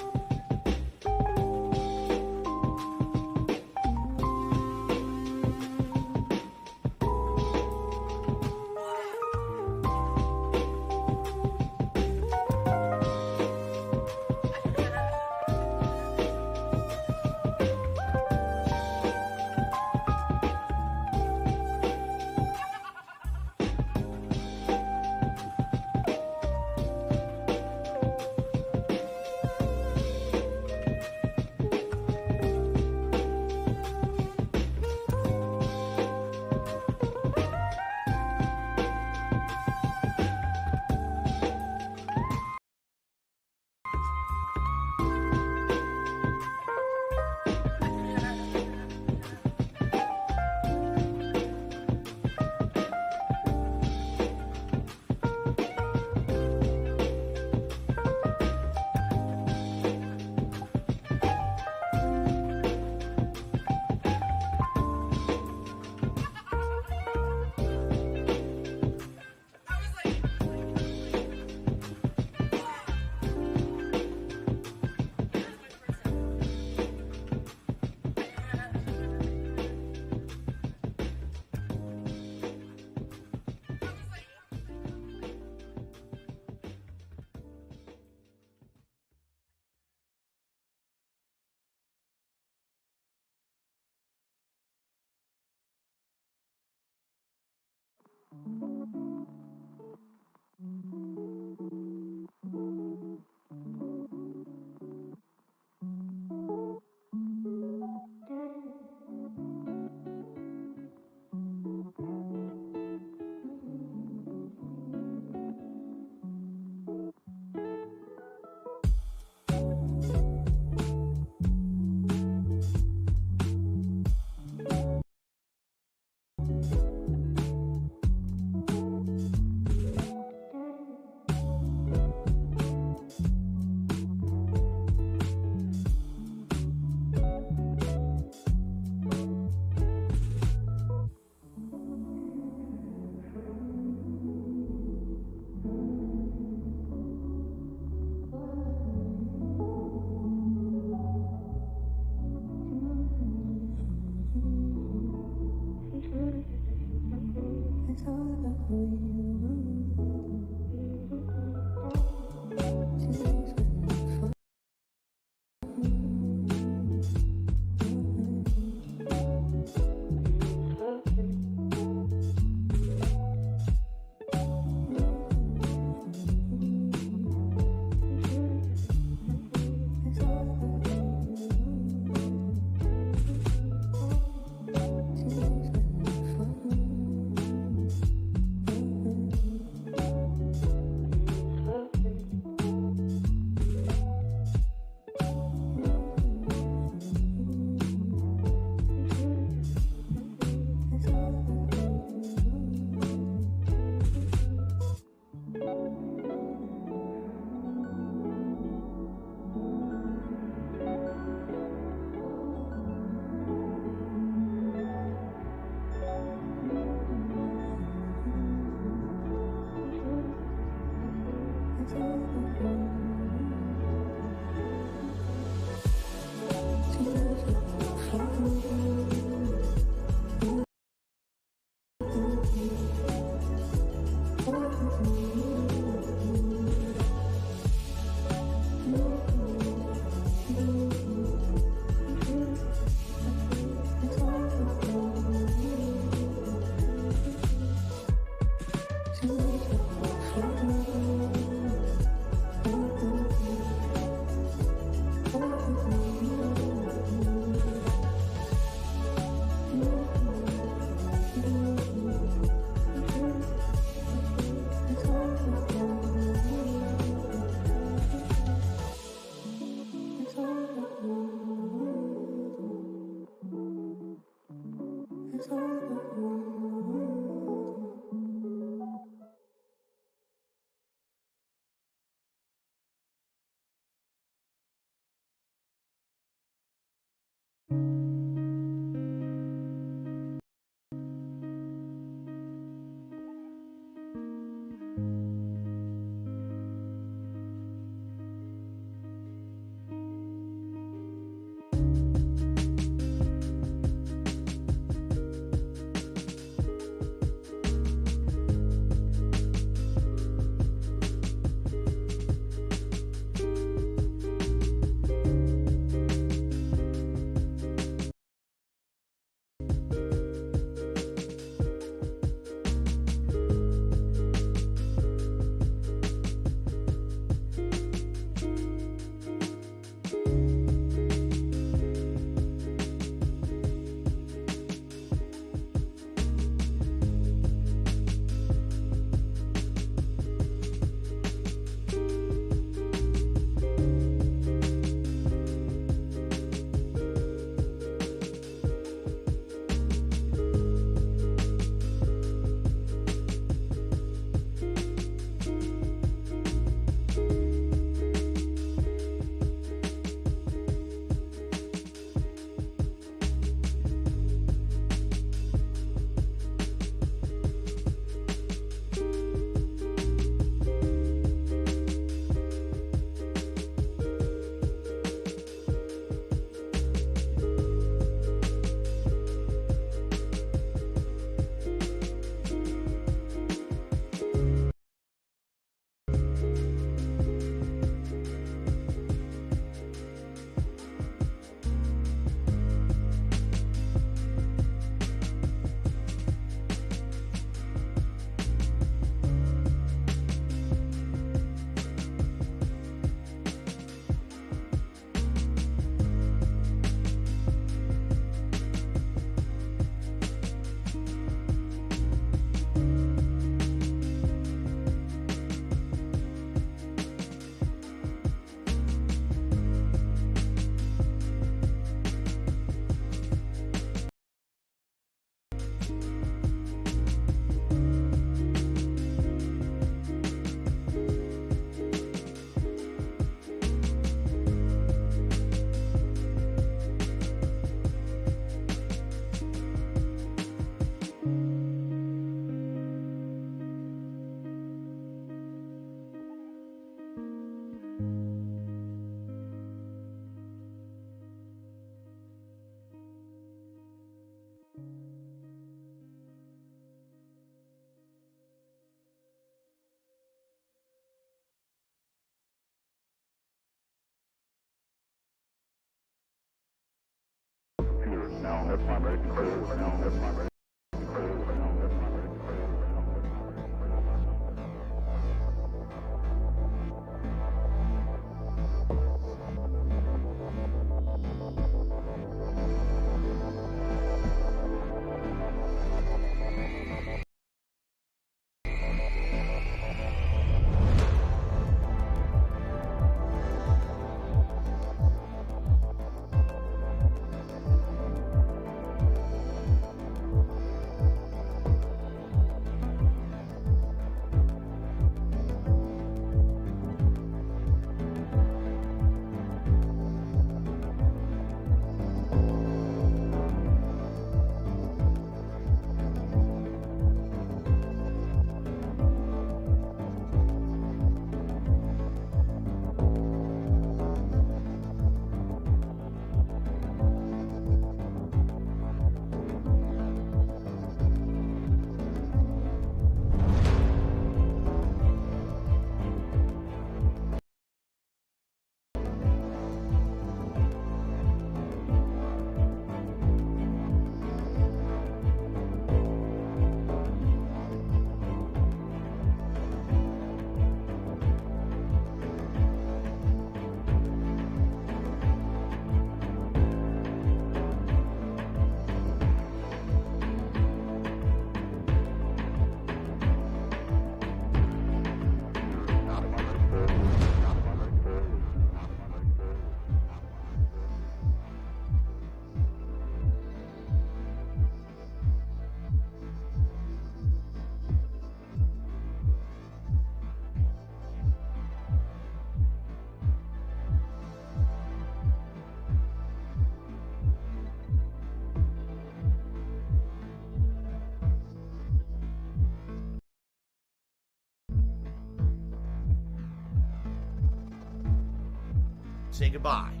say goodbye.